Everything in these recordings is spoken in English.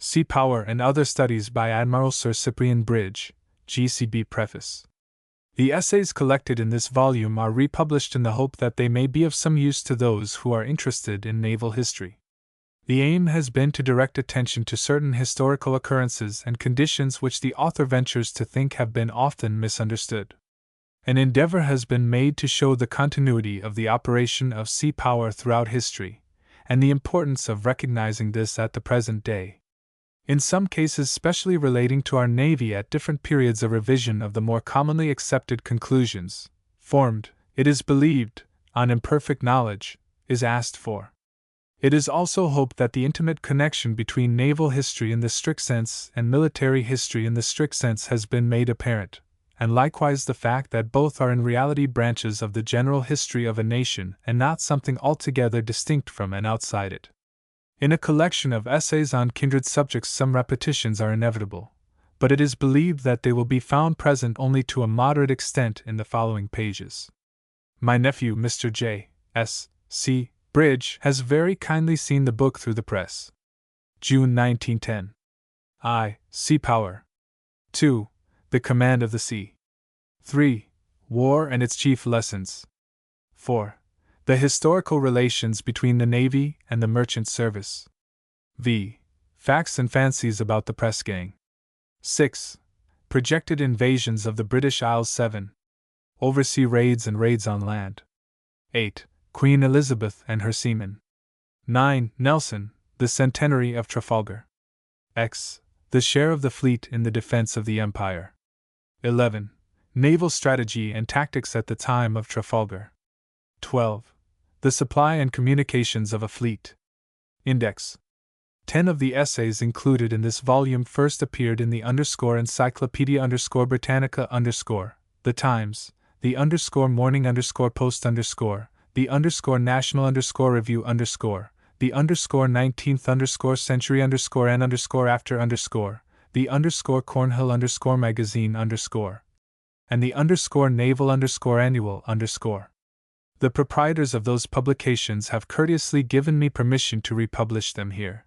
Sea Power and Other Studies by Admiral Sir Cyprian Bridge, GCB Preface. The essays collected in this volume are republished in the hope that they may be of some use to those who are interested in naval history. The aim has been to direct attention to certain historical occurrences and conditions which the author ventures to think have been often misunderstood. An endeavor has been made to show the continuity of the operation of sea power throughout history, and the importance of recognizing this at the present day. In some cases specially relating to our Navy at different periods, a revision of the more commonly accepted conclusions, formed, it is believed, on imperfect knowledge, is asked for. It is also hoped that the intimate connection between naval history in the strict sense and military history in the strict sense has been made apparent, and likewise the fact that both are in reality branches of the general history of a nation and not something altogether distinct from and outside it. In a collection of essays on kindred subjects, some repetitions are inevitable, but it is believed that they will be found present only to a moderate extent in the following pages. My nephew, Mr. J. S. C. Bridge, has very kindly seen the book through the press. June 1910. I. Sea Power. 2. The Command of the Sea. 3. War and its Chief Lessons. 4. The historical relations between the Navy and the merchant service. V. Facts and fancies about the press gang. 6. Projected invasions of the British Isles. 7. Oversea raids and raids on land. 8. Queen Elizabeth and her seamen. 9. Nelson, the centenary of Trafalgar. X. The share of the fleet in the defense of the Empire. 11. Naval strategy and tactics at the time of Trafalgar. 12. The supply and communications of a fleet. Index. 10 of the essays included in this volume first appeared in the Encyclopedia Britannica The Times, the Morning Post the National Review the 19th century and after the Cornhill magazine and the Naval Annual The proprietors of those publications have courteously given me permission to republish them here.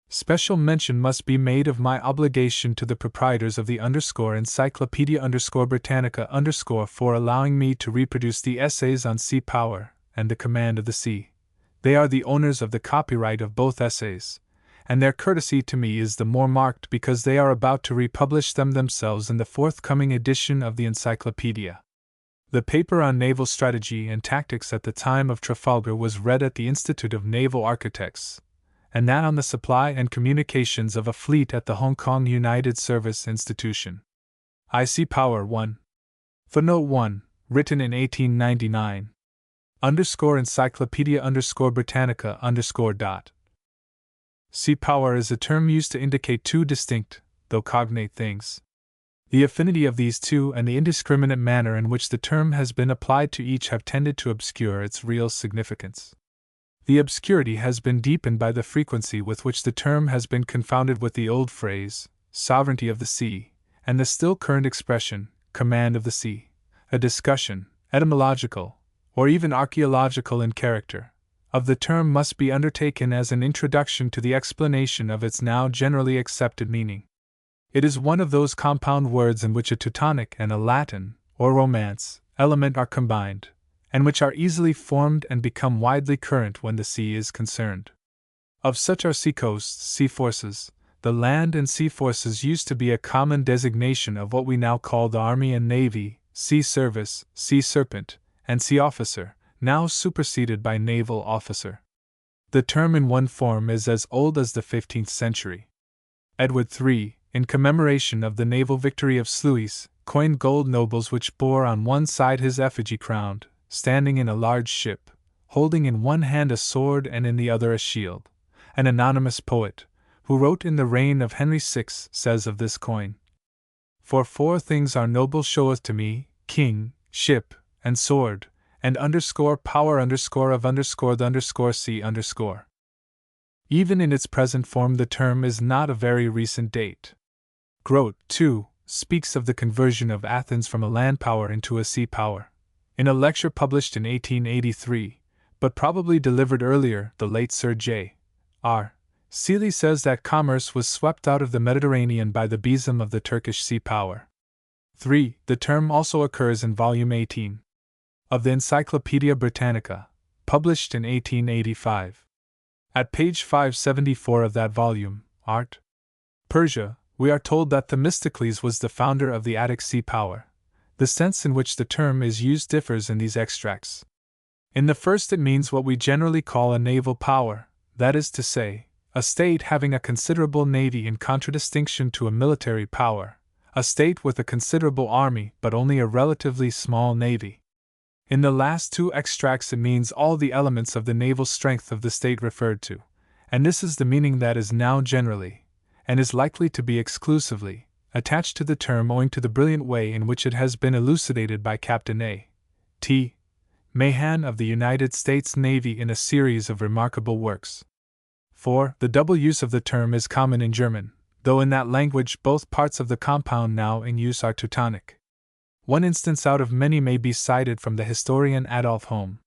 Special mention must be made of my obligation to the proprietors of the Encyclopedia Britannica for allowing me to reproduce the essays on sea power and the command of the sea. They are the owners of the copyright of both essays, and their courtesy to me is the more marked because they are about to republish them themselves in the forthcoming edition of the encyclopedia. The paper on naval strategy and tactics at the time of Trafalgar was read at the Institute of Naval Architects, and that on the supply and communications of a fleet at the Hong Kong United Service Institution. I. Sea Power 1. Footnote 1, written in 1899. Encyclopedia Britannica . Sea power is a term used to indicate two distinct, though cognate things. The affinity of these two and the indiscriminate manner in which the term has been applied to each have tended to obscure its real significance. The obscurity has been deepened by the frequency with which the term has been confounded with the old phrase, sovereignty of the sea, and the still current expression, command of the sea. A discussion, etymological, or even archaeological in character, of the term must be undertaken as an introduction to the explanation of its now generally accepted meaning. It is one of those compound words in which a Teutonic and a Latin, or Romance, element are combined, and which are easily formed and become widely current when the sea is concerned. Of such are seacoasts, sea forces. The land and sea forces used to be a common designation of what we now call the Army and Navy, sea service, sea serpent, and sea officer, now superseded by naval officer. The term in one form is as old as the 15th century. Edward III, in commemoration of the naval victory of Sluys, coined gold nobles which bore on one side his effigy crowned, standing in a large ship, holding in one hand a sword and in the other a shield. An anonymous poet, who wrote in the reign of Henry VI, says of this coin, "For four things are noble showeth to me, king, ship, and sword, and power of the sea . Even in its present form the term is not a very recent date. Grote, too, speaks of the conversion of Athens from a land power into a sea power. In a lecture published in 1883, but probably delivered earlier, the late Sir J. R. Seeley says that commerce was swept out of the Mediterranean by the besom of the Turkish sea power. 3. The term also occurs in Volume 18 of the Encyclopaedia Britannica, published in 1885. At page 574 of that volume, Art. Persia, we are told that Themistocles was the founder of the Attic sea power. The sense in which the term is used differs in these extracts. In the first, it means what we generally call a naval power, that is to say, a state having a considerable navy in contradistinction to a military power, a state with a considerable army but only a relatively small navy. In the last two extracts, it means all the elements of the naval strength of the state referred to, and this is the meaning that is now generally, and is likely to be exclusively, attached to the term owing to the brilliant way in which it has been elucidated by Captain A. T. Mahan of the United States Navy in a series of remarkable works. 4. The double use of the term is common in German, though in that language both parts of the compound now in use are Teutonic. One instance out of many may be cited from the historian Adolf Holm.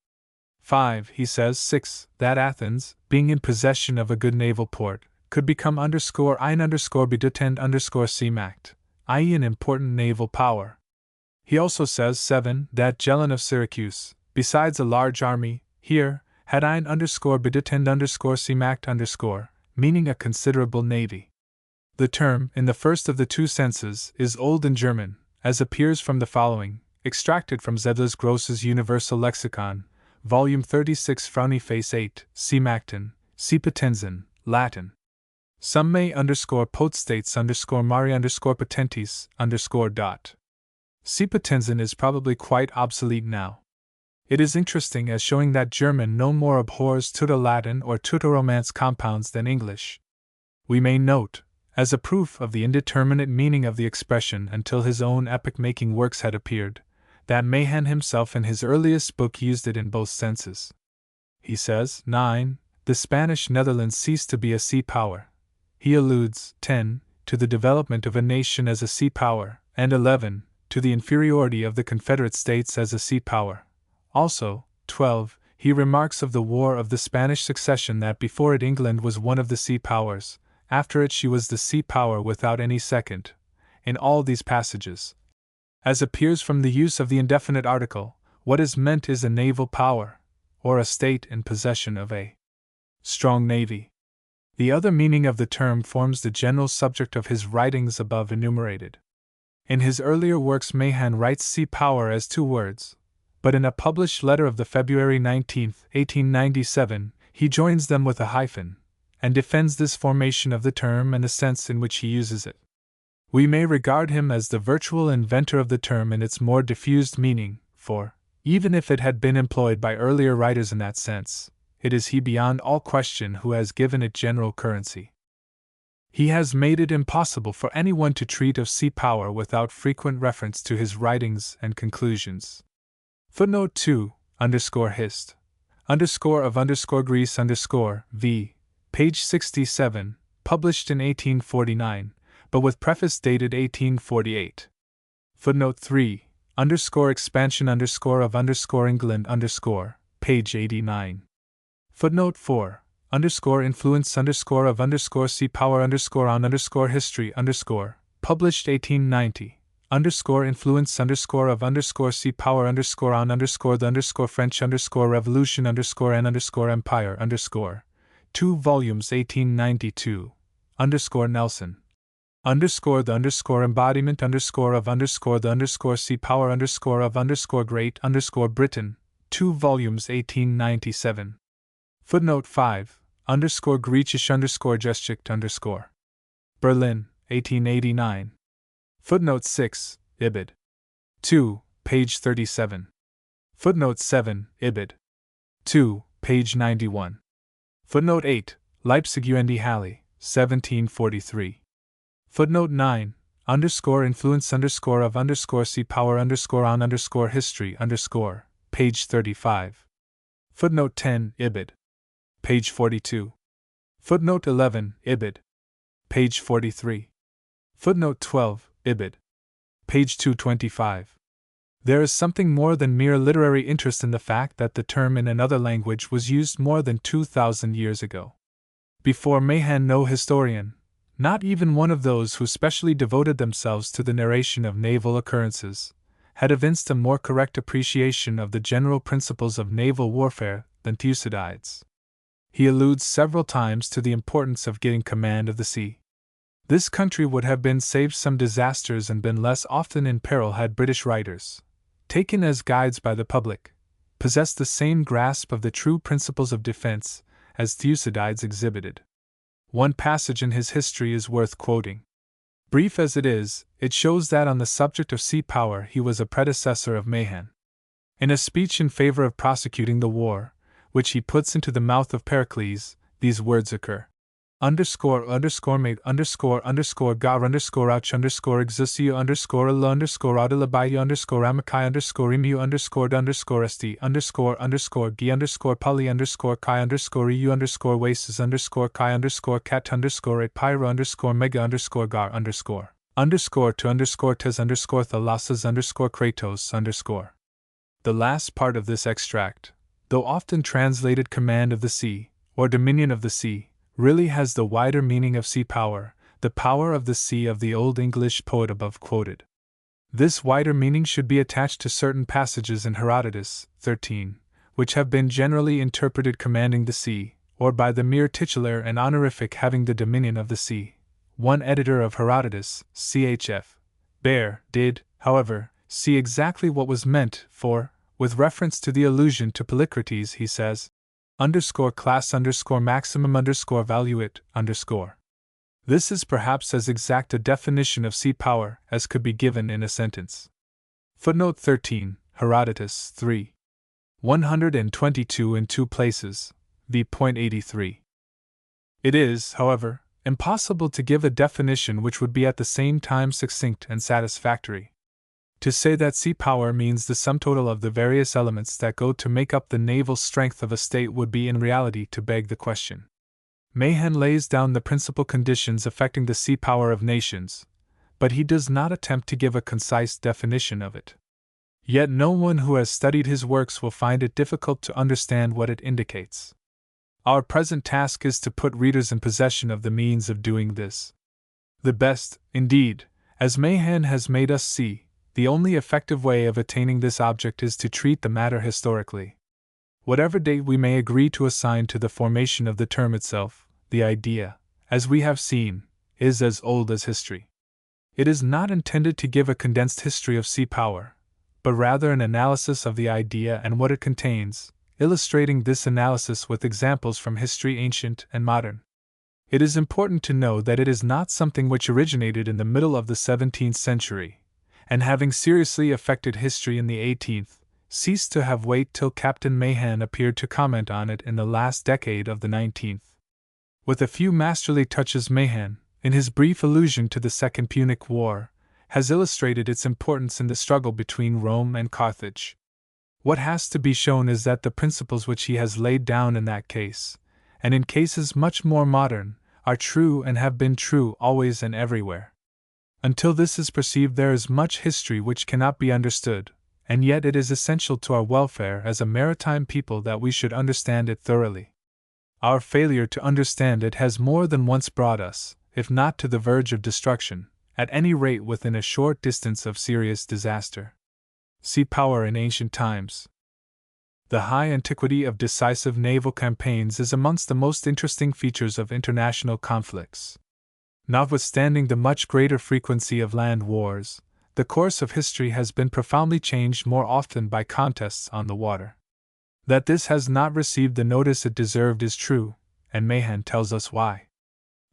5. He says 6. That Athens, being in possession of a good naval port, could become _ein bedeutend Seemacht, i.e. an important naval power. He also says 7. That Gelon of Syracuse, besides a large army, here, had ein bedeutend Seemacht meaning a considerable navy. The term, in the first of the two senses, is old in German, as appears from the following, extracted from Zedler's Gross's Universal Lexicon, Volume 36 Frauenface 8, Seemachten, Seepotenzen, Latin. Some may _potestates _mari _potentes _. Seepotenzen is probably quite obsolete now. It is interesting as showing that German no more abhors Teuto-Latin or Teuto-Romance compounds than English. We may note, as a proof of the indeterminate meaning of the expression until his own epoch-making works had appeared, that Mahan himself in his earliest book used it in both senses. He says, 9. The Spanish Netherlands ceased to be a sea power. He alludes, 10. To the development of a nation as a sea power, and 11. To the inferiority of the Confederate States as a sea power. Also, 12. He remarks of the War of the Spanish Succession that before it England was one of the sea powers, after it she was the sea power without any second. In all these passages, as appears from the use of the indefinite article, what is meant is a naval power, or a state in possession of a strong navy. The other meaning of the term forms the general subject of his writings above enumerated. In his earlier works Mahan writes sea power as two words, but in a published letter of the February 19, 1897, he joins them with a hyphen, and defends this formation of the term and the sense in which he uses it. We may regard him as the virtual inventor of the term in its more diffused meaning, for, even if it had been employed by earlier writers in that sense, it is he beyond all question who has given it general currency. He has made it impossible for anyone to treat of sea power without frequent reference to his writings and conclusions. Footnote 2, _hist. _of Greece v. Page 67, published in 1849, but with preface dated 1848. Footnote 3, expansion of England page 89. Footnote 4, influence of sea power on history published 1890. Influence of sea power on the French Revolution and Empire 2 volumes 1892. Nelson. The embodiment of the sea power of Great Britain 2 volumes 1897. Footnote 5. Griechisch Gesticht Berlin 1889. Footnote 6, Ibid. 2, page 37. Footnote 7, Ibid. 2, page 91. Footnote 8, Leipzig UND Halle, 1743. Footnote 9, influence of sea power on history page 35. Footnote 10, Ibid. Page 42. Footnote 11, Ibid. Page 43. Footnote 12, Ibid. Page 225. There is something more than mere literary interest in the fact that the term in another language was used more than 2,000 years ago. Before Mahan, no historian, not even one of those who specially devoted themselves to the narration of naval occurrences, had evinced a more correct appreciation of the general principles of naval warfare than Thucydides. He alludes several times to the importance of getting command of the sea. This country would have been saved some disasters and been less often in peril had British writers, taken as guides by the public, possessed the same grasp of the true principles of defense as Thucydides exhibited. One passage in his history is worth quoting. Brief as it is, it shows that on the subject of sea power he was a predecessor of Mahan. In a speech in favor of prosecuting the war, which he puts into the mouth of Pericles, these words occur. Mate _gar _gar ouch exusio _la _audilabayu _amakai _emu _st _gi _pali _kai _eu waces _kai cat _et pyro mega _gar to tes thalasses kratos . The last part of this extract, though often translated command of the sea, or dominion of the sea, really has the wider meaning of sea power, the power of the sea of the Old English poet above quoted. This wider meaning should be attached to certain passages in Herodotus 13, which have been generally interpreted commanding the sea, or by the mere titular and honorific having the dominion of the sea. One editor of Herodotus, CHF. Baer, did, however, see exactly what was meant, for, with reference to the allusion to Polycrates, he says, _class maximum value it _. This is perhaps as exact a definition of sea power as could be given in a sentence. Footnote 13, Herodotus 3. 122 in two places, v.83. It is, however, impossible to give a definition which would be at the same time succinct and satisfactory. To say that sea power means the sum total of the various elements that go to make up the naval strength of a state would be in reality to beg the question. Mahan lays down the principal conditions affecting the sea power of nations, but he does not attempt to give a concise definition of it. Yet no one who has studied his works will find it difficult to understand what it indicates. Our present task is to put readers in possession of the means of doing this. The best, indeed, as Mahan has made us see, the only effective way of attaining this object is to treat the matter historically. Whatever date we may agree to assign to the formation of the term itself, the idea, as we have seen, is as old as history. It is not intended to give a condensed history of sea power, but rather an analysis of the idea and what it contains, illustrating this analysis with examples from history ancient and modern. It is important to know that it is not something which originated in the middle of the 17th century, and having seriously affected history in the 18th, ceased to have weight till Captain Mahan appeared to comment on it in the last decade of the 19th. With a few masterly touches, Mahan, in his brief allusion to the Second Punic War, has illustrated its importance in the struggle between Rome and Carthage. What has to be shown is that the principles which he has laid down in that case, and in cases much more modern, are true and have been true always and everywhere. Until this is perceived, there is much history which cannot be understood, and yet it is essential to our welfare as a maritime people that we should understand it thoroughly. Our failure to understand it has more than once brought us, if not to the verge of destruction, at any rate within a short distance of serious disaster. Sea power in ancient times. The high antiquity of decisive naval campaigns is amongst the most interesting features of international conflicts. Notwithstanding the much greater frequency of land wars, the course of history has been profoundly changed more often by contests on the water. That this has not received the notice it deserved is true, and Mahan tells us why.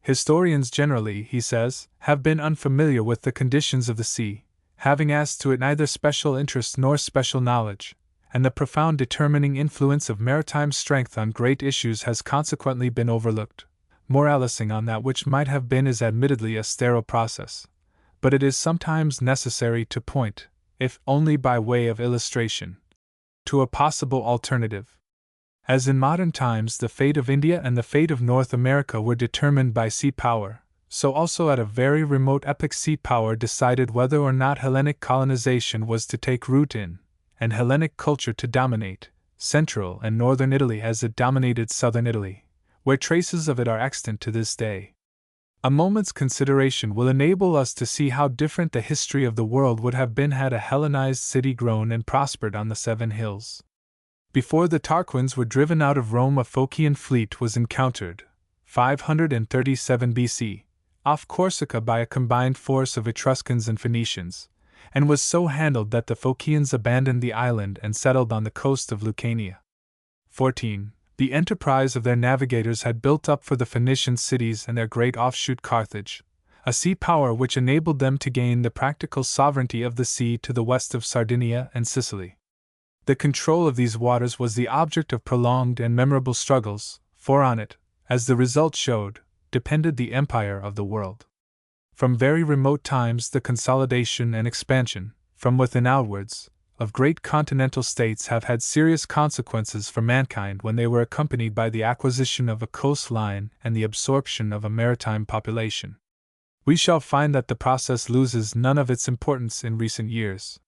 Historians generally, he says, have been unfamiliar with the conditions of the sea, having as to it neither special interest nor special knowledge, and the profound determining influence of maritime strength on great issues has consequently been overlooked. Moralising on that which might have been is admittedly a sterile process, but it is sometimes necessary to point, if only by way of illustration, to a possible alternative. As in modern times the fate of India and the fate of North America were determined by sea power, so also at a very remote epoch sea power decided whether or not Hellenic colonization was to take root in, and Hellenic culture to dominate, central and northern Italy as it dominated southern Italy, where traces of it are extant to this day. A moment's consideration will enable us to see how different the history of the world would have been had a Hellenized city grown and prospered on the Seven Hills. Before the Tarquins were driven out of Rome, a Phocian fleet was encountered, 537 BC, off Corsica by a combined force of Etruscans and Phoenicians, and was so handled that the Phocians abandoned the island and settled on the coast of Lucania. 14. The enterprise of their navigators had built up for the Phoenician cities and their great offshoot Carthage, a sea power which enabled them to gain the practical sovereignty of the sea to the west of Sardinia and Sicily. The control of these waters was the object of prolonged and memorable struggles, for on it, as the result showed, depended the empire of the world. From very remote times the consolidation and expansion, from within outwards, of great continental states have had serious consequences for mankind when they were accompanied by the acquisition of a coastline and the absorption of a maritime population. We shall find that the process loses none of its importance in recent years.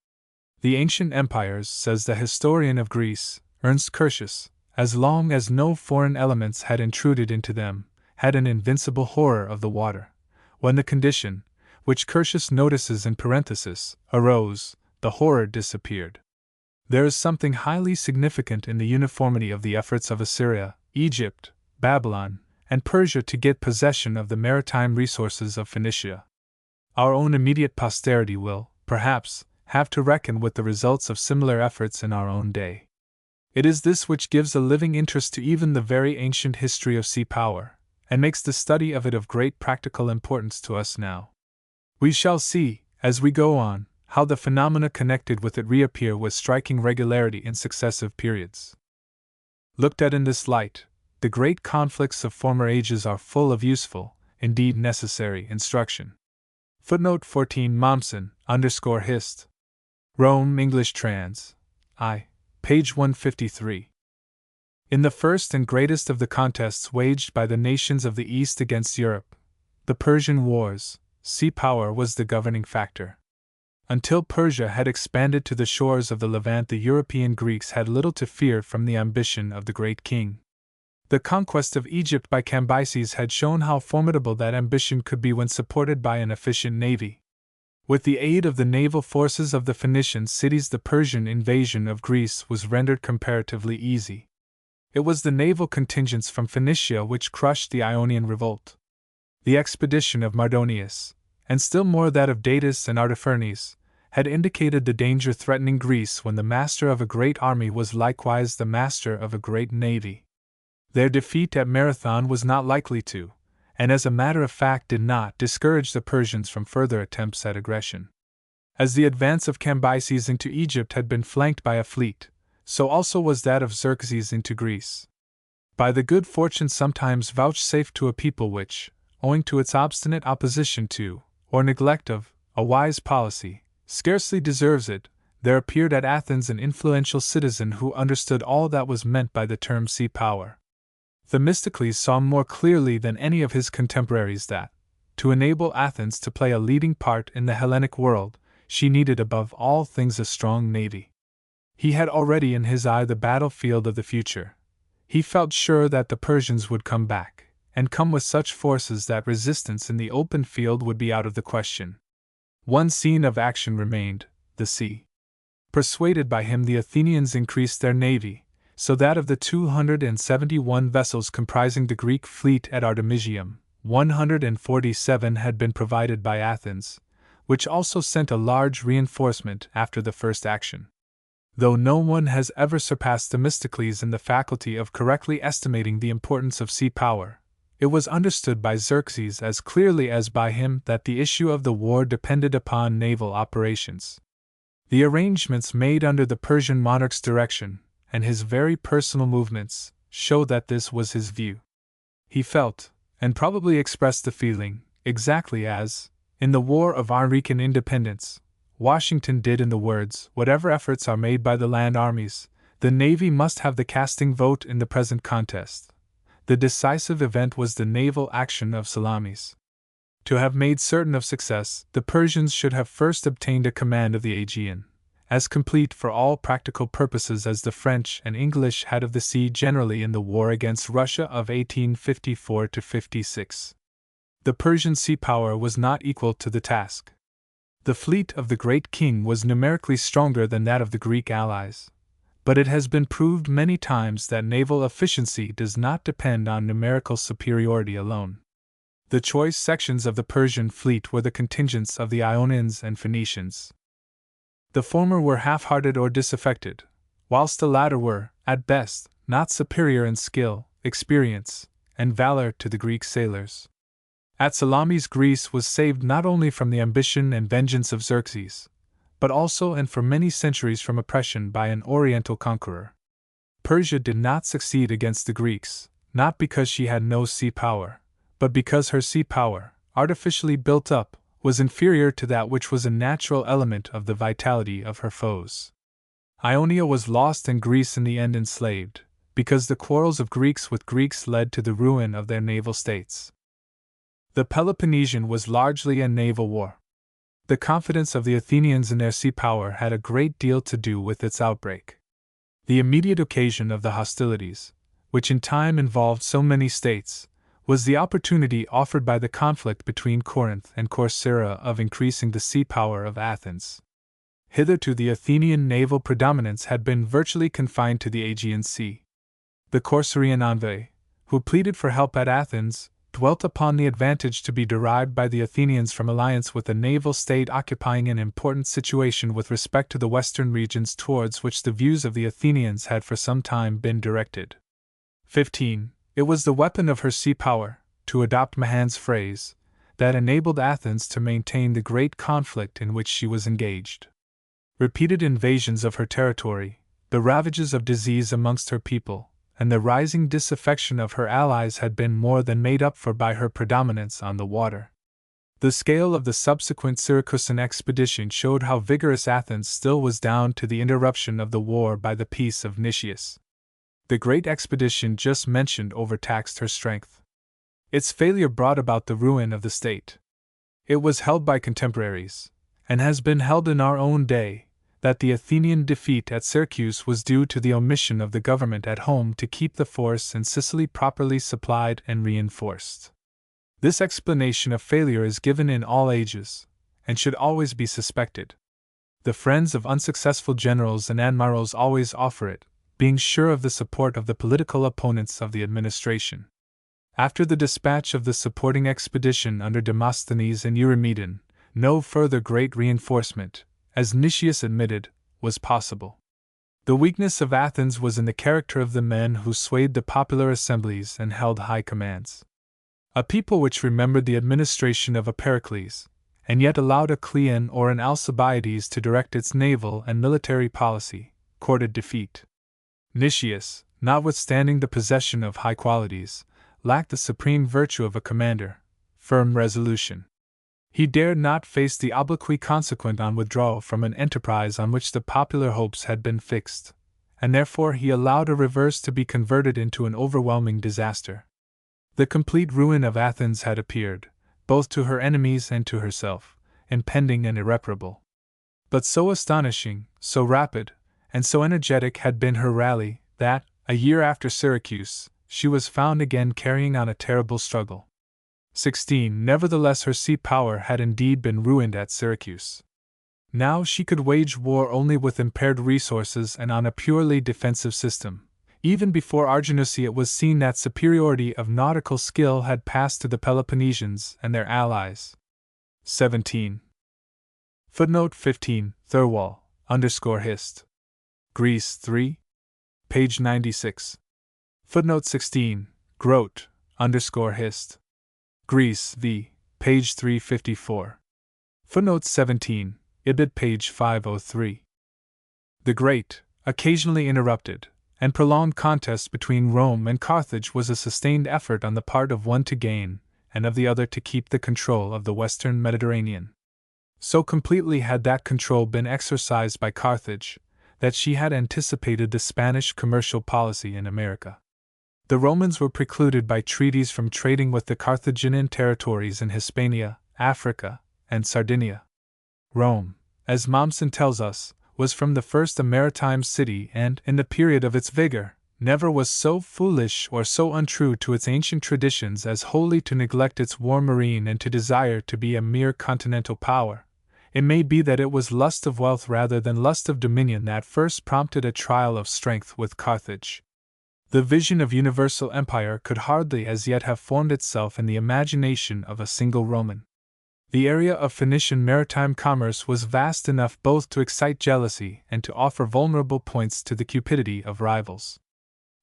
The ancient empires, says the historian of Greece, Ernst Curtius, as long as no foreign elements had intruded into them, had an invincible horror of the water. When the condition, which Curtius notices in parenthesis, arose, the horror disappeared. There is something highly significant in the uniformity of the efforts of Assyria, Egypt, Babylon, and Persia to get possession of the maritime resources of Phoenicia. Our own immediate posterity will, perhaps, have to reckon with the results of similar efforts in our own day. It is this which gives a living interest to even the very ancient history of sea power, and makes the study of it of great practical importance to us now. We shall see, as we go on, how the phenomena connected with it reappear with striking regularity in successive periods. Looked at in this light, the great conflicts of former ages are full of useful, indeed necessary, instruction. Footnote 14 Mommsen, _Hist. Rome English Trans. I. Page 153. In the first and greatest of the contests waged by the nations of the East against Europe, the Persian Wars, sea power was the governing factor. Until Persia had expanded to the shores of the Levant, the European Greeks had little to fear from the ambition of the great king. The conquest of Egypt by Cambyses had shown how formidable that ambition could be when supported by an efficient navy. With the aid of the naval forces of the Phoenician cities, the Persian invasion of Greece was rendered comparatively easy. It was the naval contingents from Phoenicia which crushed the Ionian revolt. The expedition of Mardonius, and still more that of Datis and Artaphernes, had indicated the danger threatening Greece when the master of a great army was likewise the master of a great navy. Their defeat at Marathon was not likely to, and as a matter of fact did not, discourage the Persians from further attempts at aggression. As the advance of Cambyses into Egypt had been flanked by a fleet, so also was that of Xerxes into Greece. By the good fortune sometimes vouchsafed to a people which, owing to its obstinate opposition to, or neglect of, a wise policy, scarcely deserves it, there appeared at Athens an influential citizen who understood all that was meant by the term sea power. Themistocles saw more clearly than any of his contemporaries that, to enable Athens to play a leading part in the Hellenic world, she needed above all things a strong navy. He had already in his eye the battlefield of the future. He felt sure that the Persians would come back, and come with such forces that resistance in the open field would be out of the question. One scene of action remained, the sea. Persuaded by him, the Athenians increased their navy, so that of the 271 vessels comprising the Greek fleet at Artemisium, 147 had been provided by Athens, which also sent a large reinforcement after the first action. Though no one has ever surpassed Themistocles in the faculty of correctly estimating the importance of sea power, it was understood by Xerxes as clearly as by him that the issue of the war depended upon naval operations. The arrangements made under the Persian monarch's direction, and his very personal movements, show that this was his view. He felt, and probably expressed the feeling, exactly as, in the War of American Independence, Washington did in the words, "Whatever efforts are made by the land armies, the Navy must have the casting vote in the present contest." The decisive event was the naval action of Salamis. To have made certain of success, the Persians should have first obtained a command of the Aegean, as complete for all practical purposes as the French and English had of the sea generally in the war against Russia of 1854–56. The Persian sea power was not equal to the task. The fleet of the Great King was numerically stronger than that of the Greek allies, but it has been proved many times that naval efficiency does not depend on numerical superiority alone. The choice sections of the Persian fleet were the contingents of the Ionians and Phoenicians. The former were half-hearted or disaffected, whilst the latter were, at best, not superior in skill, experience, and valor to the Greek sailors. At Salamis, Greece was saved not only from the ambition and vengeance of Xerxes, but also and for many centuries from oppression by an Oriental conqueror. Persia did not succeed against the Greeks, not because she had no sea power, but because her sea power, artificially built up, was inferior to that which was a natural element of the vitality of her foes. Ionia was lost and Greece in the end enslaved, because the quarrels of Greeks with Greeks led to the ruin of their naval states. The Peloponnesian was largely a naval war. The confidence of the Athenians in their sea power had a great deal to do with its outbreak. The immediate occasion of the hostilities, which in time involved so many states, was the opportunity offered by the conflict between Corinth and Corcyra of increasing the sea power of Athens. Hitherto the Athenian naval predominance had been virtually confined to the Aegean Sea. The Corcyrian envoy, who pleaded for help at Athens, dwelt upon the advantage to be derived by the Athenians from alliance with a naval state occupying an important situation with respect to the western regions towards which the views of the Athenians had for some time been directed. 15. It was the weapon of her sea power, to adopt Mahan's phrase, that enabled Athens to maintain the great conflict in which she was engaged. Repeated invasions of her territory, the ravages of disease amongst her people, and the rising disaffection of her allies had been more than made up for by her predominance on the water. The scale of the subsequent Syracusan expedition showed how vigorous Athens still was down to the interruption of the war by the peace of Nicias. The great expedition just mentioned overtaxed her strength. Its failure brought about the ruin of the state. It was held by contemporaries, and has been held in our own day, that the Athenian defeat at Syracuse was due to the omission of the government at home to keep the force in Sicily properly supplied and reinforced. This explanation of failure is given in all ages, and should always be suspected. The friends of unsuccessful generals and admirals always offer it, being sure of the support of the political opponents of the administration. After the dispatch of the supporting expedition under Demosthenes and Eurymedon, no further great reinforcement, as Nicias admitted, was possible. The weakness of Athens was in the character of the men who swayed the popular assemblies and held high commands. A people which remembered the administration of a Pericles, and yet allowed a Cleon or an Alcibiades to direct its naval and military policy, courted defeat. Nicias, notwithstanding the possession of high qualities, lacked the supreme virtue of a commander, firm resolution. He dared not face the obloquy consequent on withdrawal from an enterprise on which the popular hopes had been fixed, and therefore he allowed a reverse to be converted into an overwhelming disaster. The complete ruin of Athens had appeared, both to her enemies and to herself, impending and irreparable. But so astonishing, so rapid, and so energetic had been her rally, that, a year after Syracuse, she was found again carrying on a terrible struggle. 16. Nevertheless, her sea power had indeed been ruined at Syracuse. Now she could wage war only with impaired resources and on a purely defensive system. Even before Arginusi, it was seen that superiority of nautical skill had passed to the Peloponnesians and their allies. 17. Footnote 15, Thirlwall, _hist. Greece 3. Page 96. Footnote 16, Grote, _hist. Greece v. Page 354. Footnote 17, Ibid. Page 503. The great, occasionally interrupted, and prolonged contest between Rome and Carthage was a sustained effort on the part of one to gain, and of the other to keep the control of the western Mediterranean. So completely had that control been exercised by Carthage, that she had anticipated the Spanish commercial policy in America. The Romans were precluded by treaties from trading with the Carthaginian territories in Hispania, Africa, and Sardinia. Rome, as Mommsen tells us, was from the first a maritime city and, in the period of its vigor, never was so foolish or so untrue to its ancient traditions as wholly to neglect its war marine and to desire to be a mere continental power. It may be that it was lust of wealth rather than lust of dominion that first prompted a trial of strength with Carthage. The vision of universal empire could hardly as yet have formed itself in the imagination of a single Roman. The area of Phoenician maritime commerce was vast enough both to excite jealousy and to offer vulnerable points to the cupidity of rivals.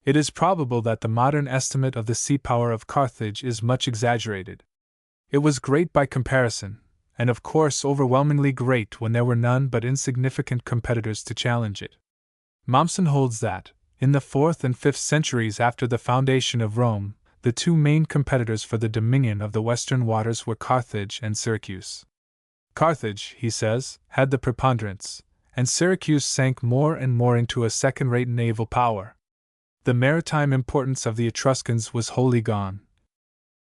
It is probable that the modern estimate of the sea power of Carthage is much exaggerated. It was great by comparison, and of course overwhelmingly great when there were none but insignificant competitors to challenge it. Mommsen holds that, in the 4th and 5th centuries after the foundation of Rome, the two main competitors for the dominion of the western waters were Carthage and Syracuse. Carthage, he says, had the preponderance, and Syracuse sank more and more into a second-rate naval power. The maritime importance of the Etruscans was wholly gone.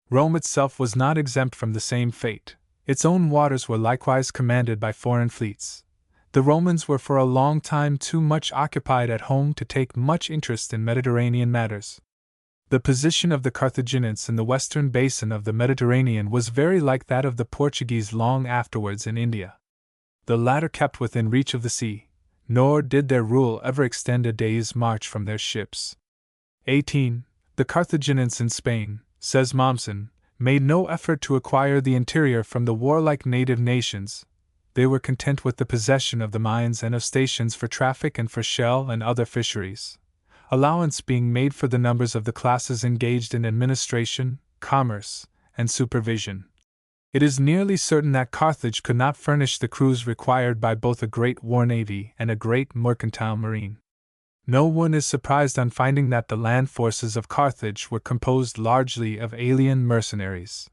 Rome itself was not exempt from the same fate. Its own waters were likewise commanded by foreign fleets. The Romans were for a long time too much occupied at home to take much interest in Mediterranean matters. The position of the Carthaginians in the western basin of the Mediterranean was very like that of the Portuguese long afterwards in India. The latter kept within reach of the sea, nor did their rule ever extend a day's march from their ships. 18. The Carthaginians in Spain, says Mommsen, made no effort to acquire the interior from the warlike native nations. They were content with the possession of the mines and of stations for traffic and for shell and other fisheries, allowance being made for the numbers of the classes engaged in administration, commerce, and supervision. It is nearly certain that Carthage could not furnish the crews required by both a great war navy and a great mercantile marine. No one is surprised on finding that the land forces of Carthage were composed largely of alien mercenaries.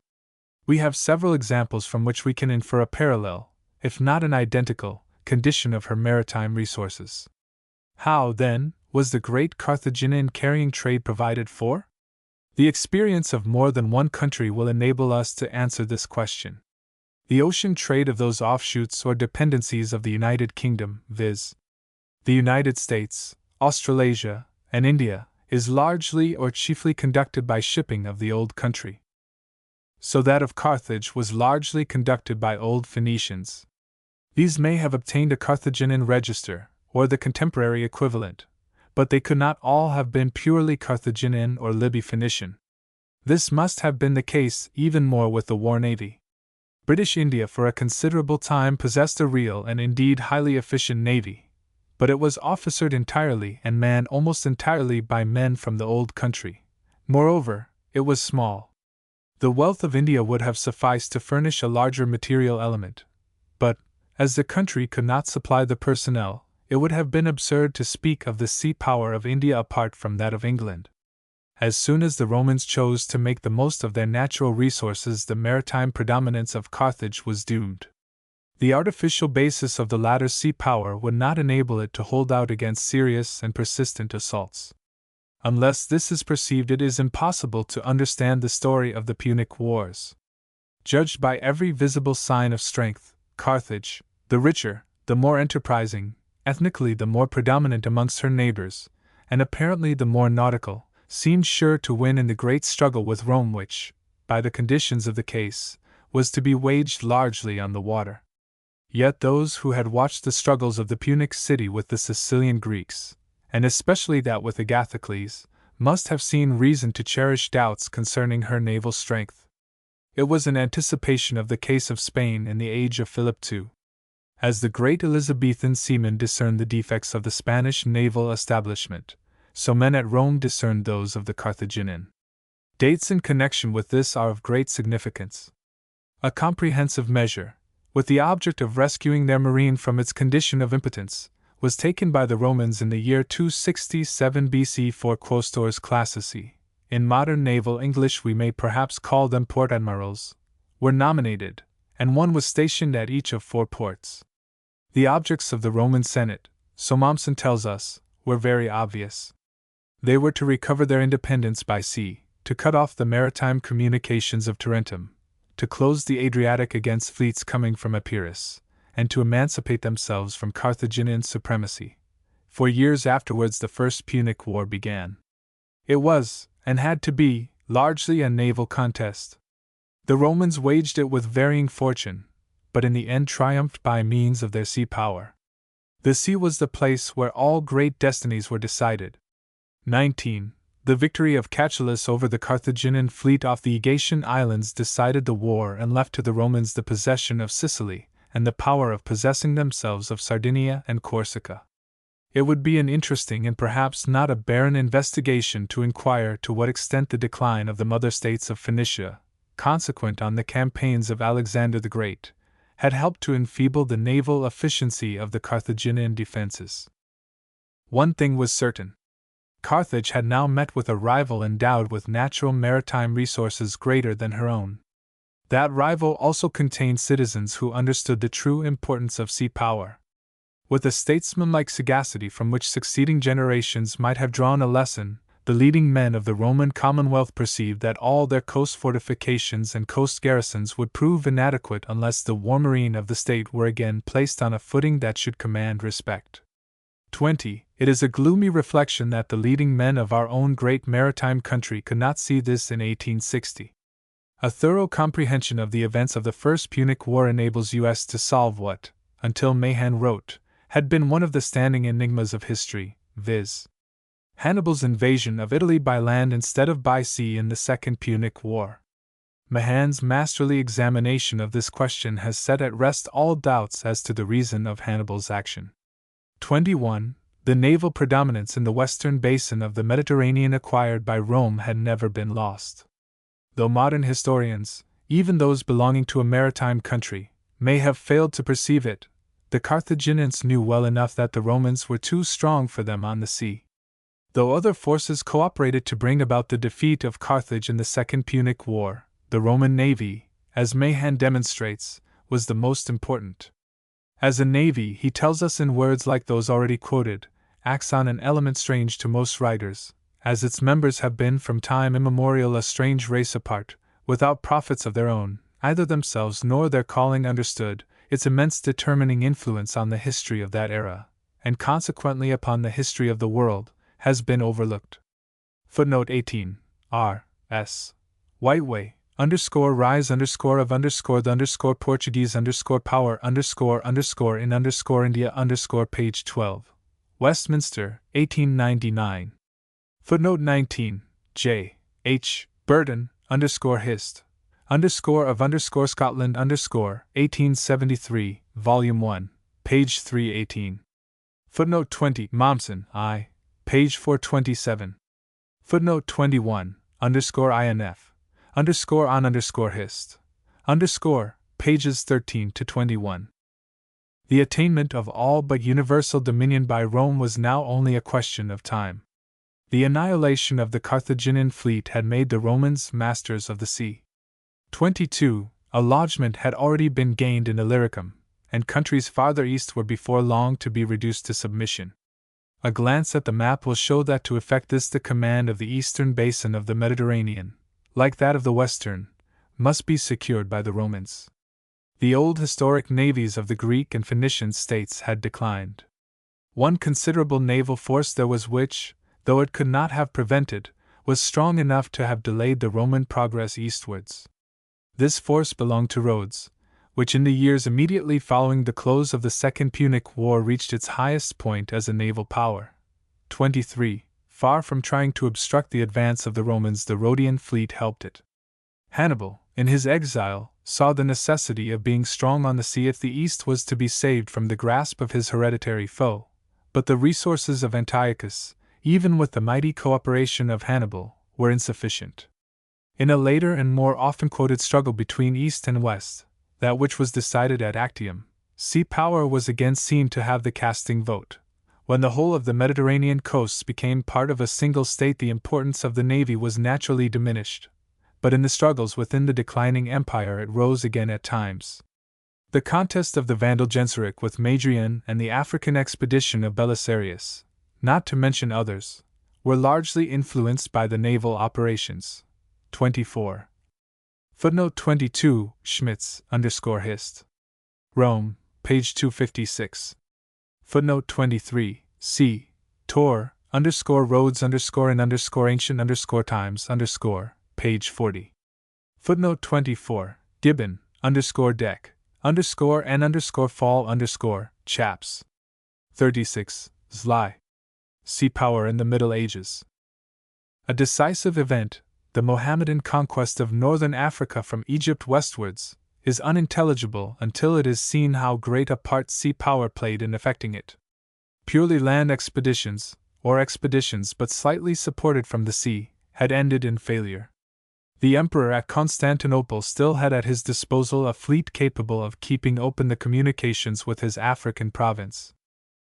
We have several examples from which we can infer a parallel, if not an identical, condition of her maritime resources. How, then, was the great Carthaginian carrying trade provided for? The experience of more than one country will enable us to answer this question. The ocean trade of those offshoots or dependencies of the United Kingdom, viz., the United States, Australasia, and India, is largely or chiefly conducted by shipping of the old country. So that of Carthage was largely conducted by old Phoenicians. These may have obtained a Carthaginian register, or the contemporary equivalent, but they could not all have been purely Carthaginian or Libya-Phoenician. This must have been the case even more with the war navy. British India for a considerable time possessed a real and indeed highly efficient navy, but it was officered entirely and manned almost entirely by men from the old country. Moreover, it was small. The wealth of India would have sufficed to furnish a larger material element, but, as the country could not supply the personnel, it would have been absurd to speak of the sea power of India apart from that of England. As soon as the Romans chose to make the most of their natural resources, the maritime predominance of Carthage was doomed. The artificial basis of the latter's sea power would not enable it to hold out against serious and persistent assaults. Unless this is perceived, it is impossible to understand the story of the Punic Wars. Judged by every visible sign of strength, Carthage, the richer, the more enterprising, ethnically the more predominant amongst her neighbors, and apparently the more nautical, seemed sure to win in the great struggle with Rome which, by the conditions of the case, was to be waged largely on the water. Yet those who had watched the struggles of the Punic city with the Sicilian Greeks, and especially that with Agathocles, must have seen reason to cherish doubts concerning her naval strength. It was an anticipation of the case of Spain in the age of Philip II. As the great Elizabethan seamen discerned the defects of the Spanish naval establishment, so men at Rome discerned those of the Carthaginian. Dates in connection with this are of great significance. A comprehensive measure, with the object of rescuing their marine from its condition of impotence, was taken by the Romans in the year 267 BC for quaestores classici. In modern naval English we may perhaps call them port admirals, were nominated, and one was stationed at each of 4 ports. The objects of the Roman Senate, so Mommsen tells us, were very obvious. They were to recover their independence by sea, to cut off the maritime communications of Tarentum, to close the Adriatic against fleets coming from Epirus, and to emancipate themselves from Carthaginian supremacy. For years afterwards, the First Punic War began. It was, and had to be, largely a naval contest. The Romans waged it with varying fortune, but in the end triumphed by means of their sea power. The sea was the place where all great destinies were decided. 19. The victory of Catullus over the Carthaginian fleet off the Aegean islands decided the war and left to the Romans the possession of Sicily and the power of possessing themselves of Sardinia and Corsica. It would be an interesting and perhaps not a barren investigation to inquire to what extent the decline of the mother states of Phoenicia, consequent on the campaigns of Alexander the Great, had helped to enfeeble the naval efficiency of the Carthaginian defenses. One thing was certain. Carthage had now met with a rival endowed with natural maritime resources greater than her own. That rival also contained citizens who understood the true importance of sea power. With a statesmanlike sagacity from which succeeding generations might have drawn a lesson, the leading men of the Roman Commonwealth perceived that all their coast fortifications and coast garrisons would prove inadequate unless the war marine of the state were again placed on a footing that should command respect. 20. It is a gloomy reflection that the leading men of our own great maritime country could not see this in 1860. A thorough comprehension of the events of the First Punic War enables us to solve what, until Mahan wrote, had been one of the standing enigmas of history, viz. Hannibal's invasion of Italy by land instead of by sea in the Second Punic War. Mahan's masterly examination of this question has set at rest all doubts as to the reason of Hannibal's action. 21. The naval predominance in the western basin of the Mediterranean acquired by Rome had never been lost. Though modern historians, even those belonging to a maritime country, may have failed to perceive it, the Carthaginians knew well enough that the Romans were too strong for them on the sea. Though other forces cooperated to bring about the defeat of Carthage in the Second Punic War, the Roman navy, as Mahan demonstrates, was the most important. As a navy, he tells us in words like those already quoted, acts on an element strange to most writers, as its members have been from time immemorial a strange race apart, without profits of their own, either themselves nor their calling understood, its immense determining influence on the history of that era, and consequently upon the history of the world, has been overlooked. Footnote 18. R. S. Whiteway, _rise _of the _Portuguese _power _in India page 12. Westminster, 1899. Footnote 19. J. H. Burton, _hist. of Scotland 1873, Volume 1, page 318. Footnote 20. Mommsen, I. Page 427. Footnote 21. INF. On hist. Pages 13 to 21. The attainment of all but universal dominion by Rome was now only a question of time. The annihilation of the Carthaginian fleet had made the Romans masters of the sea. 22. A lodgment had already been gained in Illyricum, and countries farther east were before long to be reduced to submission. A glance at the map will show that to effect this the command of the eastern basin of the Mediterranean, like that of the western, must be secured by the Romans. The old historic navies of the Greek and Phoenician states had declined. One considerable naval force there was which, though it could not have prevented, was strong enough to have delayed the Roman progress eastwards. This force belonged to Rhodes, which in the years immediately following the close of the Second Punic War reached its highest point as a naval power. 23. Far from trying to obstruct the advance of the Romans, the Rhodian fleet helped it. Hannibal, in his exile, saw the necessity of being strong on the sea if the East was to be saved from the grasp of his hereditary foe, but the resources of Antiochus, even with the mighty cooperation of Hannibal, were insufficient. In a later and more often quoted struggle between East and West, that which was decided at Actium, sea power was again seen to have the casting vote. When the whole of the Mediterranean coasts became part of a single state, the importance of the navy was naturally diminished, but in the struggles within the declining empire it rose again at times. The contest of the Vandal Genseric with Madrian and the African expedition of Belisarius, not to mention others, were largely influenced by the naval operations. 24. Footnote 22. Schmitz _hist. Rome, page 256. Footnote 23, c. Tor, roads in ancient times, page 40. Footnote 24, Gibbon, deck, and fall, chaps. 36, Zli. Sea power in the Middle Ages. A decisive event, the Mohammedan conquest of northern Africa from Egypt westwards, is unintelligible until it is seen how great a part sea power played in effecting it. Purely land expeditions, or expeditions but slightly supported from the sea, had ended in failure. The emperor at Constantinople still had at his disposal a fleet capable of keeping open the communications with his African province.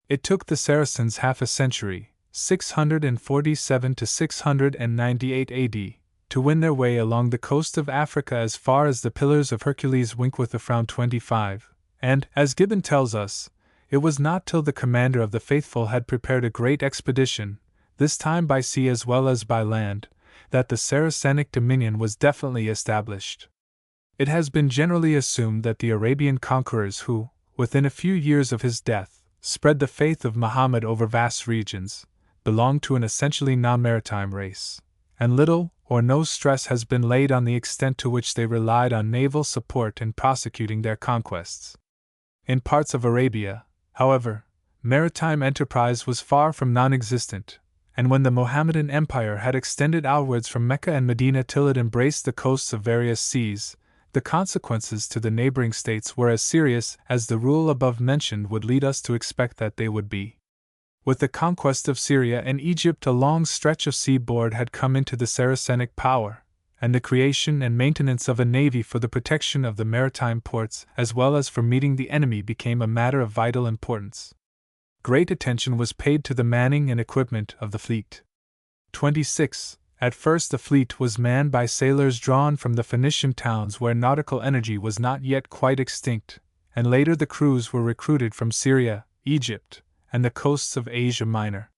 It took the Saracens half a century, 647 to 698 AD, to win their way along the coast of Africa as far as the Pillars of Hercules Winkworth around 25, and, as Gibbon tells us, it was not till the commander of the faithful had prepared a great expedition, this time by sea as well as by land, that the Saracenic dominion was definitely established. It has been generally assumed that the Arabian conquerors who, within a few years of his death, spread the faith of Muhammad over vast regions, belonged to an essentially non-maritime race, and little or no stress has been laid on the extent to which they relied on naval support in prosecuting their conquests. In parts of Arabia, however, maritime enterprise was far from non-existent, and when the Mohammedan Empire had extended outwards from Mecca and Medina till it embraced the coasts of various seas, the consequences to the neighboring states were as serious as the rule above mentioned would lead us to expect that they would be. With the conquest of Syria and Egypt, a long stretch of seaboard had come into the Saracenic power, and the creation and maintenance of a navy for the protection of the maritime ports as well as for meeting the enemy became a matter of vital importance. Great attention was paid to the manning and equipment of the fleet. 26. At first the fleet was manned by sailors drawn from the Phoenician towns where nautical energy was not yet quite extinct, and later the crews were recruited from Syria, Egypt, and the coasts of Asia Minor.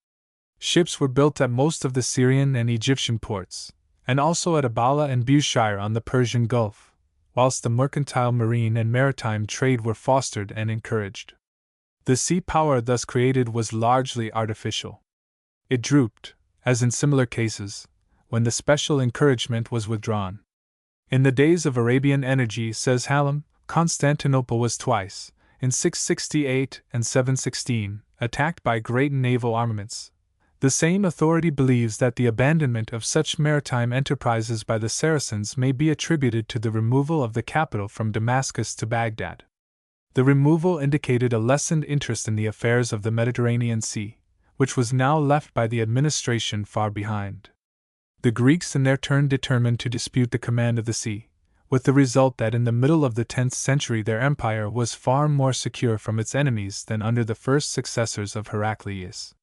Ships were built at most of the Syrian and Egyptian ports, and also at Abala and Bushire on the Persian Gulf, whilst the mercantile marine and maritime trade were fostered and encouraged. The sea power thus created was largely artificial. It drooped, as in similar cases, when the special encouragement was withdrawn. In the days of Arabian energy, says Hallam, Constantinople was twice, in 668 and 716, attacked by great naval armaments. The same authority believes that the abandonment of such maritime enterprises by the Saracens may be attributed to the removal of the capital from Damascus to Baghdad. The removal indicated a lessened interest in the affairs of the Mediterranean Sea, which was now left by the administration far behind. The Greeks in their turn determined to dispute the command of the sea, with the result that in the middle of the 10th century their empire was far more secure from its enemies than under the first successors of Heraclius.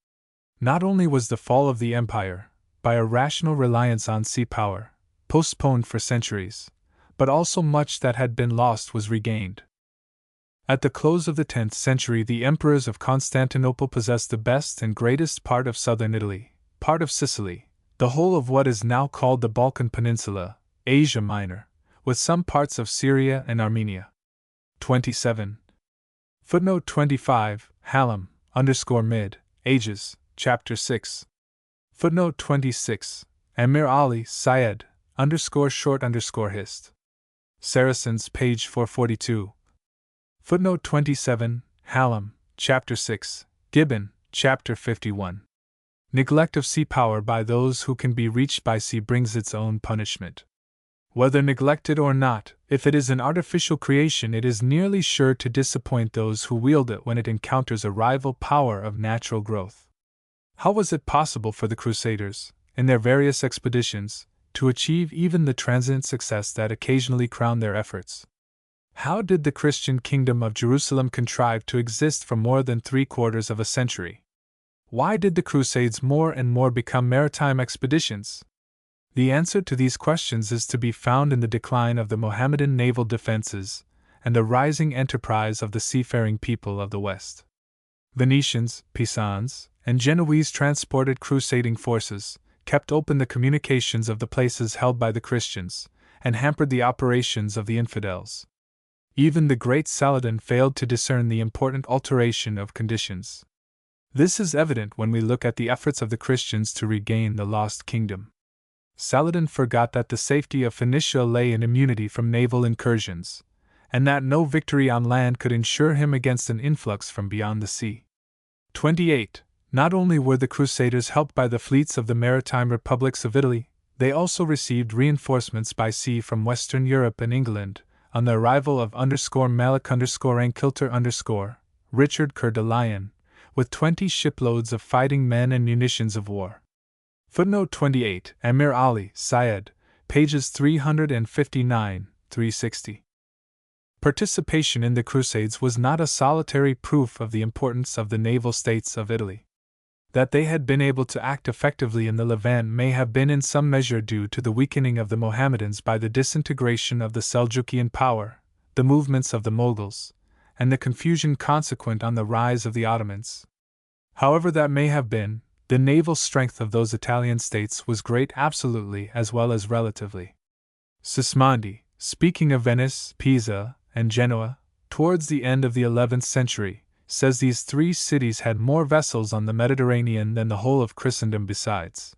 Not only was the fall of the empire, by a rational reliance on sea power, postponed for centuries, but also much that had been lost was regained. At the close of the 10th century the emperors of Constantinople possessed the best and greatest part of southern Italy, part of Sicily, the whole of what is now called the Balkan Peninsula, Asia Minor, with some parts of Syria and Armenia. 27. Footnote 25, Hallam, _mid, Ages, Chapter 6. Footnote 26, Amir Ali, Syed, _short_hist. Saracens, page 442. Footnote 27, Hallam, Chapter 6, Gibbon, Chapter 51. Neglect of sea power by those who can be reached by sea brings its own punishment. Whether neglected or not, if it is an artificial creation, it is nearly sure to disappoint those who wield it when it encounters a rival power of natural growth. How was it possible for the Crusaders, in their various expeditions, to achieve even the transient success that occasionally crowned their efforts? How did the Christian kingdom of Jerusalem contrive to exist for more than 3/4 of a century? Why did the Crusades more and more become maritime expeditions? The answer to these questions is to be found in the decline of the Mohammedan naval defenses and the rising enterprise of the seafaring people of the West. Venetians, Pisans, and Genoese transported crusading forces, kept open the communications of the places held by the Christians, and hampered the operations of the infidels. Even the great Saladin failed to discern the important alteration of conditions. This is evident when we look at the efforts of the Christians to regain the lost kingdom. Saladin forgot that the safety of Phoenicia lay in immunity from naval incursions, and that no victory on land could ensure him against an influx from beyond the sea. 28. Not only were the Crusaders helped by the fleets of the maritime republics of Italy, they also received reinforcements by sea from Western Europe and England, on the arrival of Malik Ankilter Richard Coeur de Lion, with 20 shiploads of fighting men and munitions of war. Footnote 28. Amir Ali, Syed, pages 359-360. Participation in the Crusades was not a solitary proof of the importance of the naval states of Italy. That they had been able to act effectively in the Levant may have been in some measure due to the weakening of the Mohammedans by the disintegration of the Seljukian power, the movements of the Mughals, and the confusion consequent on the rise of the Ottomans. However that may have been, the naval strength of those Italian states was great absolutely as well as relatively. Sismondi, speaking of Venice, Pisa, and Genoa, towards the end of the 11th century, says these three cities had more vessels on the Mediterranean than the whole of Christendom besides.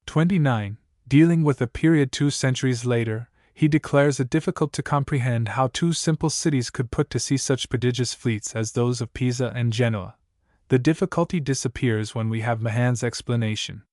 29. Dealing with a period 2 centuries later, he declares it difficult to comprehend how two simple cities could put to sea such prodigious fleets as those of Pisa and Genoa. The difficulty disappears when we have Mahan's explanation.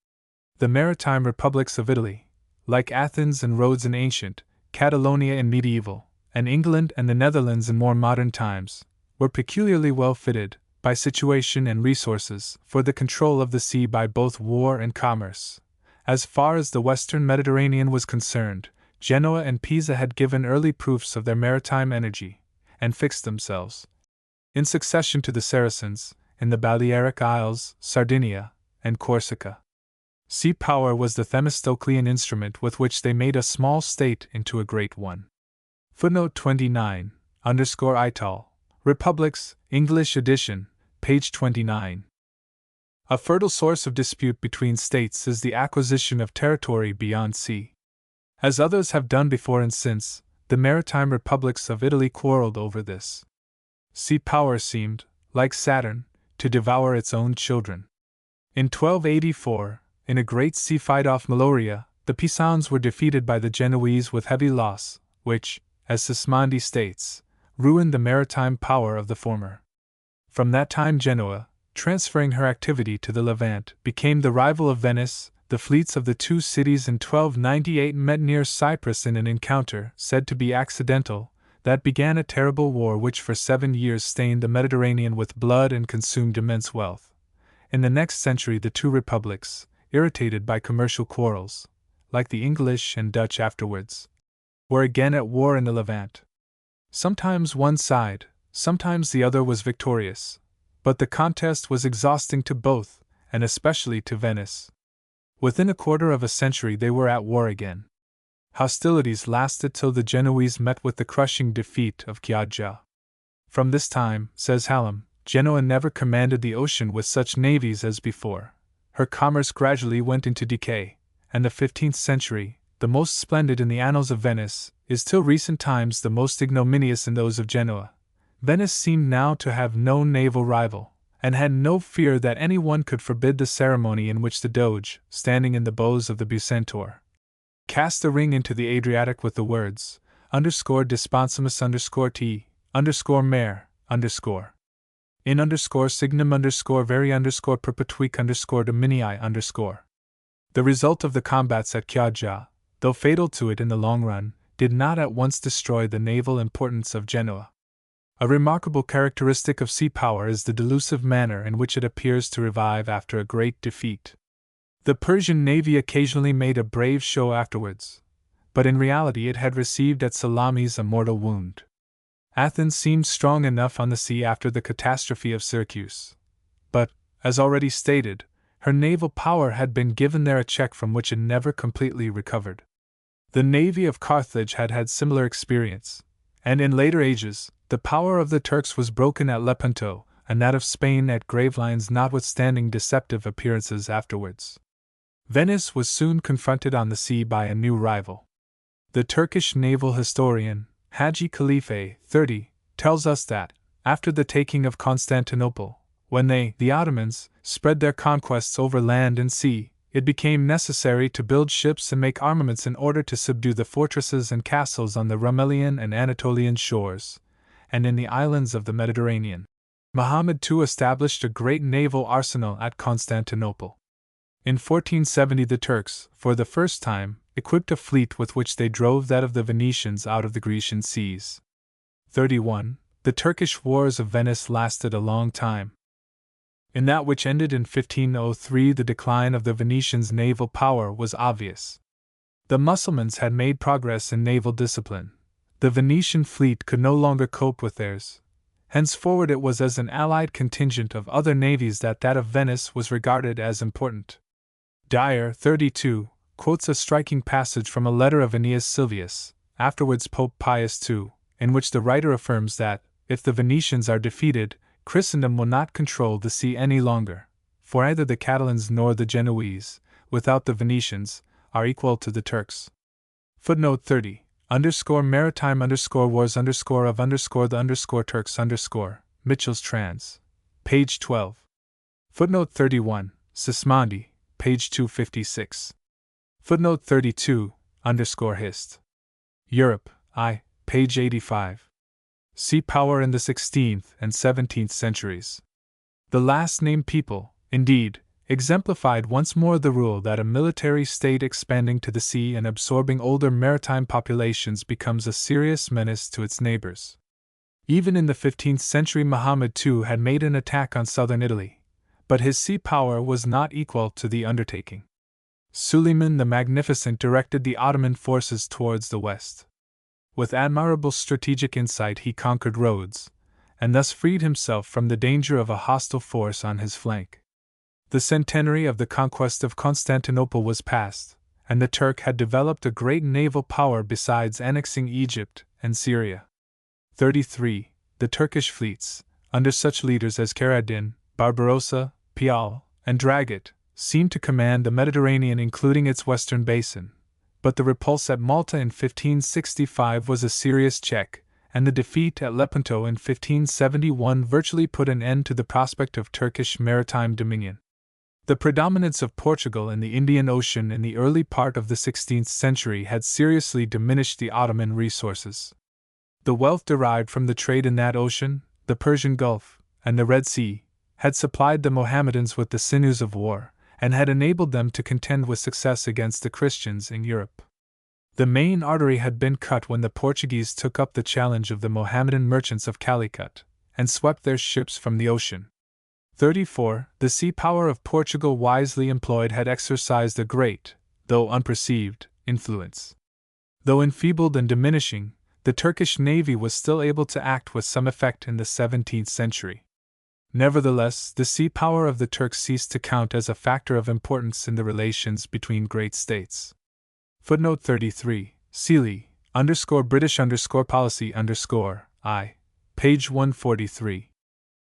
The maritime republics of Italy, like Athens and Rhodes in ancient, Catalonia in medieval, and England and the Netherlands in more modern times, were peculiarly well fitted, by situation and resources, for the control of the sea by both war and commerce. As far as the western Mediterranean was concerned, Genoa and Pisa had given early proofs of their maritime energy, and fixed themselves, in succession to the Saracens, in the Balearic Isles, Sardinia, and Corsica. Sea power was the Themistoclean instrument with which they made a small state into a great one. Footnote 29, Ital. Republics, English edition, page 29. A fertile source of dispute between states is the acquisition of territory beyond sea. As others have done before and since, the maritime republics of Italy quarreled over this. Sea power seemed, like Saturn, to devour its own children. In 1284, in a great sea fight off Meloria, the Pisans were defeated by the Genoese with heavy loss, which, as Sismondi states, ruined the maritime power of the former. From that time Genoa, transferring her activity to the Levant, became the rival of Venice. The fleets of the two cities in 1298 met near Cyprus in an encounter, said to be accidental, that began a terrible war which for 7 years stained the Mediterranean with blood and consumed immense wealth. In the next century the two republics, irritated by commercial quarrels, like the English and Dutch afterwards, were again at war in the Levant. Sometimes one side, sometimes the other was victorious, but the contest was exhausting to both, and especially to Venice. Within a quarter of a century they were at war again. Hostilities lasted till the Genoese met with the crushing defeat of Chioggia. From this time, says Hallam, Genoa never commanded the ocean with such navies as before. Her commerce gradually went into decay, and the 15th century, the most splendid in the annals of Venice, is till recent times the most ignominious in those of Genoa. Venice seemed now to have no naval rival, and had no fear that any one could forbid the ceremony in which the Doge, standing in the bows of the Bucentaur, cast a ring into the Adriatic with the words, _desponsimus _t, _mare, in _signum _veri _perpetuique _dominii The result of the combats at Chioggia, though fatal to it in the long run, did not at once destroy the naval importance of Genoa. A remarkable characteristic of sea power is the delusive manner in which it appears to revive after a great defeat. The Persian navy occasionally made a brave show afterwards, but in reality it had received at Salamis a mortal wound. Athens seemed strong enough on the sea after the catastrophe of Syracuse, but, as already stated, her naval power had been given there a check from which it never completely recovered. The navy of Carthage had had similar experience, and in later ages, the power of the Turks was broken at Lepanto, and that of Spain at Gravelines notwithstanding deceptive appearances afterwards. Venice was soon confronted on the sea by a new rival. The Turkish naval historian, Haji Khalifa 30 tells us that, after the taking of Constantinople, when they, the Ottomans, spread their conquests over land and sea, it became necessary to build ships and make armaments in order to subdue the fortresses and castles on the Rumelian and Anatolian shores, and in the islands of the Mediterranean. Muhammad too established a great naval arsenal at Constantinople. In 1470 the Turks, for the first time, equipped a fleet with which they drove that of the Venetians out of the Grecian seas. 31. The Turkish Wars of Venice lasted a long time. In that which ended in 1503 the decline of the Venetians' naval power was obvious. The Mussulmans had made progress in naval discipline. The Venetian fleet could no longer cope with theirs. Henceforward it was as an allied contingent of other navies that of Venice was regarded as important. Dyer 32 quotes a striking passage from a letter of Aeneas Sylvius, afterwards Pope Pius II, in which the writer affirms that, if the Venetians are defeated, Christendom will not control the sea any longer, for neither the Catalans nor the Genoese, without the Venetians, are equal to the Turks. Footnote 30. Maritime wars of the Turks Mitchell's Trans. Page 12. Footnote 31. Sismondi, page 256. Footnote 32. Hist. Europe, page 85. Sea power in the 16th and 17th centuries. The last named people, indeed, exemplified once more the rule that a military state expanding to the sea and absorbing older maritime populations becomes a serious menace to its neighbors. Even in the 15th century Muhammad too had made an attack on southern Italy, but his sea power was not equal to the undertaking. Suleiman the Magnificent directed the Ottoman forces towards the west. With admirable strategic insight he conquered Rhodes, and thus freed himself from the danger of a hostile force on his flank. The centenary of the conquest of Constantinople was past, and the Turk had developed a great naval power besides annexing Egypt and Syria. 33. The Turkish fleets, under such leaders as Kheireddin, Barbarossa, Pial, and Dragut, seemed to command the Mediterranean including its western basin, but the repulse at Malta in 1565 was a serious check, and the defeat at Lepanto in 1571 virtually put an end to the prospect of Turkish maritime dominion. The predominance of Portugal in the Indian Ocean in the early part of the 16th century had seriously diminished the Ottoman resources. The wealth derived from the trade in that ocean, the Persian Gulf, and the Red Sea, had supplied the Mohammedans with the sinews of war, and had enabled them to contend with success against the Christians in Europe. The main artery had been cut when the Portuguese took up the challenge of the Mohammedan merchants of Calicut, and swept their ships from the ocean. 34. The sea power of Portugal wisely employed had exercised a great, though unperceived, influence. Though enfeebled and diminishing, the Turkish navy was still able to act with some effect in the 17th century. Nevertheless, the sea power of the Turks ceased to count as a factor of importance in the relations between great states. Footnote 33. Seeley, British policy I. Page 143.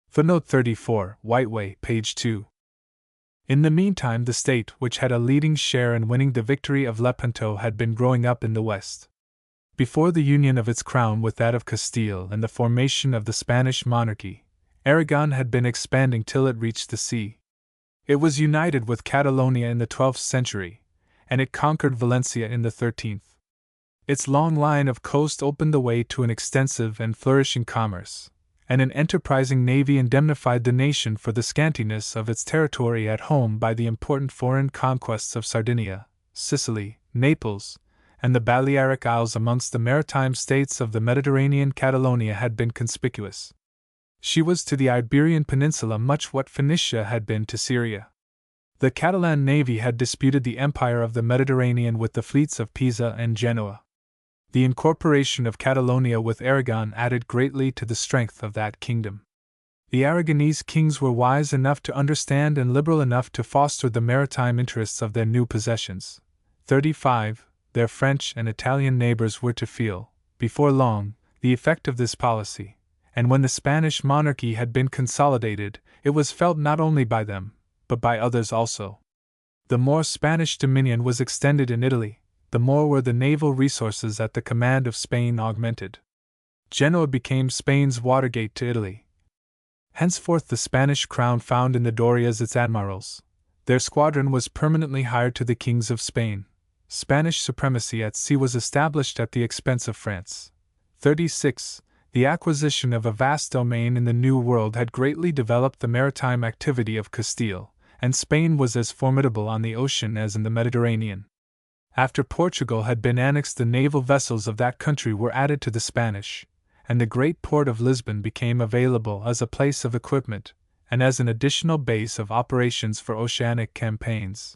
Footnote 34. Whiteway, page 2. In the meantime, the state which had a leading share in winning the victory of Lepanto had been growing up in the west. Before the union of its crown with that of Castile and the formation of the Spanish monarchy, Aragon had been expanding till it reached the sea. It was united with Catalonia in the 12th century, and it conquered Valencia in the 13th. Its long line of coast opened the way to an extensive and flourishing commerce, and an enterprising navy indemnified the nation for the scantiness of its territory at home by the important foreign conquests of Sardinia, Sicily, Naples, and the Balearic Isles. Amongst the maritime states of the Mediterranean, Catalonia had been conspicuous. She was to the Iberian Peninsula much what Phoenicia had been to Syria. The Catalan navy had disputed the empire of the Mediterranean with the fleets of Pisa and Genoa. The incorporation of Catalonia with Aragon added greatly to the strength of that kingdom. The Aragonese kings were wise enough to understand and liberal enough to foster the maritime interests of their new possessions. 35. Their French and Italian neighbors were to feel, before long, the effect of this policy, and when the Spanish monarchy had been consolidated, it was felt not only by them, but by others also. The more Spanish dominion was extended in Italy, the more were the naval resources at the command of Spain augmented. Genoa became Spain's Watergate to Italy. Henceforth the Spanish crown found in the Dorias its admirals. Their squadron was permanently hired to the kings of Spain. Spanish supremacy at sea was established at the expense of France. 36. The acquisition of a vast domain in the New World had greatly developed the maritime activity of Castile, and Spain was as formidable on the ocean as in the Mediterranean. After Portugal had been annexed, the naval vessels of that country were added to the Spanish, and the great port of Lisbon became available as a place of equipment, and as an additional base of operations for oceanic campaigns.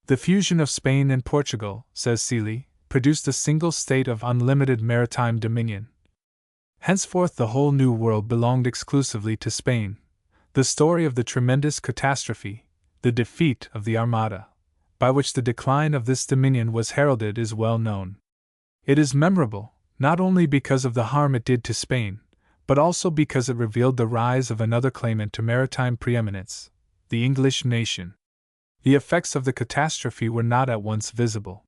The fusion of Spain and Portugal, says Seeley, produced a single state of unlimited maritime dominion. Henceforth the whole New World belonged exclusively to Spain. The story of the tremendous catastrophe, the defeat of the Armada, by which the decline of this dominion was heralded, is well known. It is memorable, not only because of the harm it did to Spain, but also because it revealed the rise of another claimant to maritime preeminence, the English nation. The effects of the catastrophe were not at once visible.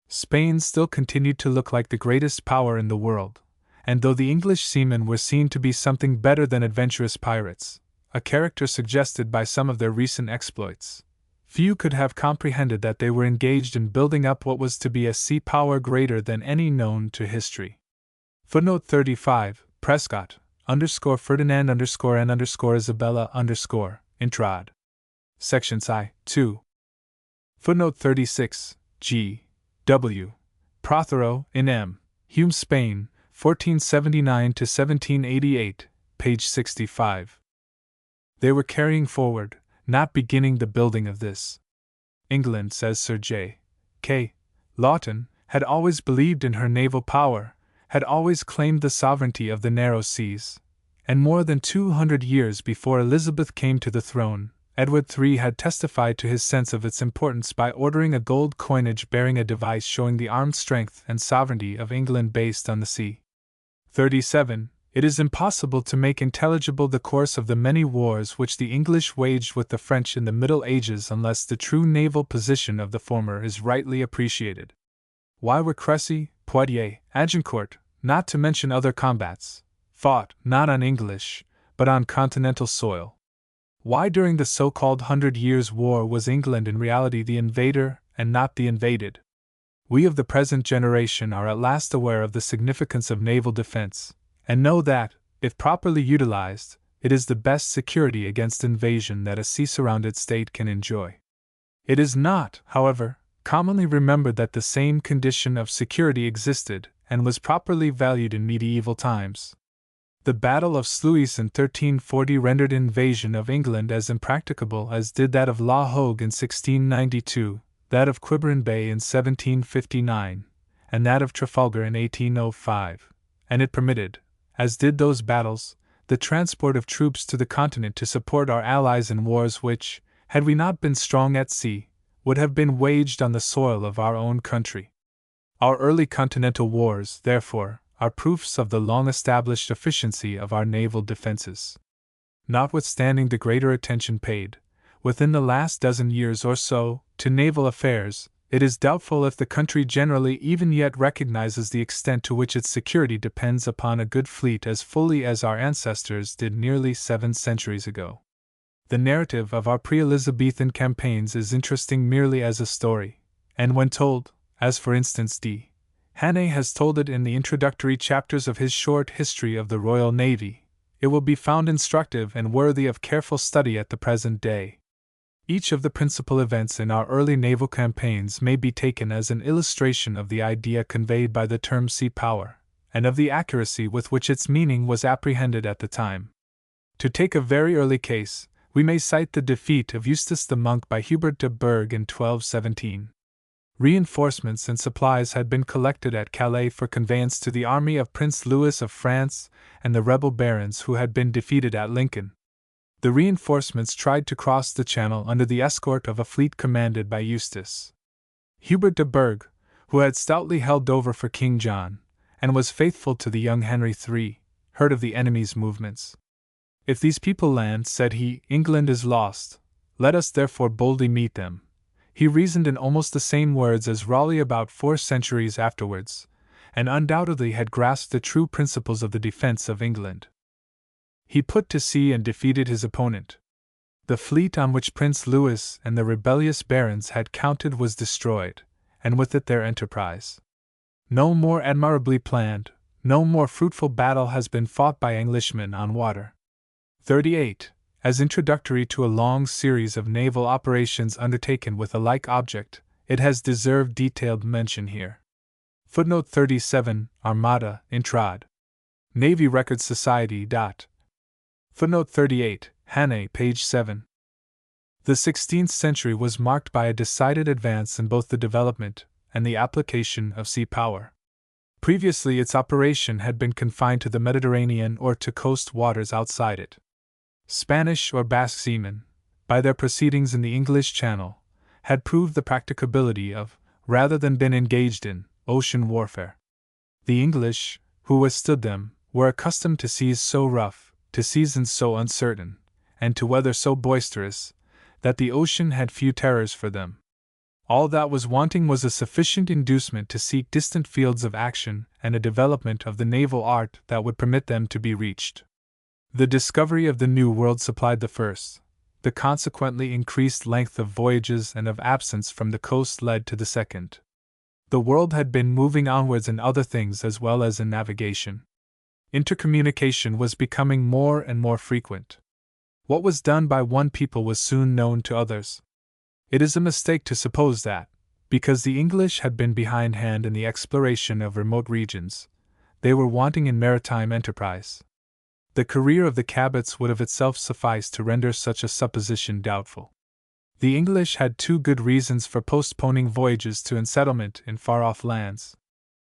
Spain still continued to look like the greatest power in the world, and though the English seamen were seen to be something better than adventurous pirates, a character suggested by some of their recent exploits, few could have comprehended that they were engaged in building up what was to be a sea power greater than any known to history. Footnote 35, Prescott, _Ferdinand _N Isabella _Intrad. Sections I, 2. Footnote 36, G. W. Prothero, in M. Hume, Spain, 1479 to 1788, page 65. They were carrying forward, not beginning the building of this. England, says Sir J. K. Lawton, had always believed in her naval power, had always claimed the sovereignty of the narrow seas, and more than 200 years before Elizabeth came to the throne, Edward III had testified to his sense of its importance by ordering a gold coinage bearing a device showing the armed strength and sovereignty of England based on the sea. 37. It is impossible to make intelligible the course of the many wars which the English waged with the French in the Middle Ages unless the true naval position of the former is rightly appreciated. Why were Crécy, Poitiers, Agincourt, not to mention other combats, fought not on English, but on continental soil? Why during the so-called 100 Years' War was England in reality the invader and not the invaded? We of the present generation are at last aware of the significance of naval defense, and know that, if properly utilized, it is the best security against invasion that a sea-surrounded state can enjoy. It is not, however, commonly remembered that the same condition of security existed and was properly valued in medieval times. The Battle of Sluys in 1340 rendered invasion of England as impracticable as did that of La Hogue in 1692, that of Quiberon Bay in 1759, and that of Trafalgar in 1805, and it permitted, as did those battles, the transport of troops to the continent to support our allies in wars which, had we not been strong at sea, would have been waged on the soil of our own country. Our early continental wars, therefore, are proofs of the long-established efficiency of our naval defenses. Notwithstanding the greater attention paid, within the last dozen years or so, to naval affairs, it is doubtful if the country generally even yet recognizes the extent to which its security depends upon a good fleet as fully as our ancestors did nearly 7 centuries ago. The narrative of our pre-Elizabethan campaigns is interesting merely as a story, and when told, as for instance D. Hannay has told it in the introductory chapters of his short history of the Royal Navy, it will be found instructive and worthy of careful study at the present day. Each of the principal events in our early naval campaigns may be taken as an illustration of the idea conveyed by the term sea power, and of the accuracy with which its meaning was apprehended at the time. To take a very early case, we may cite the defeat of Eustace the Monk by Hubert de Burgh in 1217. Reinforcements and supplies had been collected at Calais for conveyance to the army of Prince Louis of France and the rebel barons who had been defeated at Lincoln. The reinforcements tried to cross the Channel under the escort of a fleet commanded by Eustace. Hubert de Burgh, who had stoutly held Dover for King John, and was faithful to the young Henry III, heard of the enemy's movements. "If these people land," said he, "England is lost. Let us therefore boldly meet them." He reasoned in almost the same words as Raleigh about 4 centuries afterwards, and undoubtedly had grasped the true principles of the defense of England. He put to sea and defeated his opponent. The fleet on which Prince Louis and the rebellious barons had counted was destroyed, and with it their enterprise. No more admirably planned, no more fruitful battle has been fought by Englishmen on water. 38. As introductory to a long series of naval operations undertaken with a like object, it has deserved detailed mention here. Footnote 37, Armada, Intrad. Navy Records Society. Footnote 38, Hannay, page 7. The 16th century was marked by a decided advance in both the development and the application of sea power. Previously, its operation had been confined to the Mediterranean or to coast waters outside it. Spanish or Basque seamen, by their proceedings in the English Channel, had proved the practicability of, rather than been engaged in, ocean warfare. The English, who withstood them, were accustomed to seas so rough, to seasons so uncertain, and to weather so boisterous, that the ocean had few terrors for them. All that was wanting was a sufficient inducement to seek distant fields of action and a development of the naval art that would permit them to be reached. The discovery of the New World supplied the first. The consequently increased length of voyages and of absence from the coast led to the second. The world had been moving onwards in other things as well as in navigation. Intercommunication was becoming more and more frequent. What was done by one people was soon known to others. It is a mistake to suppose that, because the English had been behindhand in the exploration of remote regions, they were wanting in maritime enterprise. The career of the Cabots would of itself suffice to render such a supposition doubtful. The English had two good reasons for postponing voyages to unsettlement in far-off lands.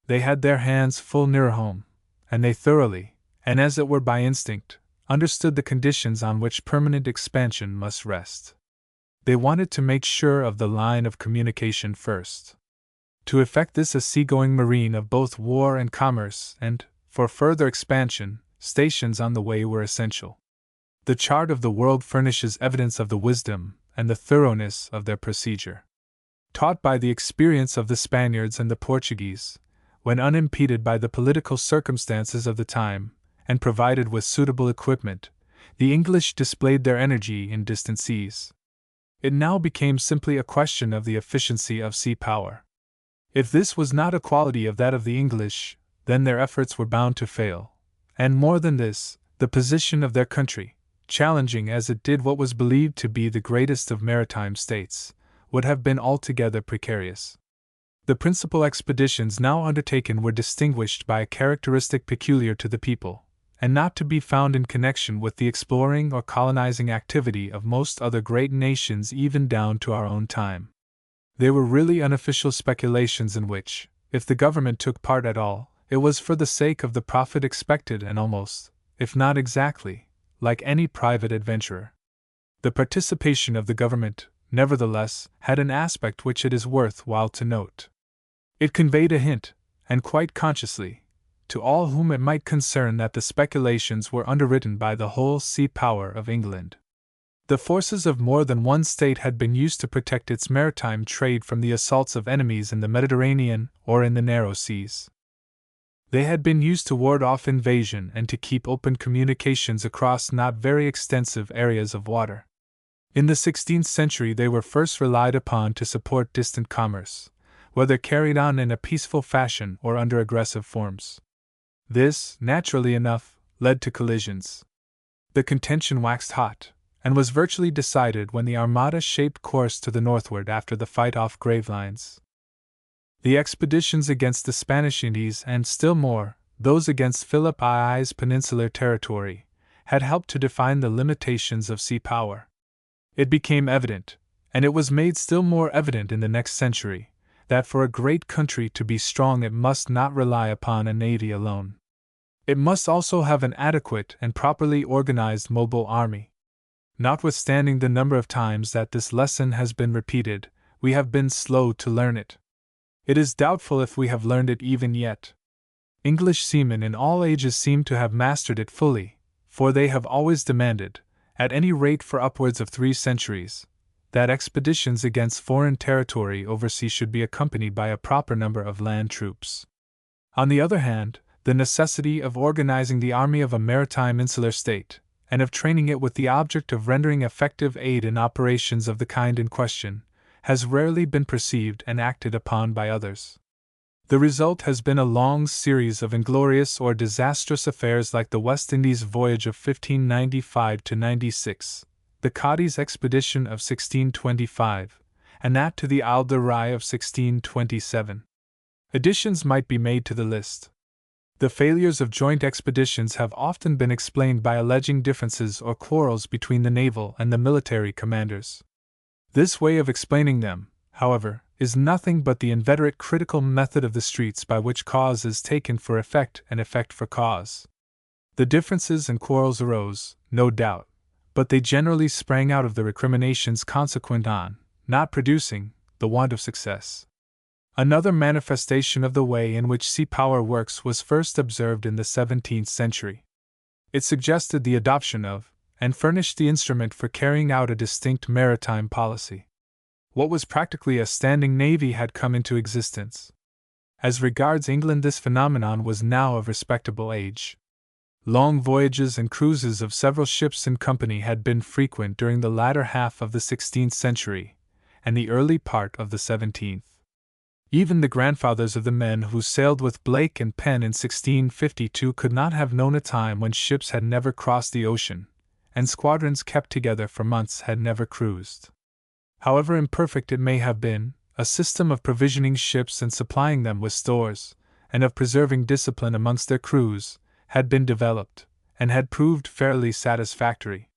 They had their hands full nearer home, and they thoroughly, and as it were by instinct, understood the conditions on which permanent expansion must rest. They wanted to make sure of the line of communication first. To effect this, a seagoing marine of both war and commerce, and, for further expansion, stations on the way were essential. The chart of the world furnishes evidence of the wisdom and the thoroughness of their procedure. Taught by the experience of the Spaniards and the Portuguese, when unimpeded by the political circumstances of the time, and provided with suitable equipment, the English displayed their energy in distant seas. It now became simply a question of the efficiency of sea power. If this was not a quality of that of the English, then their efforts were bound to fail, and more than this, the position of their country, challenging as it did what was believed to be the greatest of maritime states, would have been altogether precarious. The principal expeditions now undertaken were distinguished by a characteristic peculiar to the people, and not to be found in connection with the exploring or colonizing activity of most other great nations even down to our own time. They were really unofficial speculations in which, if the government took part at all, it was for the sake of the profit expected and almost, if not exactly, like any private adventurer. The participation of the government, nevertheless, had an aspect which it is worth while to note. It conveyed a hint, and quite consciously, to all whom it might concern that the speculations were underwritten by the whole sea power of England. The forces of more than one state had been used to protect its maritime trade from the assaults of enemies in the Mediterranean or in the narrow seas. They had been used to ward off invasion and to keep open communications across not very extensive areas of water. In the 16th century they were first relied upon to support distant commerce, whether carried on in a peaceful fashion or under aggressive forms. This, naturally enough, led to collisions. The contention waxed hot, and was virtually decided when the Armada shaped course to the northward after the fight off Gravelines. The expeditions against the Spanish Indies and, still more, those against Philip II's peninsular territory, had helped to define the limitations of sea power. It became evident, and it was made still more evident in the next century, that for a great country to be strong it must not rely upon a navy alone. It must also have an adequate and properly organized mobile army. Notwithstanding the number of times that this lesson has been repeated, we have been slow to learn it. It is doubtful if we have learned it even yet. English seamen in all ages seem to have mastered it fully, for they have always demanded, at any rate for upwards of 3 centuries, that expeditions against foreign territory overseas should be accompanied by a proper number of land troops. On the other hand, the necessity of organizing the army of a maritime insular state, and of training it with the object of rendering effective aid in operations of the kind in question, has rarely been perceived and acted upon by others. The result has been a long series of inglorious or disastrous affairs like the West Indies voyage of 1595–96, the Cadiz expedition of 1625, and that to the Isle de Rye of 1627. Additions might be made to the list. The failures of joint expeditions have often been explained by alleging differences or quarrels between the naval and the military commanders. This way of explaining them, however, is nothing but the inveterate critical method of the streets by which cause is taken for effect and effect for cause. The differences and quarrels arose, no doubt, but they generally sprang out of the recriminations consequent on, not producing, the want of success. Another manifestation of the way in which sea power works was first observed in the 17th century. It suggested the adoption of, and furnished the instrument for carrying out a distinct maritime policy. What was practically a standing navy had come into existence. As regards England, this phenomenon was now of respectable age. Long voyages and cruises of several ships in company had been frequent during the latter half of the 16th century, and the early part of the 17th. Even the grandfathers of the men who sailed with Blake and Penn in 1652 could not have known a time when ships had never crossed the ocean, and squadrons kept together for months had never cruised. However imperfect it may have been, a system of provisioning ships and supplying them with stores, and of preserving discipline amongst their crews, had been developed, and had proved fairly satisfactory.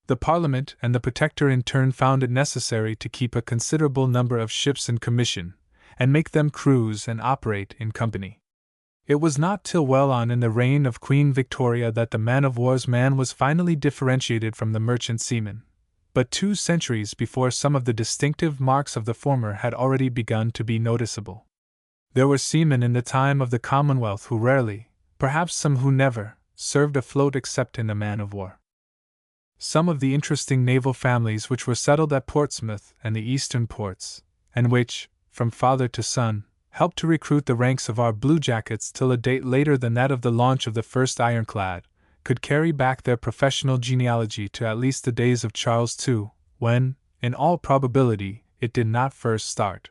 The Parliament and the Protector in turn found it necessary to keep a considerable number of ships in commission, and make them cruise and operate in company. It was not till well on in the reign of Queen Victoria that the man-of-war's man was finally differentiated from the merchant seaman, but 2 centuries before some of the distinctive marks of the former had already begun to be noticeable. There were seamen in the time of the Commonwealth who rarely, perhaps some who never, served afloat except in a man-of-war. Some of the interesting naval families which were settled at Portsmouth and the eastern ports, and which, from father to son, helped to recruit the ranks of our bluejackets till a date later than that of the launch of the first ironclad, could carry back their professional genealogy to at least the days of Charles II, when, in all probability, it did not first start.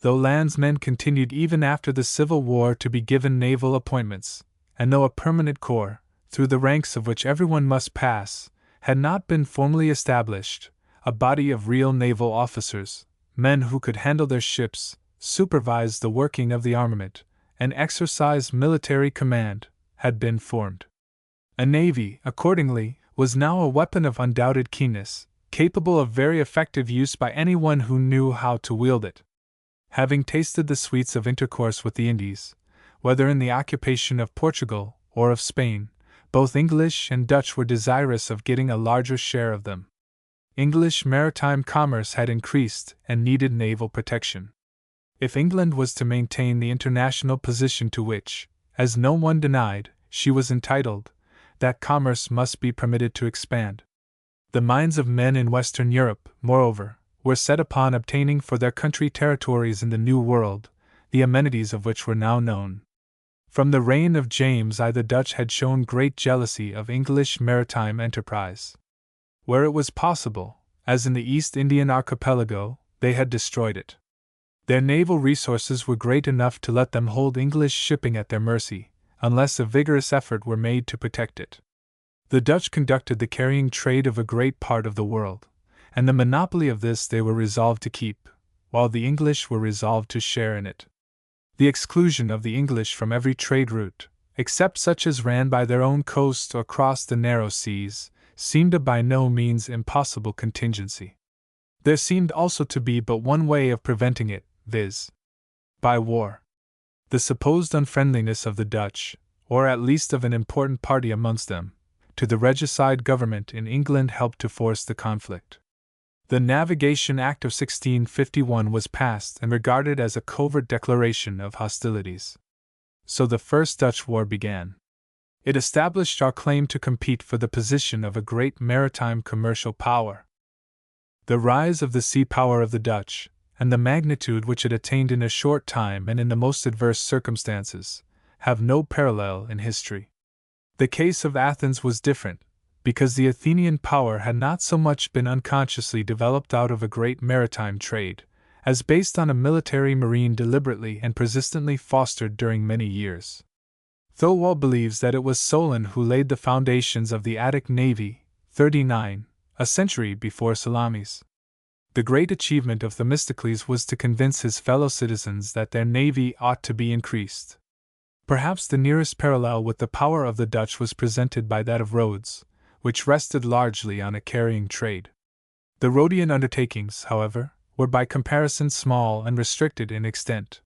Though landsmen continued even after the Civil War to be given naval appointments, and though a permanent corps, through the ranks of which everyone must pass, had not been formally established, a body of real naval officers, men who could handle their ships, supervise the working of the armament, and exercise military command, had been formed. A navy, accordingly, was now a weapon of undoubted keenness, capable of very effective use by anyone who knew how to wield it. Having tasted the sweets of intercourse with the Indies, whether in the occupation of Portugal or of Spain, both English and Dutch were desirous of getting a larger share of them. English maritime commerce had increased and needed naval protection. If England was to maintain the international position to which, as no one denied, she was entitled, that commerce must be permitted to expand. The minds of men in Western Europe, moreover, were set upon obtaining for their country territories in the New World, the amenities of which were now known. From the reign of James I the Dutch had shown great jealousy of English maritime enterprise. Where it was possible, as in the East Indian archipelago, they had destroyed it. Their naval resources were great enough to let them hold English shipping at their mercy, unless a vigorous effort were made to protect it. The Dutch conducted the carrying trade of a great part of the world, and the monopoly of this they were resolved to keep, while the English were resolved to share in it. The exclusion of the English from every trade route, except such as ran by their own coast or crossed the narrow seas, seemed a by no means impossible contingency. There seemed also to be but one way of preventing it, viz. by war. The supposed unfriendliness of the Dutch, or at least of an important party amongst them, to the regicide government in England helped to force the conflict. The Navigation Act of 1651 was passed and regarded as a covert declaration of hostilities. So the First Dutch War began. It established our claim to compete for the position of a great maritime commercial power. The rise of the sea power of the Dutch, and the magnitude which it attained in a short time and in the most adverse circumstances, have no parallel in history. The case of Athens was different, because the Athenian power had not so much been unconsciously developed out of a great maritime trade, as based on a military marine deliberately and persistently fostered during many years. Thowell believes that it was Solon who laid the foundations of the Attic navy, 39, a century before Salamis. The great achievement of Themistocles was to convince his fellow citizens that their navy ought to be increased. Perhaps the nearest parallel with the power of the Dutch was presented by that of Rhodes, which rested largely on a carrying trade. The Rhodian undertakings, however, were by comparison small and restricted in extent.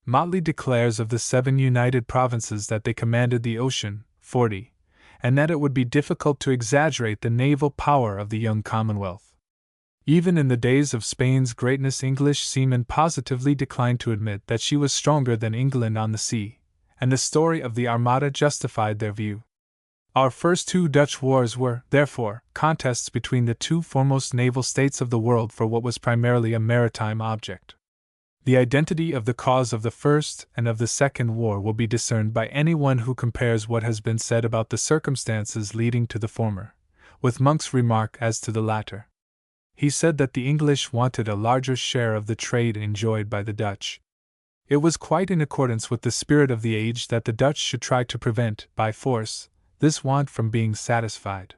Motley declares of the 7 united provinces that they commanded the ocean, 40, and that it would be difficult to exaggerate the naval power of the young Commonwealth. Even in the days of Spain's greatness, English seamen positively declined to admit that she was stronger than England on the sea, and the story of the Armada justified their view. Our first 2 Dutch wars were, therefore, contests between the 2 foremost naval states of the world for what was primarily a maritime object. The identity of the cause of the first and of the second war will be discerned by anyone who compares what has been said about the circumstances leading to the former, with Monk's remark as to the latter. He said that the English wanted a larger share of the trade enjoyed by the Dutch. It was quite in accordance with the spirit of the age that the Dutch should try to prevent, by force, this want from being satisfied.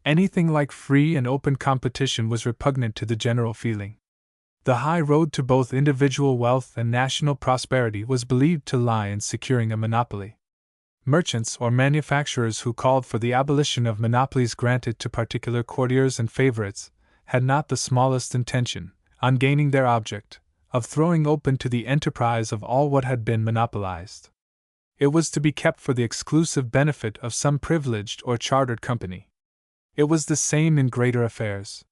Anything like free and open competition was repugnant to the general feeling. The high road to both individual wealth and national prosperity was believed to lie in securing a monopoly. Merchants or manufacturers who called for the abolition of monopolies granted to particular courtiers and favorites had not the smallest intention, on gaining their object, of throwing open to the enterprise of all what had been monopolized. It was to be kept for the exclusive benefit of some privileged or chartered company. It was the same in greater affairs.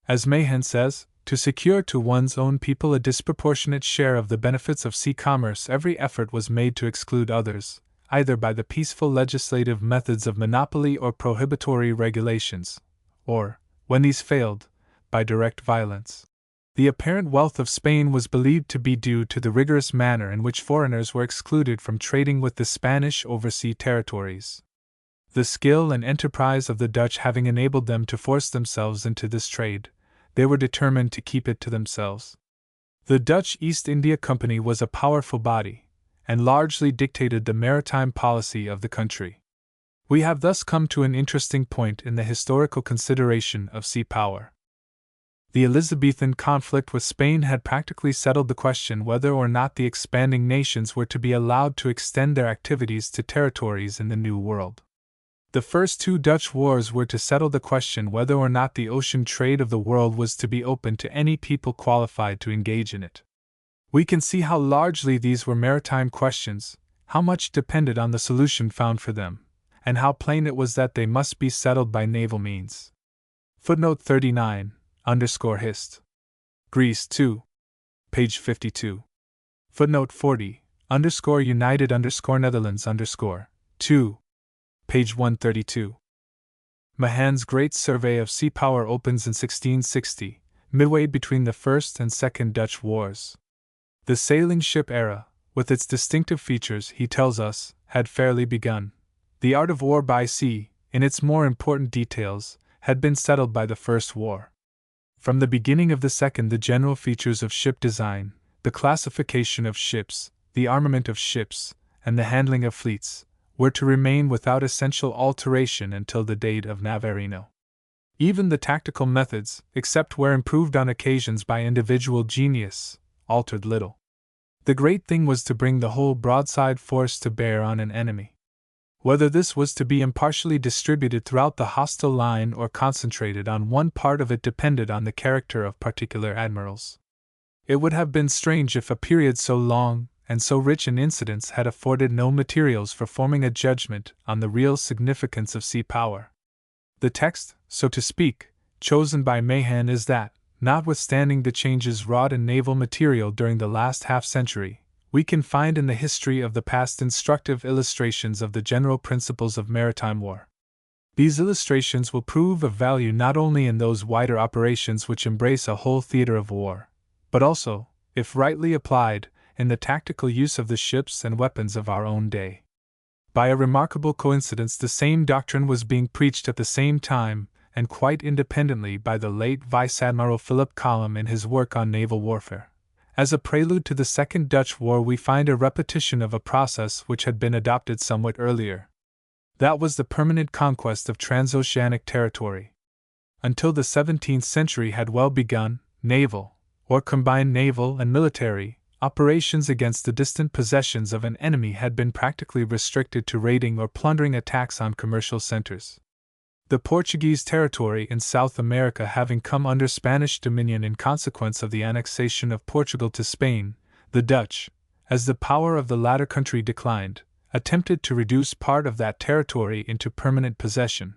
As Mahan says, to secure to one's own people a disproportionate share of the benefits of sea commerce, every effort was made to exclude others, either by the peaceful legislative methods of monopoly or prohibitory regulations, or, when these failed, by direct violence. The apparent wealth of Spain was believed to be due to the rigorous manner in which foreigners were excluded from trading with the Spanish oversea territories. The skill and enterprise of the Dutch having enabled them to force themselves into this trade, they were determined to keep it to themselves. The Dutch East India Company was a powerful body, and largely dictated the maritime policy of the country. We have thus come to an interesting point in the historical consideration of sea power. The Elizabethan conflict with Spain had practically settled the question whether or not the expanding nations were to be allowed to extend their activities to territories in the New World. The first 2 Dutch wars were to settle the question whether or not the ocean trade of the world was to be open to any people qualified to engage in it. We can see how largely these were maritime questions, how much depended on the solution found for them, and how plain it was that they must be settled by naval means. Footnote 39, _hist. Greece 2. Page 52. Footnote 40, _United Netherlands 2. Page 132. Mahan's Great Survey of Sea Power opens in 1660, midway between the First and Second Dutch Wars. The sailing ship era, with its distinctive features, he tells us, had fairly begun. The art of war by sea, in its more important details, had been settled by the First War. From the beginning of the Second, the general features of ship design, the classification of ships, the armament of ships, and the handling of fleets, were to remain without essential alteration until the date of Navarino. Even the tactical methods, except where improved on occasions by individual genius, altered little. The great thing was to bring the whole broadside force to bear on an enemy. Whether this was to be impartially distributed throughout the hostile line or concentrated on one part of it depended on the character of particular admirals. It would have been strange if a period so long and so rich in incidents had afforded no materials for forming a judgment on the real significance of sea power. The text, so to speak, chosen by Mahan is that, notwithstanding the changes wrought in naval material during the last half-century, we can find in the history of the past instructive illustrations of the general principles of maritime war. These illustrations will prove of value not only in those wider operations which embrace a whole theater of war, but also, if rightly applied, in the tactical use of the ships and weapons of our own day. By a remarkable coincidence, the same doctrine was being preached at the same time, and quite independently, by the late Vice Admiral Philip Colomb in his work on naval warfare. As a prelude to the Second Dutch War, we find a repetition of a process which had been adopted somewhat earlier. That was the permanent conquest of transoceanic territory. Until the 17th century had well begun, naval, or combined naval and military, operations against the distant possessions of an enemy had been practically restricted to raiding or plundering attacks on commercial centers. The Portuguese territory in South America having come under Spanish dominion in consequence of the annexation of Portugal to Spain, the Dutch, as the power of the latter country declined, attempted to reduce part of that territory into permanent possession.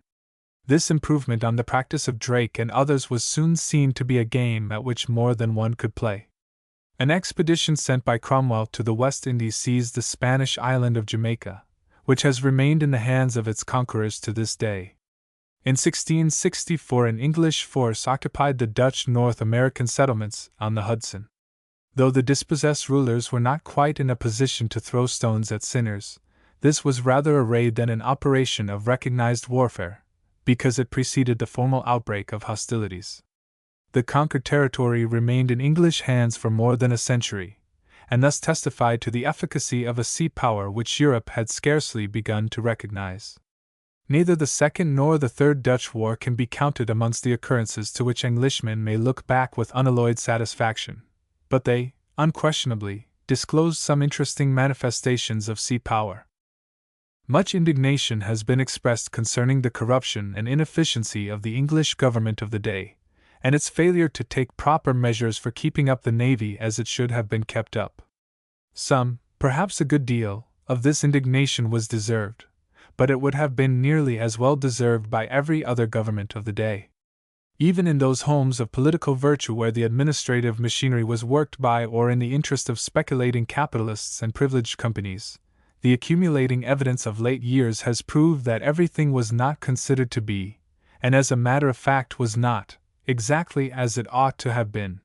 This improvement on the practice of Drake and others was soon seen to be a game at which more than one could play. An expedition sent by Cromwell to the West Indies seized the Spanish island of Jamaica, which has remained in the hands of its conquerors to this day. In 1664, an English force occupied the Dutch North American settlements on the Hudson. Though the dispossessed rulers were not quite in a position to throw stones at sinners, this was rather a raid than an operation of recognized warfare, because it preceded the formal outbreak of hostilities. The conquered territory remained in English hands for more than a century, and thus testified to the efficacy of a sea power which Europe had scarcely begun to recognize. Neither the Second nor the Third Dutch War can be counted amongst the occurrences to which Englishmen may look back with unalloyed satisfaction, but they, unquestionably, disclosed some interesting manifestations of sea power. Much indignation has been expressed concerning the corruption and inefficiency of the English government of the day, and its failure to take proper measures for keeping up the navy as it should have been kept up. Some, perhaps a good deal, of this indignation was deserved, but it would have been nearly as well deserved by every other government of the day. Even in those homes of political virtue where the administrative machinery was worked by or in the interest of speculating capitalists and privileged companies, the accumulating evidence of late years has proved that everything was not considered to be, and as a matter of fact was not, exactly as it ought to have been.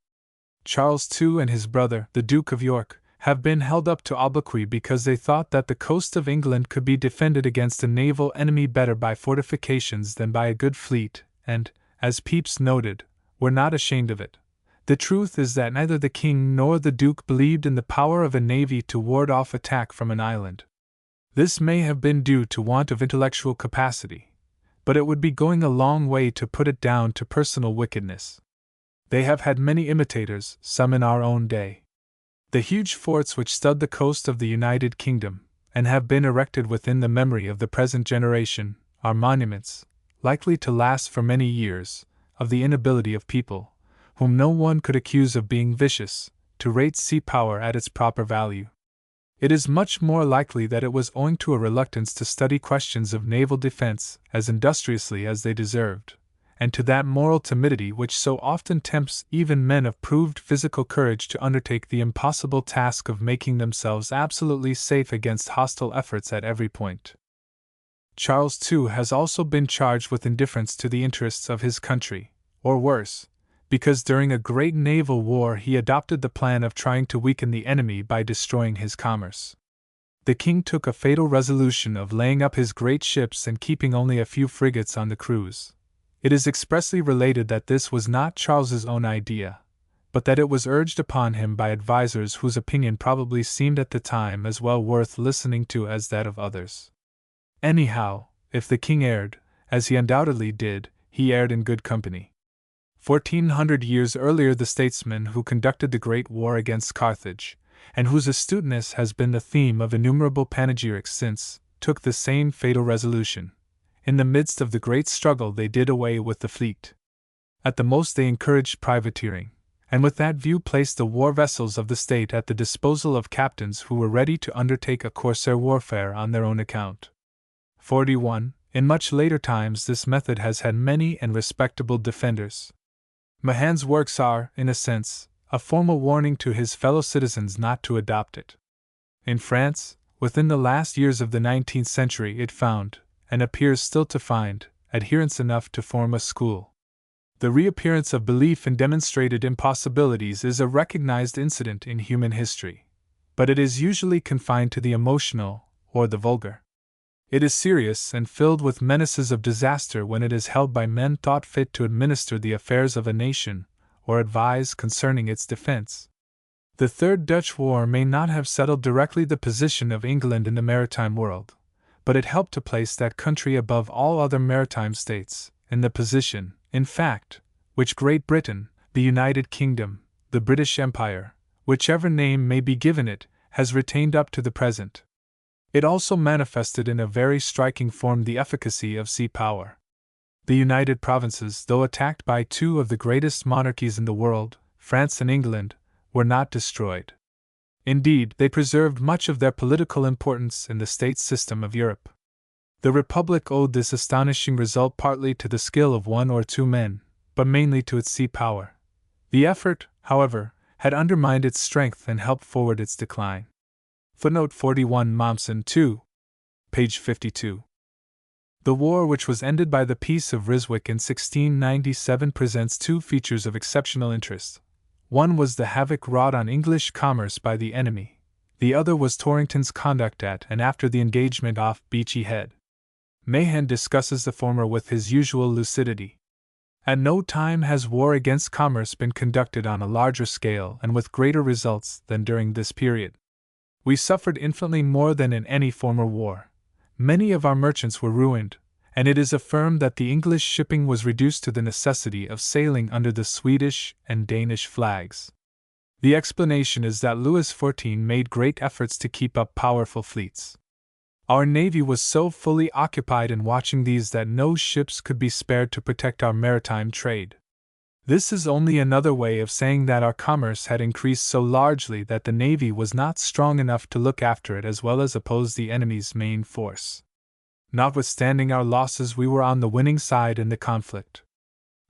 Charles II and his brother, the Duke of York, have been held up to obloquy because they thought that the coast of England could be defended against a naval enemy better by fortifications than by a good fleet, and, as Pepys noted, were not ashamed of it. The truth is that neither the King nor the Duke believed in the power of a navy to ward off attack from an island. This may have been due to want of intellectual capacity, but it would be going a long way to put it down to personal wickedness. They have had many imitators, some in our own day. The huge forts which stud the coast of the United Kingdom, and have been erected within the memory of the present generation, are monuments, likely to last for many years, of the inability of people, whom no one could accuse of being vicious, to rate sea power at its proper value. It is much more likely that it was owing to a reluctance to study questions of naval defense as industriously as they deserved, and to that moral timidity which so often tempts even men of proved physical courage to undertake the impossible task of making themselves absolutely safe against hostile efforts at every point. Charles II has also been charged with indifference to the interests of his country, or worse, because during a great naval war he adopted the plan of trying to weaken the enemy by destroying his commerce. The king took a fatal resolution of laying up his great ships and keeping only a few frigates on the cruise. It is expressly related that this was not Charles's own idea, but that it was urged upon him by advisers whose opinion probably seemed at the time as well worth listening to as that of others. Anyhow, if the king erred, as he undoubtedly did, he erred in good company. 1400 years earlier, the statesman who conducted the great war against Carthage, and whose astuteness has been the theme of innumerable panegyrics since, took the same fatal resolution. In the midst of the great struggle they did away with the fleet. At the most they encouraged privateering, and with that view placed the war vessels of the state at the disposal of captains who were ready to undertake a corsair warfare on their own account. 41. In much later times this method has had many and respectable defenders. Mahan's works are, in a sense, a formal warning to his fellow citizens not to adopt it. In France, within the last years of the 19th century it found, and appears still to find, adherents enough to form a school. The reappearance of belief in demonstrated impossibilities is a recognized incident in human history. but it is usually confined to the emotional, or the vulgar. It is serious and filled with menaces of disaster when it is held by men thought fit to administer the affairs of a nation, or advise concerning its defense. The Third Dutch War may not have settled directly the position of England in the maritime world, but it helped to place that country above all other maritime states, in the position, in fact, which Great Britain, the United Kingdom, the British Empire, whichever name may be given it, has retained up to the present. It also manifested in a very striking form the efficacy of sea power. The United Provinces, though attacked by two of the greatest monarchies in the world, France and England, were not destroyed. Indeed, they preserved much of their political importance in the state system of Europe. The Republic owed this astonishing result partly to the skill of one or two men, but mainly to its sea power. The effort, however, had undermined its strength and helped forward its decline. Footnote 41 Mommsen 2. Page 52. The war, which was ended by the Peace of Ryswick in 1697, presents two features of exceptional interest. One was the havoc wrought on English commerce by the enemy. The other was Torrington's conduct at and after the engagement off Beachy Head. Mahan discusses the former with his usual lucidity. At no time has war against commerce been conducted on a larger scale and with greater results than during this period. We suffered infinitely more than in any former war. Many of our merchants were ruined, and it is affirmed that the English shipping was reduced to the necessity of sailing under the Swedish and Danish flags. The explanation is that Louis XIV made great efforts to keep up powerful fleets. Our navy was so fully occupied in watching these that no ships could be spared to protect our maritime trade. This is only another way of saying that our commerce had increased so largely that the navy was not strong enough to look after it as well as oppose the enemy's main force. Notwithstanding our losses, we were on the winning side in the conflict.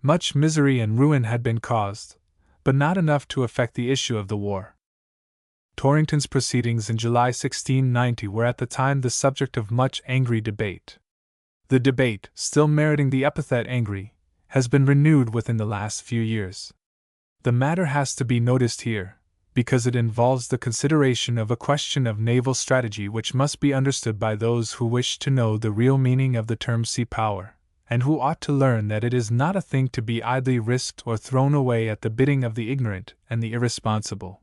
Much misery and ruin had been caused, but not enough to affect the issue of the war. Torrington's proceedings in July 1690 were at the time the subject of much angry debate. The debate, still meriting the epithet angry, has been renewed within the last few years. The matter has to be noticed here, because it involves the consideration of a question of naval strategy which must be understood by those who wish to know the real meaning of the term sea power, and who ought to learn that it is not a thing to be idly risked or thrown away at the bidding of the ignorant and the irresponsible.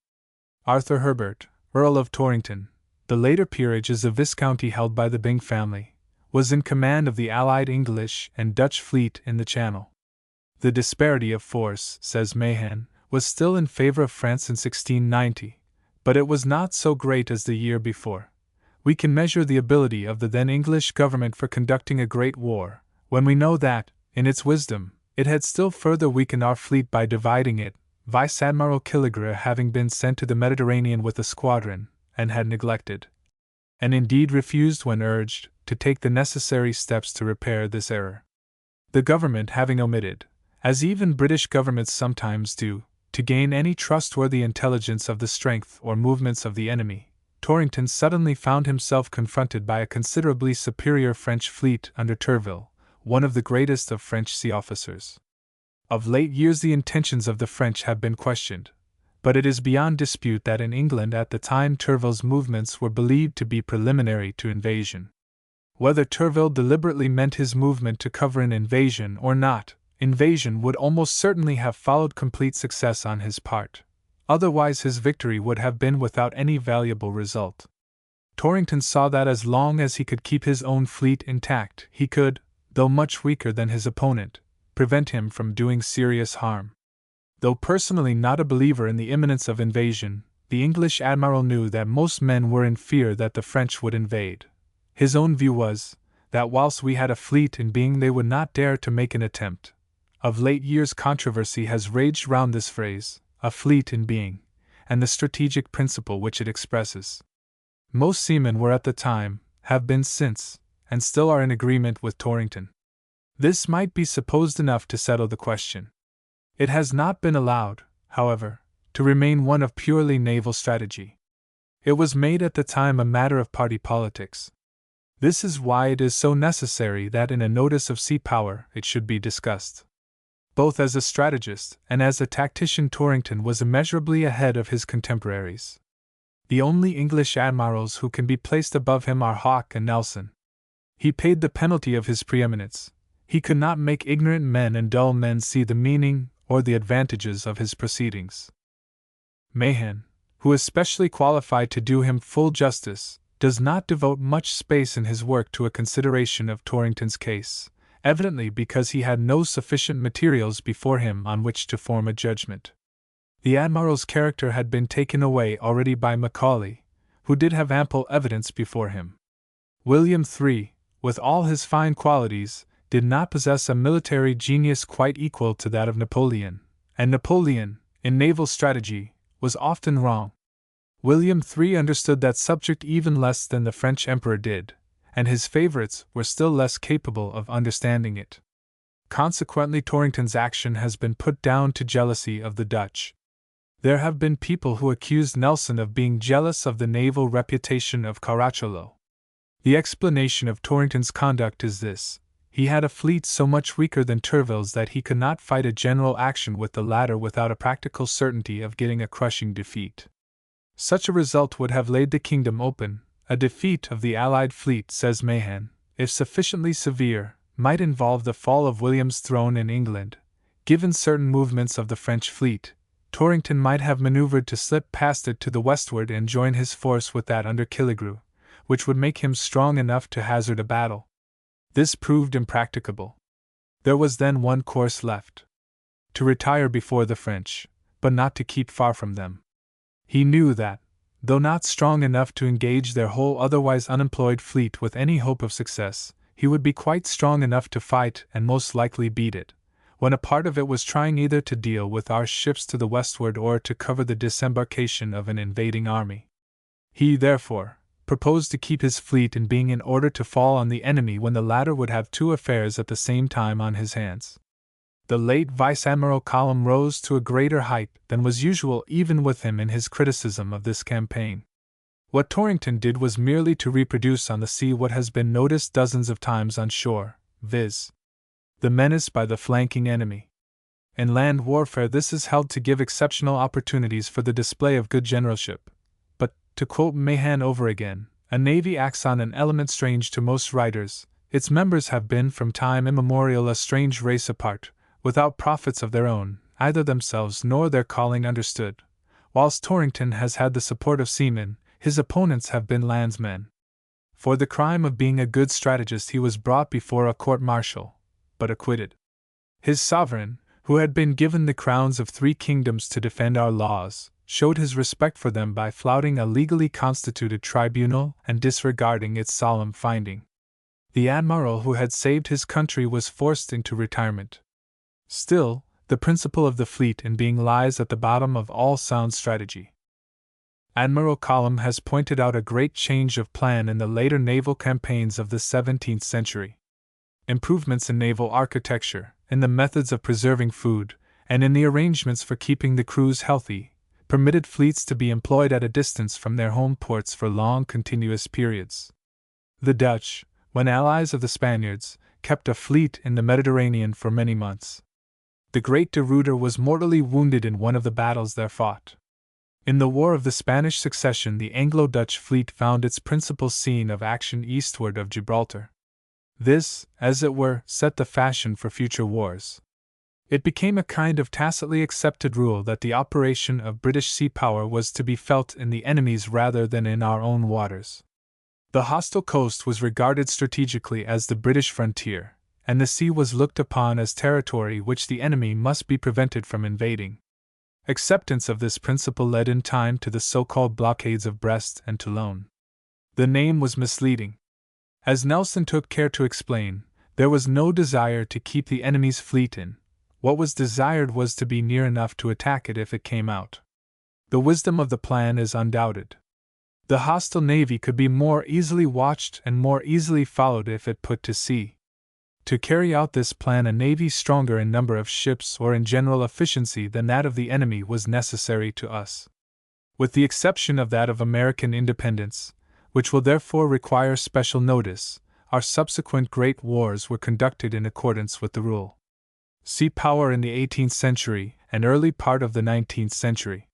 Arthur Herbert, Earl of Torrington, the later peerage is a viscounty held by the Byng family, was in command of the allied English and Dutch fleet in the Channel. The disparity of force, says Mahan, was still in favor of France in 1690, but it was not so great as the year before. We can measure the ability of the then English government for conducting a great war, when we know that, in its wisdom, it had still further weakened our fleet by dividing it, Vice Admiral Killigrew having been sent to the Mediterranean with a squadron, and had neglected, and indeed refused when urged, to take the necessary steps to repair this error. The government having omitted, as even British governments sometimes do, to gain any trustworthy intelligence of the strength or movements of the enemy, Torrington suddenly found himself confronted by a considerably superior French fleet under Tourville, one of the greatest of French sea officers. Of late years the intentions of the French have been questioned, but it is beyond dispute that in England at the time Tourville's movements were believed to be preliminary to invasion. Whether Tourville deliberately meant his movement to cover an invasion or not, invasion would almost certainly have followed complete success on his part. Otherwise his victory would have been without any valuable result. Torrington saw that as long as he could keep his own fleet intact, he could, though much weaker than his opponent, prevent him from doing serious harm. Though personally not a believer in the imminence of invasion, the English admiral knew that most men were in fear that the French would invade. His own view was, that whilst we had a fleet in being they would not dare to make an attempt. Of late years controversy has raged round this phrase, a fleet in being, and the strategic principle which it expresses. Most seamen were at the time, have been since, and still are in agreement with Torrington. This might be supposed enough to settle the question. It has not been allowed, however, to remain one of purely naval strategy. It was made at the time a matter of party politics. This is why it is so necessary that in a notice of sea power it should be discussed. Both as a strategist and as a tactician Torrington was immeasurably ahead of his contemporaries. The only English admirals who can be placed above him are Hawke and Nelson. He paid the penalty of his preeminence. He could not make ignorant men and dull men see the meaning or the advantages of his proceedings. Mahan, who is specially qualified to do him full justice, does not devote much space in his work to a consideration of Torrington's case, evidently because he had no sufficient materials before him on which to form a judgment. The Admiral's character had been taken away already by Macaulay, who did have ample evidence before him. William III, with all his fine qualities, did not possess a military genius quite equal to that of Napoleon, and Napoleon, in naval strategy, was often wrong. William III understood that subject even less than the French Emperor did, and his favorites were still less capable of understanding it. Consequently, Torrington's action has been put down to jealousy of the Dutch. There have been people who accused Nelson of being jealous of the naval reputation of Caracciolo. The explanation of Torrington's conduct is this: he had a fleet so much weaker than Tourville's that he could not fight a general action with the latter without a practical certainty of getting a crushing defeat. Such a result would have laid the kingdom open. A defeat of the Allied fleet, says Mahan, if sufficiently severe, might involve the fall of William's throne in England. Given certain movements of the French fleet, Torrington might have maneuvered to slip past it to the westward and join his force with that under Killigrew, which would make him strong enough to hazard a battle. This proved impracticable. There was then one course left: to retire before the French, but not to keep far from them. He knew that, though not strong enough to engage their whole otherwise unemployed fleet with any hope of success, he would be quite strong enough to fight and most likely beat it, when a part of it was trying either to deal with our ships to the westward or to cover the disembarkation of an invading army. He, therefore, proposed to keep his fleet in being in order to fall on the enemy when the latter would have two affairs at the same time on his hands. The late Vice Admiral Colomb rose to a greater height than was usual even with him in his criticism of this campaign. What Torrington did was merely to reproduce on the sea what has been noticed dozens of times on shore, viz., the menace by the flanking enemy. In land warfare this is held to give exceptional opportunities for the display of good generalship. But, to quote Mahan over again, a navy acts on an element strange to most writers. Its members have been from time immemorial a strange race apart, without profits of their own, either themselves nor their calling understood. Whilst Torrington has had the support of seamen, his opponents have been landsmen. For the crime of being a good strategist he was brought before a court-martial, but acquitted. His sovereign, who had been given the crowns of 3 kingdoms to defend our laws, showed his respect for them by flouting a legally constituted tribunal and disregarding its solemn finding. The admiral who had saved his country was forced into retirement. Still, the principle of the fleet in being lies at the bottom of all sound strategy. Admiral Colomb has pointed out a great change of plan in the later naval campaigns of the 17th century. Improvements in naval architecture, in the methods of preserving food, and in the arrangements for keeping the crews healthy, permitted fleets to be employed at a distance from their home ports for long continuous periods. The Dutch, when allies of the Spaniards, kept a fleet in the Mediterranean for many months. The great de Ruyter was mortally wounded in one of the battles there fought. In the War of the Spanish Succession the Anglo-Dutch fleet found its principal scene of action eastward of Gibraltar. This, as it were, set the fashion for future wars. It became a kind of tacitly accepted rule that the operation of British sea power was to be felt in the enemy's rather than in our own waters. The hostile coast was regarded strategically as the British frontier, and the sea was looked upon as territory which the enemy must be prevented from invading. Acceptance of this principle led in time to the so-called blockades of Brest and Toulon. The name was misleading. As Nelson took care to explain, there was no desire to keep the enemy's fleet in. What was desired was to be near enough to attack it if it came out. The wisdom of the plan is undoubted. The hostile navy could be more easily watched and more easily followed if it put to sea. To carry out this plan a navy stronger in number of ships or in general efficiency than that of the enemy was necessary to us. With the exception of that of American independence, which will therefore require special notice, our subsequent great wars were conducted in accordance with the rule. Sea power in the 18th century and early part of the 19th century.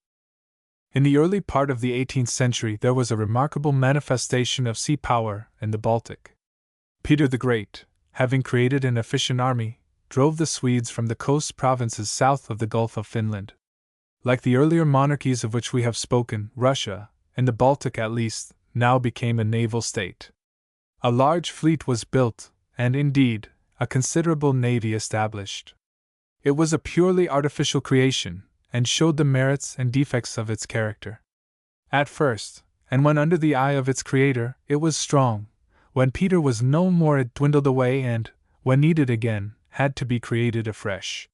In the early part of the 18th century, there was a remarkable manifestation of sea power in the Baltic. Peter the Great, having created an efficient army, drove the Swedes from the coast provinces south of the Gulf of Finland. Like the earlier monarchies of which we have spoken, Russia, in the Baltic at least, now became a naval state. A large fleet was built, and indeed, a considerable navy established. It was a purely artificial creation, and showed the merits and defects of its character. At first, and when under the eye of its creator, it was strong. When Peter was no more, it dwindled away and, when needed again, had to be created afresh.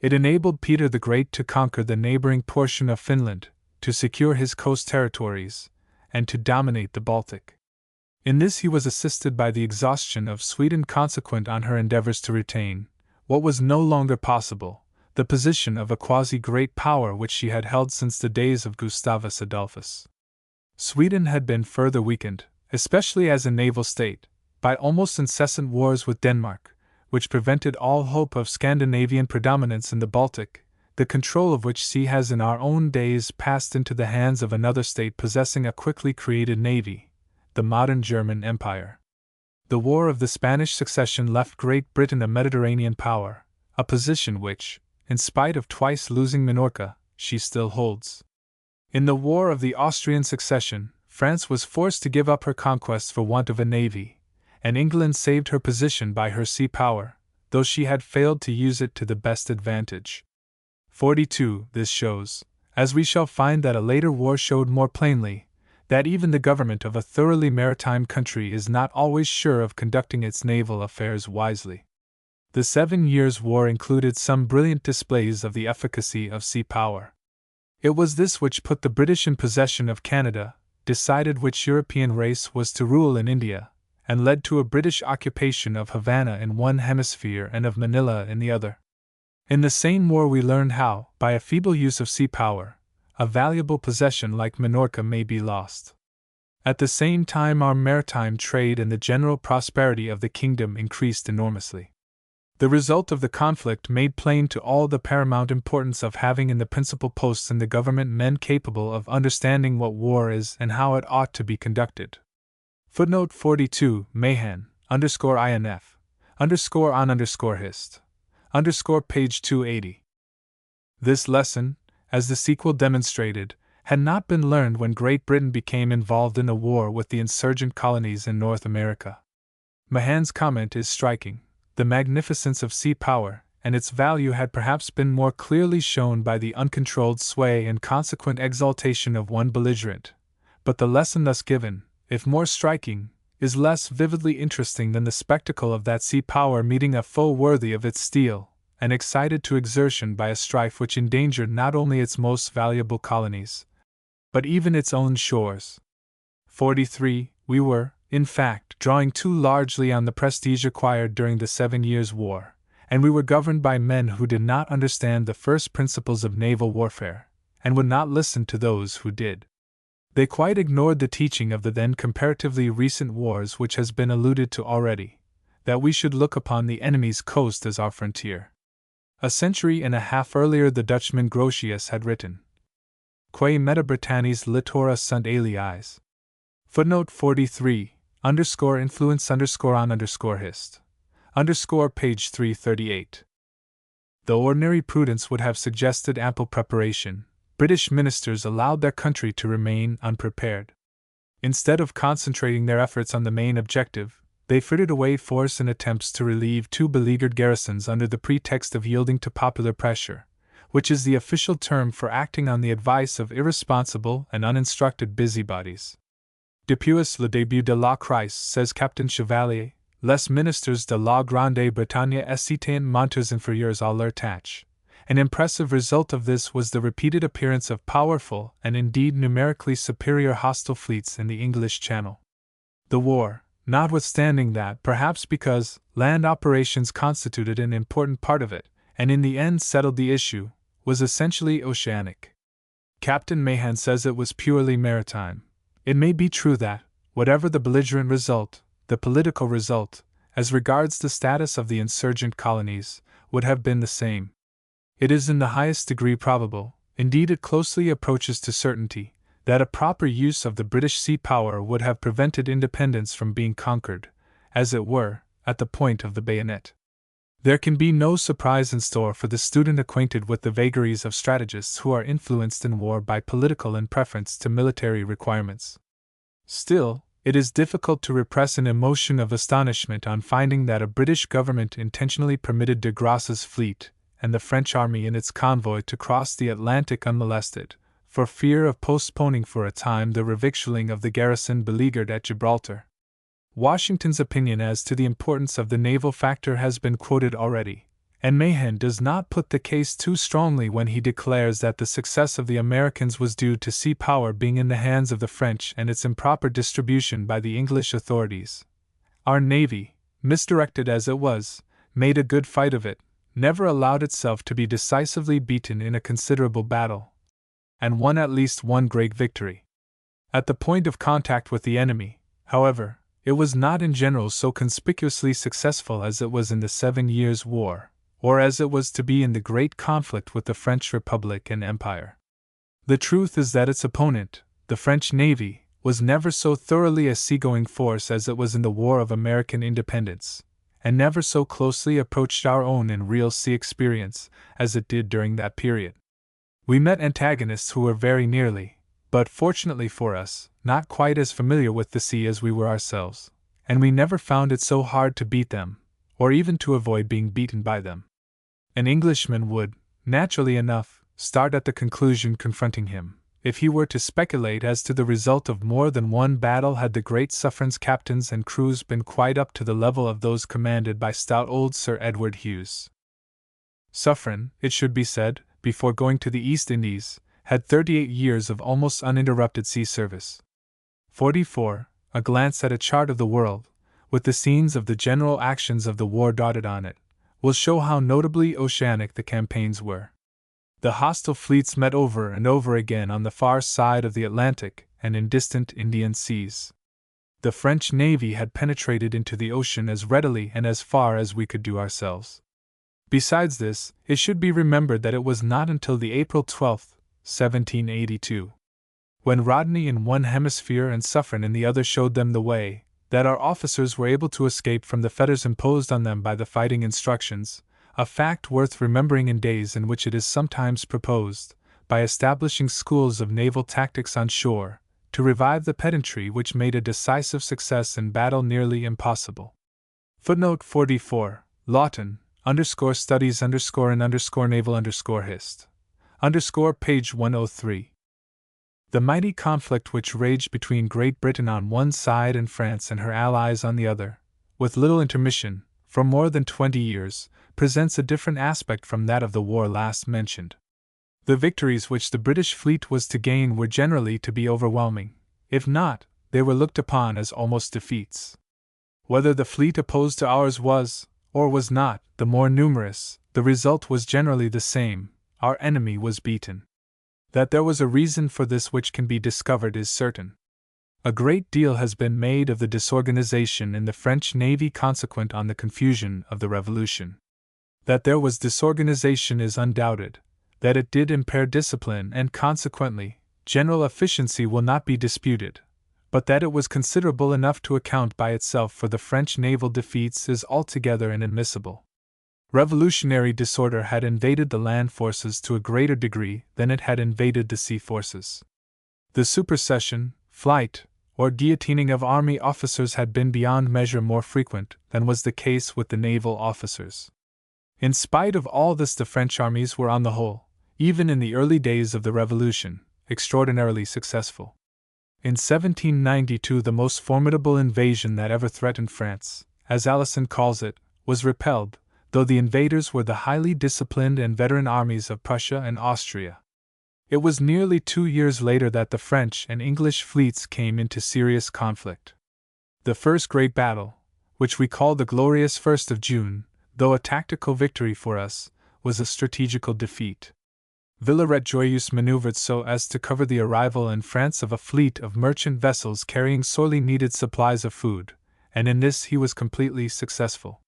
It enabled Peter the Great to conquer the neighboring portion of Finland, to secure his coast territories, and to dominate the Baltic. In this he was assisted by the exhaustion of Sweden consequent on her endeavors to retain, what was no longer possible, the position of a quasi-great power which she had held since the days of Gustavus Adolphus. Sweden had been further weakened, especially as a naval state, by almost incessant wars with Denmark, which prevented all hope of Scandinavian predominance in the Baltic, the control of which sea has in our own days passed into the hands of another state possessing a quickly created navy, the modern German Empire. The War of the Spanish Succession left Great Britain a Mediterranean power, a position which, in spite of twice losing Minorca, she still holds. In the War of the Austrian Succession, France was forced to give up her conquests for want of a navy, and England saved her position by her sea power, though she had failed to use it to the best advantage. 42. This shows, as we shall find that a later war showed more plainly, that even the government of a thoroughly maritime country is not always sure of conducting its naval affairs wisely. The 7 Years' War included some brilliant displays of the efficacy of sea power. It was this which put the British in possession of Canada, decided which European race was to rule in India, and led to a British occupation of Havana in one hemisphere and of Manila in the other. In the same war we learned how, by a feeble use of sea power, a valuable possession like Minorca may be lost. At the same time our maritime trade and the general prosperity of the kingdom increased enormously. The result of the conflict made plain to all the paramount importance of having in the principal posts in the government men capable of understanding what war is and how it ought to be conducted. Footnote 42, Mahan, _INF, _on_hist, page 280. This lesson, as the sequel demonstrated, had not been learned when Great Britain became involved in a war with the insurgent colonies in North America. Mahan's comment is striking. The magnificence of sea power and its value had perhaps been more clearly shown by the uncontrolled sway and consequent exaltation of one belligerent, but the lesson thus given, if more striking, is less vividly interesting than the spectacle of that sea power meeting a foe worthy of its steel, and excited to exertion by a strife which endangered not only its most valuable colonies, but even its own shores. 43. We were, in fact, drawing too largely on the prestige acquired during the 7 Years' War, and we were governed by men who did not understand the first principles of naval warfare, and would not listen to those who did. They quite ignored the teaching of the then comparatively recent wars which has been alluded to already, that we should look upon the enemy's coast as our frontier. A century and a half earlier the Dutchman Grotius had written, Quae meta Britannis littora sunt aliis. Footnote 43, _influence on _hist, page 338. Though ordinary prudence would have suggested ample preparation, British ministers allowed their country to remain unprepared. Instead of concentrating their efforts on the main objective, they frittered away force in attempts to relieve 2 beleaguered garrisons under the pretext of yielding to popular pressure, which is the official term for acting on the advice of irresponsible and uninstructed busybodies. Depuis le début de la crise, says Captain Chevalier, les ministres de la Grande Bretagne étaient monteurs inférieurs à leur tâche. An impressive result of this was the repeated appearance of powerful and indeed numerically superior hostile fleets in the English Channel. The war, notwithstanding that, perhaps because land operations constituted an important part of it, and in the end settled the issue, was essentially oceanic. Captain Mahan says it was purely maritime. It may be true that, whatever the belligerent result, the political result, as regards the status of the insurgent colonies, would have been the same. It is in the highest degree probable, Indeed, it closely approaches to certainty that a proper use of the British sea power would have prevented independence from being conquered, as it were, at the point of the bayonet. There can be no surprise in store for the student acquainted with the vagaries of strategists who are influenced in war by political in preference to military requirements. Still, it is difficult to repress an emotion of astonishment on finding that a British government intentionally permitted de Grasse's fleet and the French army in its convoy to cross the Atlantic unmolested, for fear of postponing for a time the revictualling of the garrison beleaguered at Gibraltar. Washington's opinion as to the importance of the naval factor has been quoted already, and Mahan does not put the case too strongly when he declares that the success of the Americans was due to sea power being in the hands of the French and its improper distribution by the English authorities. Our navy, misdirected as it was, made a good fight of it, never allowed itself to be decisively beaten in a considerable battle, and won at least one great victory. At the point of contact with the enemy, however, it was not in general so conspicuously successful as it was in the 7 Years' War, or as it was to be in the great conflict with the French Republic and Empire. The truth is that its opponent, the French Navy, was never so thoroughly a seagoing force as it was in the War of American Independence, and never so closely approached our own in real sea experience as it did during that period. We met antagonists who were very nearly, but fortunately for us, not quite as familiar with the sea as we were ourselves, and we never found it so hard to beat them, or even to avoid being beaten by them. An Englishman would, naturally enough, start at the conclusion confronting him, if he were to speculate as to the result of more than one battle had the great Suffren's captains and crews been quite up to the level of those commanded by stout old Sir Edward Hughes. Suffren, it should be said, before going to the East Indies, had 38 years of almost uninterrupted sea service. 44. A glance at a chart of the world, with the scenes of the general actions of the war dotted on it, will show how notably oceanic the campaigns were. The hostile fleets met over and over again on the far side of the Atlantic and in distant Indian seas. The French navy had penetrated into the ocean as readily and as far as we could do ourselves. Besides this, it should be remembered that it was not until the April 12, 1782, when Rodney in one hemisphere and Suffren in the other showed them the way, that our officers were able to escape from the fetters imposed on them by the fighting instructions, a fact worth remembering in days in which it is sometimes proposed, by establishing schools of naval tactics on shore, to revive the pedantry which made a decisive success in battle nearly impossible. Footnote 44, Lawton, _studies _ in naval _hist. Page 103. The mighty conflict which raged between Great Britain on one side and France and her allies on the other, with little intermission, for more than 20 years, presents a different aspect from that of the war last mentioned. The victories which the British fleet was to gain were generally to be overwhelming; if not, they were looked upon as almost defeats. Whether the fleet opposed to ours was, or was not, the more numerous, the result was generally the same: our enemy was beaten. That there was a reason for this which can be discovered is certain. A great deal has been made of the disorganization in the French navy consequent on the confusion of the Revolution. That there was disorganization is undoubted; that it did impair discipline and consequently general efficiency will not be disputed; but that it was considerable enough to account by itself for the French naval defeats is altogether inadmissible. Revolutionary disorder had invaded the land forces to a greater degree than it had invaded the sea forces. The supersession, flight, or guillotining of army officers had been beyond measure more frequent than was the case with the naval officers. In spite of all this, the French armies were on the whole, even in the early days of the Revolution, extraordinarily successful. In 1792 the most formidable invasion that ever threatened France, as Alison calls it, was repelled, though the invaders were the highly disciplined and veteran armies of Prussia and Austria. It was nearly 2 years later that the French and English fleets came into serious conflict. The first great battle, which we call the glorious 1st of June, though a tactical victory for us, was a strategical defeat. Villaret-Joyeuse maneuvered so as to cover the arrival in France of a fleet of merchant vessels carrying sorely needed supplies of food, and in this he was completely successful.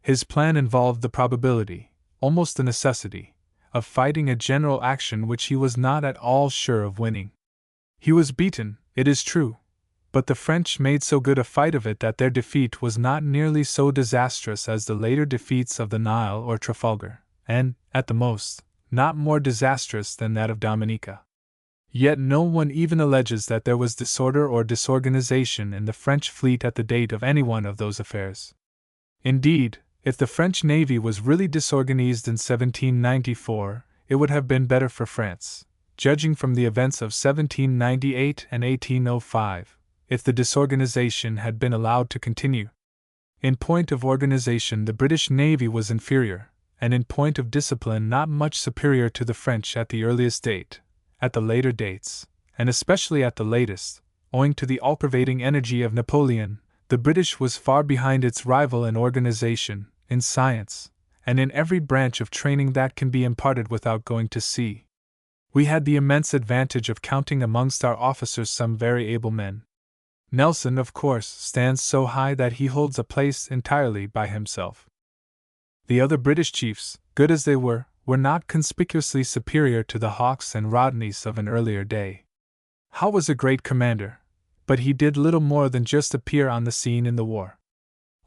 His plan involved the probability, almost the necessity, of fighting a general action which he was not at all sure of winning. He was beaten, it is true, but the French made so good a fight of it that their defeat was not nearly so disastrous as the later defeats of the Nile or Trafalgar, and, at the most, not more disastrous than that of Dominica. Yet no one even alleges that there was disorder or disorganization in the French fleet at the date of any one of those affairs. Indeed, if the French navy was really disorganized in 1794, it would have been better for France, judging from the events of 1798 and 1805, if the disorganization had been allowed to continue. In point of organization, the British navy was inferior, and in point of discipline not much superior to the French at the earliest date. At the later dates, and especially at the latest, owing to the all-pervading energy of Napoleon, the British was far behind its rival in organization, in science, and in every branch of training that can be imparted without going to sea. We had the immense advantage of counting amongst our officers some very able men. Nelson, of course, stands so high that he holds a place entirely by himself. The other British chiefs, good as they were not conspicuously superior to the Hawkes and Rodneys of an earlier day. Howe was a great commander, but he did little more than just appear on the scene in the war.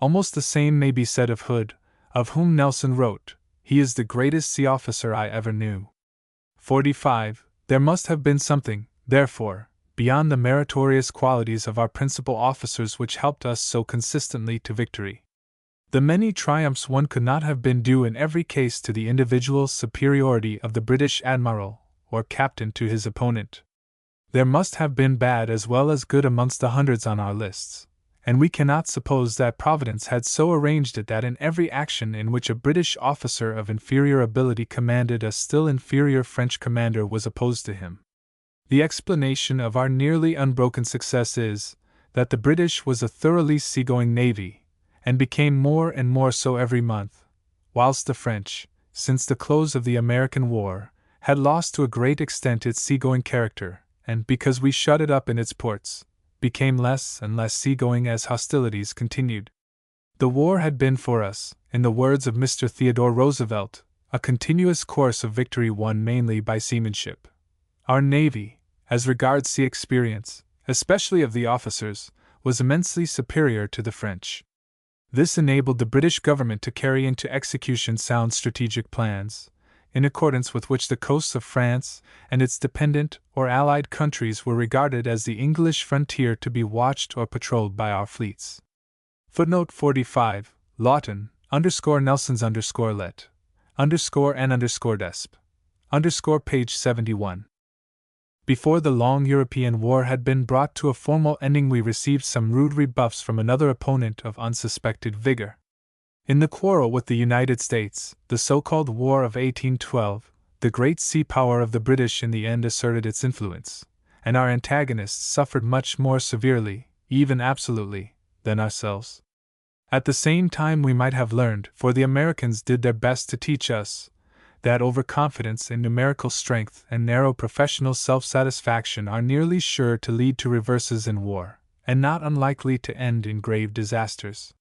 Almost the same may be said of Hood, of whom Nelson wrote, "He is the greatest sea officer I ever knew." 45. There must have been something, therefore, beyond the meritorious qualities of our principal officers which helped us so consistently to victory. The many triumphs won could not have been due in every case to the individual superiority of the British admiral, or captain to his opponent. There must have been bad as well as good amongst the hundreds on our lists, and we cannot suppose that Providence had so arranged it that in every action in which a British officer of inferior ability commanded a still inferior French commander was opposed to him. The explanation of our nearly unbroken success is, that the British was a thoroughly seagoing navy, and became more and more so every month, whilst the French, since the close of the American War, had lost to a great extent its seagoing character, and, because we shut it up in its ports, became less and less seagoing as hostilities continued. The war had been for us, in the words of Mr. Theodore Roosevelt, a continuous course of victory won mainly by seamanship. Our navy, as regards sea experience, especially of the officers, was immensely superior to the French. This enabled the British government to carry into execution sound strategic plans, in accordance with which the coasts of France and its dependent or allied countries were regarded as the English frontier to be watched or patrolled by our fleets. Footnote 45, Lawton, _Nelson's _let, _n_desp, page 71. Before the long European war had been brought to a formal ending, we received some rude rebuffs from another opponent of unsuspected vigor. In the quarrel with the United States, the so-called War of 1812, the great sea power of the British in the end asserted its influence, and our antagonists suffered much more severely, even absolutely, than ourselves. At the same time we might have learned, for the Americans did their best to teach us, that overconfidence in numerical strength and narrow professional self-satisfaction are nearly sure to lead to reverses in war, and not unlikely to end in grave disasters.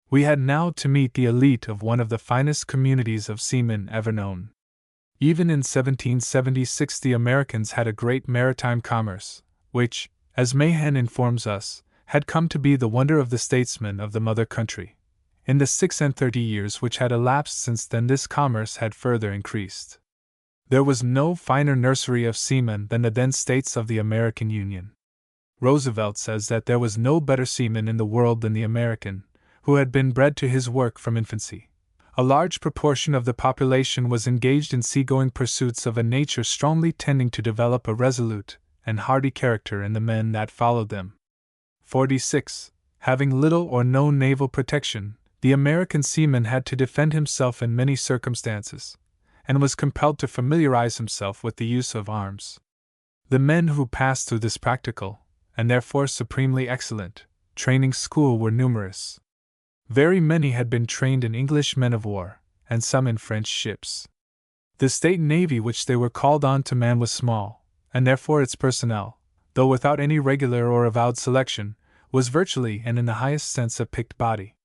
We had now to meet the elite of one of the finest communities of seamen ever known. Even in 1776 the Americans had a great maritime commerce, which, as Mahan informs us, had come to be the wonder of the statesmen of the mother country. In the 36 years which had elapsed since then, this commerce had further increased. There was no finer nursery of seamen than the then states of the American Union. Roosevelt says that there was no better seaman in the world than the American, who had been bred to his work from infancy. A large proportion of the population was engaged in seagoing pursuits of a nature strongly tending to develop a resolute and hardy character in the men that followed them. 46. Having little or no naval protection, the American seaman had to defend himself in many circumstances, and was compelled to familiarize himself with the use of arms. The men who passed through this practical, and therefore supremely excellent, training school were numerous. Very many had been trained in English men of war, and some in French ships. The state navy which they were called on to man was small, and therefore its personnel, though without any regular or avowed selection, was virtually and in the highest sense a picked body.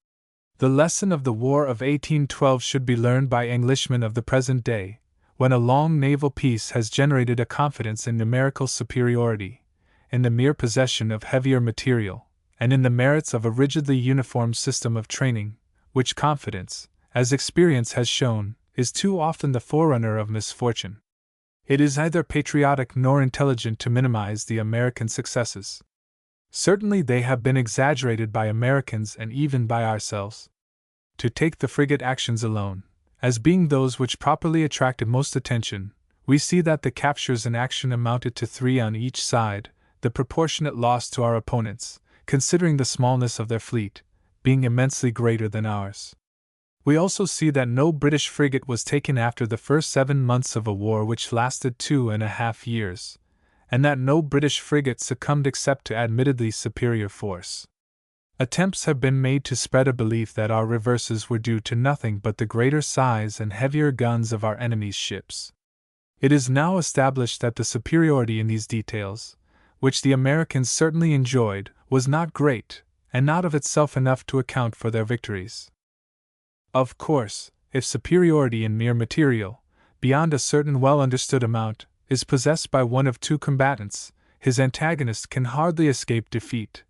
The lesson of the War of 1812 should be learned by Englishmen of the present day, when a long naval peace has generated a confidence in numerical superiority, in the mere possession of heavier material, and in the merits of a rigidly uniform system of training, which confidence, as experience has shown, is too often the forerunner of misfortune. It is neither patriotic nor intelligent to minimize the American successes. Certainly they have been exaggerated by Americans and even by ourselves. To take the frigate actions alone, as being those which properly attracted most attention, we see that the captures in action amounted to 3 on each side, the proportionate loss to our opponents, considering the smallness of their fleet, being immensely greater than ours. We also see that no British frigate was taken after the first 7 months of a war which lasted 2.5 years, and that no British frigate succumbed except to admittedly superior force. Attempts have been made to spread a belief that our reverses were due to nothing but the greater size and heavier guns of our enemies' ships. It is now established that the superiority in these details, which the Americans certainly enjoyed, was not great, and not of itself enough to account for their victories. Of course, if superiority in mere material, beyond a certain well-understood amount, is possessed by one of two combatants, his antagonist can hardly escape defeat.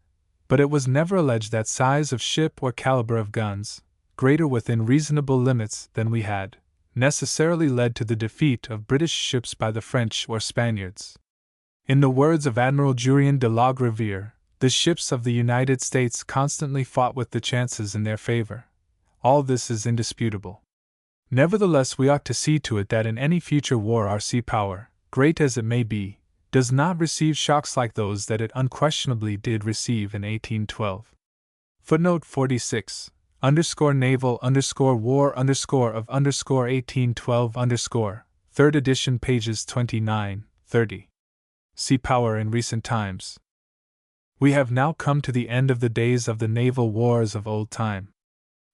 But it was never alleged that size of ship or caliber of guns, greater within reasonable limits than we had, necessarily led to the defeat of British ships by the French or Spaniards. In the words of Admiral Jurien de la Gravière, the ships of the United States constantly fought with the chances in their favor. All this is indisputable. Nevertheless, we ought to see to it that in any future war our sea power, great as it may be, does not receive shocks like those that it unquestionably did receive in 1812. Footnote 46, naval war of 1812 3rd edition pages 29, 30. Sea power in recent times. We have now come to the end of the days of the naval wars of old time.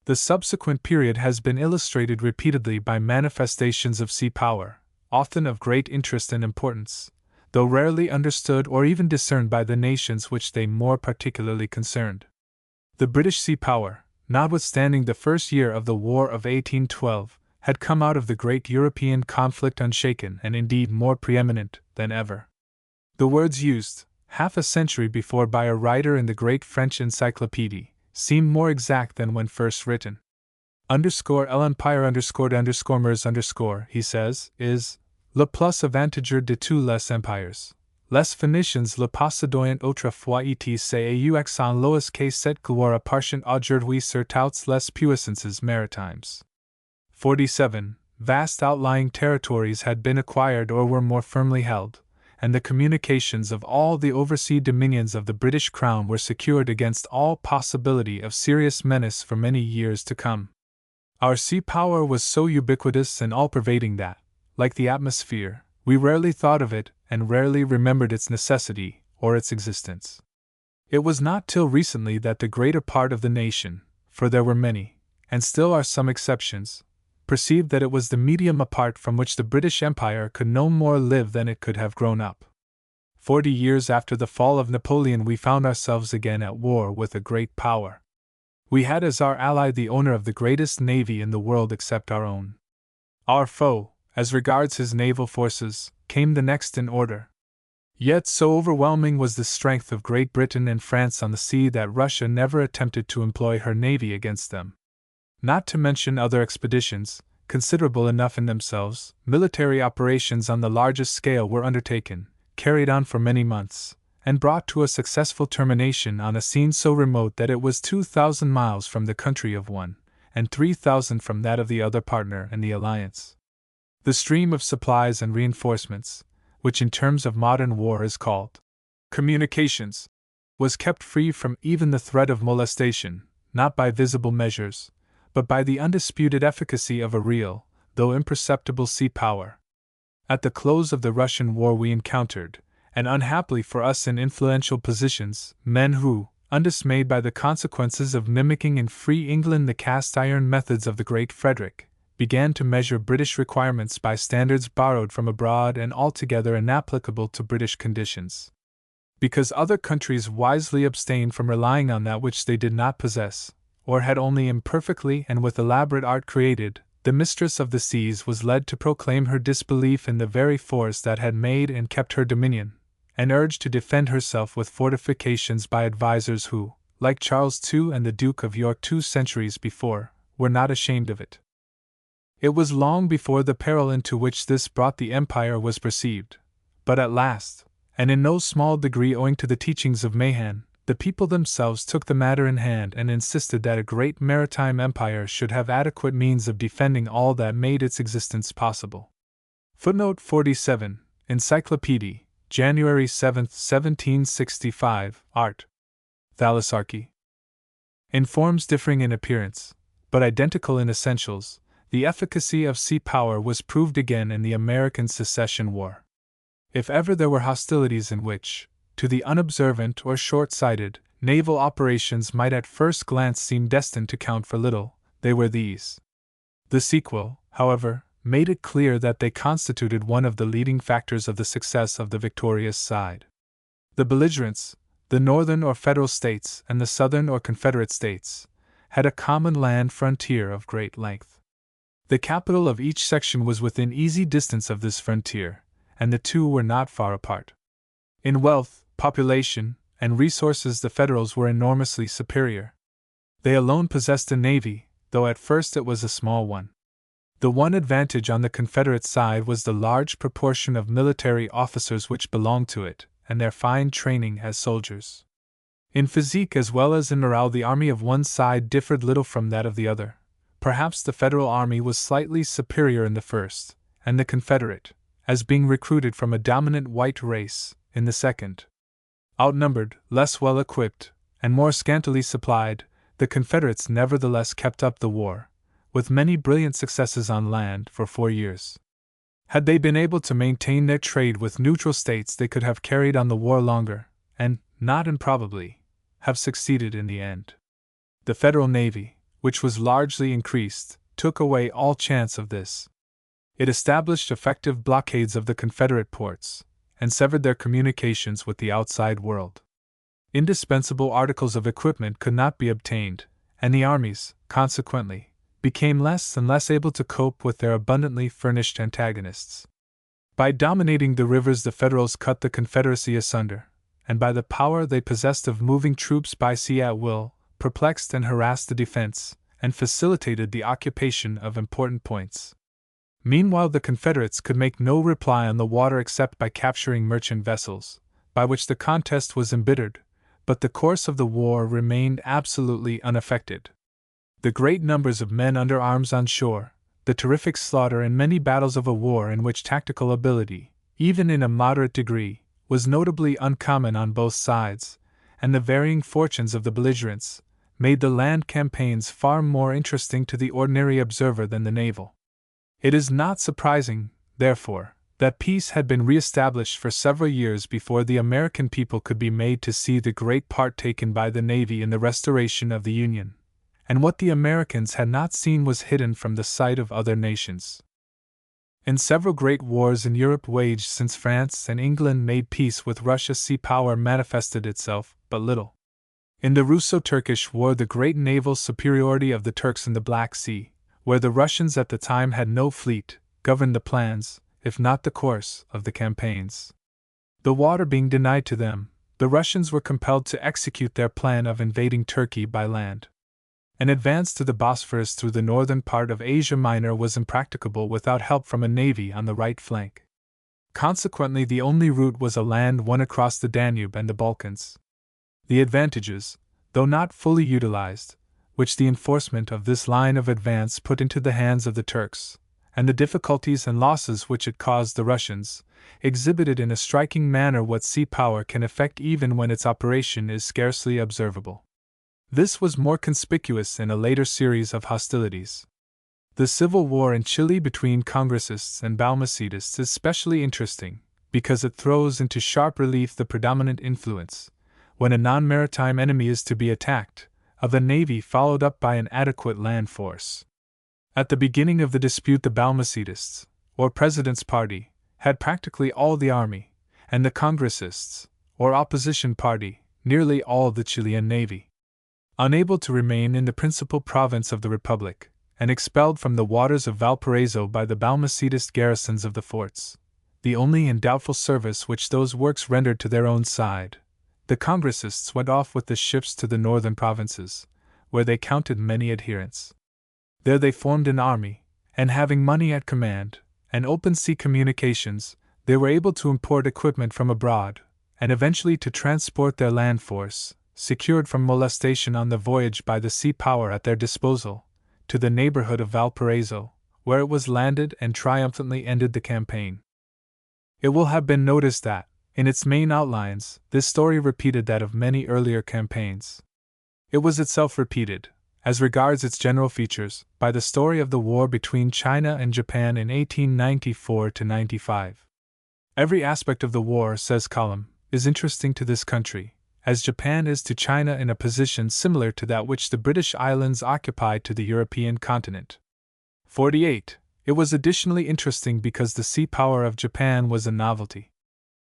The subsequent period has been illustrated repeatedly by manifestations of sea power, often of great interest and importance, though rarely understood or even discerned by the nations which they more particularly concerned. The British sea power, notwithstanding the first year of the War of 1812, had come out of the great European conflict unshaken and indeed more preeminent than ever. The words used, half a century before by a writer in the great French encyclopedia, seem more exact than when first written. L'empire mers, he says, is le plus avantageux de tous les empires. Les Phoenicians le possédoient autrefois et c'est en lois que cette gloire appartient aujourd'hui sur toutes les puissances maritimes. 47. Vast outlying territories had been acquired or were more firmly held, and the communications of all the oversea dominions of the British Crown were secured against all possibility of serious menace for many years to come. Our sea power was so ubiquitous and all-pervading that, like the atmosphere, we rarely thought of it and rarely remembered its necessity or its existence. It was not till recently that the greater part of the nation, for there were many, and still are some exceptions, perceived that it was the medium apart from which the British Empire could no more live than it could have grown up. 40 years after the fall of Napoleon, we found ourselves again at war with a great power. We had as our ally the owner of the greatest navy in the world except our own. Our foe, as regards his naval forces, came the next in order. Yet so overwhelming was the strength of Great Britain and France on the sea that Russia never attempted to employ her navy against them. Not to mention other expeditions, considerable enough in themselves, military operations on the largest scale were undertaken, carried on for many months, and brought to a successful termination on a scene so remote that it was 2,000 miles from the country of one, and 3,000 from that of the other partner in the alliance. The stream of supplies and reinforcements, which in terms of modern war is called communications, was kept free from even the threat of molestation, not by visible measures, but by the undisputed efficacy of a real, though imperceptible sea power. At the close of the Russian war we encountered, and unhappily for us in influential positions, men who, undismayed by the consequences of mimicking in free England the cast-iron methods of the great Frederick, began to measure British requirements by standards borrowed from abroad and altogether inapplicable to British conditions. Because other countries wisely abstained from relying on that which they did not possess, or had only imperfectly and with elaborate art created, the mistress of the seas was led to proclaim her disbelief in the very force that had made and kept her dominion, and urged to defend herself with fortifications by advisers who, like Charles II and the Duke of York 2 centuries before, were not ashamed of it. It was long before the peril into which this brought the empire was perceived, but at last, and in no small degree owing to the teachings of Mahan, the people themselves took the matter in hand and insisted that a great maritime empire should have adequate means of defending all that made its existence possible. Footnote 47, Encyclopedia, January 7, 1765, Art. Thalassarchy. In forms differing in appearance, but identical in essentials, the efficacy of sea power was proved again in the American Secession War. If ever there were hostilities in which, to the unobservant or short-sighted, naval operations might at first glance seem destined to count for little, they were these. The sequel, however, made it clear that they constituted one of the leading factors of the success of the victorious side. The belligerents, the Northern or Federal States and the Southern or Confederate States, had a common land frontier of great length. The capital of each section was within easy distance of this frontier, and the two were not far apart. In wealth, population, and resources the Federals were enormously superior. They alone possessed a navy, though at first it was a small one. The one advantage on the Confederate side was the large proportion of military officers which belonged to it, and their fine training as soldiers. In physique as well as in morale the army of one side differed little from that of the other. Perhaps the Federal army was slightly superior in the first, and the Confederate, as being recruited from a dominant white race, in the second. Outnumbered, less well equipped, and more scantily supplied, the Confederates nevertheless kept up the war, with many brilliant successes on land, for 4 years. Had they been able to maintain their trade with neutral states, they could have carried on the war longer, and, not improbably, have succeeded in the end. The Federal Navy, which was largely increased, took away all chance of this. It established effective blockades of the Confederate ports, and severed their communications with the outside world. Indispensable articles of equipment could not be obtained, and the armies, consequently, became less and less able to cope with their abundantly furnished antagonists. By dominating the rivers, the Federals cut the Confederacy asunder, and by the power they possessed of moving troops by sea at will, perplexed and harassed the defense, and facilitated the occupation of important points. Meanwhile, the Confederates could make no reply on the water except by capturing merchant vessels, by which the contest was embittered, but the course of the war remained absolutely unaffected. The great numbers of men under arms on shore, the terrific slaughter in many battles of a war in which tactical ability, even in a moderate degree, was notably uncommon on both sides, and the varying fortunes of the belligerents, made the land campaigns far more interesting to the ordinary observer than the naval. It is not surprising, therefore, that peace had been re-established for several years before the American people could be made to see the great part taken by the Navy in the restoration of the Union, and what the Americans had not seen was hidden from the sight of other nations. In several great wars in Europe waged since France and England made peace with Russia, sea power manifested itself but little. In the Russo-Turkish War, the great naval superiority of the Turks in the Black Sea, where the Russians at the time had no fleet, governed the plans, if not the course, of the campaigns. The water being denied to them, the Russians were compelled to execute their plan of invading Turkey by land. An advance to the Bosphorus through the northern part of Asia Minor was impracticable without help from a navy on the right flank. Consequently, the only route was a land one across the Danube and the Balkans. The advantages, though not fully utilized, which the enforcement of this line of advance put into the hands of the Turks, and the difficulties and losses which it caused the Russians, exhibited in a striking manner what sea power can effect even when its operation is scarcely observable. This was more conspicuous in a later series of hostilities. The civil war in Chile between Congressists and Balmacidists is specially interesting, because it throws into sharp relief the predominant influence, when a non-maritime enemy is to be attacked, of a navy followed up by an adequate land force. At the beginning of the dispute, the Balmacidists, or President's party, had practically all the army, and the Congressists, or opposition party, nearly all the Chilean navy. Unable to remain in the principal province of the Republic, and expelled from the waters of Valparaiso by the Balmacedist garrisons of the forts, the only and doubtful service which those works rendered to their own side. The Congressists went off with the ships to the northern provinces, where they counted many adherents. There they formed an army, and having money at command, and open sea communications, they were able to import equipment from abroad, and eventually to transport their land force, secured from molestation on the voyage by the sea power at their disposal, to the neighborhood of Valparaiso, where it was landed and triumphantly ended the campaign. It will have been noticed that, in its main outlines, this story repeated that of many earlier campaigns. It was itself repeated, as regards its general features, by the story of the war between China and Japan in 1894–95. Every aspect of the war, says Column, is interesting to this country, as Japan is to China in a position similar to that which the British Islands occupied to the European continent. 48. It was additionally interesting because the sea power of Japan was a novelty.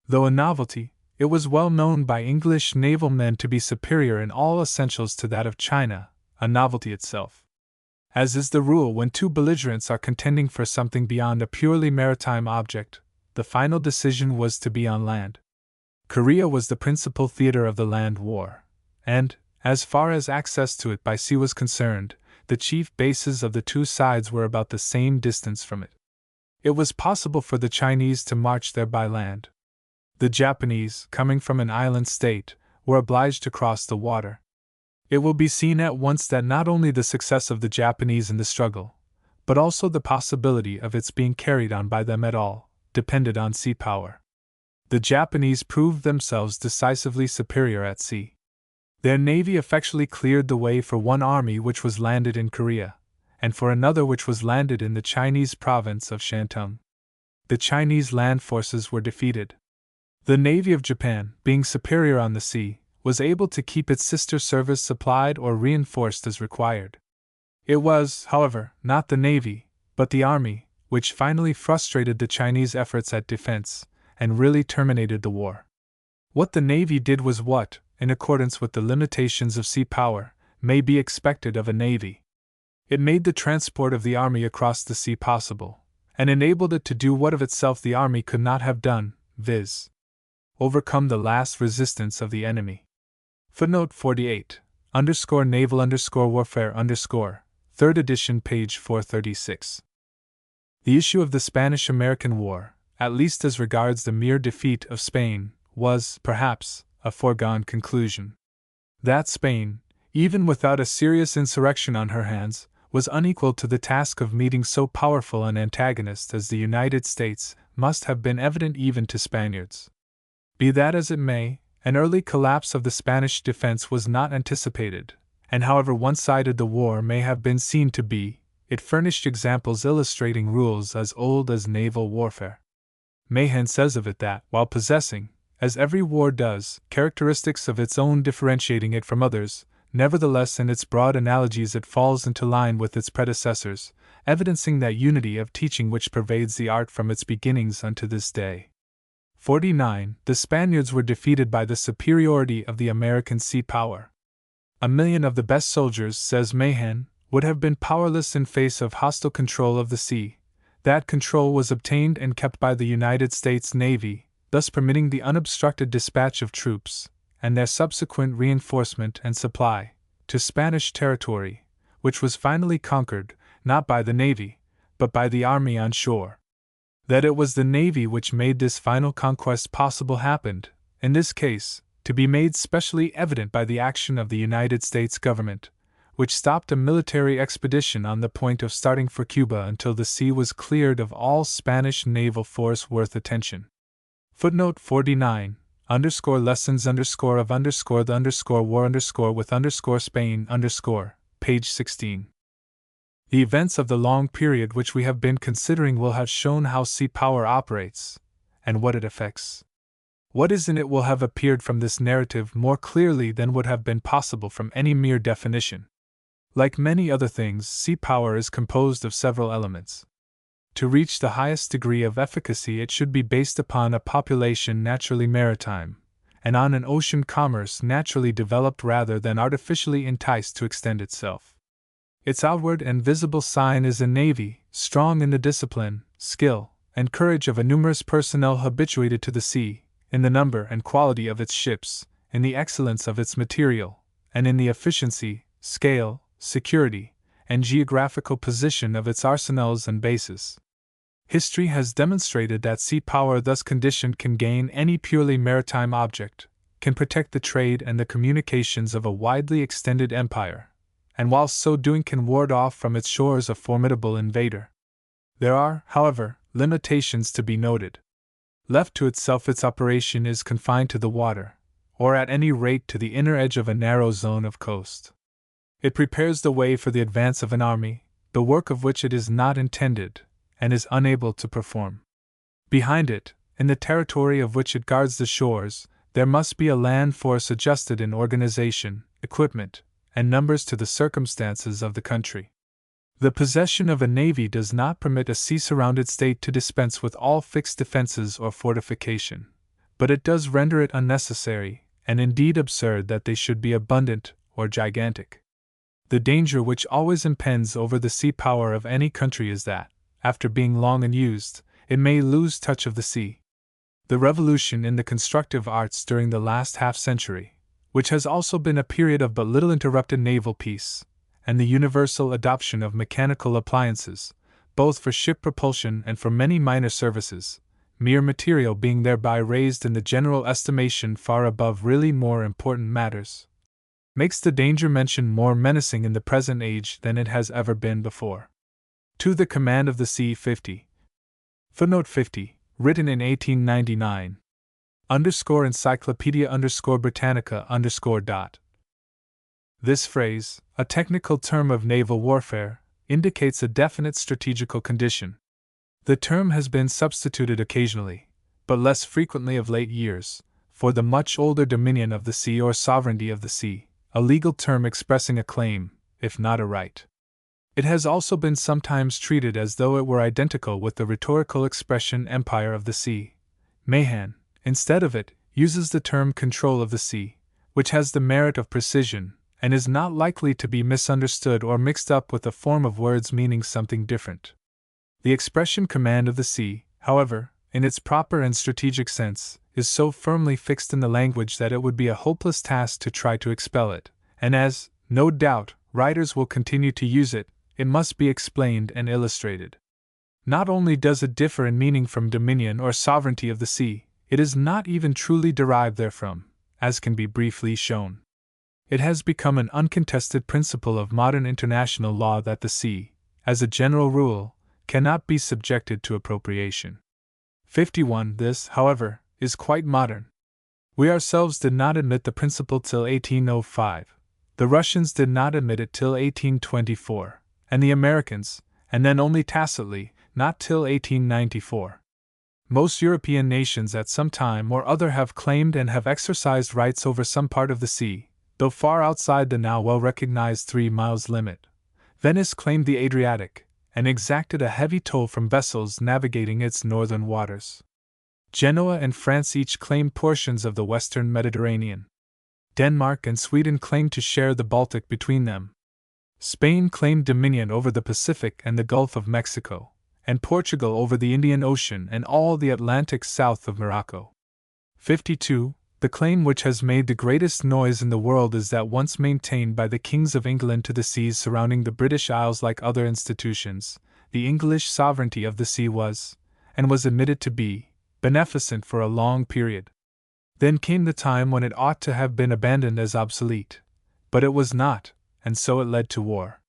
Though a novelty, it was well known by English naval men to be superior in all essentials to that of China, a novelty itself. As is the rule when two belligerents are contending for something beyond a purely maritime object, the final decision was to be on land. Korea was the principal theater of the land war, and, as far as access to it by sea was concerned, the chief bases of the two sides were about the same distance from it. It was possible for the Chinese to march there by land. The Japanese, coming from an island state, were obliged to cross the water. It will be seen at once that not only the success of the Japanese in the struggle, but also the possibility of its being carried on by them at all, depended on sea power. The Japanese proved themselves decisively superior at sea. Their navy effectually cleared the way for one army which was landed in Korea, and for another which was landed in the Chinese province of Shantung. The Chinese land forces were defeated. The navy of Japan, being superior on the sea, was able to keep its sister service supplied or reinforced as required. It was, however, not the navy, but the army, which finally frustrated the Chinese efforts at defense, and really terminated the war. What the navy did was what, in accordance with the limitations of sea power, may be expected of a navy. It made the transport of the army across the sea possible, and enabled it to do what of itself the army could not have done, viz. Overcome the last resistance of the enemy. Footnote 48, _naval_warfare_, 3rd edition, page 436. The issue of the Spanish-American War, at least as regards the mere defeat of Spain, was, perhaps, a foregone conclusion. That Spain, even without a serious insurrection on her hands, was unequal to the task of meeting so powerful an antagonist as the United States must have been evident even to Spaniards. Be that as it may, an early collapse of the Spanish defense was not anticipated, and however one-sided the war may have been seen to be, it furnished examples illustrating rules as old as naval warfare. Mahan says of it that, while possessing, as every war does, characteristics of its own differentiating it from others, nevertheless in its broad analogies it falls into line with its predecessors, evidencing that unity of teaching which pervades the art from its beginnings unto this day. 49. The Spaniards were defeated by the superiority of the American sea power. 1,000,000 of the best soldiers, says Mahan, would have been powerless in face of hostile control of the sea. That control was obtained and kept by the United States Navy, thus permitting the unobstructed dispatch of troops, and their subsequent reinforcement and supply, to Spanish territory, which was finally conquered, not by the Navy, but by the army on shore. That it was the Navy which made this final conquest possible happened, in this case, to be made specially evident by the action of the United States government, which stopped a military expedition on the point of starting for Cuba until the sea was cleared of all Spanish naval force worth attention. Footnote 49, lessons of the war with Spain page 16. The events of the long period which we have been considering will have shown how sea power operates, and what it affects. What is in it will have appeared from this narrative more clearly than would have been possible from any mere definition. Like many other things, sea power is composed of several elements. To reach the highest degree of efficacy, it should be based upon a population naturally maritime, and on an ocean commerce naturally developed rather than artificially enticed to extend itself. Its outward and visible sign is a navy, strong in the discipline, skill, and courage of a numerous personnel habituated to the sea, in the number and quality of its ships, in the excellence of its material, and in the efficiency, scale, security, and geographical position of its arsenals and bases. History has demonstrated that sea power thus conditioned can gain any purely maritime object, can protect the trade and the communications of a widely extended empire, and whilst so doing can ward off from its shores a formidable invader. There are, however, limitations to be noted. Left to itself, its operation is confined to the water, or at any rate to the inner edge of a narrow zone of coast. It prepares the way for the advance of an army, the work of which it is not intended, and is unable to perform. Behind it, in the territory of which it guards the shores, there must be a land force adjusted in organization, equipment, and numbers to the circumstances of the country. The possession of a navy does not permit a sea-surrounded state to dispense with all fixed defenses or fortification, but it does render it unnecessary, and indeed absurd, that they should be abundant or gigantic. The danger which always impends over the sea power of any country is that, after being long unused, it may lose touch of the sea. The revolution in the constructive arts during the last half-century, which has also been a period of but little interrupted naval peace, and the universal adoption of mechanical appliances, both for ship propulsion and for many minor services, mere material being thereby raised in the general estimation far above really more important matters, makes the danger mentioned more menacing in the present age than it has ever been before. To the command of the sea 50. Footnote 50, written in 1899. Encyclopedia Britannica dot. This phrase, a technical term of naval warfare, indicates a definite strategical condition. The term has been substituted occasionally, but less frequently of late years, for the much older dominion of the sea or sovereignty of the sea, a legal term expressing a claim, if not a right. It has also been sometimes treated as though it were identical with the rhetorical expression empire of the sea. Mahan, instead of it, uses the term control of the sea, which has the merit of precision, and is not likely to be misunderstood or mixed up with a form of words meaning something different. The expression command of the sea, however, in its proper and strategic sense, is so firmly fixed in the language that it would be a hopeless task to try to expel it, and as, no doubt, writers will continue to use it, it must be explained and illustrated. Not only does it differ in meaning from dominion or sovereignty of the sea, it is not even truly derived therefrom, as can be briefly shown. It has become an uncontested principle of modern international law that the sea, as a general rule, cannot be subjected to appropriation. 51. This, however, is quite modern. We ourselves did not admit the principle till 1805. The Russians did not admit it till 1824, and the Americans, and then only tacitly, not till 1894. Most European nations at some time or other have claimed and have exercised rights over some part of the sea, though far outside the now well-recognized 3 miles limit. Venice claimed the Adriatic, and exacted a heavy toll from vessels navigating its northern waters. Genoa and France each claimed portions of the western Mediterranean. Denmark and Sweden claimed to share the Baltic between them. Spain claimed dominion over the Pacific and the Gulf of Mexico, and Portugal over the Indian Ocean and all the Atlantic south of Morocco. 52. The claim which has made the greatest noise in the world is that once maintained by the kings of England to the seas surrounding the British Isles. Like other institutions, the English sovereignty of the sea was, and was admitted to be, beneficent for a long period. Then came the time when it ought to have been abandoned as obsolete, but it was not, and so it led to war.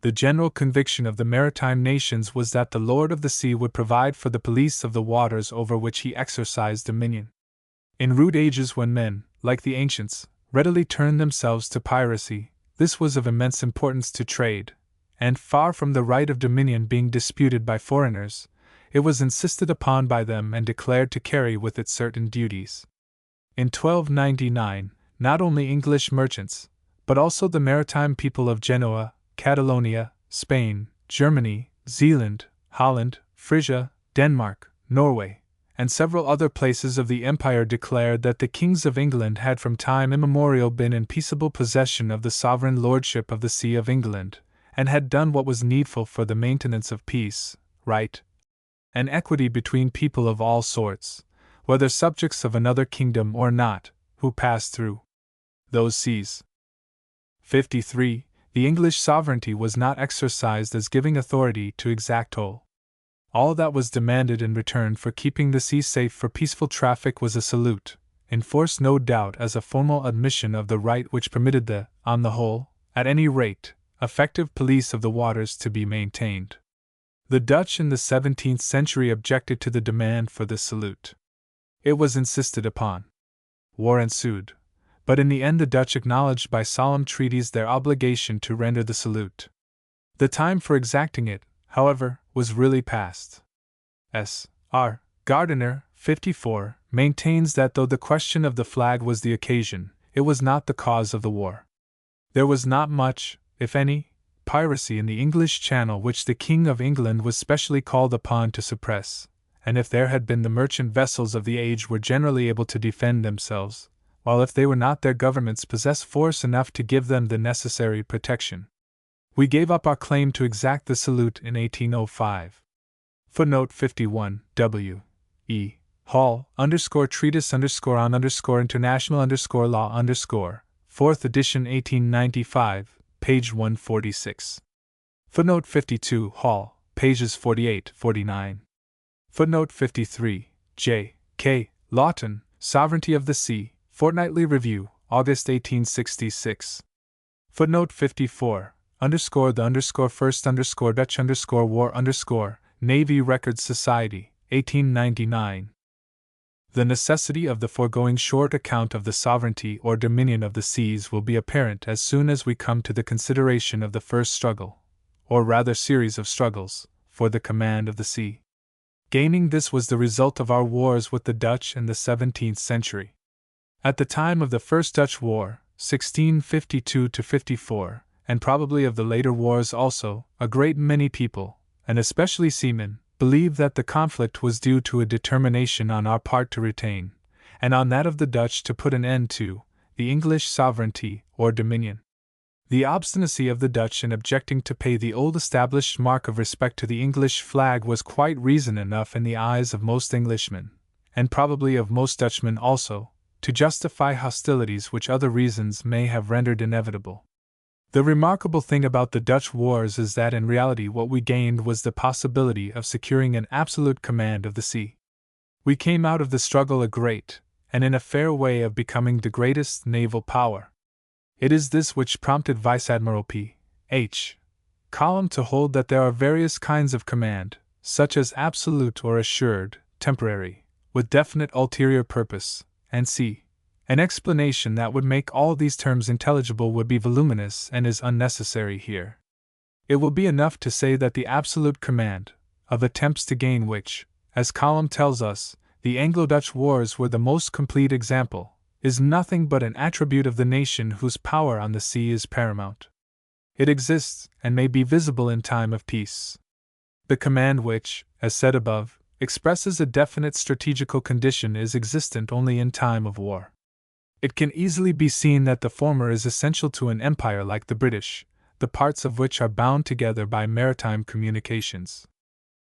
The general conviction of the maritime nations was that the Lord of the Sea would provide for the police of the waters over which he exercised dominion. In rude ages when men, like the ancients, readily turned themselves to piracy, this was of immense importance to trade, and far from the right of dominion being disputed by foreigners, it was insisted upon by them and declared to carry with it certain duties. In 1299, not only English merchants, but also the maritime people of Genoa, Catalonia, Spain, Germany, Zealand, Holland, Frisia, Denmark, Norway, and several other places of the empire declared that the kings of England had from time immemorial been in peaceable possession of the sovereign lordship of the Sea of England, and had done what was needful for the maintenance of peace, right, and equity between people of all sorts, whether subjects of another kingdom or not, who passed through those seas. 53. The English sovereignty was not exercised as giving authority to exact toll. All that was demanded in return for keeping the sea safe for peaceful traffic was a salute, enforced no doubt as a formal admission of the right which permitted the, on the whole, at any rate, effective police of the waters to be maintained. The Dutch in the 17th century objected to the demand for this salute. It was insisted upon. War ensued, but in the end the Dutch acknowledged by solemn treaties their obligation to render the salute. The time for exacting it, however, was really past. S. R. Gardiner, 54, maintains that though the question of the flag was the occasion, it was not the cause of the war. There was not much, if any, piracy in the English Channel which the King of England was specially called upon to suppress, and if there had been the merchant vessels of the age were generally able to defend themselves, while if they were not their governments possessed force enough to give them the necessary protection. We gave up our claim to exact the salute in 1805. Footnote 51, W. E. Hall, treatise on international law 4th edition 1895, page 146. Footnote 52, Hall, pages 48-49. Footnote 53, J. K. Lawton, Sovereignty of the Sea, Fortnightly Review, August 1866. Footnote 54, the first Dutch war Navy Records Society, 1899. The necessity of the foregoing short account of the sovereignty or dominion of the seas will be apparent as soon as we come to the consideration of the first struggle, or rather series of struggles, for the command of the sea. Gaining this was the result of our wars with the Dutch in the 17th century. At the time of the First Dutch War, 1652-54, and probably of the later wars also, a great many people, and especially seamen, believed that the conflict was due to a determination on our part to retain, and on that of the Dutch to put an end to, the English sovereignty or dominion. The obstinacy of the Dutch in objecting to pay the old established mark of respect to the English flag was quite reason enough in the eyes of most Englishmen, and probably of most Dutchmen also, to justify hostilities which other reasons may have rendered inevitable. The remarkable thing about the Dutch wars is that in reality what we gained was the possibility of securing an absolute command of the sea. We came out of the struggle a great, and in a fair way of becoming the greatest naval power. It is this which prompted Vice Admiral P. H. Collum to hold that there are various kinds of command, such as absolute or assured, temporary, with definite ulterior purpose, and c. An explanation that would make all these terms intelligible would be voluminous and is unnecessary here. It will be enough to say that the absolute command, of attempts to gain which, as Collum tells us, the Anglo-Dutch wars were the most complete example, is nothing but an attribute of the nation whose power on the sea is paramount. It exists, and may be visible in time of peace. The command which, as said above, expresses a definite strategical condition is existent only in time of war. It can easily be seen that the former is essential to an empire like the British, the parts of which are bound together by maritime communications.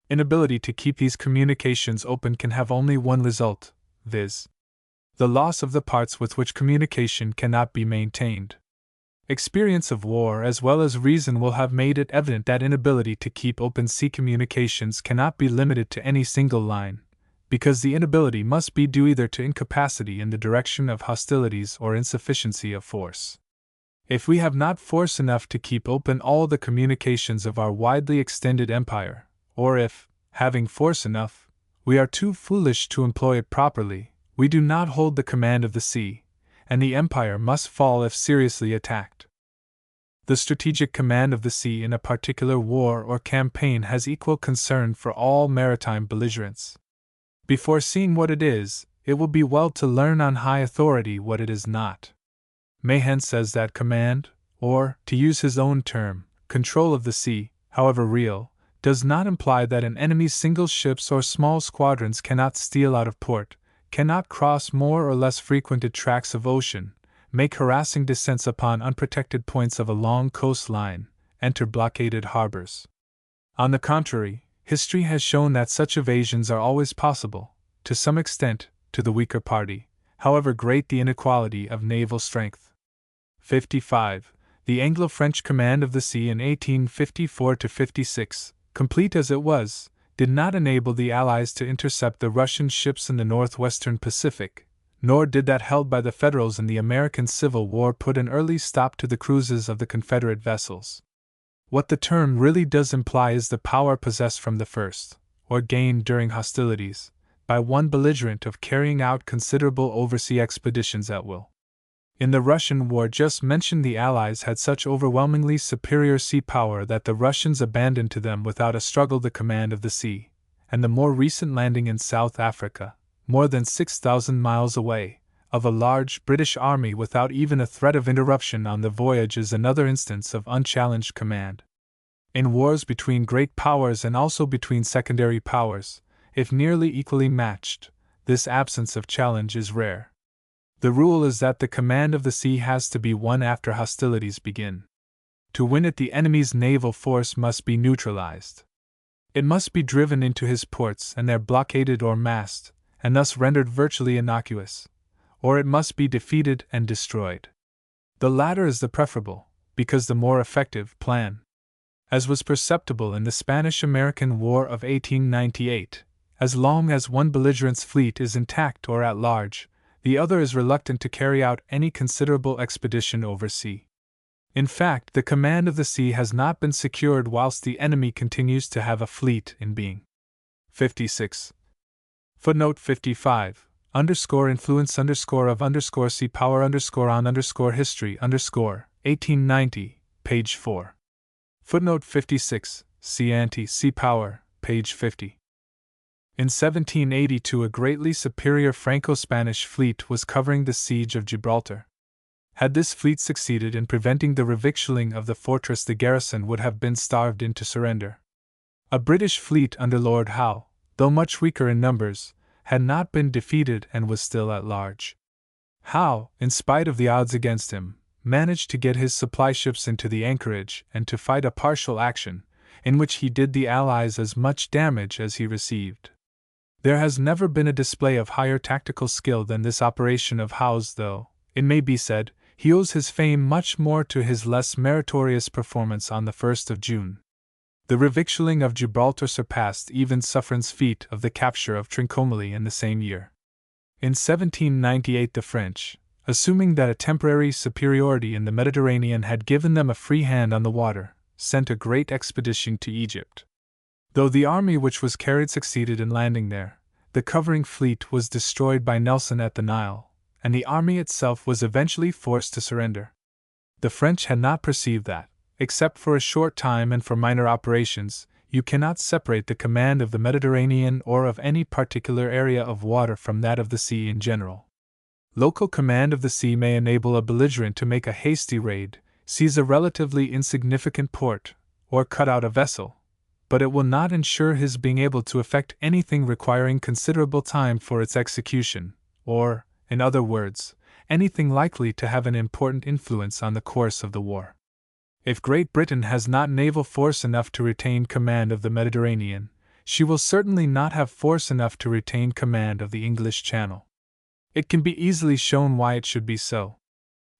Inability to keep these communications open can have only one result, viz., the loss of the parts with which communication cannot be maintained. Experience of war as well as reason will have made it evident that inability to keep open sea communications cannot be limited to any single line, because the inability must be due either to incapacity in the direction of hostilities or insufficiency of force. If we have not force enough to keep open all the communications of our widely extended empire, or if, having force enough, we are too foolish to employ it properly, we do not hold the command of the sea, and the empire must fall if seriously attacked. The strategic command of the sea in a particular war or campaign has equal concern for all maritime belligerents. Before seeing what it is, it will be well to learn on high authority what it is not. Mahan says that command, or, to use his own term, control of the sea, however real, does not imply that an enemy's single ships or small squadrons cannot steal out of port, cannot cross more or less frequented tracts of ocean, make harassing descents upon unprotected points of a long coastline, enter blockaded harbors. On the contrary, history has shown that such evasions are always possible, to some extent, to the weaker party, however great the inequality of naval strength. 55. The Anglo-French command of the sea in 1854–56, complete as it was, did not enable the Allies to intercept the Russian ships in the northwestern Pacific, nor did that held by the Federals in the American Civil War put an early stop to the cruises of the Confederate vessels. What the term really does imply is the power possessed from the first, or gained during hostilities, by one belligerent of carrying out considerable oversea expeditions at will. In the Russian war just mentioned, the Allies had such overwhelmingly superior sea power that the Russians abandoned to them without a struggle the command of the sea, and the more recent landing in South Africa, more than 6,000 miles away, of a large British army without even a threat of interruption on the voyage is another instance of unchallenged command. In wars between great powers and also between secondary powers, if nearly equally matched, this absence of challenge is rare. The rule is that the command of the sea has to be won after hostilities begin. To win it, the enemy's naval force must be neutralized. It must be driven into his ports and there blockaded or masked, and thus rendered virtually innocuous, or it must be defeated and destroyed. The latter is the preferable, because the more effective, plan. As was perceptible in the Spanish-American War of 1898, as long as one belligerent's fleet is intact or at large, the other is reluctant to carry out any considerable expedition oversea. In fact, the command of the sea has not been secured whilst the enemy continues to have a fleet in being. 56. Footnote 55. Influence of sea power on history 1890, page 4. Footnote 56. See Sea Power, page 50. In 1782, a greatly superior Franco-Spanish fleet was covering the siege of Gibraltar. Had this fleet succeeded in preventing the revictualling of the fortress, the garrison would have been starved into surrender. A British fleet under Lord Howe, though much weaker in numbers, had not been defeated and was still at large. Howe, in spite of the odds against him, managed to get his supply ships into the anchorage and to fight a partial action, in which he did the Allies as much damage as he received. There has never been a display of higher tactical skill than this operation of Howe's, though, it may be said, he owes his fame much more to his less meritorious performance on the 1st of June. The revictualling of Gibraltar surpassed even Suffren's feat of the capture of Trincomalee in the same year. In 1798 the French, assuming that a temporary superiority in the Mediterranean had given them a free hand on the water, sent a great expedition to Egypt. Though the army which was carried succeeded in landing there, the covering fleet was destroyed by Nelson at the Nile, and the army itself was eventually forced to surrender. The French had not perceived that, except for a short time and for minor operations, you cannot separate the command of the Mediterranean or of any particular area of water from that of the sea in general. Local command of the sea may enable a belligerent to make a hasty raid, seize a relatively insignificant port, or cut out a vessel, but it will not ensure his being able to effect anything requiring considerable time for its execution, or, in other words, anything likely to have an important influence on the course of the war. If Great Britain has not naval force enough to retain command of the Mediterranean, she will certainly not have force enough to retain command of the English Channel. It can be easily shown why it should be so.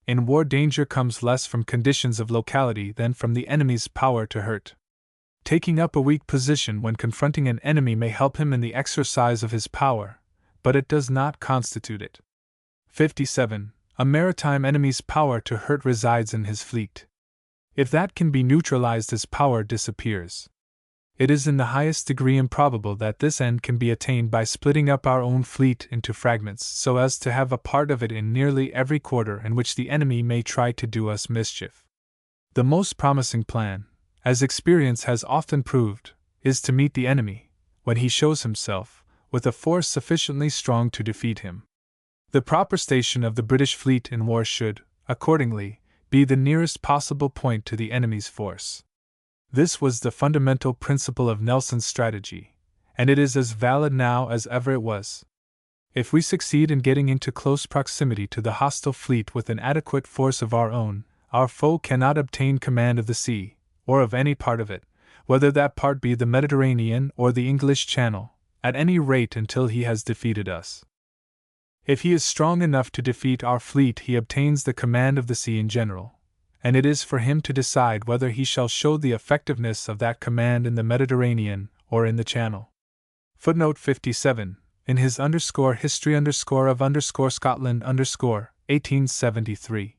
In war, danger comes less from conditions of locality than from the enemy's power to hurt. Taking up a weak position when confronting an enemy may help him in the exercise of his power, but it does not constitute it. 57. A maritime enemy's power to hurt resides in his fleet. If that can be neutralized, his power disappears. It is in the highest degree improbable that this end can be attained by splitting up our own fleet into fragments so as to have a part of it in nearly every quarter in which the enemy may try to do us mischief. The most promising plan, as experience has often proved, is to meet the enemy, when he shows himself, with a force sufficiently strong to defeat him. The proper station of the British fleet in war should, accordingly, be the nearest possible point to the enemy's force. This was the fundamental principle of Nelson's strategy, and it is as valid now as ever it was. If we succeed in getting into close proximity to the hostile fleet with an adequate force of our own, our foe cannot obtain command of the sea, or of any part of it, whether that part be the Mediterranean or the English Channel, at any rate until he has defeated us. If he is strong enough to defeat our fleet, he obtains the command of the sea in general, and it is for him to decide whether he shall show the effectiveness of that command in the Mediterranean or in the Channel. Footnote 57. In his _history of Scotland _1873.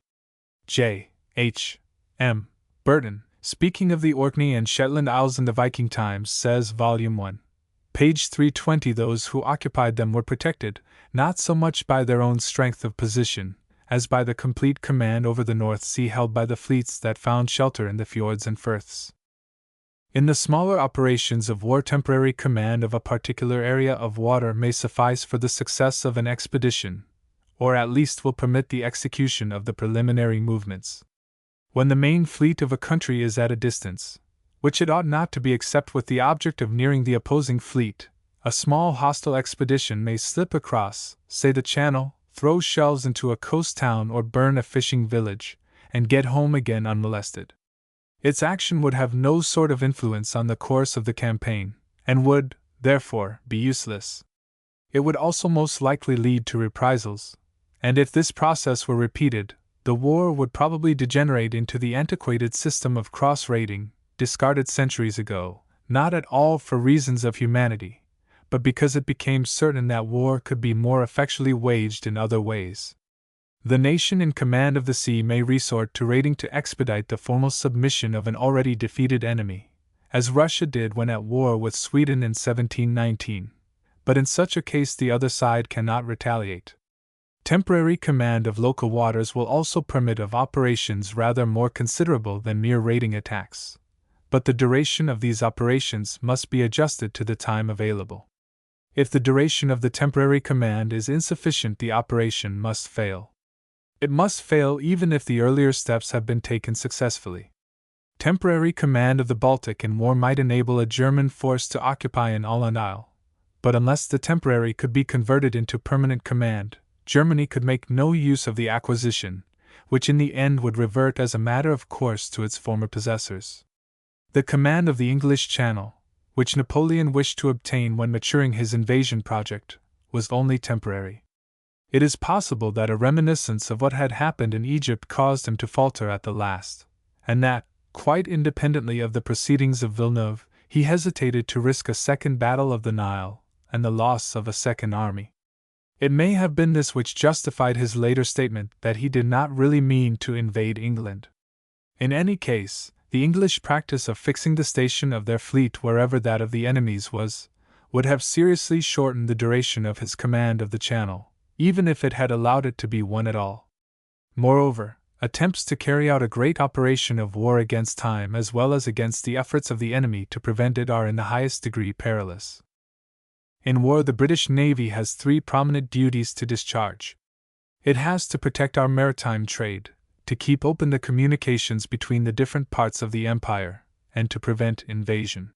J. H. M. Burton, speaking of the Orkney and Shetland Isles in the Viking Times, says, Volume 1, page 320, those who occupied them were protected, not so much by their own strength of position, as by the complete command over the North Sea held by the fleets that found shelter in the fjords and firths. In the smaller operations of war, temporary command of a particular area of water may suffice for the success of an expedition, or at least will permit the execution of the preliminary movements. When the main fleet of a country is at a distance, which it ought not to be except with the object of nearing the opposing fleet, a small hostile expedition may slip across, say the Channel, throw shells into a coast town or burn a fishing village, and get home again unmolested. Its action would have no sort of influence on the course of the campaign, and would, therefore, be useless. It would also most likely lead to reprisals, and if this process were repeated, the war would probably degenerate into the antiquated system of cross-raiding, discarded centuries ago, not at all for reasons of humanity, but because it became certain that war could be more effectually waged in other ways. The nation in command of the sea may resort to raiding to expedite the formal submission of an already defeated enemy, as Russia did when at war with Sweden in 1719, but in such a case the other side cannot retaliate. Temporary command of local waters will also permit of operations rather more considerable than mere raiding attacks, but the duration of these operations must be adjusted to the time available. If the duration of the temporary command is insufficient, the operation must fail. It must fail even if the earlier steps have been taken successfully. Temporary command of the Baltic in war might enable a German force to occupy an Åland Isle, but unless the temporary could be converted into permanent command, Germany could make no use of the acquisition, which in the end would revert as a matter of course to its former possessors. The command of the English Channel, which Napoleon wished to obtain when maturing his invasion project, was only temporary. It is possible that a reminiscence of what had happened in Egypt caused him to falter at the last, and that, quite independently of the proceedings of Villeneuve, he hesitated to risk a second battle of the Nile and the loss of a second army. It may have been this which justified his later statement that he did not really mean to invade England. In any case, the English practice of fixing the station of their fleet wherever that of the enemy's was, would have seriously shortened the duration of his command of the Channel, even if it had allowed it to be one at all. Moreover, attempts to carry out a great operation of war against time as well as against the efforts of the enemy to prevent it are in the highest degree perilous. In war, the British Navy has three prominent duties to discharge. It has to protect our maritime trade, to keep open the communications between the different parts of the empire, and to prevent invasion.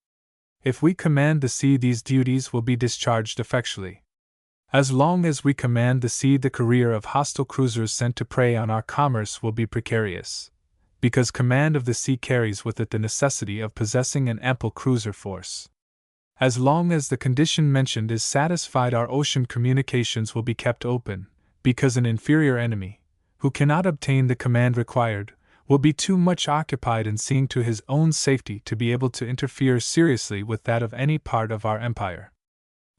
If we command the sea, these duties will be discharged effectually. As long as we command the sea, the career of hostile cruisers sent to prey on our commerce will be precarious, because command of the sea carries with it the necessity of possessing an ample cruiser force. As long as the condition mentioned is satisfied, our ocean communications will be kept open, because an inferior enemy, who cannot obtain the command required, will be too much occupied in seeing to his own safety to be able to interfere seriously with that of any part of our empire.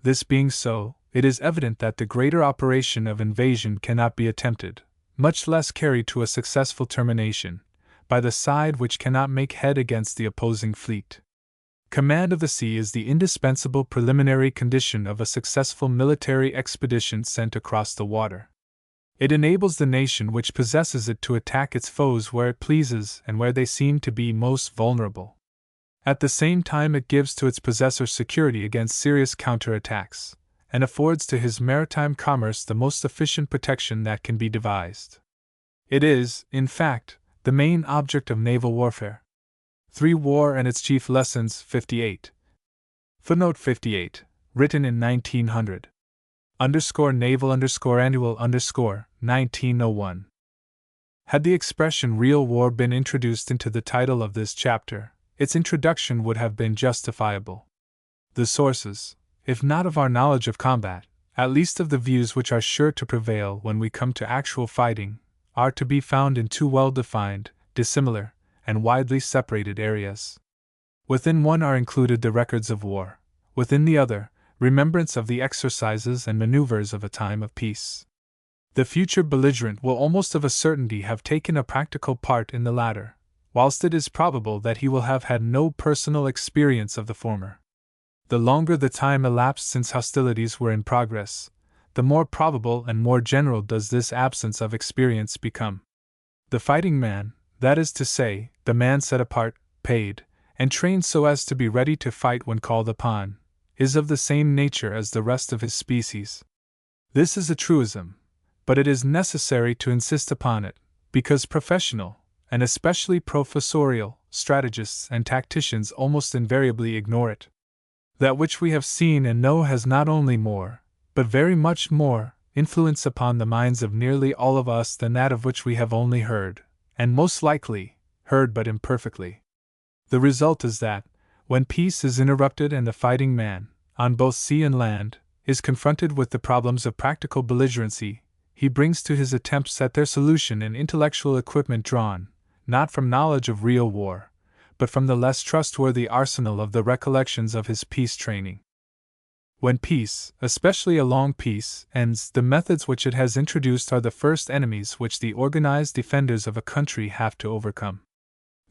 This being so, it is evident that the greater operation of invasion cannot be attempted, much less carried to a successful termination, by the side which cannot make head against the opposing fleet. Command of the sea is the indispensable preliminary condition of a successful military expedition sent across the water. It enables the nation which possesses it to attack its foes where it pleases and where they seem to be most vulnerable. At the same time, it gives to its possessor security against serious counterattacks, and affords to his maritime commerce the most efficient protection that can be devised. It is, in fact, the main object of naval warfare. 3. War and its Chief Lessons 58. Footnote 58, written in 1900. Naval Annual 1901. Had the expression real war been introduced into the title of this chapter, its introduction would have been justifiable. The sources, if not of our knowledge of combat, at least of the views which are sure to prevail when we come to actual fighting, are to be found in two well-defined, dissimilar, and widely separated areas. Within one are included the records of war, within the other, remembrance of the exercises and maneuvers of a time of peace. The future belligerent will almost of a certainty have taken a practical part in the latter, whilst it is probable that he will have had no personal experience of the former. The longer the time elapsed since hostilities were in progress, the more probable and more general does this absence of experience become. The fighting man, that is to say, the man set apart, paid, and trained so as to be ready to fight when called upon, is of the same nature as the rest of his species. This is a truism, but it is necessary to insist upon it, because professional, and especially professorial, strategists and tacticians almost invariably ignore it. That which we have seen and know has not only more, but very much more, influence upon the minds of nearly all of us than that of which we have only heard, and most likely, heard but imperfectly. The result is that, when peace is interrupted and the fighting man, on both sea and land, is confronted with the problems of practical belligerency, he brings to his attempts at their solution an intellectual equipment drawn, not from knowledge of real war, but from the less trustworthy arsenal of the recollections of his peace training. When peace, especially a long peace, ends, the methods which it has introduced are the first enemies which the organized defenders of a country have to overcome.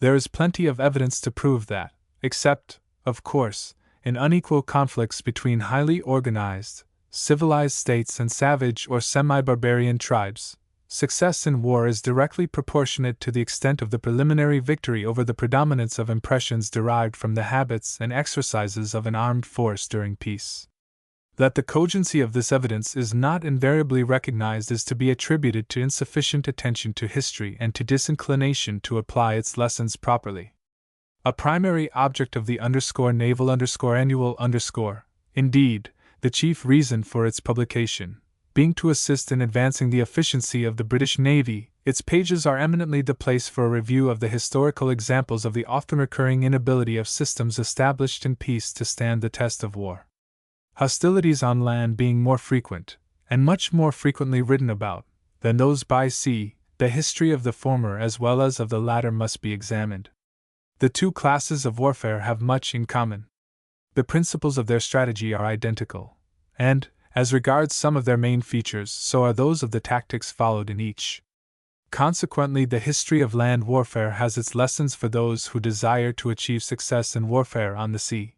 There is plenty of evidence to prove that, except, of course, in unequal conflicts between highly organized, civilized states and savage or semi-barbarian tribes, success in war is directly proportionate to the extent of the preliminary victory over the predominance of impressions derived from the habits and exercises of an armed force during peace. That the cogency of this evidence is not invariably recognized is to be attributed to insufficient attention to history and to disinclination to apply its lessons properly. A primary object of the naval annual indeed, the chief reason for its publication, being to assist in advancing the efficiency of the British Navy, its pages are eminently the place for a review of the historical examples of the often recurring inability of systems established in peace to stand the test of war. Hostilities on land being more frequent, and much more frequently written about, than those by sea, the history of the former as well as of the latter must be examined. The two classes of warfare have much in common. The principles of their strategy are identical, and, as regards some of their main features, so are those of the tactics followed in each. Consequently, the history of land warfare has its lessons for those who desire to achieve success in warfare on the sea.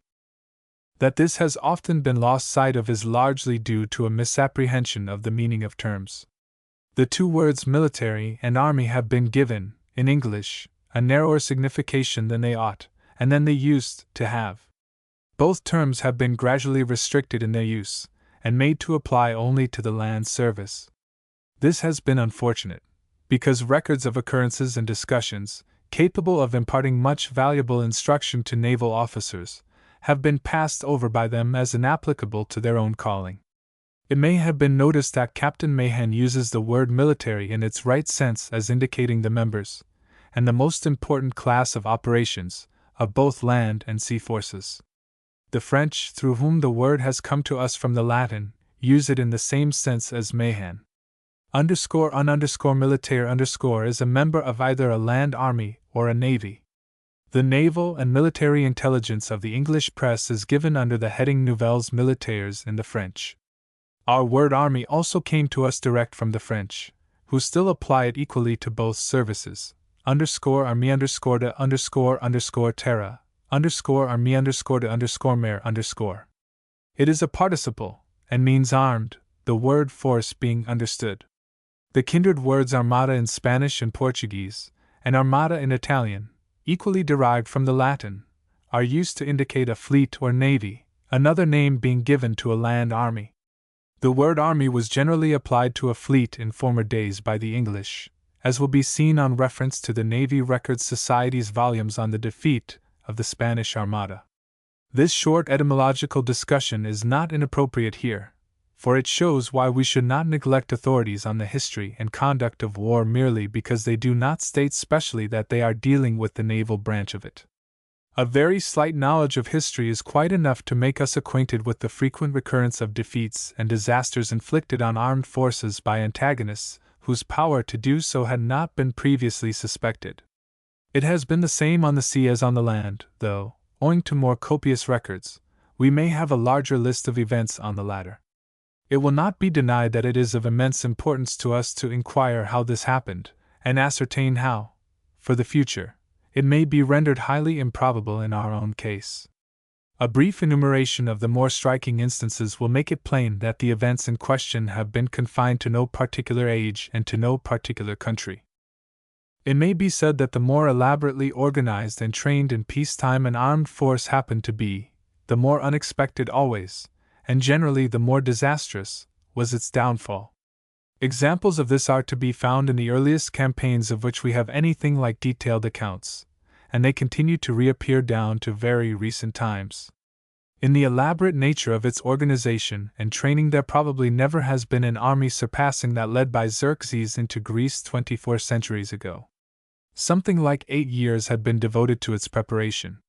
That this has often been lost sight of is largely due to a misapprehension of the meaning of terms. The two words military and army have been given, in English, a narrower signification than they ought, and than they used to have. Both terms have been gradually restricted in their use, and made to apply only to the land service. This has been unfortunate, because records of occurrences and discussions, capable of imparting much valuable instruction to naval officers, have been passed over by them as inapplicable to their own calling. It may have been noticed that Captain Mahan uses the word military in its right sense as indicating the members, and the most important class of operations, of both land and sea forces. The French, through whom the word has come to us from the Latin, use it in the same sense as Mahan. _un_militaire_ is a member of either a land army or a navy. The naval and military intelligence of the English press is given under the heading Nouvelles Militaires in the French. Our word army also came to us direct from the French, who still apply it equally to both services, _armée_de_terre, _armée_de_mer_. It is a participle, and means armed, the word force being understood. The kindred words armada in Spanish and Portuguese, and armada in Italian, equally derived from the Latin, are used to indicate a fleet or navy, another name being given to a land army. The word army was generally applied to a fleet in former days by the English, as will be seen on reference to the Navy Records Society's volumes on the defeat of the Spanish Armada. This short etymological discussion is not inappropriate here, for it shows why we should not neglect authorities on the history and conduct of war merely because they do not state specially that they are dealing with the naval branch of it. A very slight knowledge of history is quite enough to make us acquainted with the frequent recurrence of defeats and disasters inflicted on armed forces by antagonists whose power to do so had not been previously suspected. It has been the same on the sea as on the land, though, owing to more copious records, we may have a larger list of events on the latter. It will not be denied that it is of immense importance to us to inquire how this happened, and ascertain how, for the future, it may be rendered highly improbable in our own case. A brief enumeration of the more striking instances will make it plain that the events in question have been confined to no particular age and to no particular country. It may be said that the more elaborately organized and trained in peacetime an armed force happened to be, the more unexpected always, and generally the more disastrous, was its downfall. Examples of this are to be found in the earliest campaigns of which we have anything like detailed accounts, and they continue to reappear down to very recent times. In the elaborate nature of its organization and training, there probably never has been an army surpassing that led by Xerxes into Greece 24 centuries ago. Something like 8 years had been devoted to its preparation.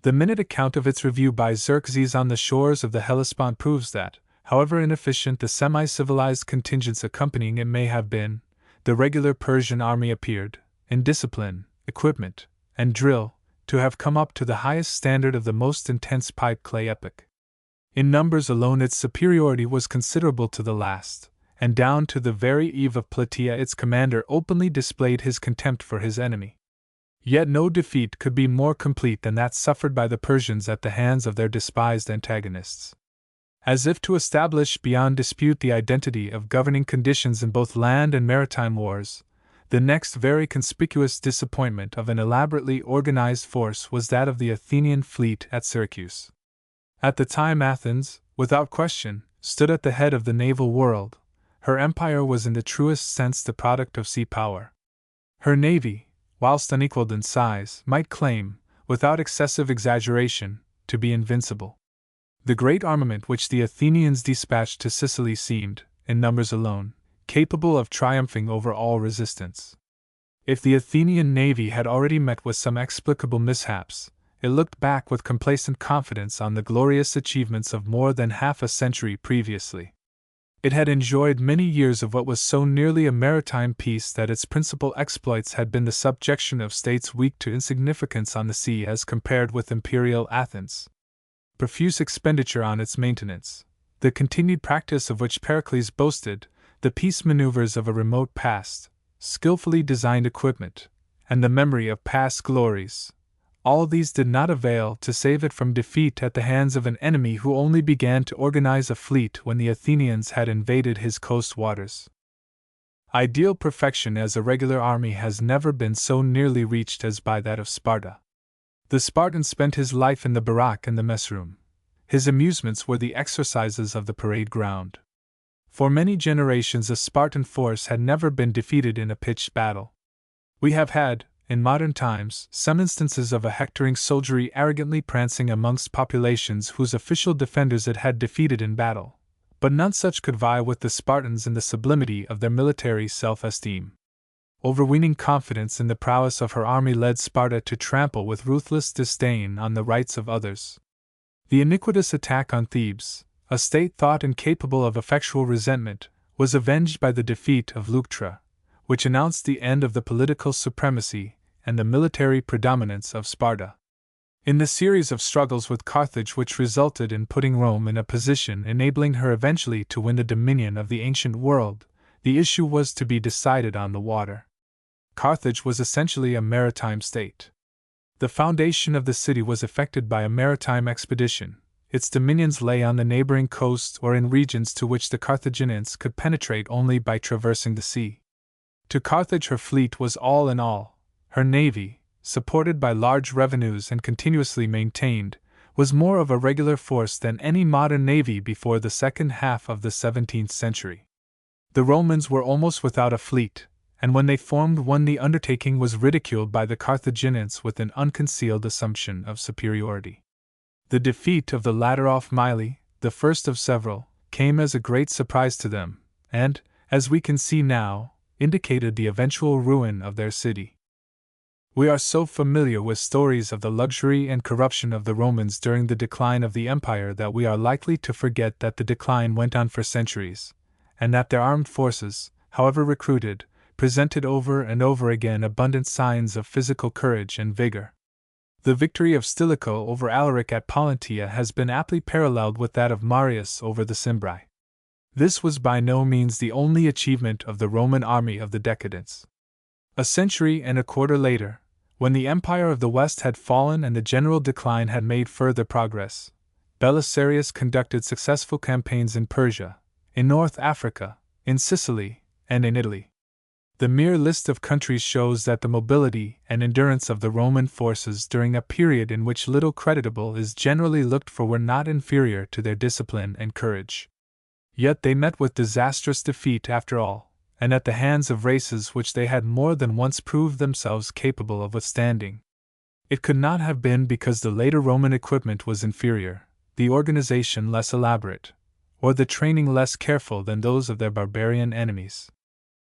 The minute account of its review by Xerxes on the shores of the Hellespont proves that, however inefficient the semi-civilized contingents accompanying it may have been, the regular Persian army appeared, in discipline, equipment, and drill, to have come up to the highest standard of the most intense pipe-clay epoch. In numbers alone its superiority was considerable to the last, and down to the very eve of Plataea its commander openly displayed his contempt for his enemy. Yet no defeat could be more complete than that suffered by the Persians at the hands of their despised antagonists. As if to establish beyond dispute the identity of governing conditions in both land and maritime wars, the next very conspicuous disappointment of an elaborately organized force was that of the Athenian fleet at Syracuse. At the time Athens, without question, stood at the head of the naval world. Her empire was in the truest sense the product of sea power. Her navy, whilst unequaled in size, might claim, without excessive exaggeration, to be invincible. The great armament which the Athenians dispatched to Sicily seemed, in numbers alone, capable of triumphing over all resistance. If the Athenian navy had already met with some explicable mishaps, it looked back with complacent confidence on the glorious achievements of more than half a century previously. It had enjoyed many years of what was so nearly a maritime peace that its principal exploits had been the subjection of states weak to insignificance on the sea as compared with imperial Athens, profuse expenditure on its maintenance, the continued practice of which Pericles boasted, the peace maneuvers of a remote past, skillfully designed equipment, and the memory of past glories. All these did not avail to save it from defeat at the hands of an enemy who only began to organize a fleet when the Athenians had invaded his coast waters. Ideal perfection as a regular army has never been so nearly reached as by that of Sparta. The Spartan spent his life in the barrack and the messroom. His amusements were the exercises of the parade ground. For many generations a Spartan force had never been defeated in a pitched battle. We have had, in modern times, some instances of a hectoring soldiery arrogantly prancing amongst populations whose official defenders it had defeated in battle, but none such could vie with the Spartans in the sublimity of their military self-esteem. Overweening confidence in the prowess of her army led Sparta to trample with ruthless disdain on the rights of others. The iniquitous attack on Thebes, a state thought incapable of effectual resentment, was avenged by the defeat of Leuctra, which announced the end of the political supremacy and the military predominance of Sparta. In the series of struggles with Carthage which resulted in putting Rome in a position enabling her eventually to win the dominion of the ancient world, the issue was to be decided on the water. Carthage was essentially a maritime state. The foundation of the city was effected by a maritime expedition. Its dominions lay on the neighboring coasts or in regions to which the Carthaginians could penetrate only by traversing the sea. To Carthage her fleet was all in all. Her navy, supported by large revenues and continuously maintained, was more of a regular force than any modern navy before the second half of the 17th century. The Romans were almost without a fleet, and when they formed one the undertaking was ridiculed by the Carthaginians with an unconcealed assumption of superiority. The defeat of the latter off Mylae, the first of several, came as a great surprise to them, and, as we can see now, indicated the eventual ruin of their city. We are so familiar with stories of the luxury and corruption of the Romans during the decline of the empire that we are likely to forget that the decline went on for centuries, and that their armed forces, however recruited, presented over and over again abundant signs of physical courage and vigor. The victory of Stilicho over Alaric at Pollentia has been aptly paralleled with that of Marius over the Cimbri. This was by no means the only achievement of the Roman army of the decadence. A century and a quarter later, when the empire of the West had fallen and the general decline had made further progress, Belisarius conducted successful campaigns in Persia, in North Africa, in Sicily, and in Italy. The mere list of countries shows that the mobility and endurance of the Roman forces during a period in which little creditable is generally looked for were not inferior to their discipline and courage. Yet they met with disastrous defeat after all, and at the hands of races which they had more than once proved themselves capable of withstanding. It could not have been because the later Roman equipment was inferior, the organization less elaborate, or the training less careful than those of their barbarian enemies.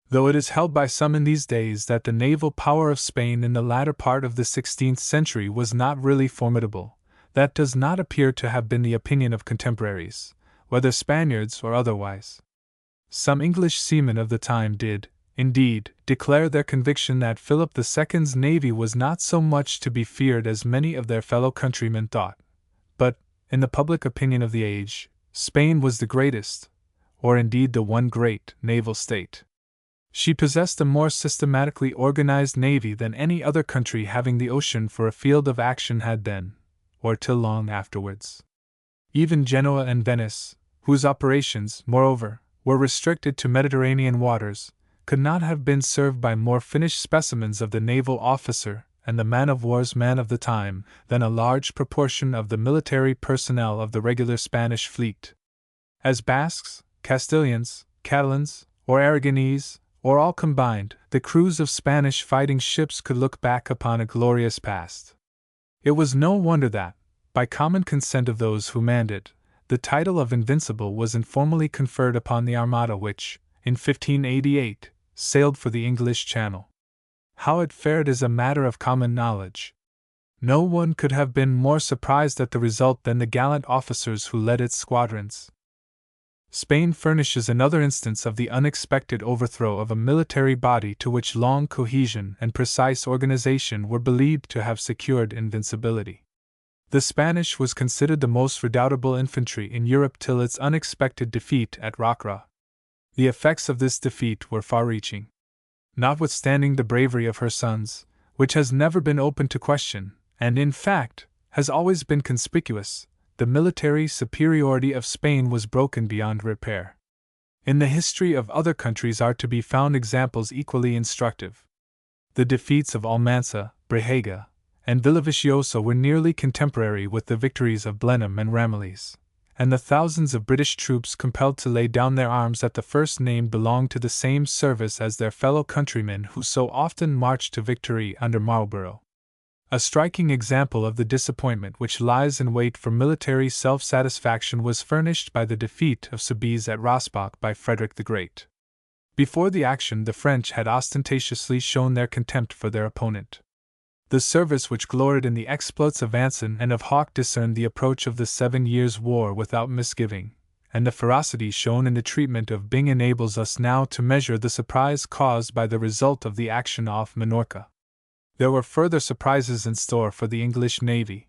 Though it is held by some in these days that the naval power of Spain in the latter part of the 16th century was not really formidable, that does not appear to have been the opinion of contemporaries, whether Spaniards or otherwise. Some English seamen of the time did, indeed, declare their conviction that Philip II's navy was not so much to be feared as many of their fellow countrymen thought. But, in the public opinion of the age, Spain was the greatest, or indeed the one great, naval state. She possessed a more systematically organized navy than any other country having the ocean for a field of action had then, or till long afterwards. Even Genoa and Venice, whose operations, moreover, were restricted to Mediterranean waters, could not have been served by more finished specimens of the naval officer and the man-of-war's man of the time than a large proportion of the military personnel of the regular Spanish fleet. As Basques, Castilians, Catalans, or Aragonese, or all combined, the crews of Spanish fighting ships could look back upon a glorious past. It was no wonder that, by common consent of those who manned it, the title of Invincible was informally conferred upon the Armada which, in 1588, sailed for the English Channel. How it fared is a matter of common knowledge. No one could have been more surprised at the result than the gallant officers who led its squadrons. Spain furnishes another instance of the unexpected overthrow of a military body to which long cohesion and precise organization were believed to have secured invincibility. The Spanish was considered the most redoubtable infantry in Europe till its unexpected defeat at Rocroi. The effects of this defeat were far-reaching. Notwithstanding the bravery of her sons, which has never been open to question, and in fact, has always been conspicuous, the military superiority of Spain was broken beyond repair. In the history of other countries are to be found examples equally instructive. The defeats of Almansa, Braga, and Villaviciosa were nearly contemporary with the victories of Blenheim and Ramillies, and the thousands of British troops compelled to lay down their arms at the first named belonged to the same service as their fellow countrymen who so often marched to victory under Marlborough. A striking example of the disappointment which lies in wait for military self-satisfaction was furnished by the defeat of Soubise at Rossbach by Frederick the Great. Before the action the French had ostentatiously shown their contempt for their opponent. The service which gloried in the exploits of Anson and of Hawke discerned the approach of the 7 Years' War without misgiving, and the ferocity shown in the treatment of Byng enables us now to measure the surprise caused by the result of the action off Minorca. There were further surprises in store for the English navy.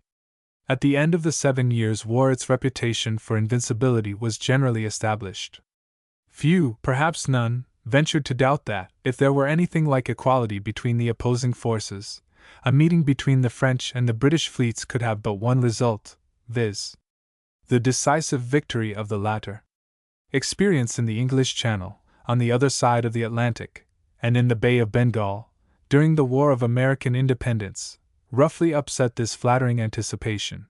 At the end of the 7 Years' War its reputation for invincibility was generally established. Few, perhaps none, ventured to doubt that, if there were anything like equality between the opposing forces, a meeting between the French and the British fleets could have but one result, viz., the decisive victory of the latter. Experience in the English Channel, on the other side of the Atlantic, and in the Bay of Bengal, during the War of American Independence, roughly upset this flattering anticipation.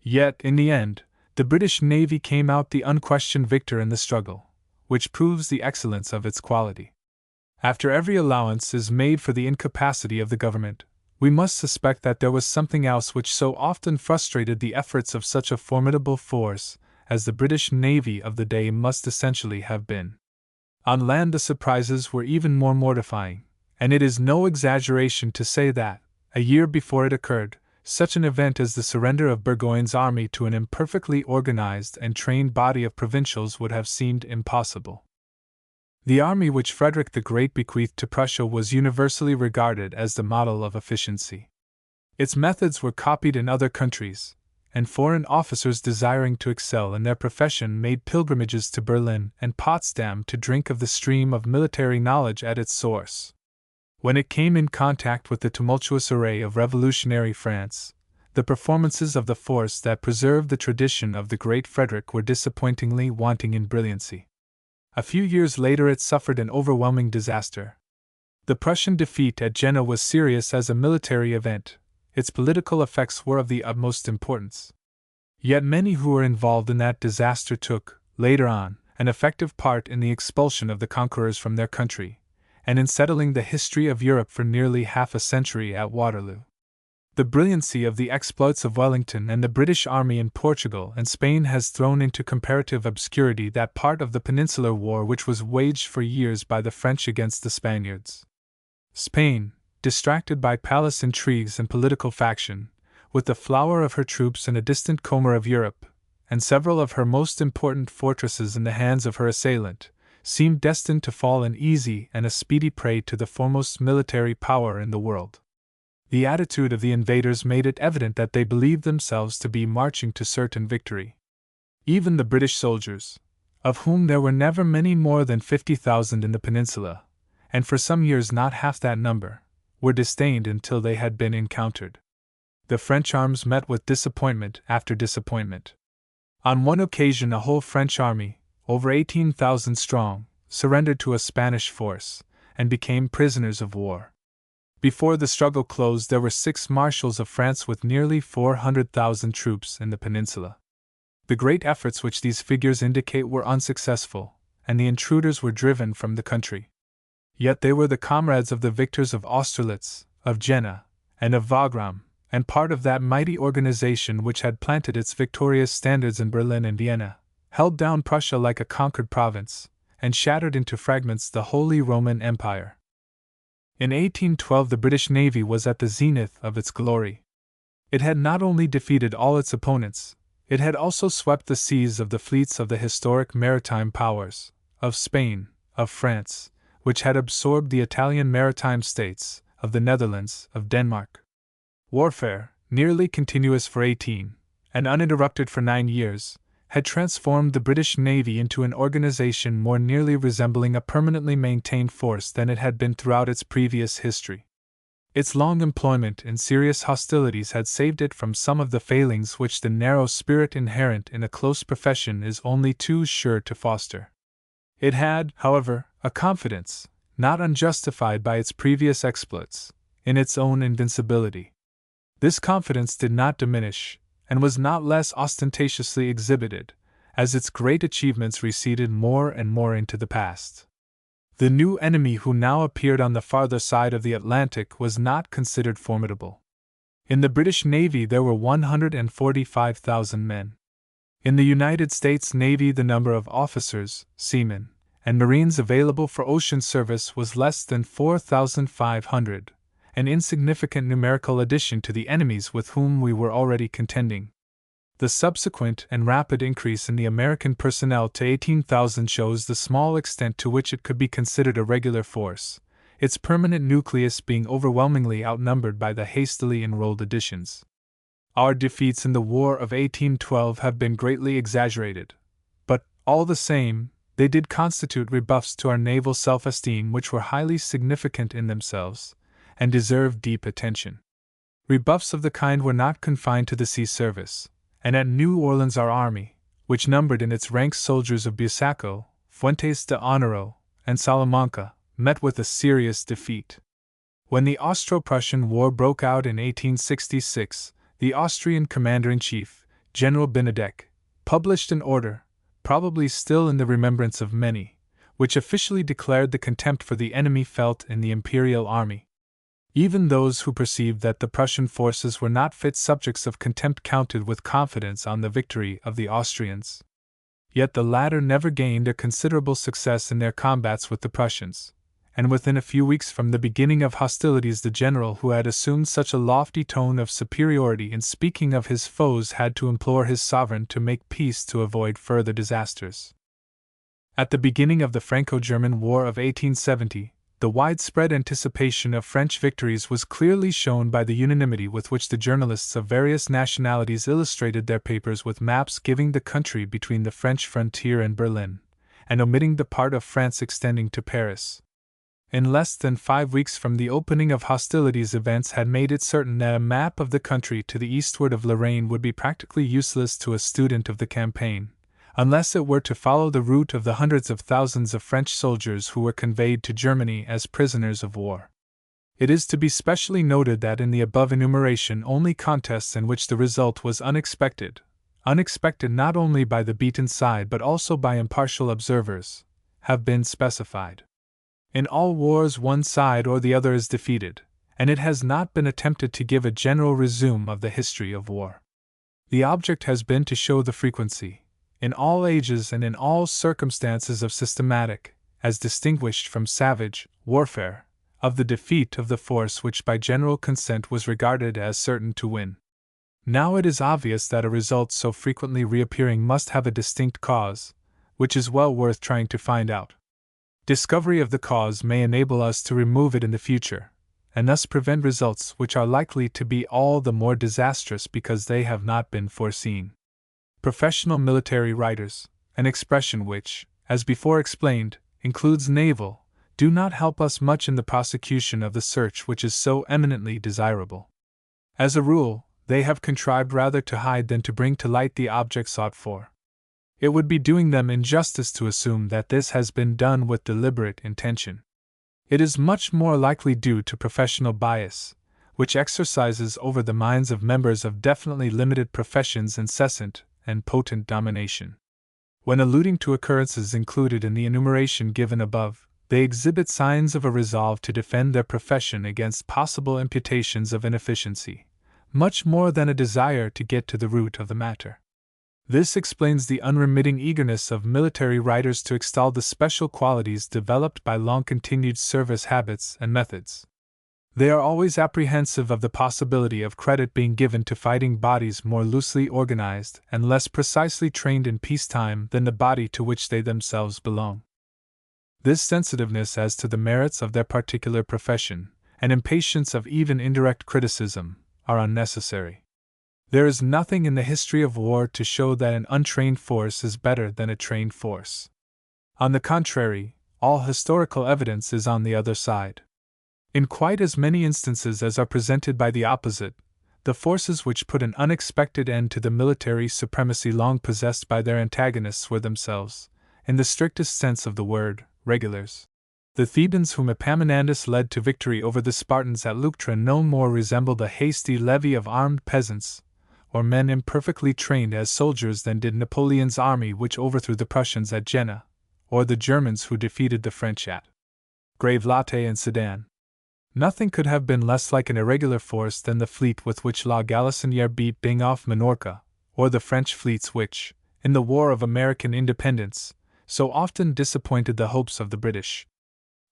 Yet, in the end, the British Navy came out the unquestioned victor in the struggle, which proves the excellence of its quality. After every allowance is made for the incapacity of the government, we must suspect that there was something else which so often frustrated the efforts of such a formidable force as the British Navy of the day must essentially have been. On land the surprises were even more mortifying, and it is no exaggeration to say that, a year before it occurred, such an event as the surrender of Burgoyne's army to an imperfectly organized and trained body of provincials would have seemed impossible. The army which Frederick the Great bequeathed to Prussia was universally regarded as the model of efficiency. Its methods were copied in other countries, and foreign officers desiring to excel in their profession made pilgrimages to Berlin and Potsdam to drink of the stream of military knowledge at its source. When it came in contact with the tumultuous array of revolutionary France, the performances of the force that preserved the tradition of the great Frederick were disappointingly wanting in brilliancy. A few years later it suffered an overwhelming disaster. The Prussian defeat at Jena was serious as a military event. Its political effects were of the utmost importance. Yet many who were involved in that disaster took, later on, an effective part in the expulsion of the conquerors from their country, and in settling the history of Europe for nearly half a century at Waterloo. The brilliancy of the exploits of Wellington and the British army in Portugal and Spain has thrown into comparative obscurity that part of the Peninsular War which was waged for years by the French against the Spaniards. Spain, distracted by palace intrigues and political faction, with the flower of her troops in a distant corner of Europe, and several of her most important fortresses in the hands of her assailant, seemed destined to fall an easy and a speedy prey to the foremost military power in the world. The attitude of the invaders made it evident that they believed themselves to be marching to certain victory. Even the British soldiers, of whom there were never many more than 50,000 in the peninsula, and for some years not half that number, were disdained until they had been encountered. The French arms met with disappointment after disappointment. On one occasion a whole French army, over 18,000 strong, surrendered to a Spanish force, and became prisoners of war. Before the struggle closed there were 6 marshals of France with nearly 400,000 troops in the peninsula. The great efforts which these figures indicate were unsuccessful, and the intruders were driven from the country. Yet they were the comrades of the victors of Austerlitz, of Jena, and of Wagram, and part of that mighty organization which had planted its victorious standards in Berlin and Vienna, held down Prussia like a conquered province, and shattered into fragments the Holy Roman Empire. In 1812 the British Navy was at the zenith of its glory. It had not only defeated all its opponents, it had also swept the seas of the fleets of the historic maritime powers, of Spain, of France, which had absorbed the Italian maritime states, of the Netherlands, of Denmark. Warfare, nearly continuous for 18, and uninterrupted for 9 years, had transformed the British Navy into an organization more nearly resembling a permanently maintained force than it had been throughout its previous history. Its long employment in serious hostilities had saved it from some of the failings which the narrow spirit inherent in a close profession is only too sure to foster. It had, however, a confidence, not unjustified by its previous exploits, in its own invincibility. This confidence did not diminish, and was not less ostentatiously exhibited, as its great achievements receded more and more into the past. The new enemy who now appeared on the farther side of the Atlantic was not considered formidable. In the British Navy there were 145,000 men. In the United States Navy the number of officers, seamen, and Marines available for ocean service was less than 4,500, an insignificant numerical addition to the enemies with whom we were already contending. The subsequent and rapid increase in the American personnel to 18,000 shows the small extent to which it could be considered a regular force, its permanent nucleus being overwhelmingly outnumbered by the hastily enrolled additions. Our defeats in the War of 1812 have been greatly exaggerated, but, all the same, they did constitute rebuffs to our naval self-esteem which were highly significant in themselves, and deserved deep attention. Rebuffs of the kind were not confined to the sea service, and at New Orleans our army, which numbered in its ranks soldiers of Busaco, Fuentes de Honoro, and Salamanca, met with a serious defeat. When the Austro-Prussian War broke out in 1866, the Austrian commander-in-chief, General Benedek, published an order, probably still in the remembrance of many, which officially declared the contempt for the enemy felt in the imperial army. Even those who perceived that the Prussian forces were not fit subjects of contempt counted with confidence on the victory of the Austrians. Yet the latter never gained a considerable success in their combats with the Prussians, and within a few weeks from the beginning of hostilities the general who had assumed such a lofty tone of superiority in speaking of his foes had to implore his sovereign to make peace to avoid further disasters. At the beginning of the Franco-German War of 1870, the widespread anticipation of French victories was clearly shown by the unanimity with which the journalists of various nationalities illustrated their papers with maps giving the country between the French frontier and Berlin, and omitting the part of France extending to Paris. In less than 5 weeks from the opening of hostilities, events had made it certain that a map of the country to the eastward of Lorraine would be practically useless to a student of the campaign, unless it were to follow the route of the hundreds of thousands of French soldiers who were conveyed to Germany as prisoners of war. It is to be specially noted that in the above enumeration only contests in which the result was unexpected not only by the beaten side but also by impartial observers, have been specified. In all wars one side or the other is defeated, and it has not been attempted to give a general resume of the history of war. The object has been to show the frequency, in all ages and in all circumstances of systematic, as distinguished from savage, warfare, of the defeat of the force which by general consent was regarded as certain to win. Now it is obvious that a result so frequently reappearing must have a distinct cause, which is well worth trying to find out. Discovery of the cause may enable us to remove it in the future, and thus prevent results which are likely to be all the more disastrous because they have not been foreseen. Professional military writers, an expression which, as before explained, includes naval, do not help us much in the prosecution of the search which is so eminently desirable. As a rule, they have contrived rather to hide than to bring to light the object sought for. It would be doing them injustice to assume that this has been done with deliberate intention. It is much more likely due to professional bias, which exercises over the minds of members of definitely limited professions incessant and potent domination. When alluding to occurrences included in the enumeration given above, they exhibit signs of a resolve to defend their profession against possible imputations of inefficiency, much more than a desire to get to the root of the matter. This explains the unremitting eagerness of military writers to extol the special qualities developed by long-continued service habits and methods. They are always apprehensive of the possibility of credit being given to fighting bodies more loosely organized and less precisely trained in peacetime than the body to which they themselves belong. This sensitiveness as to the merits of their particular profession, and impatience of even indirect criticism, are unnecessary. There is nothing in the history of war to show that an untrained force is better than a trained force. On the contrary, all historical evidence is on the other side. In quite as many instances as are presented by the opposite, the forces which put an unexpected end to the military supremacy long possessed by their antagonists were themselves, in the strictest sense of the word, regulars. The Thebans whom Epaminondas led to victory over the Spartans at Leuctra no more resembled a hasty levy of armed peasants, or men imperfectly trained as soldiers than did Napoleon's army which overthrew the Prussians at Jena, or the Germans who defeated the French at Gravelotte and Sedan. Nothing could have been less like an irregular force than the fleet with which La Galissonière beat Byng off Minorca, or the French fleets which, in the War of American Independence, so often disappointed the hopes of the British.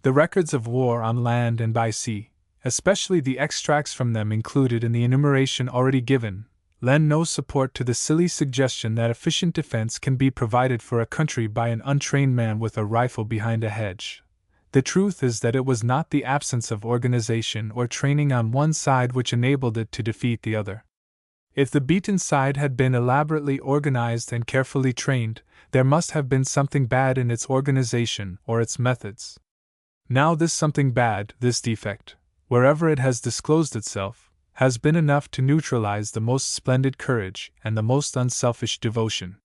The records of war on land and by sea, especially the extracts from them included in the enumeration already given, lend no support to the silly suggestion that efficient defense can be provided for a country by an untrained man with a rifle behind a hedge. The truth is that it was not the absence of organization or training on one side which enabled it to defeat the other. If the beaten side had been elaborately organized and carefully trained, there must have been something bad in its organization or its methods. Now this something bad, this defect, wherever it has disclosed itself, has been enough to neutralize the most splendid courage and the most unselfish devotion.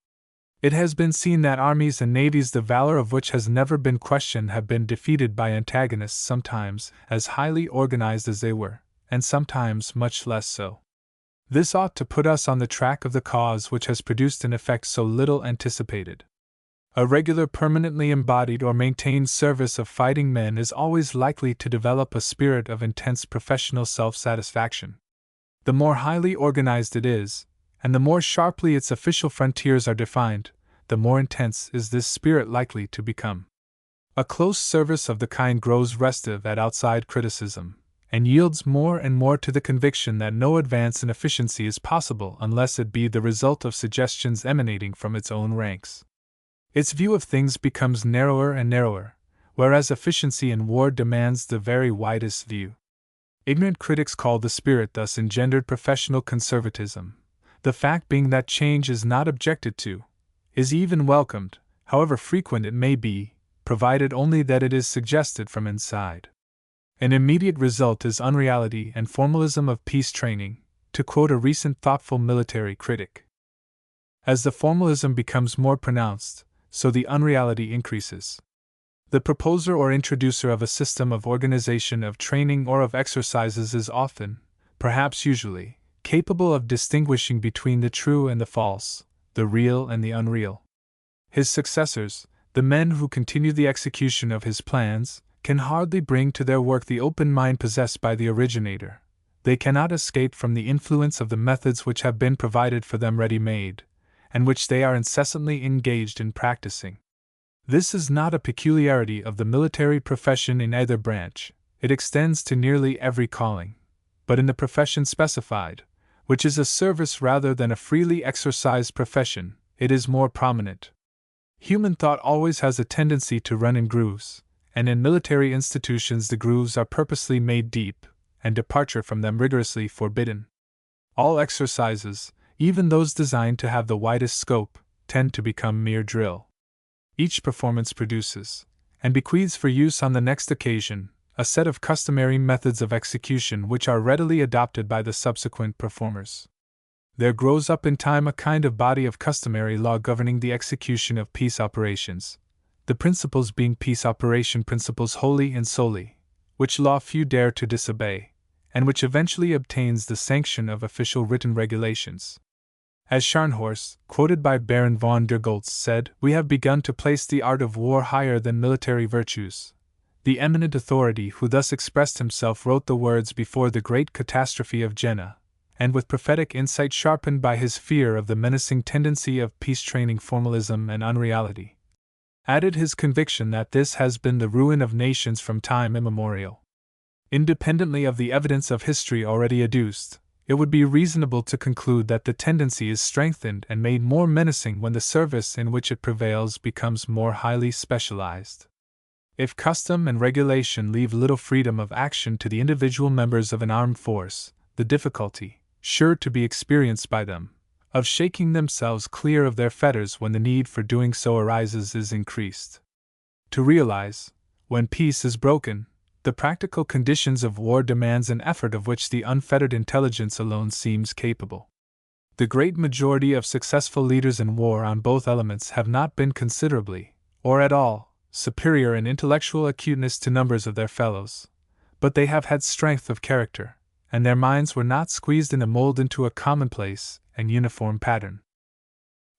It has been seen that armies and navies the valor of which has never been questioned have been defeated by antagonists sometimes as highly organized as they were, and sometimes much less so. This ought to put us on the track of the cause which has produced an effect so little anticipated. A regular permanently embodied or maintained service of fighting men is always likely to develop a spirit of intense professional self-satisfaction. The more highly organized it is, and the more sharply its official frontiers are defined, the more intense is this spirit likely to become. A close service of the kind grows restive at outside criticism, and yields more and more to the conviction that no advance in efficiency is possible unless it be the result of suggestions emanating from its own ranks. Its view of things becomes narrower and narrower, whereas efficiency in war demands the very widest view. Ignorant critics call the spirit thus engendered professional conservatism, the fact being that change is not objected to, is even welcomed, however frequent it may be, provided only that it is suggested from inside. An immediate result is unreality and formalism of peace training, to quote a recent thoughtful military critic. As the formalism becomes more pronounced, so the unreality increases. The proposer or introducer of a system of organization of training or of exercises is often, perhaps usually, capable of distinguishing between the true and the false, the real and the unreal. His successors, the men who continue the execution of his plans, can hardly bring to their work the open mind possessed by the originator. They cannot escape from the influence of the methods which have been provided for them ready-made, and which they are incessantly engaged in practicing. This is not a peculiarity of the military profession in either branch, it extends to nearly every calling, but in the profession specified, which is a service rather than a freely exercised profession, it is more prominent. Human thought always has a tendency to run in grooves, and in military institutions the grooves are purposely made deep, and departure from them rigorously forbidden. All exercises, even those designed to have the widest scope, tend to become mere drill. Each performance produces, and bequeaths for use on the next occasion, a set of customary methods of execution which are readily adopted by the subsequent performers. There grows up in time a kind of body of customary law governing the execution of peace operations, the principles being peace operation principles wholly and solely, which law few dare to disobey, and which eventually obtains the sanction of official written regulations. As Scharnhorst, quoted by Baron von der Goltz, said, "We have begun to place the art of war higher than military virtues." The eminent authority who thus expressed himself wrote the words before the great catastrophe of Jena, and with prophetic insight sharpened by his fear of the menacing tendency of peace-training formalism and unreality, added his conviction that this has been the ruin of nations from time immemorial. Independently of the evidence of history already adduced, it would be reasonable to conclude that the tendency is strengthened and made more menacing when the service in which it prevails becomes more highly specialized. If custom and regulation leave little freedom of action to the individual members of an armed force, the difficulty, sure to be experienced by them, of shaking themselves clear of their fetters when the need for doing so arises is increased. To realize, when peace is broken, the practical conditions of war demands an effort of which the unfettered intelligence alone seems capable. The great majority of successful leaders in war on both elements have not been considerably, or at all, superior in intellectual acuteness to numbers of their fellows, but they have had strength of character, and their minds were not squeezed in a mold into a commonplace and uniform pattern.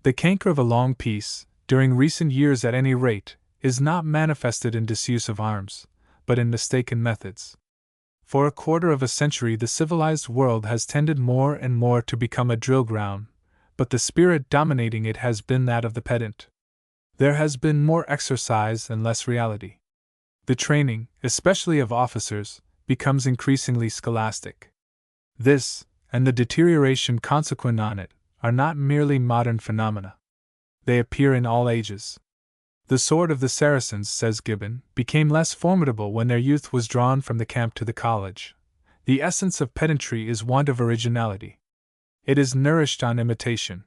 The canker of a long peace, during recent years at any rate, is not manifested in disuse of arms, but in mistaken methods. For a quarter of a century the civilized world has tended more and more to become a drill ground, but the spirit dominating it has been that of the pedant. There has been more exercise and less reality. The training, especially of officers, becomes increasingly scholastic. This, and the deterioration consequent on it, are not merely modern phenomena. They appear in all ages. The sword of the Saracens, says Gibbon, became less formidable when their youth was drawn from the camp to the college. The essence of pedantry is want of originality. It is nourished on imitation.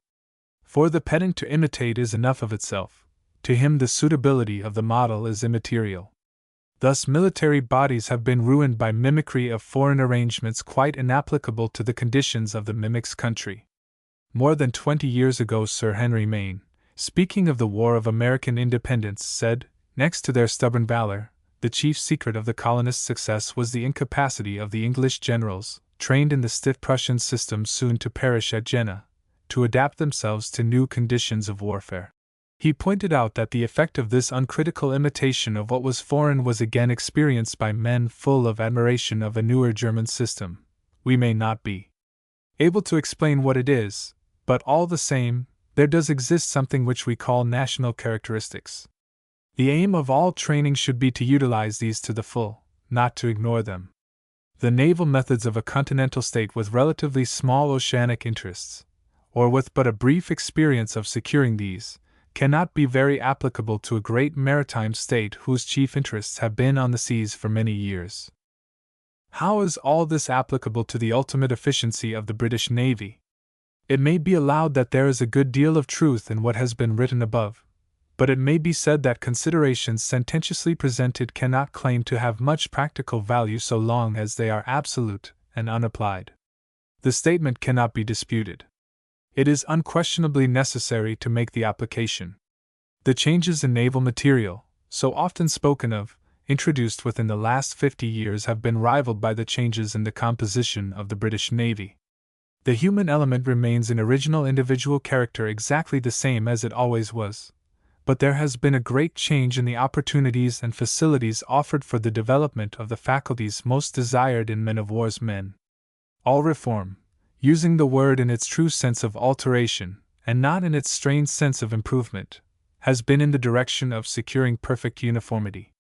For the pedant to imitate is enough of itself. To him the suitability of the model is immaterial. Thus military bodies have been ruined by mimicry of foreign arrangements quite inapplicable to the conditions of the mimic's country. More than 20 years ago Sir Henry Maine, speaking of the War of American Independence, said, "Next to their stubborn valor, the chief secret of the colonists' success was the incapacity of the English generals, trained in the stiff Prussian system soon to perish at Jena, to adapt themselves to new conditions of warfare." He pointed out that the effect of this uncritical imitation of what was foreign was again experienced by men full of admiration of a newer German system. We may not be able to explain what it is, but all the same, there does exist something which we call national characteristics. The aim of all training should be to utilize these to the full, not to ignore them. The naval methods of a continental state with relatively small oceanic interests, or with but a brief experience of securing these, cannot be very applicable to a great maritime state whose chief interests have been on the seas for many years. How is all this applicable to the ultimate efficiency of the British Navy? It may be allowed that there is a good deal of truth in what has been written above, but it may be said that considerations sententiously presented cannot claim to have much practical value so long as they are absolute and unapplied. The statement cannot be disputed. It is unquestionably necessary to make the application. The changes in naval material, so often spoken of, introduced within the last 50 years have been rivaled by the changes in the composition of the British Navy. The human element remains in original individual character exactly the same as it always was, but there has been a great change in the opportunities and facilities offered for the development of the faculties most desired in men of war's men. All reform, using the word in its true sense of alteration, and not in its strained sense of improvement, has been in the direction of securing perfect uniformity.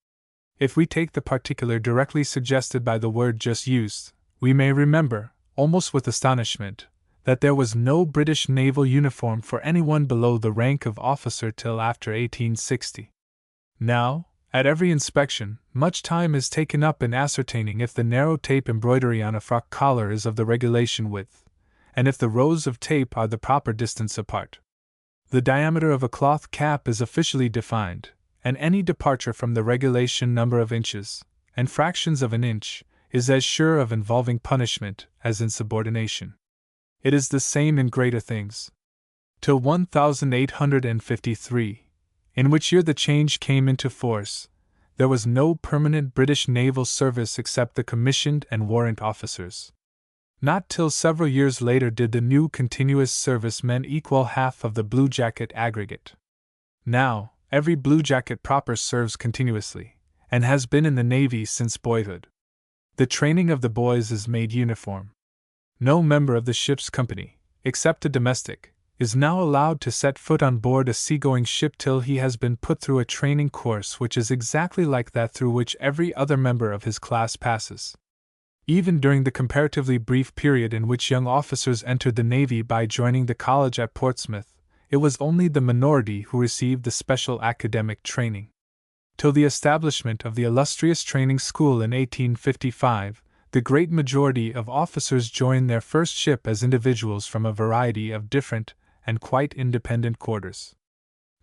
If we take the particular directly suggested by the word just used, we may remember, almost with astonishment, that there was no British naval uniform for anyone below the rank of officer till after 1860. Now, at every inspection, much time is taken up in ascertaining if the narrow tape embroidery on a frock collar is of the regulation width, and if the rows of tape are the proper distance apart. The diameter of a cloth cap is officially defined, and any departure from the regulation number of inches, and fractions of an inch, is as sure of involving punishment as insubordination. It is the same in greater things. Till 1853, in which year the change came into force, there was no permanent British naval service except the commissioned and warrant officers. Not till several years later did the new continuous service men equal half of the bluejacket aggregate. Now, every bluejacket proper serves continuously, and has been in the Navy since boyhood. The training of the boys is made uniform. No member of the ship's company, except a domestic, is now allowed to set foot on board a seagoing ship till he has been put through a training course which is exactly like that through which every other member of his class passes. Even during the comparatively brief period in which young officers entered the Navy by joining the college at Portsmouth, it was only the minority who received the special academic training. Till the establishment of the illustrious training school in 1855, the great majority of officers joined their first ship as individuals from a variety of different and quite independent quarters.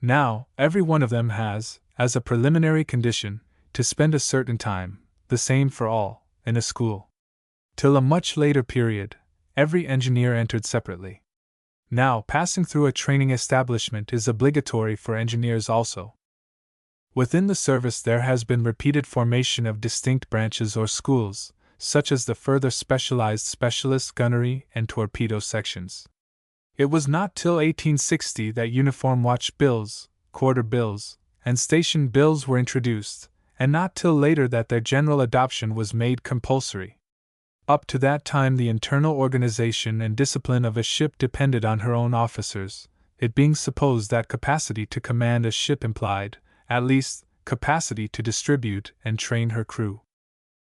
Now, every one of them has, as a preliminary condition, to spend a certain time, the same for all, in a school. Till a much later period, every engineer entered separately. Now, passing through a training establishment is obligatory for engineers also. Within the service there has been repeated formation of distinct branches or schools, such as the further specialized specialist gunnery and torpedo sections. It was not till 1860 that uniform watch bills, quarter bills, and station bills were introduced, and not till later that their general adoption was made compulsory. Up to that time the internal organization and discipline of a ship depended on her own officers, it being supposed that capacity to command a ship implied, at least, capacity to distribute and train her crew.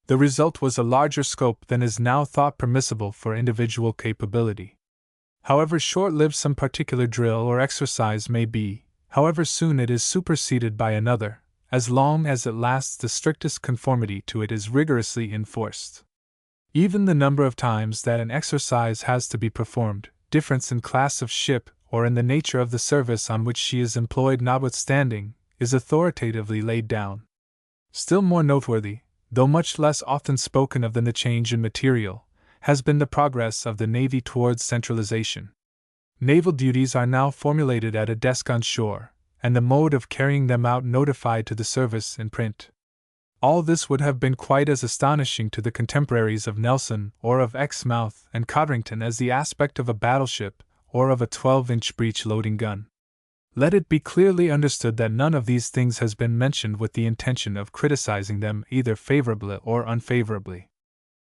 The result was a larger scope than is now thought permissible for individual capability. However short-lived some particular drill or exercise may be, however soon it is superseded by another, as long as it lasts the strictest conformity to it is rigorously enforced. Even the number of times that an exercise has to be performed, difference in class of ship or in the nature of the service on which she is employed notwithstanding, is authoritatively laid down. Still more noteworthy, though much less often spoken of than the change in material, has been the progress of the Navy towards centralization. Naval duties are now formulated at a desk on shore, and the mode of carrying them out notified to the service in print. All this would have been quite as astonishing to the contemporaries of Nelson or of Exmouth and Codrington as the aspect of a battleship or of a 12-inch breech-loading gun. Let it be clearly understood that none of these things has been mentioned with the intention of criticizing them either favorably or unfavorably.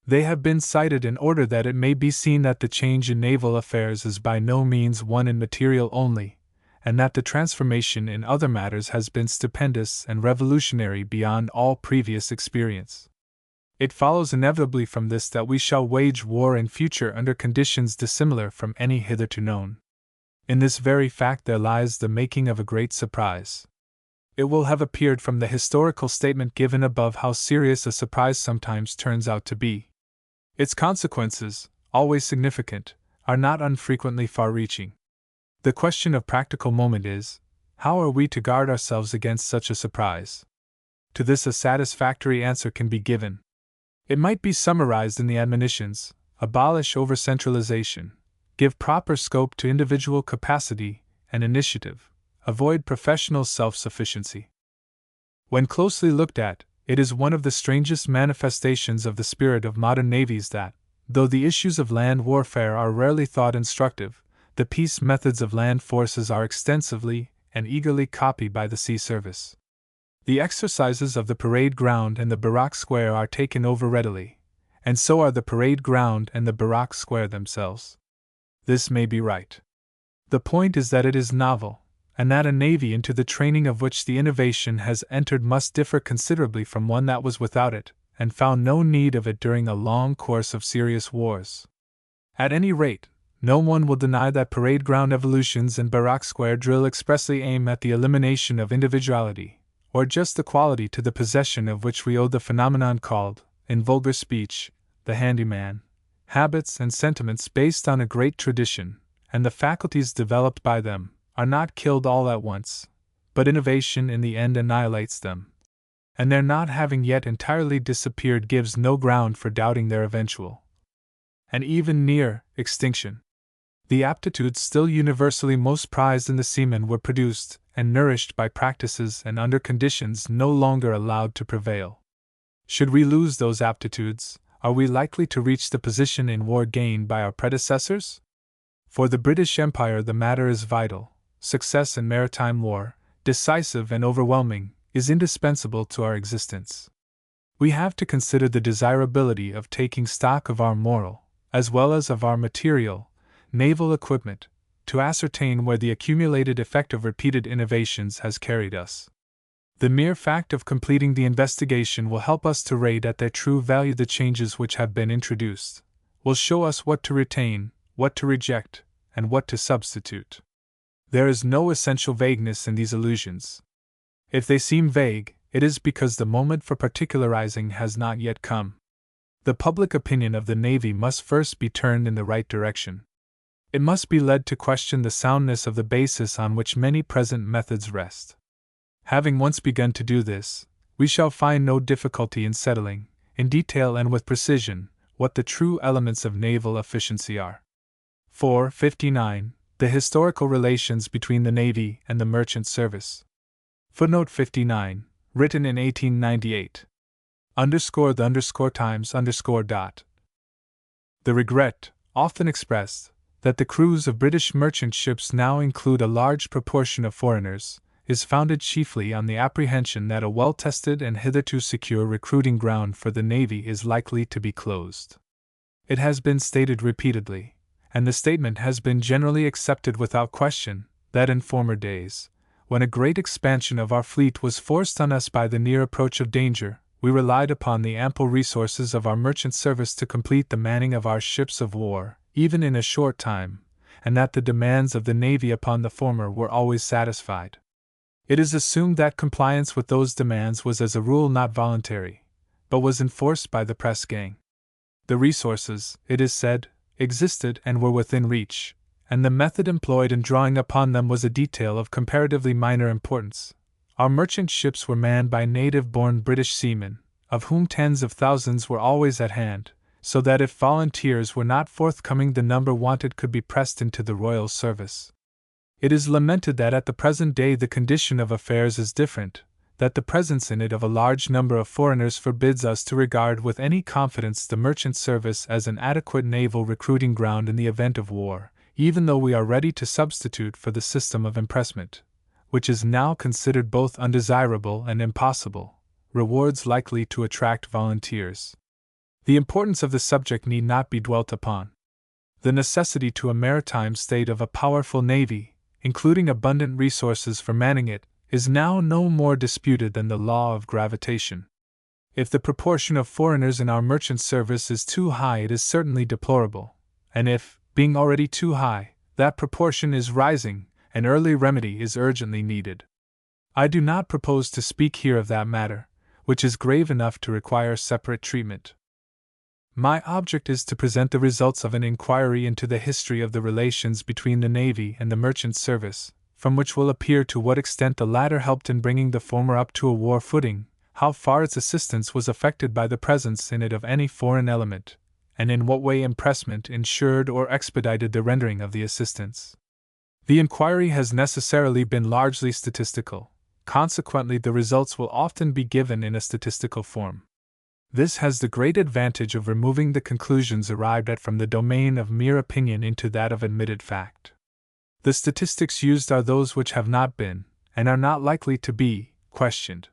They have been cited in order that it may be seen that the change in naval affairs is by no means one in material only, and that the transformation in other matters has been stupendous and revolutionary beyond all previous experience. It follows inevitably from this that we shall wage war in future under conditions dissimilar from any hitherto known. In this very fact there lies the making of a great surprise. It will have appeared from the historical statement given above how serious a surprise sometimes turns out to be. Its consequences, always significant, are not unfrequently far-reaching. The question of practical moment is, how are we to guard ourselves against such a surprise? To this a satisfactory answer can be given. It might be summarized in the admonitions: abolish over-centralization, give proper scope to individual capacity and initiative, avoid professional self-sufficiency. When closely looked at, it is one of the strangest manifestations of the spirit of modern navies that, though the issues of land warfare are rarely thought instructive, the peace methods of land forces are extensively and eagerly copied by the sea service. The exercises of the parade ground and the barrack square are taken over readily, and so are the parade ground and the barrack square themselves. This may be right. The point is that it is novel, and that a navy into the training of which the innovation has entered must differ considerably from one that was without it, and found no need of it during a long course of serious wars. At any rate, no one will deny that parade ground evolutions and barrack square drill expressly aim at the elimination of individuality, or just the quality to the possession of which we owe the phenomenon called, in vulgar speech, the handyman, habits and sentiments based on a great tradition, and the faculties developed by them, are not killed all at once, but innovation in the end annihilates them, and their not having yet entirely disappeared gives no ground for doubting their eventual, and even near, extinction. The aptitudes still universally most prized in the seaman were produced and nourished by practices and under conditions no longer allowed to prevail. Should we lose those aptitudes, are we likely to reach the position in war gained by our predecessors? For the British Empire the matter is vital. Success in maritime war, decisive and overwhelming, is indispensable to our existence. We have to consider the desirability of taking stock of our moral, as well as of our material, naval equipment, to ascertain where the accumulated effect of repeated innovations has carried us. The mere fact of completing the investigation will help us to rate at their true value the changes which have been introduced, will show us what to retain, what to reject, and what to substitute. There is no essential vagueness in these allusions. If they seem vague, it is because the moment for particularizing has not yet come. The public opinion of the Navy must first be turned in the right direction. It must be led to question the soundness of the basis on which many present methods rest. Having once begun to do this, we shall find no difficulty in settling, in detail and with precision, what the true elements of naval efficiency are. 459. The historical relations between the Navy and the merchant service. Footnote 59, written in 1898. _the_times_. The regret, often expressed, that the crews of British merchant ships now include a large proportion of foreigners, is founded chiefly on the apprehension that a well-tested and hitherto secure recruiting ground for the Navy is likely to be closed. It has been stated repeatedly, and the statement has been generally accepted without question, that in former days, when a great expansion of our fleet was forced on us by the near approach of danger, we relied upon the ample resources of our merchant service to complete the manning of our ships of war, even in a short time, and that the demands of the Navy upon the former were always satisfied. It is assumed that compliance with those demands was as a rule not voluntary, but was enforced by the press gang. The resources, it is said, existed and were within reach, and the method employed in drawing upon them was a detail of comparatively minor importance. Our merchant ships were manned by native-born British seamen, of whom tens of thousands were always at hand, so that if volunteers were not forthcoming the number wanted could be pressed into the royal service. It is lamented that at the present day the condition of affairs is different, that the presence in it of a large number of foreigners forbids us to regard with any confidence the merchant service as an adequate naval recruiting ground in the event of war, even though we are ready to substitute for the system of impressment, which is now considered both undesirable and impossible, rewards likely to attract volunteers. The importance of the subject need not be dwelt upon. The necessity to a maritime state of a powerful navy, including abundant resources for manning it, is now no more disputed than the law of gravitation. If the proportion of foreigners in our merchant service is too high, it is certainly deplorable, and if, being already too high, that proportion is rising, an early remedy is urgently needed. I do not propose to speak here of that matter, which is grave enough to require separate treatment. My object is to present the results of an inquiry into the history of the relations between the Navy and the merchant service, from which will appear to what extent the latter helped in bringing the former up to a war footing, how far its assistance was affected by the presence in it of any foreign element, and in what way impressment ensured or expedited the rendering of the assistance. The inquiry has necessarily been largely statistical, consequently the results will often be given in a statistical form. This has the great advantage of removing the conclusions arrived at from the domain of mere opinion into that of admitted fact. The statistics used are those which have not been, and are not likely to be, questioned.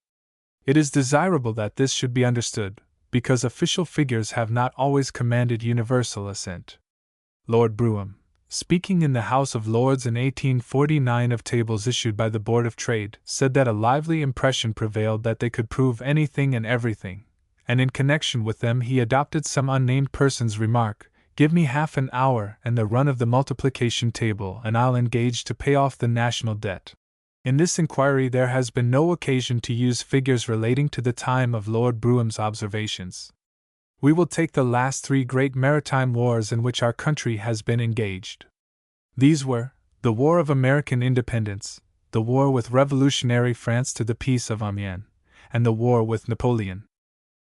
It is desirable that this should be understood, because official figures have not always commanded universal assent. Lord Brougham, speaking in the House of Lords in 1849 of tables issued by the Board of Trade, said that a lively impression prevailed that they could prove anything and everything, and in connection with them he adopted some unnamed person's remark, "Give me half an hour and the run of the multiplication table, and I'll engage to pay off the national debt." In this inquiry there has been no occasion to use figures relating to the time of Lord Brougham's observations. We will take the last 3 great maritime wars in which our country has been engaged. These were the War of American Independence, the war with revolutionary France to the Peace of Amiens, and the war with Napoleon.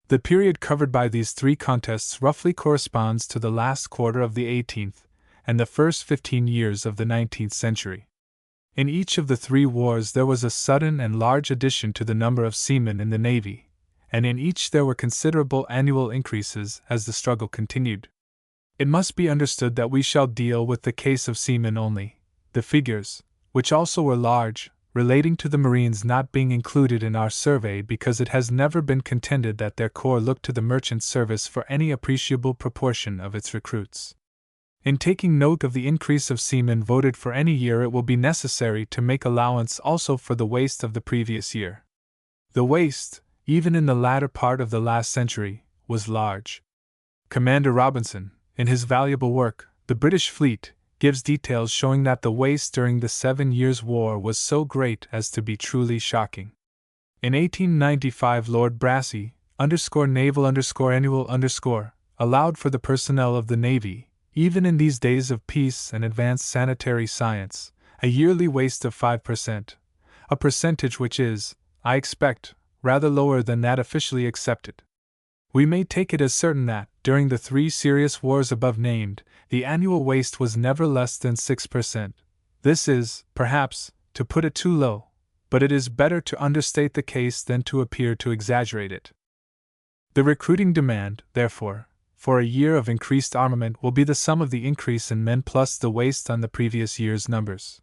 The period covered by these 3 contests roughly corresponds to the last quarter of the 18th and the first 15 years of the 19th century. In each of the 3 wars there was a sudden and large addition to the number of seamen in the Navy, and in each there were considerable annual increases as the struggle continued. It must be understood that we shall deal with the case of seamen only, the figures, which also were large, relating to the Marines not being included in our survey because it has never been contended that their corps looked to the merchant service for any appreciable proportion of its recruits. In taking note of the increase of seamen voted for any year, it will be necessary to make allowance also for the waste of the previous year. The waste, even in the latter part of the last century, was large. Commander Robinson, in his valuable work, The British Fleet, gives details showing that the waste during the 7 Years' War was so great as to be truly shocking. In 1895 Lord Brassey, _naval _annual allowed for the personnel of the Navy, even in these days of peace and advanced sanitary science, a yearly waste of 5%, a percentage which is, I expect, rather lower than that officially accepted. We may take it as certain that, during the 3 serious wars above named, the annual waste was never less than 6%. This is, perhaps, to put it too low, but it is better to understate the case than to appear to exaggerate it. The recruiting demand, therefore, for a year of increased armament will be the sum of the increase in men plus the waste on the previous year's numbers.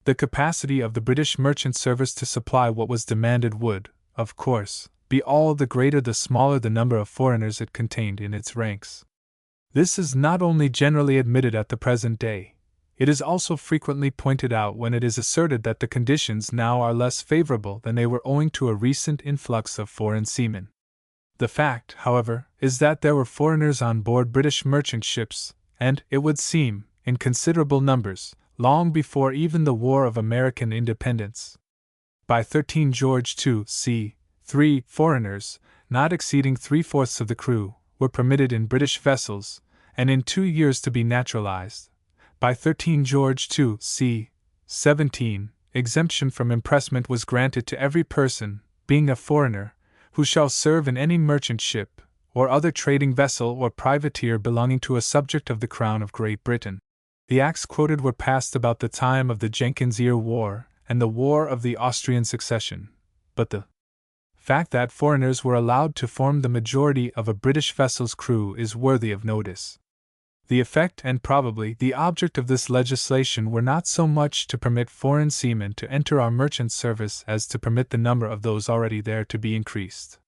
The capacity of the British merchant service to supply what was demanded would, of course, be all the greater the smaller the number of foreigners it contained in its ranks. This is not only generally admitted at the present day, it is also frequently pointed out when it is asserted that the conditions now are less favorable than they were owing to a recent influx of foreign seamen. The fact, however, is that there were foreigners on board British merchant ships, and, it would seem, in considerable numbers, long before even the War of American Independence. By 13 George II c. 3 foreigners, not exceeding 3/4 of the crew, were permitted in British vessels, and in 2 years to be naturalized. By 13 George II c. 17, exemption from impressment was granted to every person, being a foreigner, who shall serve in any merchant ship, or other trading vessel or privateer belonging to a subject of the Crown of Great Britain. The acts quoted were passed about the time of the Jenkins Ear War and the War of the Austrian Succession, but the fact that foreigners were allowed to form the majority of a British vessel's crew is worthy of notice. The effect and probably the object of this legislation were not so much to permit foreign seamen to enter our merchant service as to permit the number of those already there to be increased.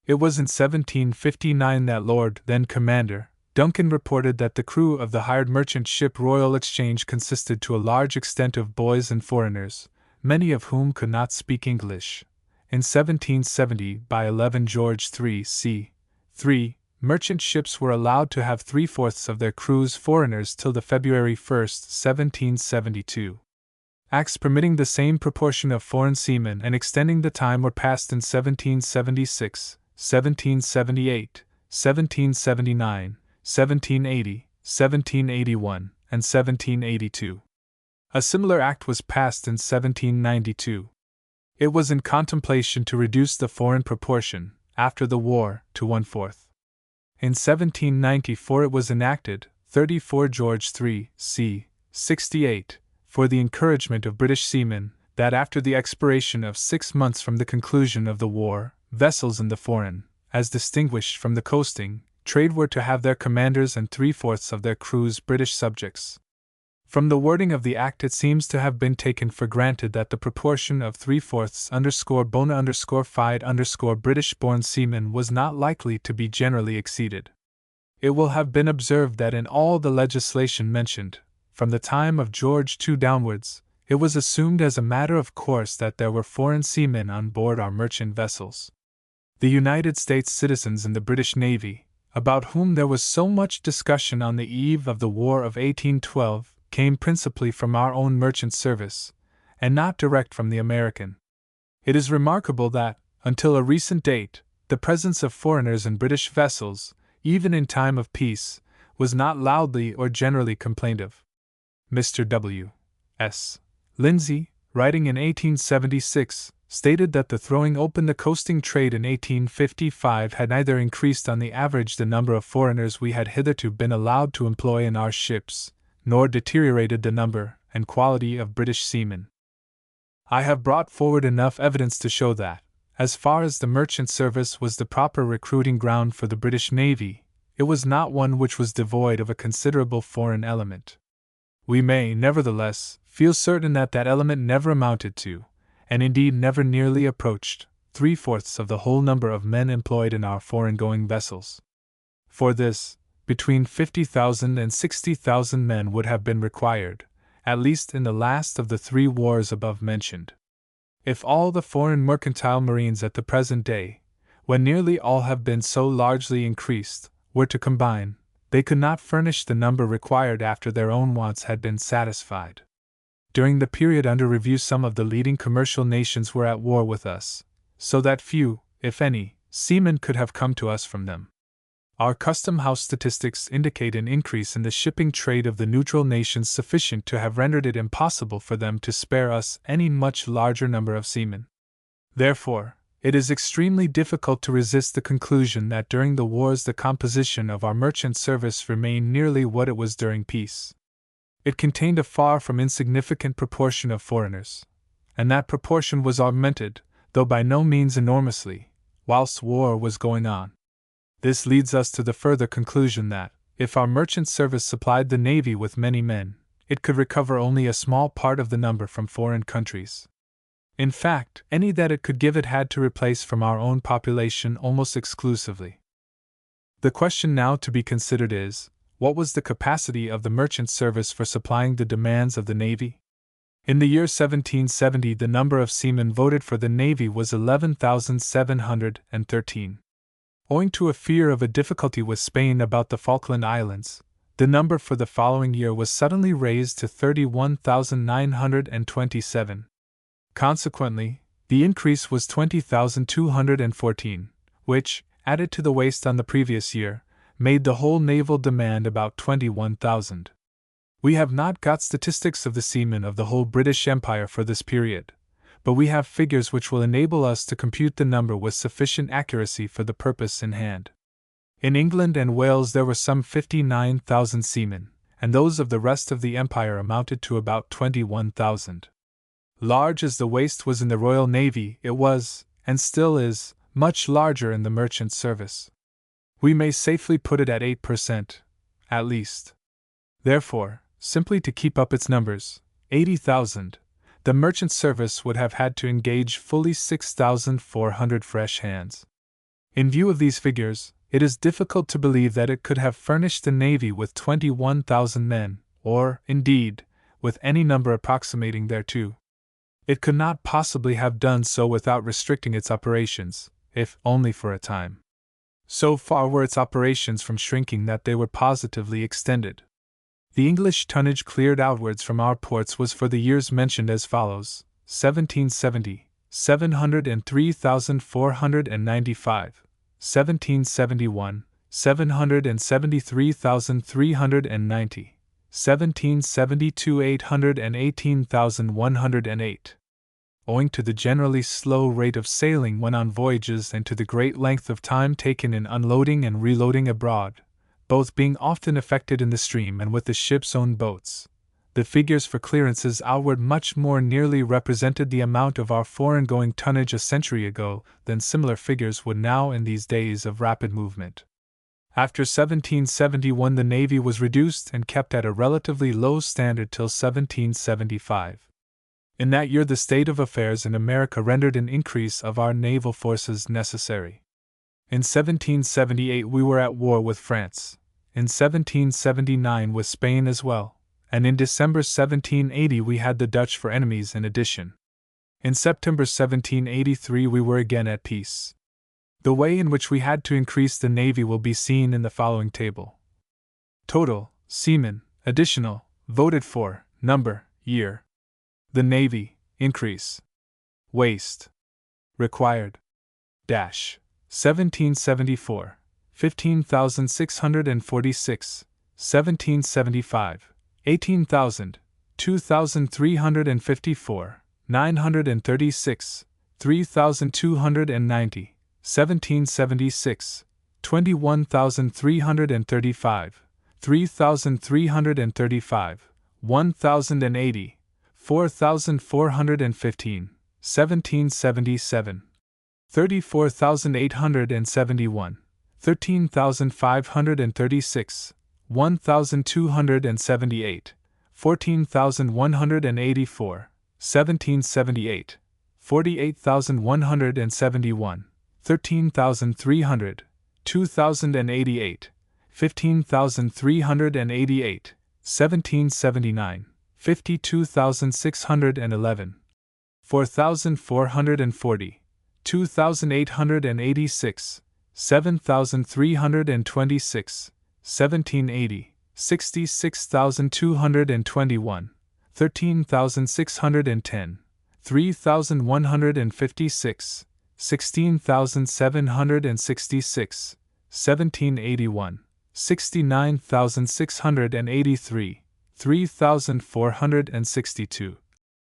It was in 1759 that Lord then Commander Duncan reported that the crew of the hired merchant ship Royal Exchange consisted to a large extent of boys and foreigners, many of whom could not speak English. In 1770, by 11 George 3 c. 3, merchant ships were allowed to have 3/4 of their crews foreigners till the February 1, 1772. Acts permitting the same proportion of foreign seamen and extending the time were passed in 1776, 1778, 1779, 1780, 1781, and 1782. A similar act was passed in 1792. It was in contemplation to reduce the foreign proportion, after the war, to 1/4. In 1794 it was enacted, 34 George 3 c. 68, for the encouragement of British seamen, that after the expiration of 6 months from the conclusion of the war, vessels in the foreign, as distinguished from the coasting, trade were to have their commanders and 3/4 of their crews British subjects. From the wording of the Act it seems to have been taken for granted that the proportion of 3/4 bona fide British-born seamen was not likely to be generally exceeded. It will have been observed that in all the legislation mentioned, from the time of George II downwards, it was assumed as a matter of course that there were foreign seamen on board our merchant vessels. The United States citizens in the British Navy, about whom there was so much discussion on the eve of the War of 1812, came principally from our own merchant service, and not direct from the American. It is remarkable that, until a recent date, the presence of foreigners in British vessels, even in time of peace, was not loudly or generally complained of. Mr. W. S. Lindsay, writing in 1876, stated that the throwing open the coasting trade in 1855 had neither increased on the average the number of foreigners we had hitherto been allowed to employ in our ships, nor deteriorated the number and quality of British seamen. I have brought forward enough evidence to show that, as far as the merchant service was the proper recruiting ground for the British Navy, it was not one which was devoid of a considerable foreign element. We may, nevertheless, feel certain that that element never amounted to, and indeed never nearly approached, 3/4 of the whole number of men employed in our foreign-going vessels. For this, between 50,000 and 60,000 men would have been required, at least in the last of the 3 wars above mentioned. If all the foreign mercantile marines at the present day, when nearly all have been so largely increased, were to combine, they could not furnish the number required after their own wants had been satisfied. During the period under review some of the leading commercial nations were at war with us, so that few, if any, seamen could have come to us from them. Our custom house statistics indicate an increase in the shipping trade of the neutral nations sufficient to have rendered it impossible for them to spare us any much larger number of seamen. Therefore, it is extremely difficult to resist the conclusion that during the wars the composition of our merchant service remained nearly what it was during peace. It contained a far from insignificant proportion of foreigners, and that proportion was augmented, though by no means enormously, whilst war was going on. This leads us to the further conclusion that, if our merchant service supplied the Navy with many men, it could recover only a small part of the number from foreign countries. In fact, any that it could give it had to replace from our own population almost exclusively. The question now to be considered is, what was the capacity of the merchant service for supplying the demands of the Navy? In the year 1770 the number of seamen voted for the Navy was 11,713. Owing to a fear of a difficulty with Spain about the Falkland Islands, the number for the following year was suddenly raised to 31,927. Consequently, the increase was 20,214, which, added to the waste on the previous year, made the whole naval demand about 21,000. We have not got statistics of the seamen of the whole British Empire for this period, but we have figures which will enable us to compute the number with sufficient accuracy for the purpose in hand. In England and Wales there were some 59,000 seamen, and those of the rest of the Empire amounted to about 21,000. Large as the waste was in the Royal Navy, it was, and still is, much larger in the merchant service. We may safely put it at 8%, at least. Therefore, simply to keep up its numbers, 80,000, the merchant service would have had to engage fully 6,400 fresh hands. In view of these figures, it is difficult to believe that it could have furnished the Navy with 21,000 men, or, indeed, with any number approximating thereto. It could not possibly have done so without restricting its operations, if only for a time. So far were its operations from shrinking that they were positively extended. The English tonnage cleared outwards from our ports was for the years mentioned as follows: 1770, 703,495, 1771, 773,390, 1772, 818,108. Owing to the generally slow rate of sailing when on voyages and to the great length of time taken in unloading and reloading abroad, both being often effected in the stream and with the ship's own boats, the figures for clearances outward much more nearly represented the amount of our foreign-going tonnage a century ago than similar figures would now in these days of rapid movement. After 1771 the Navy was reduced and kept at a relatively low standard till 1775. In that year the state of affairs in America rendered an increase of our naval forces necessary. In 1778 we were at war with France, in 1779 with Spain as well, and in December 1780 we had the Dutch for enemies in addition. In September 1783 we were again at peace. The way in which we had to increase the Navy will be seen in the following table. Total, seamen, additional, voted for, number, year. The Navy, increase. Waste. Required. 1774, 15,646, 1775, 18,000, 2,354, 936, 3,290, 1776, 21,335, 3,335, 1,080, 4,415, 1777, 34,871, 13,536, 1,278, 14,184, 1778, 48,171, 13,300, 2,088, 15,388, 1779, 52,611, 4,440, 2,886, 7,326, 1780, 66,221, 13,610, 3,156, 16,766, 1781, 69,683, 3,462,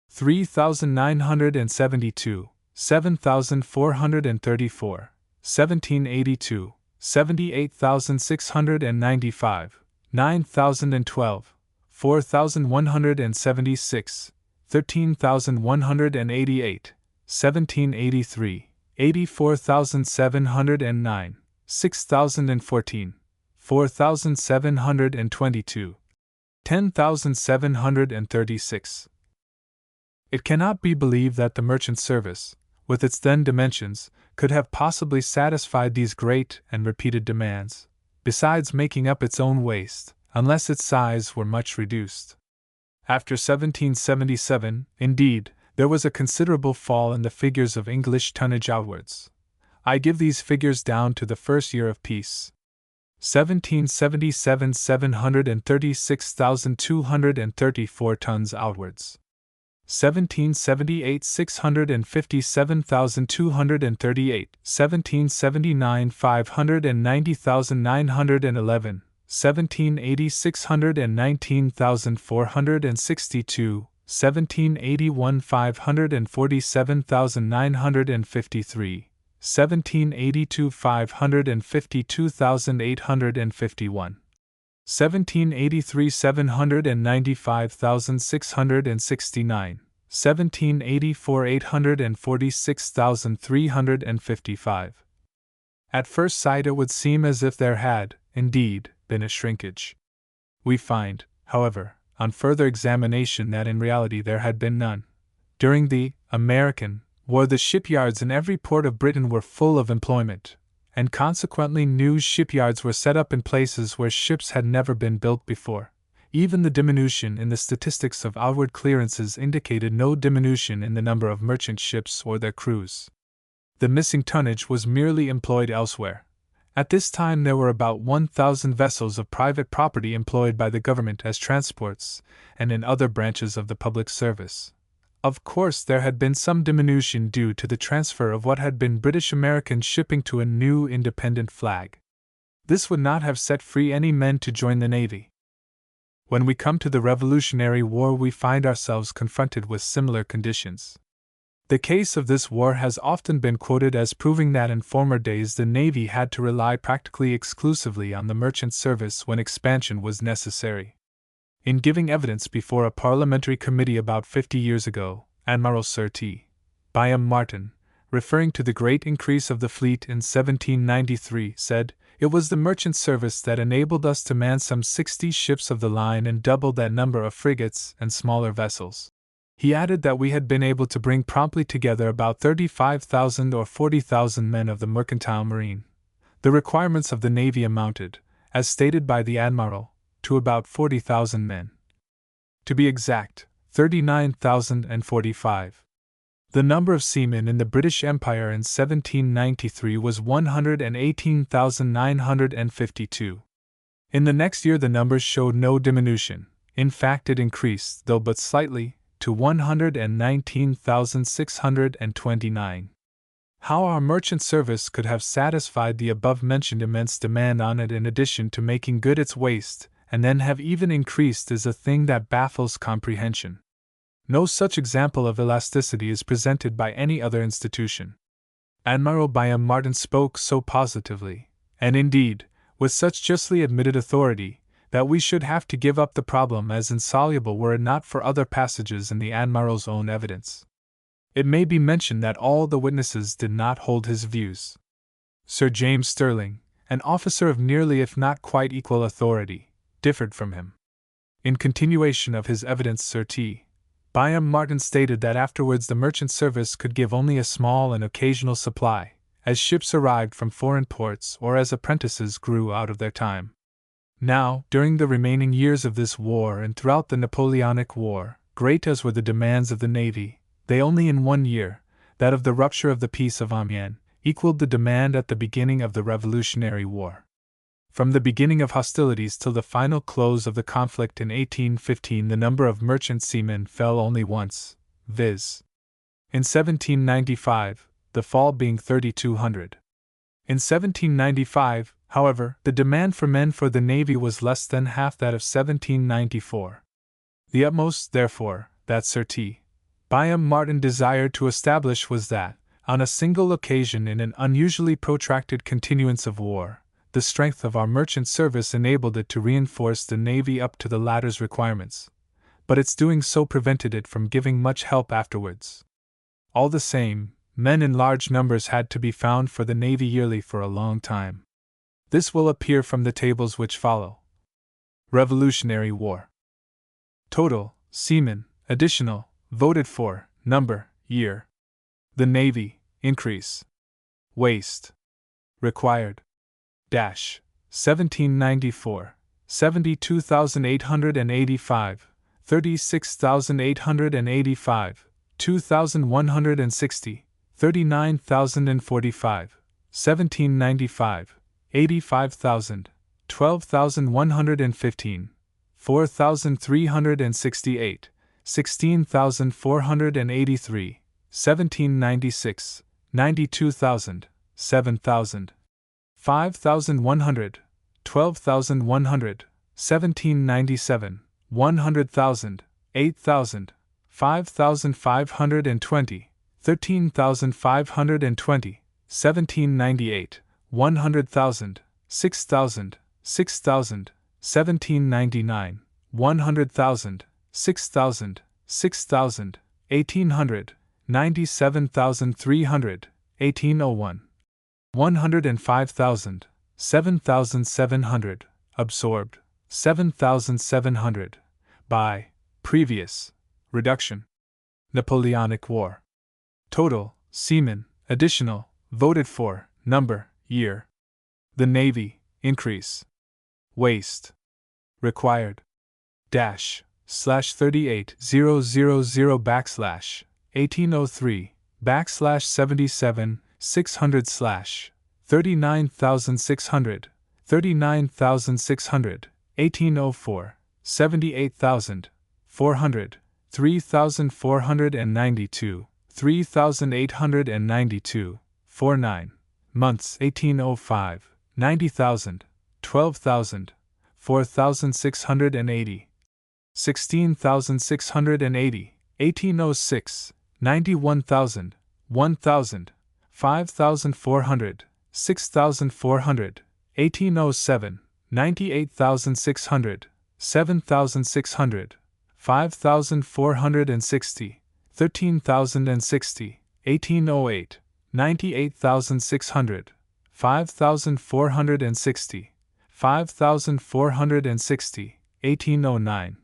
3,972, 7,434, 1782, 78,695, 9,012, 4,176, 13,188, 1783, 84,709, 6,014, 4,722, 10,736. It cannot be believed that the merchant service, with its then dimensions, could have possibly satisfied these great and repeated demands, besides making up its own waste, unless its size were much reduced. After 1777, indeed, there was a considerable fall in the figures of English tonnage outwards. I give these figures down to the first year of peace. 1777 736,234 tons outwards. 1778 657,238, 1779 590,911, 1780 619,462, 1781 547,953, 1782 552,851, 1783 795,669, 1784 846,355. At first sight it would seem as if there had, indeed, been a shrinkage. We find, however, on further examination that in reality there had been none. During the American War the shipyards in every port of Britain were full of employment, and consequently new shipyards were set up in places where ships had never been built before. Even the diminution in the statistics of outward clearances indicated no diminution in the number of merchant ships or their crews. The missing tonnage was merely employed elsewhere. At this time there were about 1,000 vessels of private property employed by the government as transports and in other branches of the public service. Of course, there had been some diminution due to the transfer of what had been British-American shipping to a new independent flag. This would not have set free any men to join the Navy. When we come to the Revolutionary War, we find ourselves confronted with similar conditions. The case of this war has often been quoted as proving that in former days the Navy had to rely practically exclusively on the merchant service when expansion was necessary. In giving evidence before a parliamentary committee about 50 years ago, Admiral Sir T. Byam Martin, referring to the great increase of the fleet in 1793, said, "It was the merchant service that enabled us to man some 60 ships of the line and double that number of frigates and smaller vessels." He added that we had been able to bring promptly together about 35,000 or 40,000 men of the mercantile marine. The requirements of the Navy amounted, as stated by the Admiral, to about 40,000 men. To be exact, 39,045. The number of seamen in the British Empire in 1793 was 118,952. In the next year the numbers showed no diminution, in fact it increased, though but slightly, to 119,629. How our merchant service could have satisfied the above-mentioned immense demand on it in addition to making good its waste, and then have even increased, is a thing that baffles comprehension. No such example of elasticity is presented by any other institution. Admiral Byam Martin spoke so positively, and indeed, with such justly admitted authority, that we should have to give up the problem as insoluble were it not for other passages in the Admiral's own evidence. It may be mentioned that all the witnesses did not hold his views. Sir James Stirling, an officer of nearly if not quite equal authority, differed from him. In continuation of his evidence, Sir T. Byam Martin stated that afterwards the merchant service could give only a small and occasional supply, as ships arrived from foreign ports or as apprentices grew out of their time. Now, during the remaining years of this war and throughout the Napoleonic War, great as were the demands of the Navy, they only in 1 year, that of the rupture of the Peace of Amiens, equaled the demand at the beginning of the Revolutionary War. From the beginning of hostilities till the final close of the conflict in 1815, the number of merchant seamen fell only once, viz. in 1795, the fall being 3,200. In 1795, however, the demand for men for the Navy was less than half that of 1794. The utmost, therefore, that Sir T. Byam Martin desired to establish was that, on a single occasion in an unusually protracted continuance of war, the strength of our merchant service enabled it to reinforce the Navy up to the latter's requirements, but its doing so prevented it from giving much help afterwards. All the same, men in large numbers had to be found for the Navy yearly for a long time. This will appear from the tables which follow. Revolutionary War. Total, seamen, additional, voted for, number, year. The Navy, increase. Waste. Required. 1794, 72,885, 36,885, 2,160, 39,045, 1795, 85,000, 12,115, 4,368, 16,483, 1796, 92,000, 7,000. 5,100, 12,100, 1797, 100,000, 8,000, 5,520, 13,520, 1798, 100,000, 6,000, 6,000, 1799, 100,000, 6,000, 6,000, 1,800, 97,300, 1801. 105,000, 7,700, absorbed, 7,700, by, previous, reduction. Napoleonic War. Total, seamen, additional, voted for, number, year. The Navy, increase. Waste. Required. /38000 backslash 1803 backslash 77 600 slash 39,600 39,600 1804 78,400 3,492 3,892 49 months 1805 90,000 12,000 4,680 16,680 1806 91,000 1,000 5,400 6,400 1807 98,600 7,600 5,460 13,060 1808 98,600 5,460 5,460 1809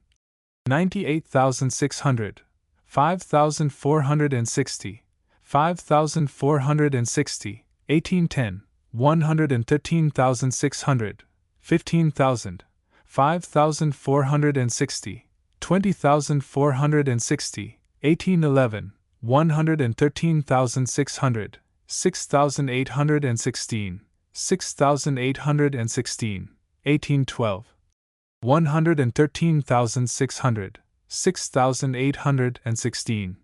98,600 5,460 5,460 1810 113,600 15,000 5,460 20,460 1811 113,600 6,816 6,816 1812 113,600 6,816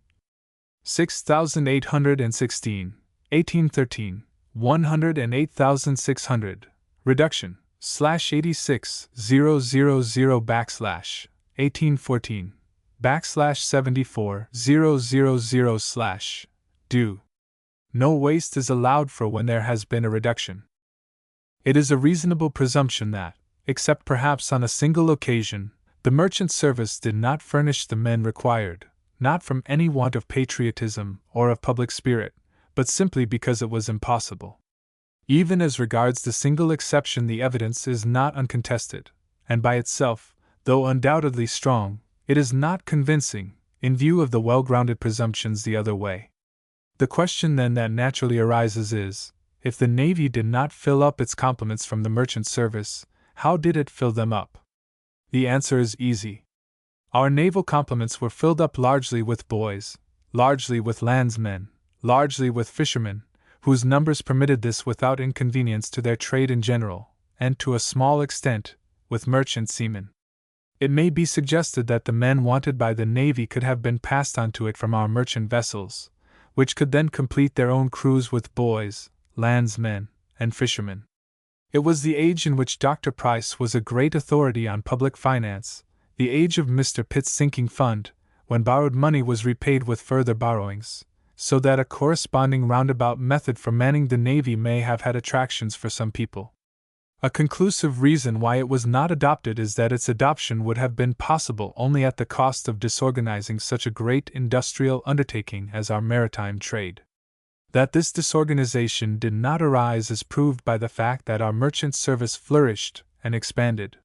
6,816 1813 108,600 reduction /86000 backslash 1814 backslash 74000 slash do. No waste is allowed for when there has been a reduction. It is a reasonable presumption that, except perhaps on a single occasion, the merchant service did not furnish the men required, not from any want of patriotism or of public spirit, but simply because it was impossible. Even as regards the single exception, the evidence is not uncontested, and by itself, though undoubtedly strong, it is not convincing, in view of the well-grounded presumptions the other way. The question then that naturally arises is, if the Navy did not fill up its complements from the merchant service, how did it fill them up? The answer is easy. Our naval complements were filled up largely with boys, largely with landsmen, largely with fishermen, whose numbers permitted this without inconvenience to their trade in general, and to a small extent, with merchant seamen. It may be suggested that the men wanted by the Navy could have been passed on to it from our merchant vessels, which could then complete their own crews with boys, landsmen, and fishermen. It was the age in which Dr. Price was a great authority on public finance, the age of Mr. Pitt's sinking fund, when borrowed money was repaid with further borrowings, so that a corresponding roundabout method for manning the Navy may have had attractions for some people. A conclusive reason why it was not adopted is that its adoption would have been possible only at the cost of disorganizing such a great industrial undertaking as our maritime trade. That this disorganization did not arise is proved by the fact that our merchant service flourished and expanded.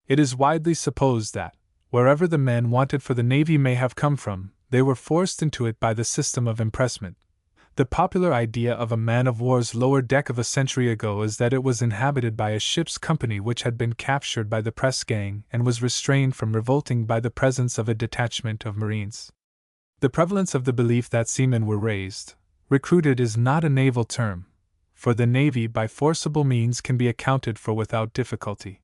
It is widely supposed that, wherever the men wanted for the Navy may have come from, they were forced into it by the system of impressment. The popular idea of a man-of-war's lower deck of a century ago is that it was inhabited by a ship's company which had been captured by the press gang and was restrained from revolting by the presence of a detachment of Marines. The prevalence of the belief that seamen were recruited is not a naval term, for the Navy by forcible means can be accounted for without difficulty.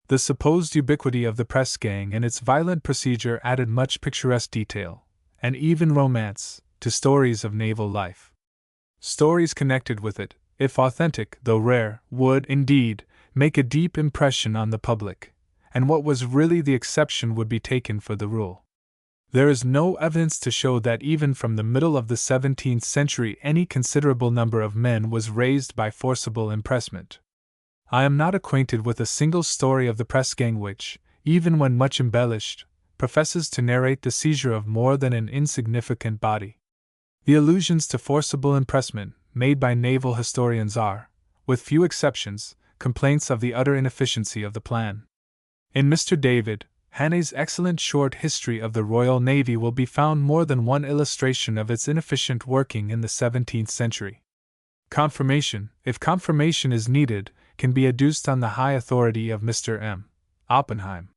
The supposed ubiquity of the press gang and its violent procedure added much picturesque detail, and even romance, to stories of naval life. Stories connected with it, if authentic though rare, would, indeed, make a deep impression on the public, and what was really the exception would be taken for the rule. There is no evidence to show that even from the middle of the 17th century any considerable number of men was raised by forcible impressment. I am not acquainted with a single story of the press gang which, even when much embellished, professes to narrate the seizure of more than an insignificant body. The allusions to forcible impressment made by naval historians are, with few exceptions, complaints of the utter inefficiency of the plan. In Mr. David Hannay's excellent short history of the Royal Navy will be found more than one illustration of its inefficient working in the 17th century. Confirmation, if confirmation is needed, can be adduced on the high authority of Mr. M. Oppenheim.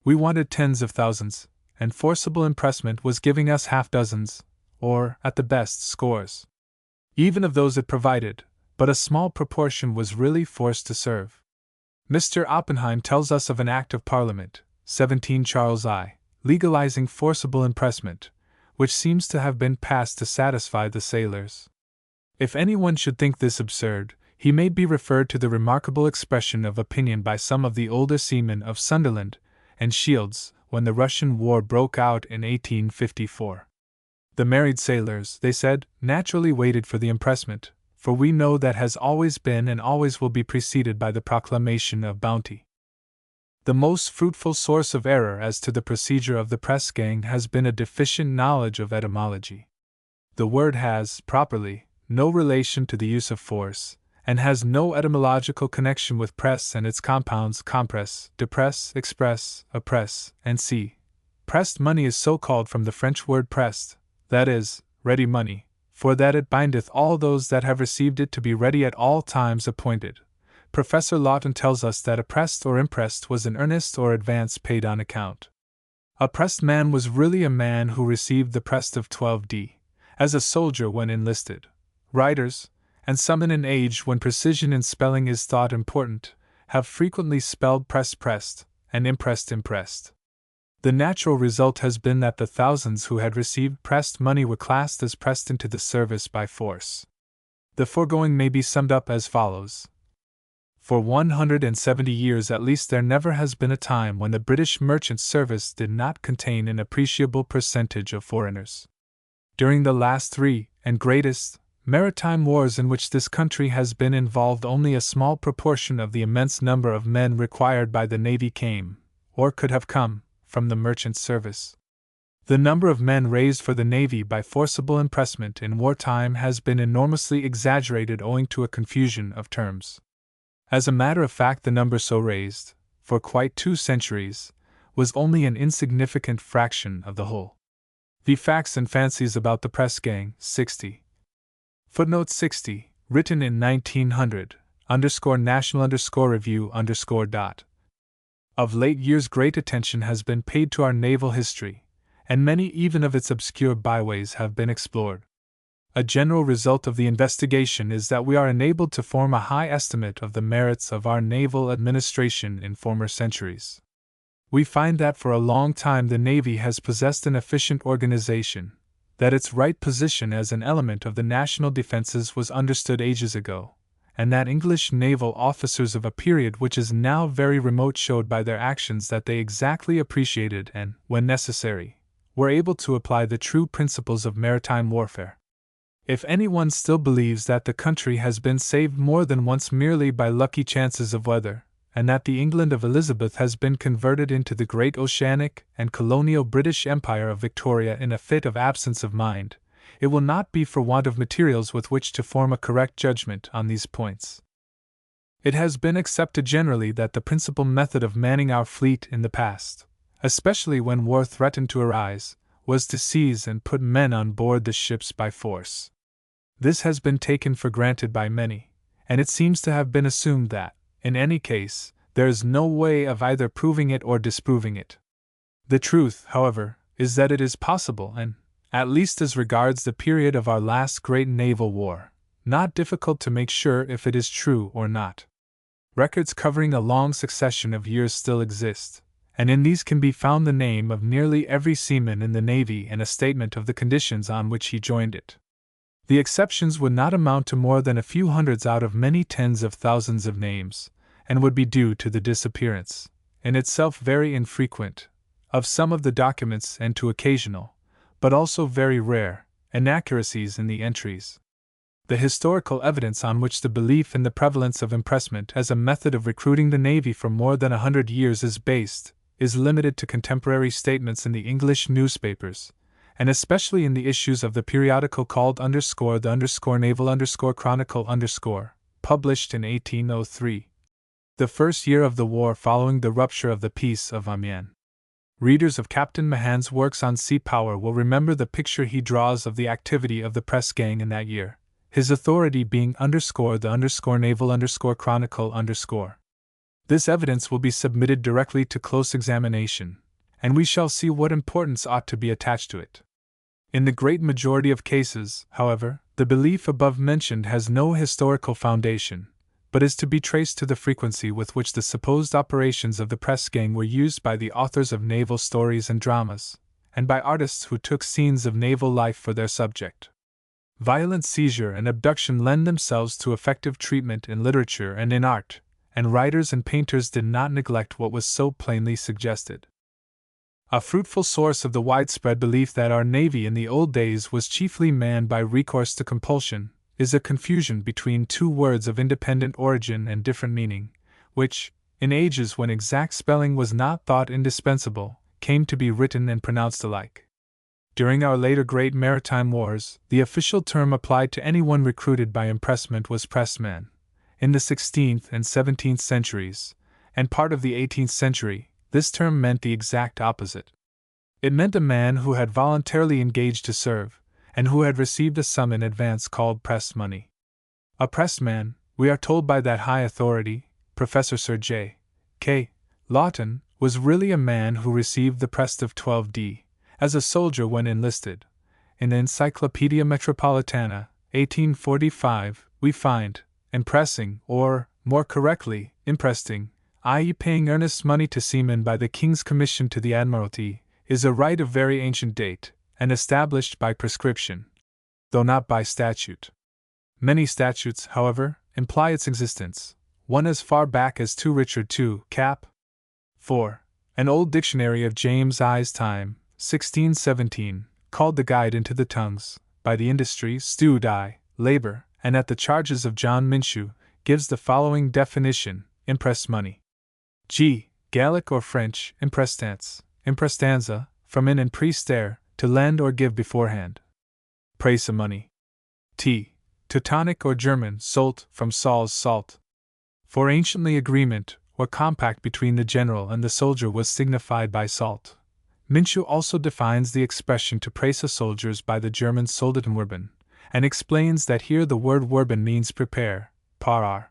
We wanted tens of thousands, and forcible impressment was giving us half dozens, or, at the best, scores. Even of those it provided, but a small proportion was really forced to serve. Mr. Oppenheim tells us of an Act of Parliament, 17 Charles I, legalizing forcible impressment, which seems to have been passed to satisfy the sailors. If anyone should think this absurd, he may be referred to the remarkable expression of opinion by some of the older seamen of Sunderland and Shields when the Russian War broke out in 1854. The married sailors, they said, naturally waited for the impressment, for we know that has always been and always will be preceded by the proclamation of bounty. The most fruitful source of error as to the procedure of the press gang has been a deficient knowledge of etymology. The word has, properly, no relation to the use of force, and has no etymological connection with press and its compounds compress, depress, express, oppress, and see. Pressed money is so called from the French word pressed, that is, ready money, for that it bindeth all those that have received it to be ready at all times appointed. Professor Lawton tells us that a pressed or impressed was an earnest or advance paid on account. A pressed man was really a man who received the pressed of 12d, as a soldier when enlisted. Writers, and some in an age when precision in spelling is thought important, have frequently spelled pressed and impressed. The natural result has been that the thousands who had received pressed money were classed as pressed into the service by force. The foregoing may be summed up as follows. For 170 years at least there never has been a time when the British merchant service did not contain an appreciable percentage of foreigners. During the last three, and greatest, maritime wars in which this country has been involved, only a small proportion of the immense number of men required by the Navy came, or could have come, from the merchant service. The number of men raised for the Navy by forcible impressment in wartime has been enormously exaggerated owing to a confusion of terms. As a matter of fact, the number so raised, for quite 2 centuries, was only an insignificant fraction of the whole. The Facts and Fancies about the Press Gang, 60. Footnote 60, written in 1900, _National Review _. Of late years great attention has been paid to our naval history, and many even of its obscure byways have been explored. A general result of the investigation is that we are enabled to form a high estimate of the merits of our naval administration in former centuries. We find that for a long time the Navy has possessed an efficient organization, that its right position as an element of the national defenses was understood ages ago, and that English naval officers of a period which is now very remote showed by their actions that they exactly appreciated and, when necessary, were able to apply the true principles of maritime warfare. If anyone still believes that the country has been saved more than once merely by lucky chances of weather, and that the England of Elizabeth has been converted into the great oceanic and colonial British Empire of Victoria in a fit of absence of mind, it will not be for want of materials with which to form a correct judgment on these points. It has been accepted generally that the principal method of manning our fleet in the past, especially when war threatened to arise, was to seize and put men on board the ships by force. This has been taken for granted by many, and it seems to have been assumed that, in any case, there is no way of either proving it or disproving it. The truth, however, is that it is possible and, at least as regards the period of our last great naval war, not difficult to make sure if it is true or not. Records covering a long succession of years still exist, and in these can be found the name of nearly every seaman in the Navy and a statement of the conditions on which he joined it. The exceptions would not amount to more than a few hundreds out of many tens of thousands of names, and would be due to the disappearance, in itself very infrequent, of some of the documents and to occasional, but also very rare, inaccuracies in the entries. The historical evidence on which the belief in the prevalence of impressment as a method of recruiting the Navy for more than 100 years is based, is limited to contemporary statements in the English newspapers, and especially in the issues of the periodical called the Naval Chronicle published in 1803, the first year of the war following the rupture of the Peace of Amiens. Readers of Captain Mahan's works on sea power will remember the picture he draws of the activity of the press gang in that year. his authority being _the naval chronicle _. This evidence will be submitted directly to close examination, and we shall see what importance ought to be attached to it. In the great majority of cases, however, the belief above mentioned has no historical foundation, but is to be traced to the frequency with which the supposed operations of the press gang were used by the authors of naval stories and dramas, and by artists who took scenes of naval life for their subject. Violent seizure and abduction lend themselves to effective treatment in literature and in art, and writers and painters did not neglect what was so plainly suggested. A fruitful source of the widespread belief that our Navy in the old days was chiefly manned by recourse to compulsion is a confusion between two words of independent origin and different meaning, which, in ages when exact spelling was not thought indispensable, came to be written and pronounced alike. During our later great maritime wars, the official term applied to anyone recruited by impressment was pressman. In the 16th and 17th centuries, and part of the 18th century, this term meant the exact opposite. It meant a man who had voluntarily engaged to serve, and who had received a sum in advance called press money. A pressman, we are told by that high authority, Professor Sir J. K. Lawton, was really a man who received the press of 12d, as a soldier when enlisted. In the Encyclopedia Metropolitana, 1845, we find, impressing, or, more correctly, impresting, i.e., paying earnest money to seamen by the King's Commission to the Admiralty, is a right of very ancient date, and established by prescription, though not by statute. Many statutes, however, imply its existence, one as far back as 2 Richard II, cap. 4. An old dictionary of James I's time, 1617, called the Guide into the Tongues, by the Industries, Studi, Labor, and at the charges of John Minshew, gives the following definition: impress money. G. Gallic or French, imprestanza, from in and prestare, to lend or give beforehand. Presa money. T. Teutonic or German, solt, from sols, salt. For anciently agreement, or compact between the general and the soldier was signified by salt. Minshew also defines the expression to presa soldiers by the German Soldatenwerben, and explains that here the word werben means prepare, parar.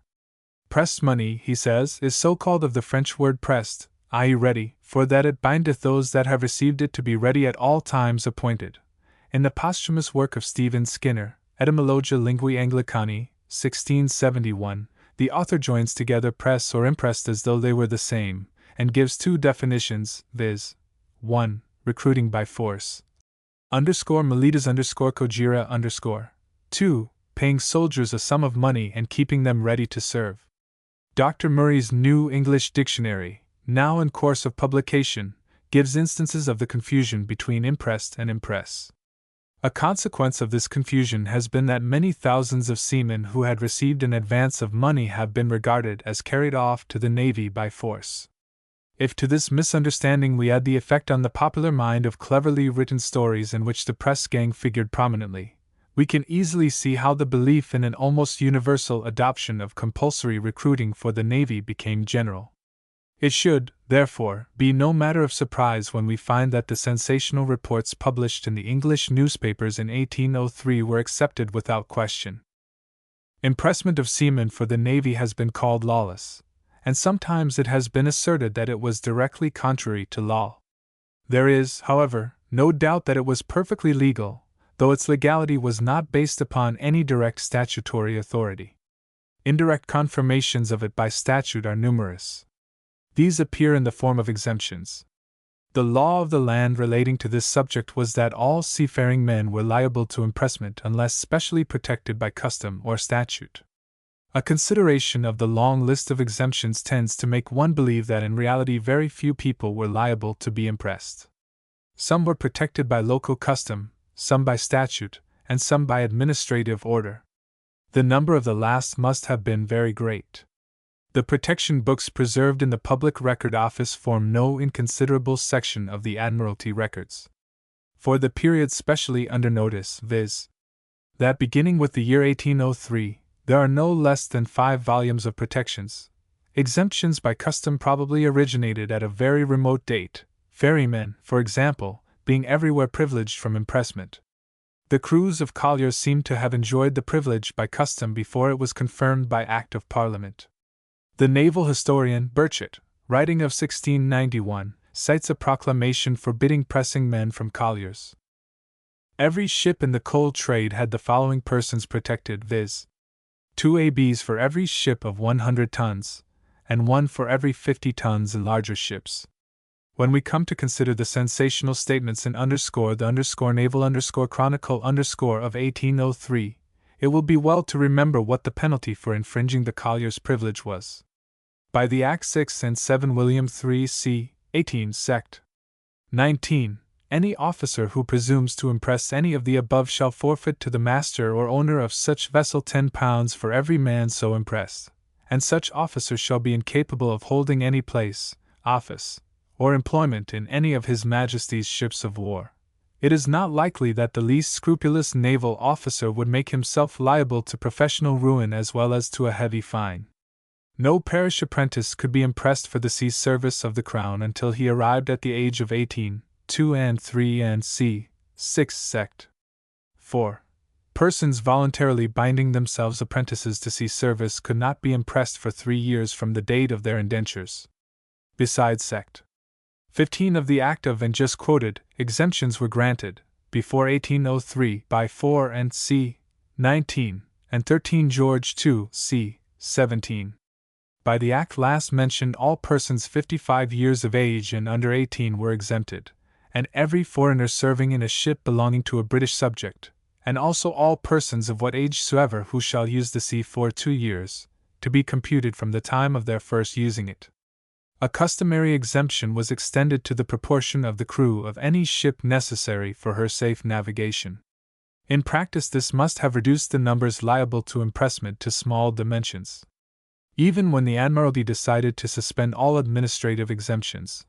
Pressed money, he says, is so called of the French word pressed, i.e. ready, for that it bindeth those that have received it to be ready at all times appointed. In the posthumous work of Stephen Skinner, Etymologia Linguae Anglicani, 1671, the author joins together press or impressed as though they were the same, and gives two definitions, viz. 1. Recruiting by force. _militas _cogira_. 2. Paying soldiers a sum of money and keeping them ready to serve. Dr. Murray's New English Dictionary, now in course of publication, gives instances of the confusion between impressed and impress. A consequence of this confusion has been that many thousands of seamen who had received an advance of money have been regarded as carried off to the Navy by force. If to this misunderstanding we add the effect on the popular mind of cleverly written stories in which the press gang figured prominently, we can easily see how the belief in an almost universal adoption of compulsory recruiting for the Navy became general. It should, therefore, be no matter of surprise when we find that the sensational reports published in the English newspapers in 1803 were accepted without question. Impressment of seamen for the Navy has been called lawless, and sometimes it has been asserted that it was directly contrary to law. There is, however, no doubt that it was perfectly legal, though its legality was not based upon any direct statutory authority. Indirect confirmations of it by statute are numerous. These appear in the form of exemptions. The law of the land relating to this subject was that all seafaring men were liable to impressment unless specially protected by custom or statute. A consideration of the long list of exemptions tends to make one believe that in reality very few people were liable to be impressed. Some were protected by local custom, some by statute, and some by administrative order. The number of the last must have been very great. The protection books preserved in the Public Record Office form no inconsiderable section of the Admiralty records. For the period specially under notice, viz., that beginning with the year 1803, there are no less than 5 volumes of protections. Exemptions by custom probably originated at a very remote date, ferrymen, for example, being everywhere privileged from impressment. The crews of colliers seem to have enjoyed the privilege by custom before it was confirmed by Act of Parliament. The naval historian Burchett, writing of 1691, cites a proclamation forbidding pressing men from colliers. Every ship in the coal trade had the following persons protected, viz. 2 ABs for every ship of 100 tons, and 1 for every 50 tons in larger ships. When we come to consider the sensational statements in the Naval Chronicle of 1803, it will be well to remember what the penalty for infringing the collier's privilege was. By the Act 6 and 7 William 3 c. 18 sect. 19, any officer who presumes to impress any of the above shall forfeit to the master or owner of such vessel £10 for every man so impressed, and such officer shall be incapable of holding any place, office, or employment in any of His Majesty's ships of war. It is not likely that the least scrupulous naval officer would make himself liable to professional ruin as well as to a heavy fine. No parish apprentice could be impressed for the sea service of the Crown until he arrived at the age of 18, 2 and 3 and c. 6 sect. 4. Persons voluntarily binding themselves apprentices to sea service could not be impressed for 3 years from the date of their indentures. Besides sect. 15 of the Act of and just quoted, exemptions were granted, before 1803, by 4 and c. 19, and 13 George 2 c. 17. By the Act last mentioned, all persons 55 years of age and under 18 were exempted, and every foreigner serving in a ship belonging to a British subject, and also all persons of what age soever who shall use the sea for 2 years, to be computed from the time of their first using it. A customary exemption was extended to the proportion of the crew of any ship necessary for her safe navigation. In practice, this must have reduced the numbers liable to impressment to small dimensions. Even when the Admiralty decided to suspend all administrative exemptions,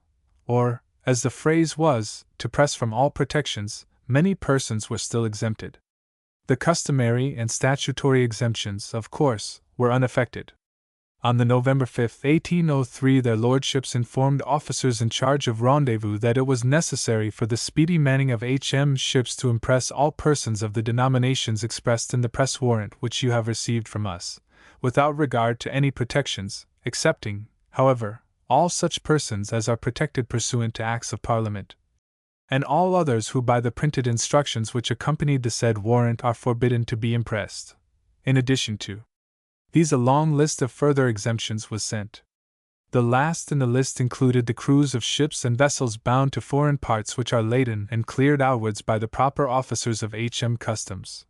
or, as the phrase was, to press from all protections, many persons were still exempted. The customary and statutory exemptions, of course, were unaffected. On the November 5, 1803, their lordships informed officers in charge of rendezvous that it was necessary for the speedy manning of H.M. ships to impress all persons of the denominations expressed in the press warrant which you have received from us, without regard to any protections, excepting, however, all such persons as are protected pursuant to Acts of Parliament, and all others who by the printed instructions which accompanied the said warrant are forbidden to be impressed. In addition to these, a long list of further exemptions was sent. The last in the list included the crews of ships and vessels bound to foreign parts which are laden and cleared outwards by the proper officers of H.M. Customs.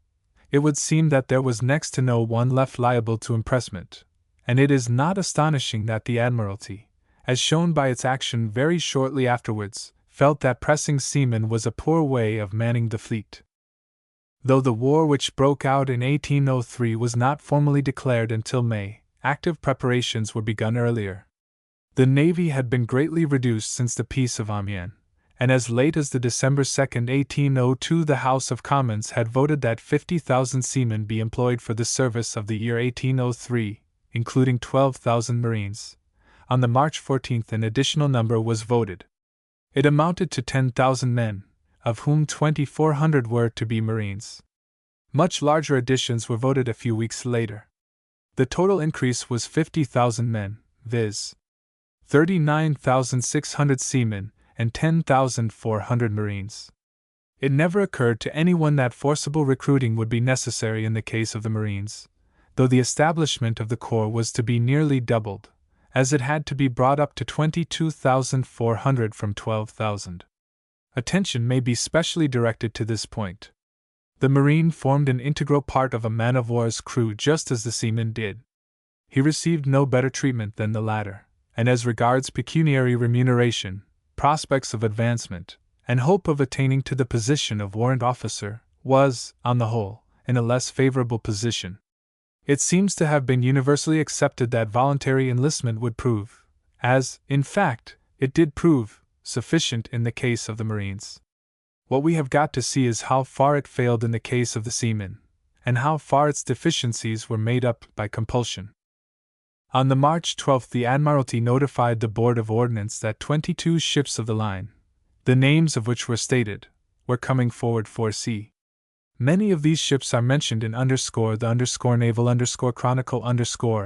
It would seem that there was next to no one left liable to impressment, and it is not astonishing that the Admiralty, as shown by its action very shortly afterwards, felt that pressing seamen was a poor way of manning the fleet. Though the war which broke out in 1803 was not formally declared until May, active preparations were begun earlier. The Navy had been greatly reduced since the Peace of Amiens, and as late as the December 2, 1802, the House of Commons had voted that 50,000 seamen be employed for the service of the year 1803, including 12,000 Marines. On the March 14 an additional number was voted. It amounted to 10,000 men, of whom 2,400 were to be Marines. Much larger additions were voted a few weeks later. The total increase was 50,000 men, viz. 39,600 seamen and 10,400 Marines. It never occurred to anyone that forcible recruiting would be necessary in the case of the Marines, though the establishment of the Corps was to be nearly doubled, as it had to be brought up to 22,400 from 12,000. Attention may be specially directed to this point. The Marine formed an integral part of a man-of-war's crew just as the seaman did. He received no better treatment than the latter, and as regards pecuniary remuneration, prospects of advancement, and hope of attaining to the position of warrant officer, was, on the whole, in a less favorable position. It seems to have been universally accepted that voluntary enlistment would prove, as, in fact, it did prove, sufficient in the case of the Marines. What we have got to see is how far it failed in the case of the seamen, and how far its deficiencies were made up by compulsion. On the March 12 the Admiralty notified the Board of Ordnance that 22 ships of the line, the names of which were stated, were coming forward for sea. Many of these ships are mentioned in the naval chronicle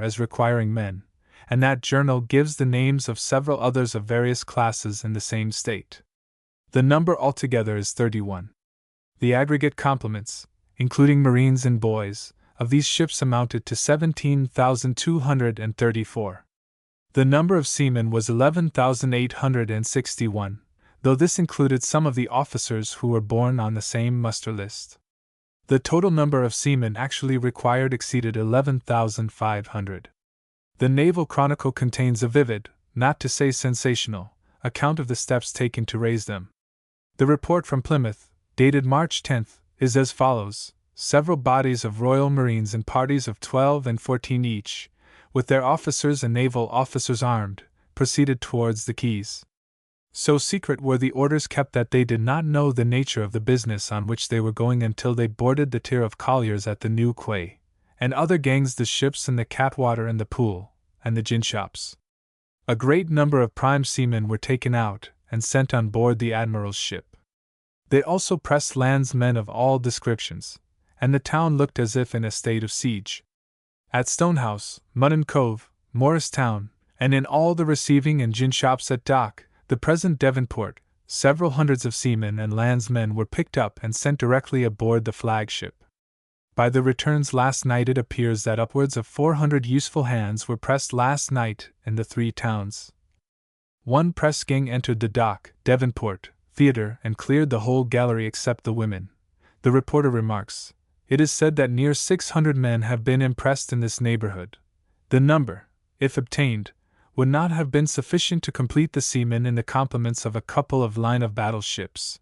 as requiring men, and that journal gives the names of several others of various classes in the same state. The number altogether is 31. The aggregate complements, including Marines and boys, of these ships amounted to 17,234. The number of seamen was 11,861, though this included some of the officers who were born on the same muster list. The total number of seamen actually required exceeded 11,500. The Naval Chronicle contains a vivid, not to say sensational, account of the steps taken to raise them. The report from Plymouth, dated March 10, is as follows: several bodies of Royal Marines in parties of 12 and 14 each, with their officers and naval officers armed, proceeded towards the quays. So secret were the orders kept that they did not know the nature of the business on which they were going until they boarded the tier of colliers at the New Quay, and other gangs, the ships in the Catwater and the Pool, and the gin shops. A great number of prime seamen were taken out and sent on board the Admiral's ship. They also pressed landsmen of all descriptions, and the town looked as if in a state of siege. At Stonehouse, Mutton Cove, Morristown, and in all the receiving and gin shops at Dock, the present Devonport, several hundreds of seamen and landsmen were picked up and sent directly aboard the flagship. By the returns last night it appears that upwards of 400 useful hands were pressed last night in the three towns. One press gang entered the Dock, Devonport, theatre and cleared the whole gallery except the women. The reporter remarks, "It is said that near 600 men have been impressed in this neighborhood. The number, if obtained, would not have been sufficient to complete the seamen in the complements of a couple of line-of-battle ships."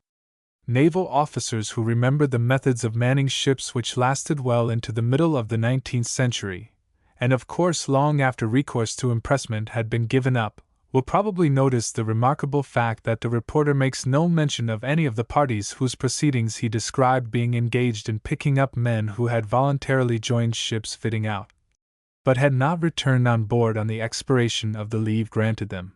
Naval officers who remembered the methods of manning ships which lasted well into the middle of the 19th century, and of course long after recourse to impressment had been given up, will probably notice the remarkable fact that the reporter makes no mention of any of the parties whose proceedings he described being engaged in picking up men who had voluntarily joined ships fitting out, but had not returned on board on the expiration of the leave granted them.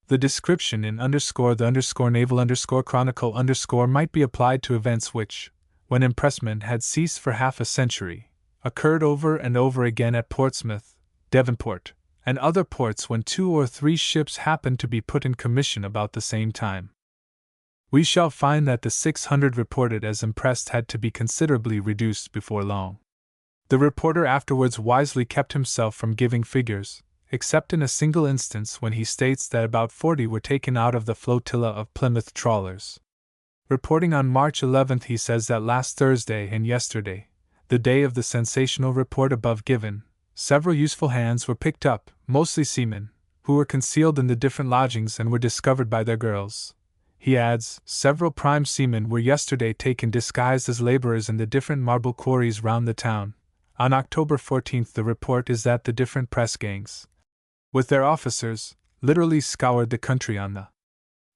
The description in the naval chronicle might be applied to events which, when impressment had ceased for half a century, occurred over and over again at Portsmouth, Devonport, and other ports when 2 or 3 ships happened to be put in commission about the same time. We shall find that the 600 reported as impressed had to be considerably reduced before long. The reporter afterwards wisely kept himself from giving figures, except in a single instance when he states that about 40 were taken out of the flotilla of Plymouth trawlers. Reporting on March 11, he says that last Thursday and yesterday, the day of the sensational report above given, several useful hands were picked up, mostly seamen, who were concealed in the different lodgings and were discovered by their girls. He adds, several prime seamen were yesterday taken disguised as laborers in the different marble quarries round the town. On October 14 the report is that the different press gangs, with their officers, literally scoured the country on the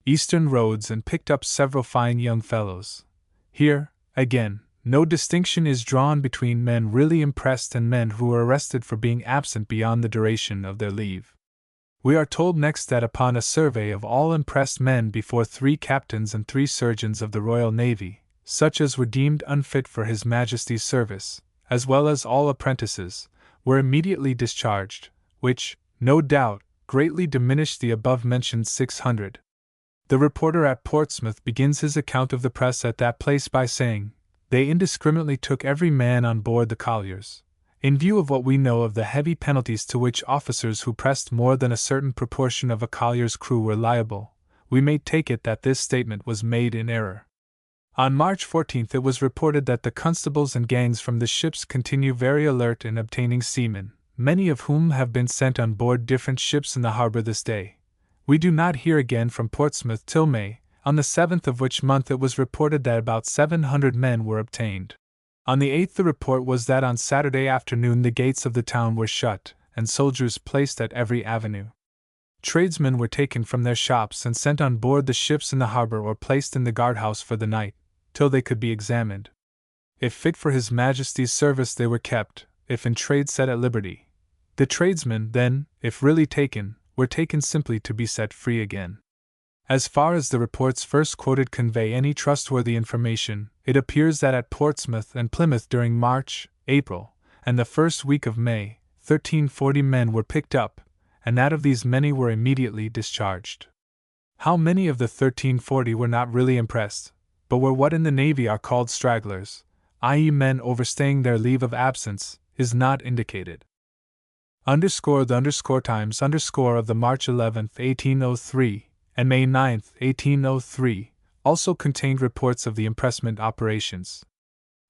eastern roads and picked up several fine young fellows. Here, again, no distinction is drawn between men really impressed and men who were arrested for being absent beyond the duration of their leave. We are told next that upon a survey of all impressed men before 3 captains and 3 surgeons of the Royal Navy, such as were deemed unfit for His Majesty's service, as well as all apprentices, were immediately discharged, which, no doubt, greatly diminished the above-mentioned 600. The reporter at Portsmouth begins his account of the press at that place by saying, "They indiscriminately took every man on board the colliers. In view of what we know of the heavy penalties to which officers who pressed more than a certain proportion of a collier's crew were liable, we may take it that this statement was made in error." On March 14 it was reported that the constables and gangs from the ships continue very alert in obtaining seamen, many of whom have been sent on board different ships in the harbor this day. We do not hear again from Portsmouth till May, on the 7th of which month it was reported that about 700 men were obtained. On the 8th the report was that on Saturday afternoon the gates of the town were shut, and soldiers placed at every avenue. Tradesmen were taken from their shops and sent on board the ships in the harbor or placed in the guardhouse for the night, till they could be examined. If fit for His Majesty's service they were kept, if in trade set at liberty. The tradesmen, then, if really taken, were taken simply to be set free again. As far as the reports first quoted convey any trustworthy information, it appears that at Portsmouth and Plymouth during March, April, and the first week of May, 1340 men were picked up, and that of these many were immediately discharged. How many of the 1340 were not really impressed, but were what in the Navy are called stragglers, i.e., men overstaying their leave of absence, is not indicated. The times of the March 11, 1803, and May 9, 1803, also contained reports of the impressment operations.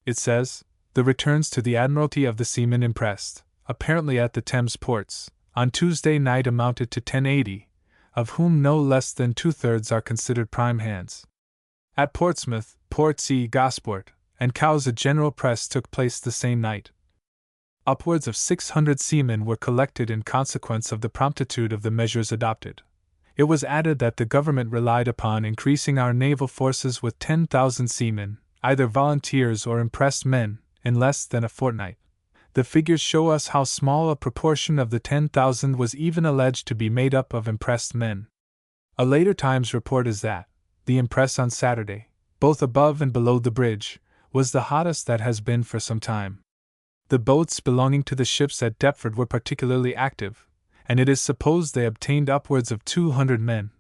It says, the returns to the Admiralty of the seamen impressed, apparently at the Thames ports, on Tuesday night amounted to 1080, of whom no less than 2/3 are considered prime hands. At Portsmouth, Portsea, Gosport, and Cowes a general press took place the same night. Upwards of 600 seamen were collected in consequence of the promptitude of the measures adopted. It was added that the government relied upon increasing our naval forces with 10,000 seamen, either volunteers or impressed men, in less than a fortnight. The figures show us how small a proportion of the 10,000 was even alleged to be made up of impressed men. A later Times report is that the impress on Saturday, both above and below the bridge, was the hottest that has been for some time. The boats belonging to the ships at Deptford were particularly active, and it is supposed they obtained upwards of 200 men.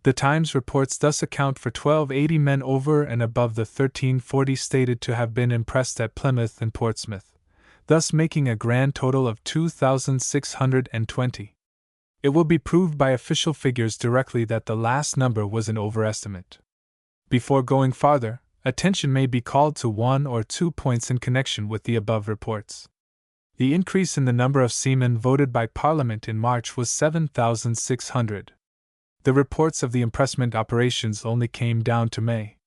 The Times reports thus account for 1280 men over and above the 1340 stated to have been impressed at Plymouth and Portsmouth, thus making a grand total of 2,620. It will be proved by official figures directly that the last number was an overestimate. Before going farther, attention may be called to 1 or 2 points in connection with the above reports. The increase in the number of seamen voted by Parliament in March was 7,600. The reports of the impressment operations only came down to May.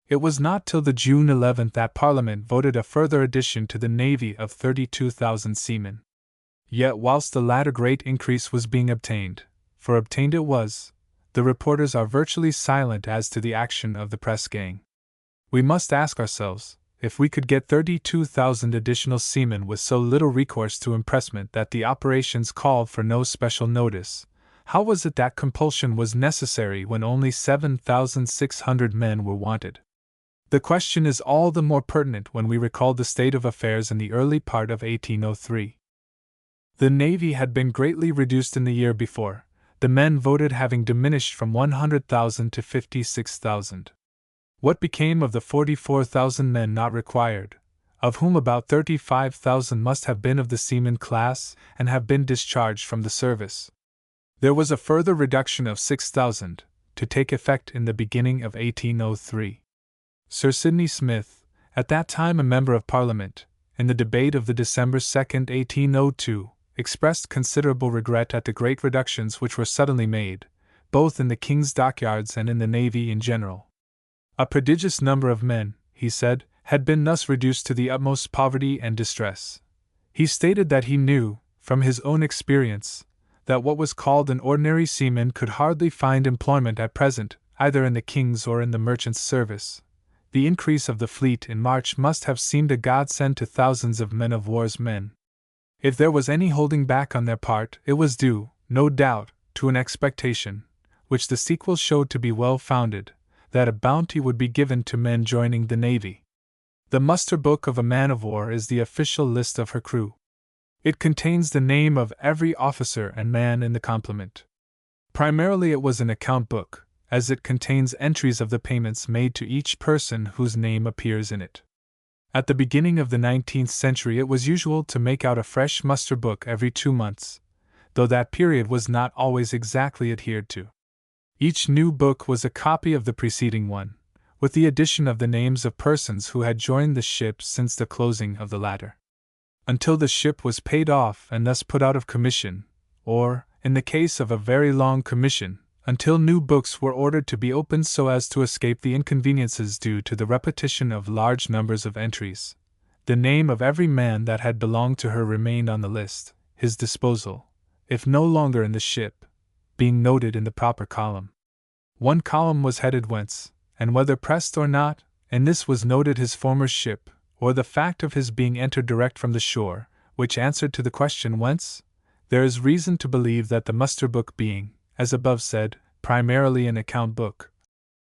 It was not till the June 11th that Parliament voted a further addition to the Navy of 32,000 seamen. Yet whilst the latter great increase was being obtained, for obtained it was, the reporters are virtually silent as to the action of the press gang. We must ask ourselves, if we could get 32,000 additional seamen with so little recourse to impressment that the operations called for no special notice, how was it that compulsion was necessary when only 7,600 men were wanted? The question is all the more pertinent when we recall the state of affairs in the early part of 1803. The Navy had been greatly reduced in the year before, the men voted having diminished from 100,000 to 56,000. What became of the 44,000 men not required, of whom about 35,000 must have been of the seaman class and have been discharged from the service? There was a further reduction of 6,000, to take effect in the beginning of 1803. Sir Sidney Smith, at that time a member of Parliament, in the debate of the December 2, 1802, expressed considerable regret at the great reductions which were suddenly made, both in the King's dockyards and in the Navy in general. A prodigious number of men, he said, had been thus reduced to the utmost poverty and distress. He stated that he knew, from his own experience, that what was called an ordinary seaman could hardly find employment at present, either in the King's or in the merchant's service. The increase of the fleet in March must have seemed a godsend to thousands of men of war's men. If there was any holding back on their part, it was due, no doubt, to an expectation, which the sequel showed to be well founded, that a bounty would be given to men joining the Navy. The muster book of a man of war is the official list of her crew. It contains the name of every officer and man in the complement. Primarily it was an account book, as it contains entries of the payments made to each person whose name appears in it. At the beginning of the 19th century it was usual to make out a fresh muster book every 2 months, though that period was not always exactly adhered to. Each new book was a copy of the preceding one, with the addition of the names of persons who had joined the ship since the closing of the latter. Until the ship was paid off and thus put out of commission, or, in the case of a very long commission, until new books were ordered to be opened so as to escape the inconveniences due to the repetition of large numbers of entries, the name of every man that had belonged to her remained on the list, his disposal, if no longer in the ship, being noted in the proper column. One column was headed whence, and whether pressed or not, and this was noted his former ship, or the fact of his being entered direct from the shore, which answered to the question whence. There is reason to believe that the muster book being, as above said, primarily an account book.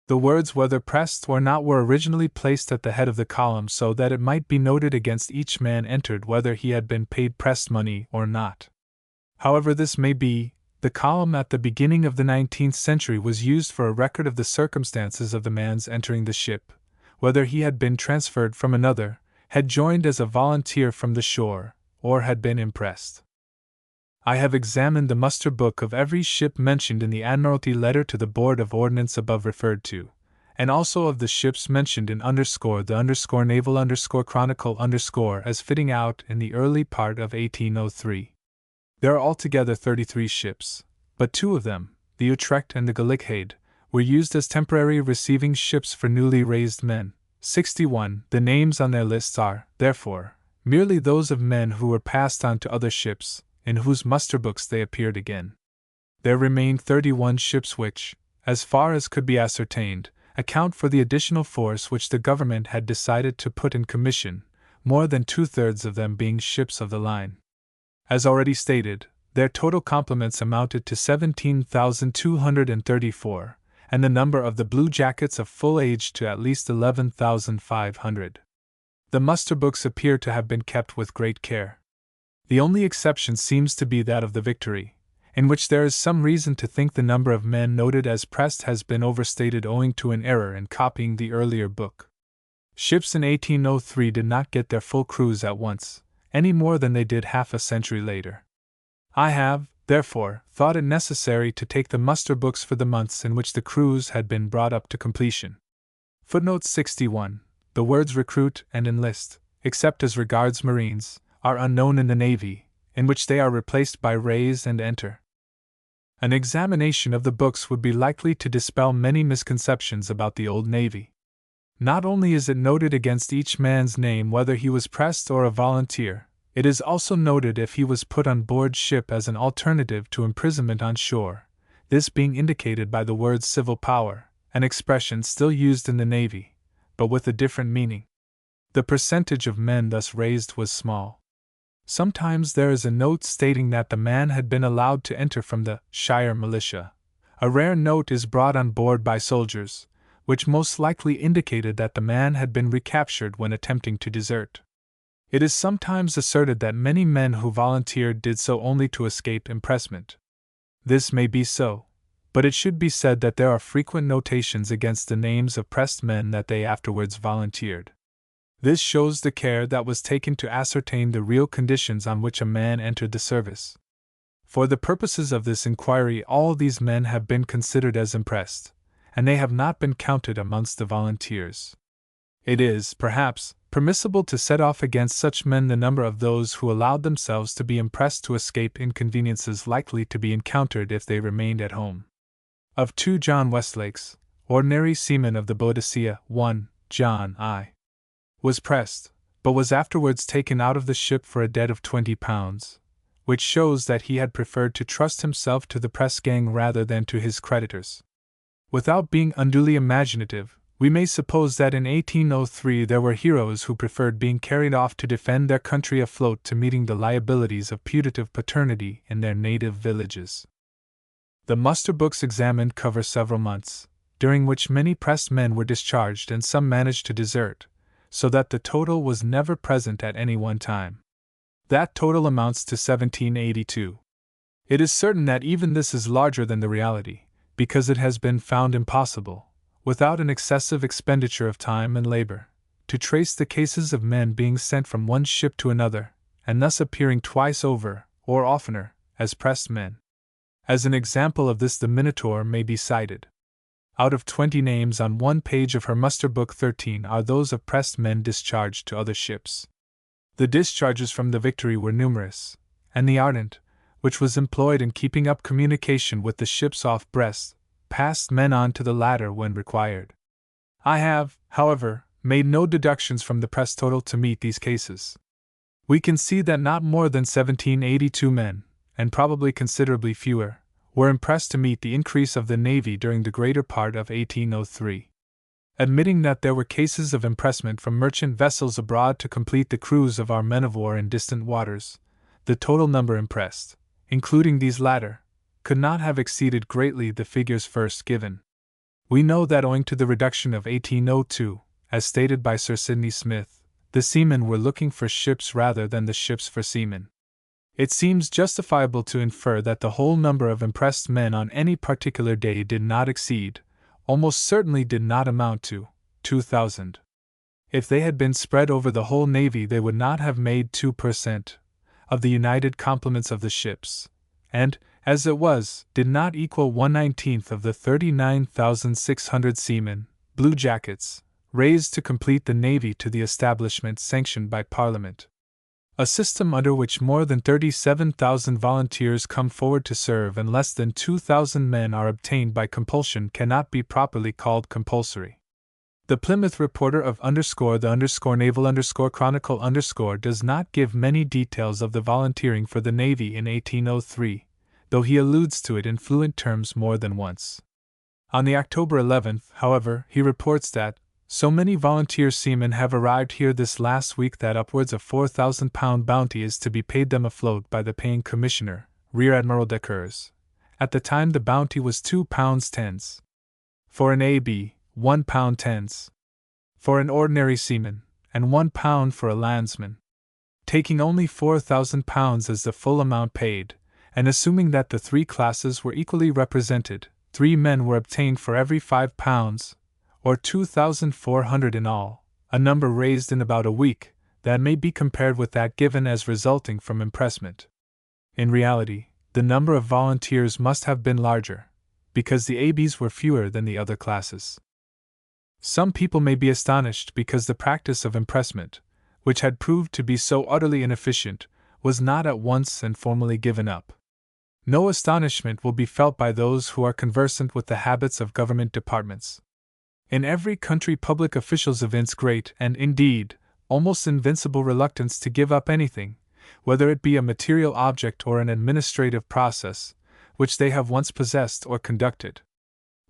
The words whether pressed or not were originally placed at the head of the column so that it might be noted against each man entered whether he had been paid pressed money or not. However this may be, the column at the beginning of the 19th century was used for a record of the circumstances of the man's entering the ship, whether he had been transferred from another, had joined as a volunteer from the shore, or had been impressed. I have examined the muster book of every ship mentioned in the Admiralty letter to the Board of Ordnance above referred to, and also of the ships mentioned in the Naval Chronicle as fitting out in the early part of 1803. There are altogether 33 ships, but 2 of them, the Utrecht and the Gelickheid, were used as temporary receiving ships for newly raised men. 61. The names on their lists are, therefore, merely those of men who were passed on to other ships, in whose muster books they appeared again. There remained 31 ships which, as far as could be ascertained, account for the additional force which the government had decided to put in commission, more than 2/3 of them being ships of the line. As already stated, their total complements amounted to 17,234, and the number of the blue jackets of full age to at least 11,500. The muster books appear to have been kept with great care. The only exception seems to be that of the Victory, in which there is some reason to think the number of men noted as pressed has been overstated owing to an error in copying the earlier book. Ships in 1803 did not get their full crews at once, any more than they did half a century later. I have, therefore, thought it necessary to take the muster books for the months in which the crews had been brought up to completion. Footnote 61. The words recruit and enlist, except as regards Marines, are unknown in the Navy, in which they are replaced by raise and enter. An examination of the books would be likely to dispel many misconceptions about the Old Navy. Not only is it noted against each man's name whether he was pressed or a volunteer, it is also noted if he was put on board ship as an alternative to imprisonment on shore, this being indicated by the word civil power, an expression still used in the Navy, but with a different meaning. The percentage of men thus raised was small. Sometimes there is a note stating that the man had been allowed to enter from the Shire militia. A rare note is brought on board by soldiers, which most likely indicated that the man had been recaptured when attempting to desert. It is sometimes asserted that many men who volunteered did so only to escape impressment. This may be so, but it should be said that there are frequent notations against the names of pressed men that they afterwards volunteered. This shows the care that was taken to ascertain the real conditions on which a man entered the service. For the purposes of this inquiry, all these men have been considered as impressed, and they have not been counted amongst the volunteers. It is, perhaps, permissible to set off against such men the number of those who allowed themselves to be impressed to escape inconveniences likely to be encountered if they remained at home. Of 2 John Westlakes, ordinary seaman of the Boadicea, 1, John I. was pressed, but was afterwards taken out of the ship for a debt of £20, which shows that he had preferred to trust himself to the press gang rather than to his creditors. Without being unduly imaginative, we may suppose that in 1803 there were heroes who preferred being carried off to defend their country afloat to meeting the liabilities of putative paternity in their native villages. The muster books examined cover several months, during which many pressed men were discharged and some managed to desert, so that the total was never present at any one time. That total amounts to 1782. It is certain that even this is larger than the reality, because it has been found impossible, without an excessive expenditure of time and labor, to trace the cases of men being sent from one ship to another, and thus appearing twice over, or oftener, as pressed men. As an example of this, the Minotaur may be cited. Out of 20 names on one page of her muster book, 13 are those of pressed men discharged to other ships. The discharges from the Victory were numerous, and the Ardent, which was employed in keeping up communication with the ships off Brest, passed men on to the latter when required. I have, however, made no deductions from the press total to meet these cases. We can see that not more than 1782 men, and probably considerably fewer, were impressed to meet the increase of the Navy during the greater part of 1803. Admitting that there were cases of impressment from merchant vessels abroad to complete the crews of our men of war in distant waters, the total number impressed, including these latter, could not have exceeded greatly the figures first given. We know that owing to the reduction of 1802, as stated by Sir Sidney Smith, the seamen were looking for ships rather than the ships for seamen. It seems justifiable to infer that the whole number of impressed men on any particular day did not exceed, almost certainly did not amount to, 2,000. If they had been spread over the whole navy, they would not have made 2% of the united complements of the ships, and, as it was, did not equal 1/19 of the 39,600 seamen, bluejackets, raised to complete the navy to the establishment sanctioned by Parliament. A system under which more than 37,000 volunteers come forward to serve and less than 2,000 men are obtained by compulsion cannot be properly called compulsory. The Plymouth Reporter of the Naval Chronicle does not give many details of the volunteering for the Navy in 1803, though he alludes to it in fluent terms more than once. On the October 11th, however, he reports that so many volunteer seamen have arrived here this last week that upwards of £4,000 bounty is to be paid them afloat by the paying Commissioner, Rear Admiral Deckers. At the time the bounty was £2 tens. For an A.B., £1 tens. For an ordinary seaman, and £1 for a landsman. Taking only £4,000 as the full amount paid, and assuming that the three classes were equally represented, 3 men were obtained for every £5, or 2,400 in all, a number raised in about a week, that may be compared with that given as resulting from impressment. In reality, the number of volunteers must have been larger, because the ABs were fewer than the other classes. Some people may be astonished because the practice of impressment, which had proved to be so utterly inefficient, was not at once and formally given up. No astonishment will be felt by those who are conversant with the habits of government departments. In every country public officials evince great and, indeed, almost invincible reluctance to give up anything, whether it be a material object or an administrative process, which they have once possessed or conducted.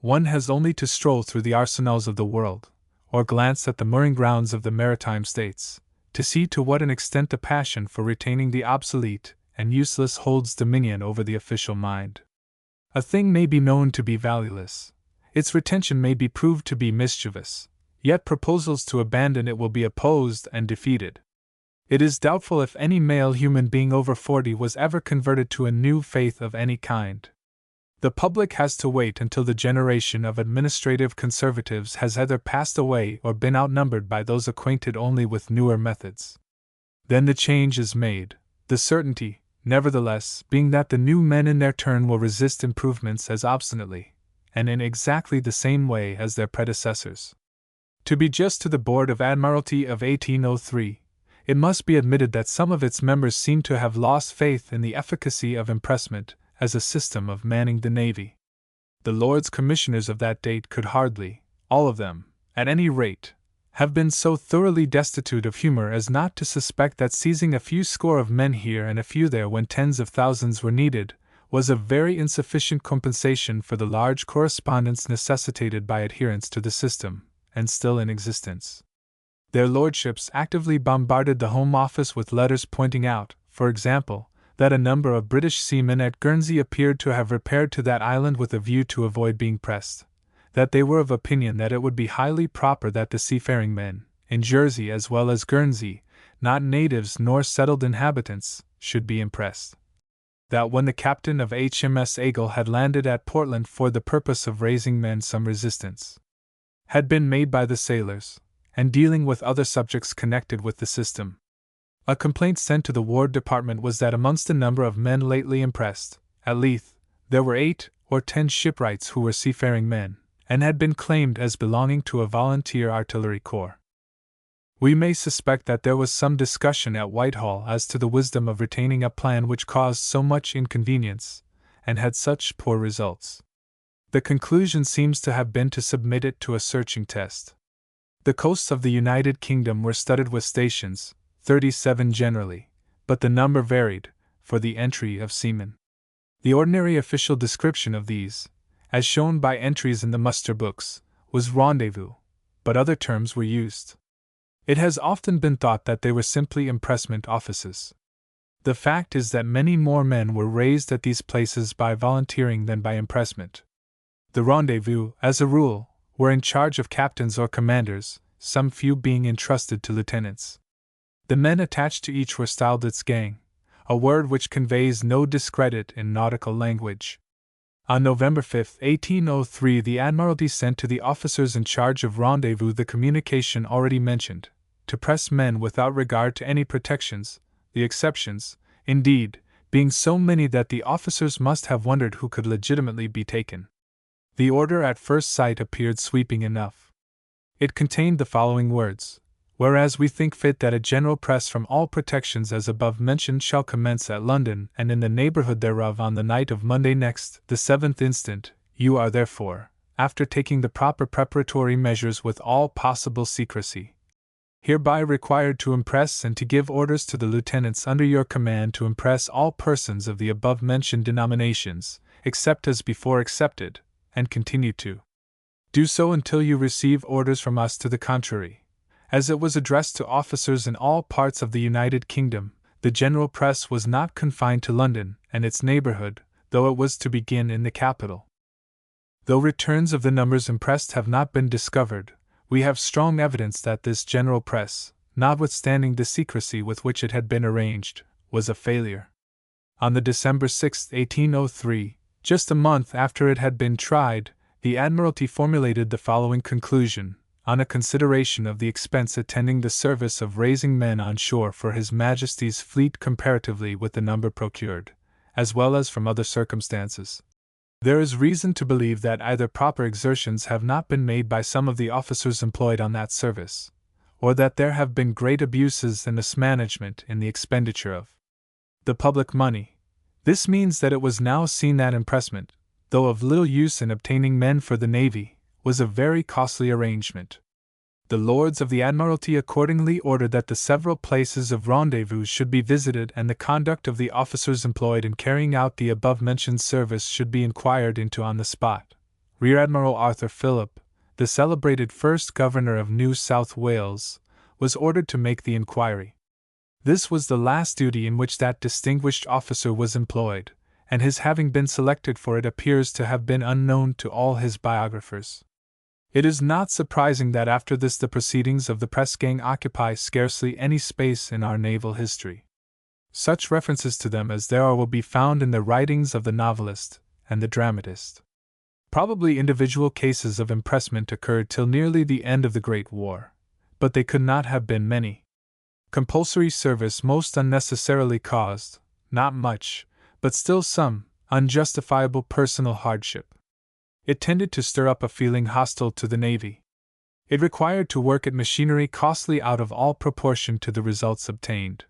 One has only to stroll through the arsenals of the world, or glance at the mooring grounds of the maritime states, to see to what an extent the passion for retaining the obsolete and useless holds dominion over the official mind. A thing may be known to be valueless. Its retention may be proved to be mischievous, yet proposals to abandon it will be opposed and defeated. It is doubtful if any male human being over 40 was ever converted to a new faith of any kind. The public has to wait until the generation of administrative conservatives has either passed away or been outnumbered by those acquainted only with newer methods. Then the change is made, the certainty, nevertheless, being that the new men in their turn will resist improvements as obstinately, and in exactly the same way as their predecessors. To be just to the Board of Admiralty of 1803, it must be admitted that some of its members seem to have lost faith in the efficacy of impressment as a system of manning the navy. The Lords Commissioners of that date could hardly, all of them, at any rate, have been so thoroughly destitute of humor as not to suspect that seizing a few score of men here and a few there when tens of thousands were needed was a very insufficient compensation for the large correspondence necessitated by adherence to the system, and still in existence. Their lordships actively bombarded the Home Office with letters pointing out, for example, that a number of British seamen at Guernsey appeared to have repaired to that island with a view to avoid being pressed, that they were of opinion that it would be highly proper that the seafaring men, in Jersey as well as Guernsey, not natives nor settled inhabitants, should be impressed. That when the captain of HMS Eagle had landed at Portland for the purpose of raising men some resistance had been made by the sailors, and dealing with other subjects connected with the system. A complaint sent to the War Department was that amongst a number of men lately impressed, at Leith, there were 8 or 10 shipwrights who were seafaring men, and had been claimed as belonging to a volunteer artillery corps. We may suspect that there was some discussion at Whitehall as to the wisdom of retaining a plan which caused so much inconvenience, and had such poor results. The conclusion seems to have been to submit it to a searching test. The coasts of the United Kingdom were studded with stations, 37 generally, but the number varied, for the entry of seamen. The ordinary official description of these, as shown by entries in the muster books, was rendezvous, but other terms were used. It has often been thought that they were simply impressment offices. The fact is that many more men were raised at these places by volunteering than by impressment. The rendezvous, as a rule, were in charge of captains or commanders, some few being entrusted to lieutenants. The men attached to each were styled its gang, a word which conveys no discredit in nautical language. On November 5, 1803, the Admiralty sent to the officers in charge of rendezvous the communication already mentioned, to press men without regard to any protections, the exceptions, indeed, being so many that the officers must have wondered who could legitimately be taken. The order at first sight appeared sweeping enough. It contained the following words: "Whereas we think fit that a general press from all protections as above mentioned shall commence at London and in the neighbourhood thereof on the night of Monday next, the 7th instant, you are therefore, after taking the proper preparatory measures with all possible secrecy, hereby required to impress and to give orders to the lieutenants under your command to impress all persons of the above-mentioned denominations, except as before excepted, and continue to do so until you receive orders from us to the contrary." As it was addressed to officers in all parts of the United Kingdom, the general press was not confined to London and its neighbourhood, though it was to begin in the capital. Though returns of the numbers impressed have not been discovered, we have strong evidence that this general press, notwithstanding the secrecy with which it had been arranged, was a failure. On the December 6, 1803, just a month after it had been tried, the Admiralty formulated the following conclusion, on a consideration of the expense attending the service of raising men on shore for His Majesty's fleet comparatively with the number procured, as well as from other circumstances. There is reason to believe that either proper exertions have not been made by some of the officers employed on that service, or that there have been great abuses and mismanagement in the expenditure of the public money. This means that it was now seen that impressment, though of little use in obtaining men for the Navy, was a very costly arrangement. The Lords of the Admiralty accordingly ordered that the several places of rendezvous should be visited and the conduct of the officers employed in carrying out the above-mentioned service should be inquired into on the spot. Rear Admiral Arthur Phillip, the celebrated first Governor of New South Wales, was ordered to make the inquiry. This was the last duty in which that distinguished officer was employed, and his having been selected for it appears to have been unknown to all his biographers. It is not surprising that after this the proceedings of the press gang occupy scarcely any space in our naval history. Such references to them as there are will be found in the writings of the novelist and the dramatist. Probably individual cases of impressment occurred till nearly the end of the Great War, but they could not have been many. Compulsory service most unnecessarily caused, not much, but still some, unjustifiable personal hardship. It tended to stir up a feeling hostile to the Navy. It required to work at machinery costly out of all proportion to the results obtained.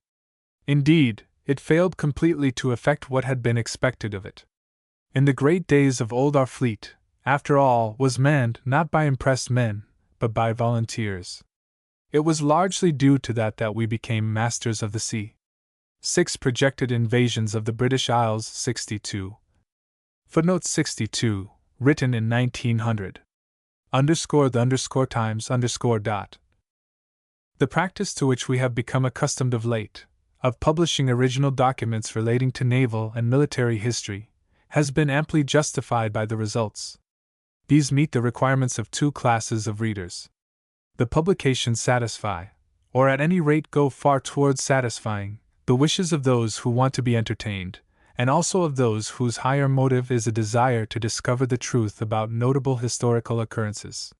Indeed, it failed completely to effect what had been expected of it. In the great days of old our fleet, after all, was manned not by impressed men, but by volunteers. It was largely due to that we became masters of the sea. 6 projected invasions of the British Isles 62. Footnote 62. Written in 1900. _the_times_. The practice to which we have become accustomed of late, of publishing original documents relating to naval and military history, has been amply justified by the results. These meet the requirements of 2 classes of readers. The publications satisfy, or at any rate go far towards satisfying, the wishes of those who want to be entertained, and also of those whose higher motive is a desire to discover the truth about notable historical occurrences.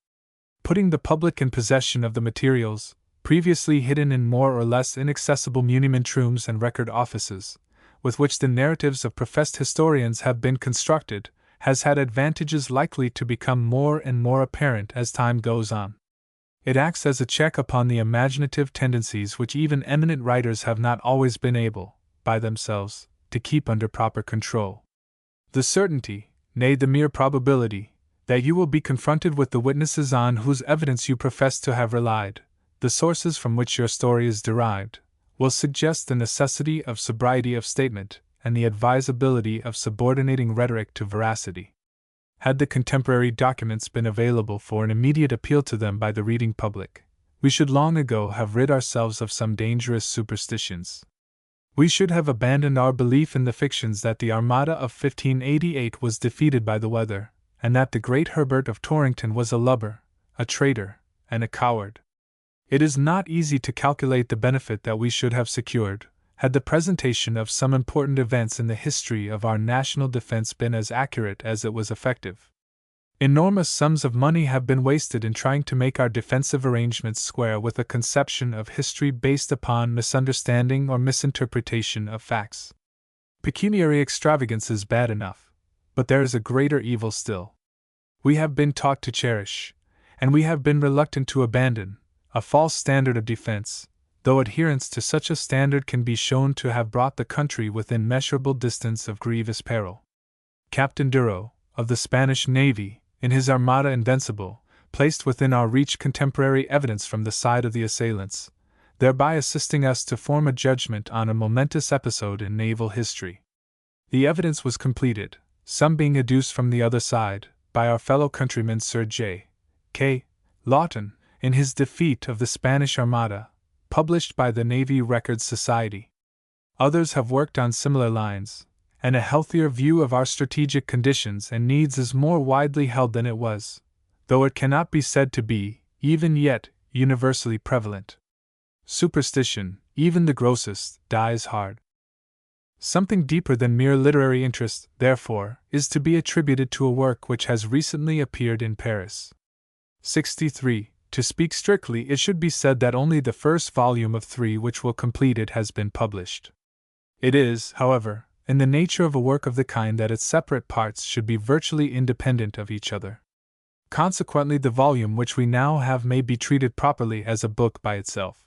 Putting the public in possession of the materials, previously hidden in more or less inaccessible muniment rooms and record offices, with which the narratives of professed historians have been constructed, has had advantages likely to become more and more apparent as time goes on. It acts as a check upon the imaginative tendencies which even eminent writers have not always been able, by themselves, to keep under proper control. The certainty, nay the mere probability, that you will be confronted with the witnesses on whose evidence you profess to have relied, the sources from which your story is derived, will suggest the necessity of sobriety of statement and the advisability of subordinating rhetoric to veracity. Had the contemporary documents been available for an immediate appeal to them by the reading public, we should long ago have rid ourselves of some dangerous superstitions. We should have abandoned our belief in the fictions that the Armada of 1588 was defeated by the weather, and that the great Herbert of Torrington was a lubber, a traitor, and a coward. It is not easy to calculate the benefit that we should have secured, had the presentation of some important events in the history of our national defense been as accurate as it was effective. Enormous sums of money have been wasted in trying to make our defensive arrangements square with a conception of history based upon misunderstanding or misinterpretation of facts. Pecuniary extravagance is bad enough, but there is a greater evil still. We have been taught to cherish, and we have been reluctant to abandon, a false standard of defense, though adherence to such a standard can be shown to have brought the country within measurable distance of grievous peril. Captain Duro, of the Spanish Navy, in his Armada Invincible, placed within our reach contemporary evidence from the side of the assailants, thereby assisting us to form a judgment on a momentous episode in naval history. The evidence was completed, some being adduced from the other side, by our fellow countryman Sir J. K. Lawton, in his Defeat of the Spanish Armada, published by the Navy Records Society. Others have worked on similar lines, and a healthier view of our strategic conditions and needs is more widely held than it was, though it cannot be said to be, even yet, universally prevalent. Superstition, even the grossest, dies hard. Something deeper than mere literary interest, therefore, is to be attributed to a work which has recently appeared in Paris. 63. To speak strictly, it should be said that only the first volume of 3 which will complete it has been published. It is, however, in the nature of a work of the kind that its separate parts should be virtually independent of each other. Consequently, the volume which we now have may be treated properly as a book by itself.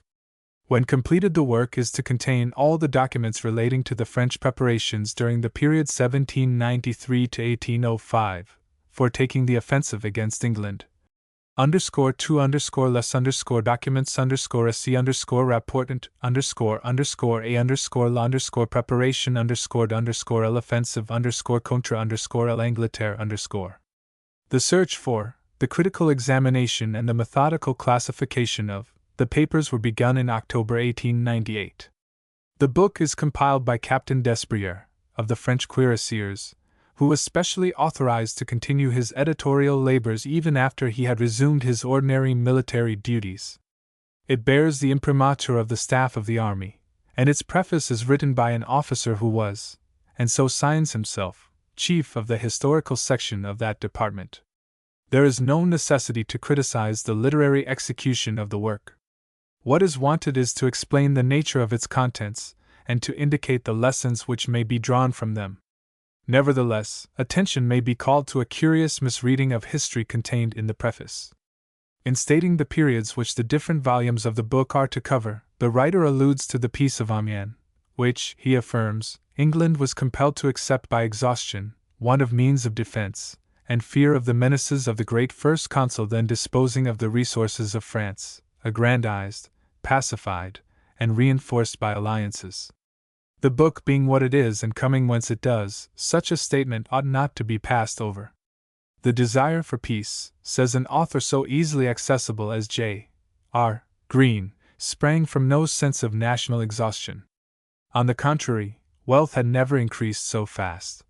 When completed, the work is to contain all the documents relating to the French preparations during the period 1793 to 1805, for taking the offensive against England. _2_les documents _SC rapportant _A preparation _l'offensive contre l'Angleterre The search for, the critical examination and the methodical classification of, the papers were begun in October 1898. The book is compiled by Captain Desbrières, of the French cuirassiers, who was specially authorized to continue his editorial labors even after he had resumed his ordinary military duties. It bears the imprimatur of the staff of the army, and its preface is written by an officer who was, and so signs himself, chief of the historical section of that department. There is no necessity to criticize the literary execution of the work. What is wanted is to explain the nature of its contents, and to indicate the lessons which may be drawn from them. Nevertheless, attention may be called to a curious misreading of history contained in the preface. In stating the periods which the different volumes of the book are to cover, the writer alludes to the Peace of Amiens, which, he affirms, England was compelled to accept by exhaustion, want of means of defense, and fear of the menaces of the great First Consul then disposing of the resources of France, aggrandized, pacified, and reinforced by alliances. The book being what it is and coming whence it does, such a statement ought not to be passed over. The desire for peace, says an author so easily accessible as J. R. Green, sprang from no sense of national exhaustion. On the contrary, wealth had never increased so fast.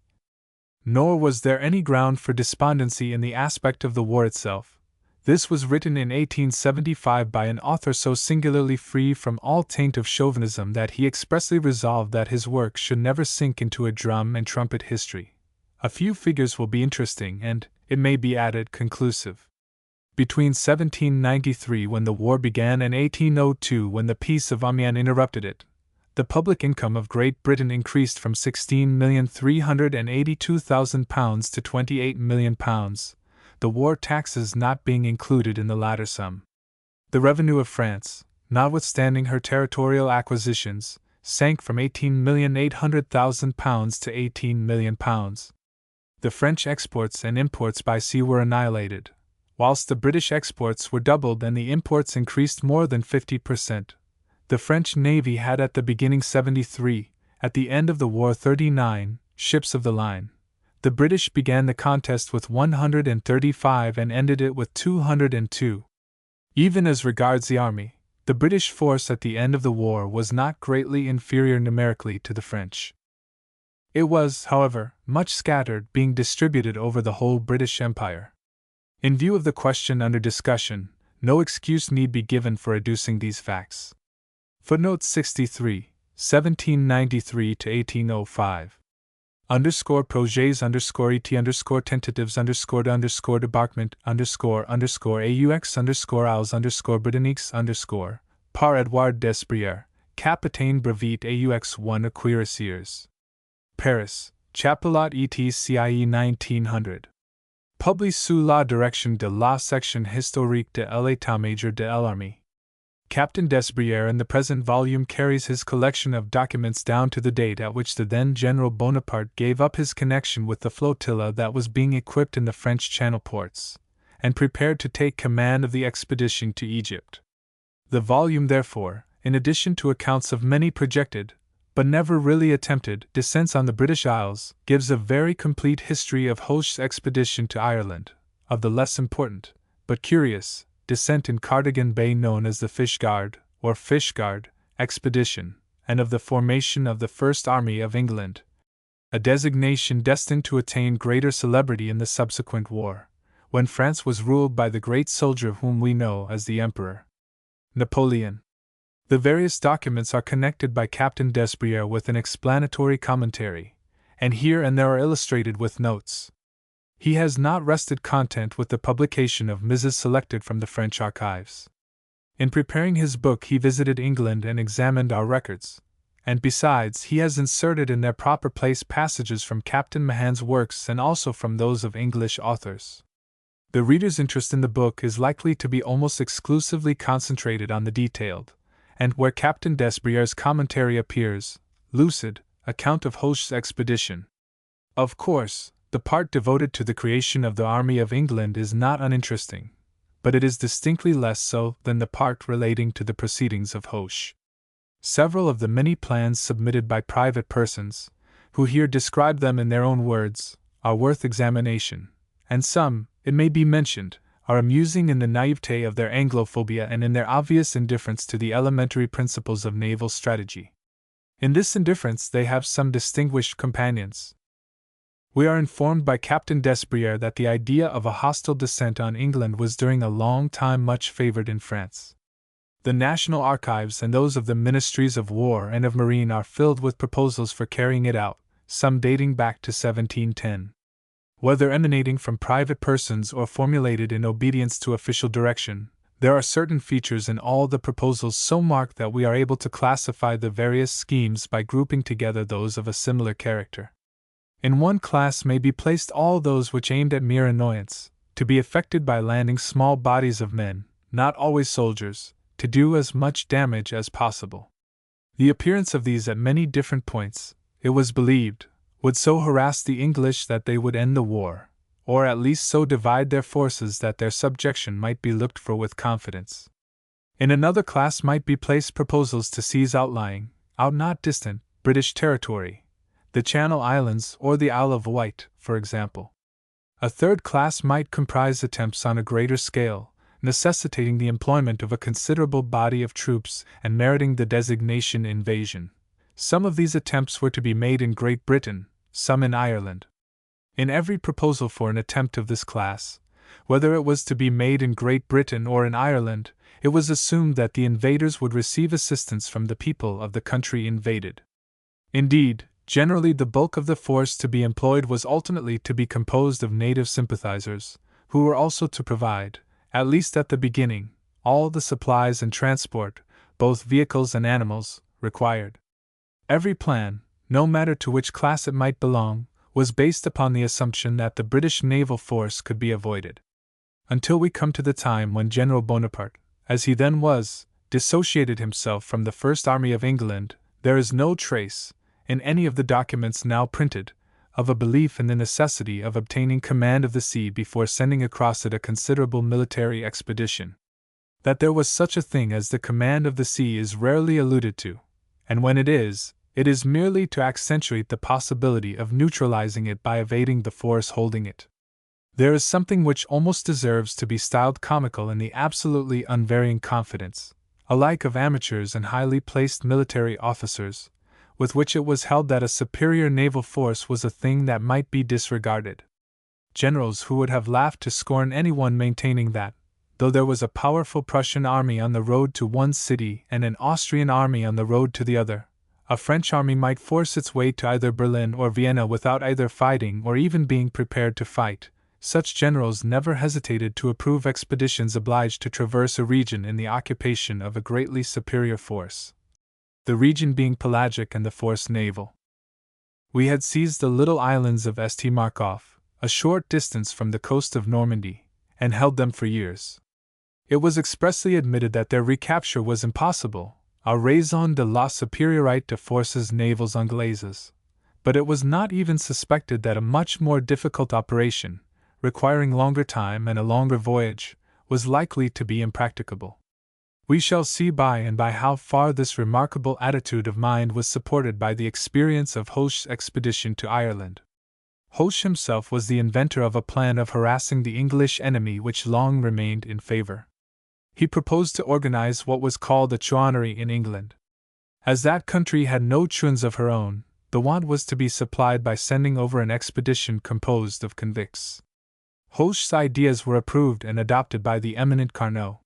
Nor was there any ground for despondency in the aspect of the war itself. This was written in 1875 by an author so singularly free from all taint of chauvinism that he expressly resolved that his work should never sink into a drum and trumpet history. A few figures will be interesting and, it may be added, conclusive. Between 1793, when the war began, and 1802, when the Peace of Amiens interrupted it, the public income of Great Britain increased from £16,382,000 to £28 millions, the war taxes not being included in the latter sum. The revenue of France, notwithstanding her territorial acquisitions, sank from £18,800,000 to £18 million. The French exports and imports by sea were annihilated, whilst the British exports were doubled and the imports increased more than 50%. The French Navy had at the beginning 73, at the end of the war 39, ships of the line. The British began the contest with 135 and ended it with 202. Even as regards the army, the British force at the end of the war was not greatly inferior numerically to the French. It was, however, much scattered, being distributed over the whole British Empire. In view of the question under discussion, no excuse need be given for adducing these facts. Footnote 63, 1793 to 1805. Projets et tentatives débarquement aux Britanniques par Edouard Desbrières, Capitaine Brevet aux 1 Cuirassiers. Paris, Chapelot et.cie 1900. Publié sous la direction de la section historique de l'état-major de l'armée. Captain Desbrières in the present volume carries his collection of documents down to the date at which the then General Bonaparte gave up his connection with the flotilla that was being equipped in the French Channel ports, and prepared to take command of the expedition to Egypt. The volume, therefore, in addition to accounts of many projected, but never really attempted, descents on the British Isles, gives a very complete history of Hoche's expedition to Ireland, of the less important, but curious, descent in Cardigan Bay known as the Fishguard, or Fishguard, expedition, and of the formation of the First Army of England, a designation destined to attain greater celebrity in the subsequent war, when France was ruled by the great soldier whom we know as the Emperor Napoleon. The various documents are connected by Captain Desbrières with an explanatory commentary, and here and there are illustrated with notes. He has not rested content with the publication of Mrs. selected from the French archives. In preparing his book, he visited England and examined our records, and besides, he has inserted in their proper place passages from Captain Mahan's works and also from those of English authors. The reader's interest in the book is likely to be almost exclusively concentrated on the detailed, and where Captain Desbrières' commentary appears, lucid, account of Hoche's expedition. Of course, the part devoted to the creation of the Army of England is not uninteresting, but it is distinctly less so than the part relating to the proceedings of Hoche. Several of the many plans submitted by private persons, who here describe them in their own words, are worth examination, and some, it may be mentioned, are amusing in the naivete of their Anglophobia and in their obvious indifference to the elementary principles of naval strategy. In this indifference they have some distinguished companions. We are informed by Captain Desbrières that the idea of a hostile descent on England was during a long time much favored in France. The National Archives and those of the Ministries of War and of Marine are filled with proposals for carrying it out, some dating back to 1710. Whether emanating from private persons or formulated in obedience to official direction, there are certain features in all the proposals so marked that we are able to classify the various schemes by grouping together those of a similar character. In one class may be placed all those which aimed at mere annoyance, to be effected by landing small bodies of men, not always soldiers, to do as much damage as possible. The appearance of these at many different points, it was believed, would so harass the English that they would end the war, or at least so divide their forces that their subjection might be looked for with confidence. In another class might be placed proposals to seize outlying, not distant, British territory, the Channel Islands or the Isle of Wight, for example. A third class might comprise attempts on a greater scale, necessitating the employment of a considerable body of troops and meriting the designation invasion. Some of these attempts were to be made in Great Britain, some in Ireland. In every proposal for an attempt of this class, whether it was to be made in Great Britain or in Ireland, it was assumed that the invaders would receive assistance from the people of the country invaded. Indeed, generally the bulk of the force to be employed was ultimately to be composed of native sympathizers, who were also to provide, at least at the beginning, all the supplies and transport, both vehicles and animals, required. Every plan, no matter to which class it might belong, was based upon the assumption that the British naval force could be avoided. Until we come to the time when General Bonaparte, as he then was, dissociated himself from the First Army of England, there is no trace, in any of the documents now printed, of a belief in the necessity of obtaining command of the sea before sending across it a considerable military expedition. That there was such a thing as the command of the sea is rarely alluded to, and when it is merely to accentuate the possibility of neutralizing it by evading the force holding it. There is something which almost deserves to be styled comical in the absolutely unvarying confidence, alike of amateurs and highly placed military officers, with which it was held that a superior naval force was a thing that might be disregarded. Generals who would have laughed to scorn anyone maintaining that, though there was a powerful Prussian army on the road to one city and an Austrian army on the road to the other, a French army might force its way to either Berlin or Vienna without either fighting or even being prepared to fight. Such generals never hesitated to approve expeditions obliged to traverse a region in the occupation of a greatly superior force, the region being pelagic and the force naval. We had seized the little islands of St. Markov, a short distance from the coast of Normandy, and held them for years. It was expressly admitted that their recapture was impossible, a raison de la supériorité de forces navales anglaises, but it was not even suspected that a much more difficult operation, requiring longer time and a longer voyage, was likely to be impracticable. We shall see by and by how far this remarkable attitude of mind was supported by the experience of Hoche's expedition to Ireland. Hoche himself was the inventor of a plan of harassing the English enemy which long remained in favor. He proposed to organize what was called a chouannerie in England. As that country had no chouans of her own, the want was to be supplied by sending over an expedition composed of convicts. Hoche's ideas were approved and adopted by the eminent Carnot.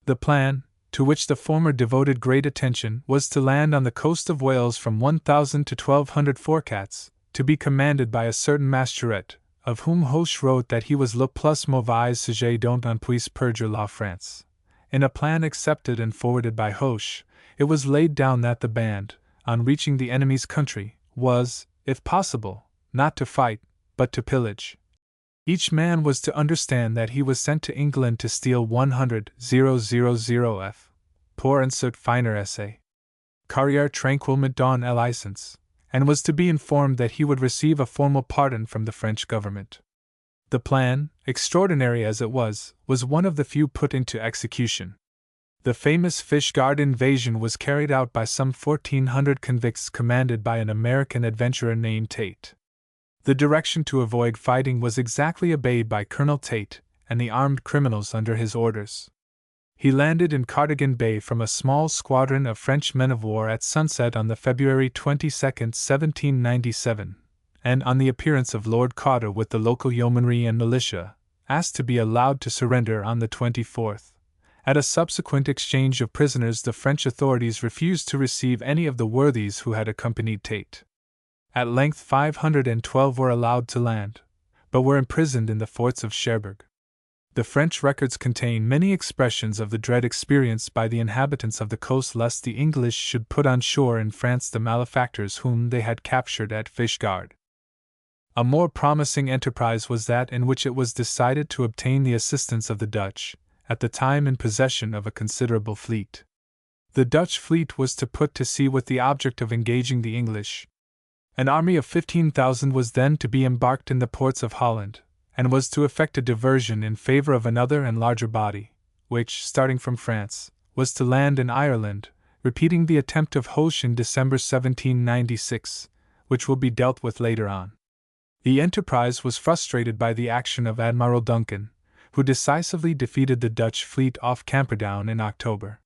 The plan, to which the former devoted great attention, was to land on the coast of Wales from 1,000 to 1,200 forcats, to be commanded by a certain Masturet, of whom Hoche wrote that he was le plus mauvais sujet dont on puisse perdre la France. In a plan accepted and forwarded by Hoche, it was laid down that the band, on reaching the enemy's country, was, if possible, not to fight, but to pillage. Each man was to understand that he was sent to England to steal 100,000 f. Pour insert finer essay. Carrière tranquillement dans la licence, and was to be informed that he would receive a formal pardon from the French government. The plan, extraordinary as it was one of the few put into execution. The famous Fishguard invasion was carried out by some 1,400 convicts commanded by an American adventurer named Tate. The direction to avoid fighting was exactly obeyed by Colonel Tate and the armed criminals under his orders. He landed in Cardigan Bay from a small squadron of French men of war at sunset on the February 22, 1797, and on the appearance of Lord Carter with the local yeomanry and militia, asked to be allowed to surrender on the 24th. At a subsequent exchange of prisoners, the French authorities refused to receive any of the worthies who had accompanied Tate. At length 512 were allowed to land, but were imprisoned in the forts of Cherbourg. The French records contain many expressions of the dread experienced by the inhabitants of the coast lest the English should put on shore in France the malefactors whom they had captured at Fishguard. A more promising enterprise was that in which it was decided to obtain the assistance of the Dutch, at the time in possession of a considerable fleet. The Dutch fleet was to put to sea with the object of engaging the English. An army of 15,000 was then to be embarked in the ports of Holland, and was to effect a diversion in favor of another and larger body, which, starting from France, was to land in Ireland, repeating the attempt of Hoche in December 1796, which will be dealt with later on. The enterprise was frustrated by the action of Admiral Duncan, who decisively defeated the Dutch fleet off Camperdown in October.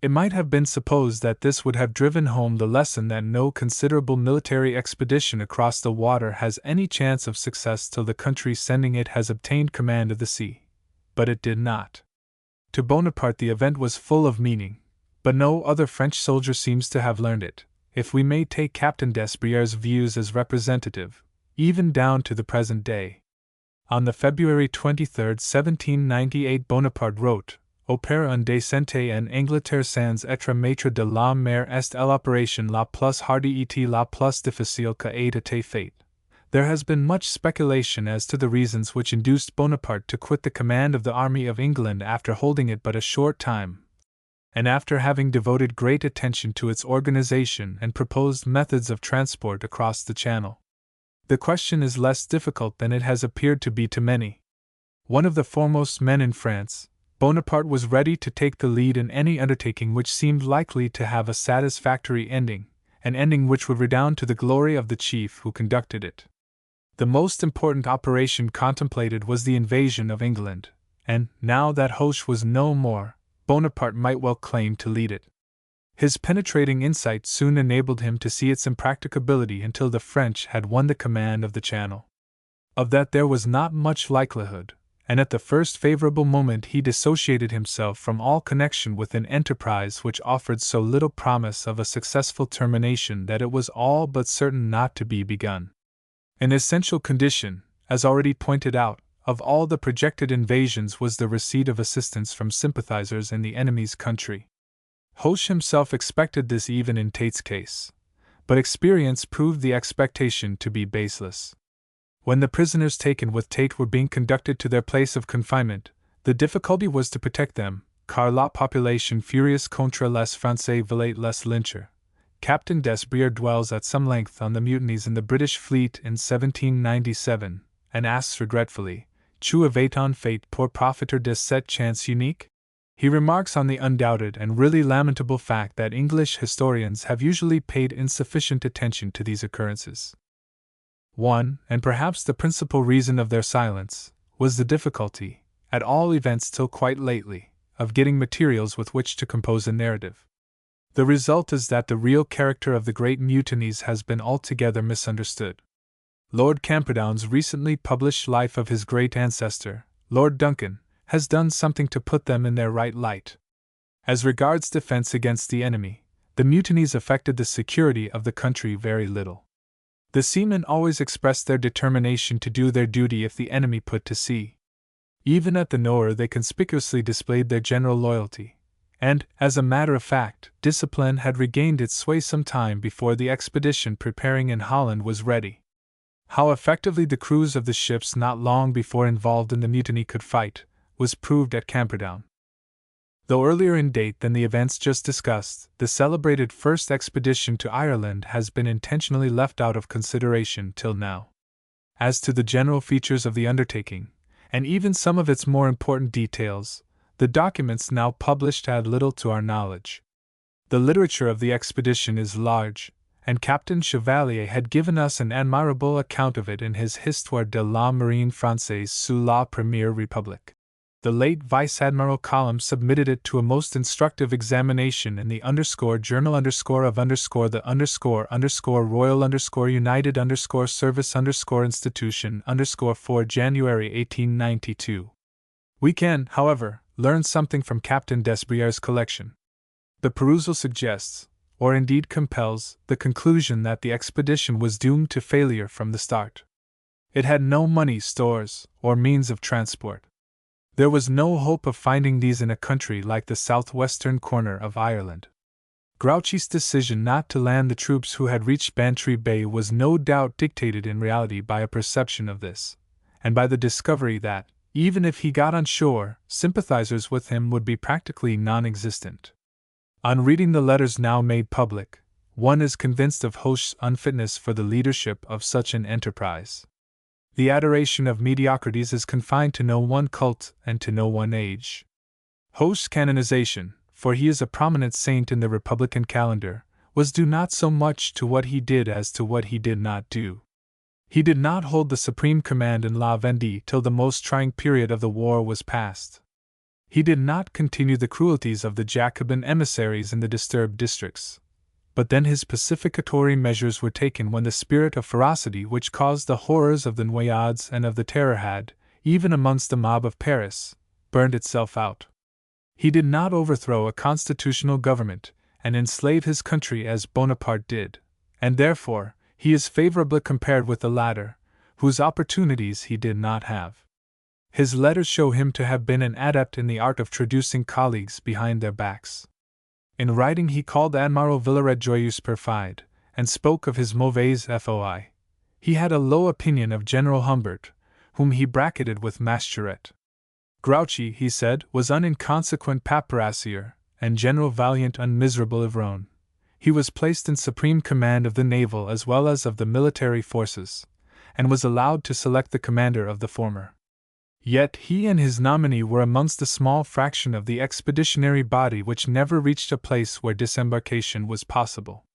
It might have been supposed that this would have driven home the lesson that no considerable military expedition across the water has any chance of success till the country sending it has obtained command of the sea. But it did not. To Bonaparte the event was full of meaning, but no other French soldier seems to have learned it, if we may take Captain Desbriere's views as representative, even down to the present day. On the February 23, 1798, Bonaparte wrote, Opère un descente en Angleterre sans être maître de la mer est l'opération la plus hardie et la plus difficile que ait été faite. There has been much speculation as to the reasons which induced Bonaparte to quit the command of the army of England after holding it but a short time, and after having devoted great attention to its organization and proposed methods of transport across the Channel. The question is less difficult than it has appeared to be to many. One of the foremost men in France, Bonaparte was ready to take the lead in any undertaking which seemed likely to have a satisfactory ending, an ending which would redound to the glory of the chief who conducted it. The most important operation contemplated was the invasion of England, and, now that Hoche was no more, Bonaparte might well claim to lead it. His penetrating insight soon enabled him to see its impracticability until the French had won the command of the Channel. Of that there was not much likelihood, and at the first favorable moment he dissociated himself from all connection with an enterprise which offered so little promise of a successful termination that it was all but certain not to be begun. An essential condition, as already pointed out, of all the projected invasions was the receipt of assistance from sympathizers in the enemy's country. Hoche himself expected this even in Tate's case, but experience proved the expectation to be baseless. When the prisoners taken with Tate were being conducted to their place of confinement, the difficulty was to protect them, car la population furieuse contre les Français veulent les lyncher. Captain Desbriere dwells at some length on the mutinies in the British fleet in 1797, and asks regretfully, Tu avais en fait pour profiter de cette chance unique? He remarks on the undoubted and really lamentable fact that English historians have usually paid insufficient attention to these occurrences. One, and perhaps the principal reason of their silence, was the difficulty, at all events till quite lately, of getting materials with which to compose a narrative. The result is that the real character of the great mutinies has been altogether misunderstood. Lord Camperdown's recently published life of his great ancestor, Lord Duncan, has done something to put them in their right light. As regards defense against the enemy, the mutinies affected the security of the country very little. The seamen always expressed their determination to do their duty if the enemy put to sea. Even at the Nore they conspicuously displayed their general loyalty, and, as a matter of fact, discipline had regained its sway some time before the expedition preparing in Holland was ready. How effectively the crews of the ships not long before involved in the mutiny could fight, was proved at Camperdown. Though earlier in date than the events just discussed, the celebrated first expedition to Ireland has been intentionally left out of consideration till now. As to the general features of the undertaking, and even some of its more important details, the documents now published add little to our knowledge. The literature of the expedition is large, and Captain Chevalier had given us an admirable account of it in his Histoire de la Marine Française sous la Première République. The late Vice Admiral Collins submitted it to a most instructive examination in the _journal of the Royal United Service Institution 4 January 1892. We can, however, learn something from Captain Desbriere's collection. The perusal suggests, or indeed compels, the conclusion that the expedition was doomed to failure from the start. It had no money, stores, or means of transport. There was no hope of finding these in a country like the southwestern corner of Ireland. Grouchy's decision not to land the troops who had reached Bantry Bay was no doubt dictated in reality by a perception of this, and by the discovery that, even if he got on shore, sympathizers with him would be practically non-existent. On reading the letters now made public, one is convinced of Hoche's unfitness for the leadership of such an enterprise. The adoration of mediocrities is confined to no one cult and to no one age. Hoche's canonization, for he is a prominent saint in the Republican calendar, was due not so much to what he did as to what he did not do. He did not hold the supreme command in La Vendée till the most trying period of the war was past. He did not continue the cruelties of the Jacobin emissaries in the disturbed districts. But then his pacificatory measures were taken when the spirit of ferocity which caused the horrors of the Noyades and of the Terror had, even amongst the mob of Paris, burned itself out. He did not overthrow a constitutional government and enslave his country as Bonaparte did, and therefore he is favorably compared with the latter, whose opportunities he did not have. His letters show him to have been an adept in the art of traducing colleagues behind their backs. In writing he called Admiral Villaret joyeuse perfide, and spoke of his mauvaise foi. He had a low opinion of General Humbert, whom he bracketed with Masturet. Grouchy, he said, was un inconsequent paperassier, and General Valiant un miserable ivrogne. He was placed in supreme command of the naval as well as of the military forces, and was allowed to select the commander of the former. Yet he and his nominee were amongst a small fraction of the expeditionary body which never reached a place where disembarkation was possible.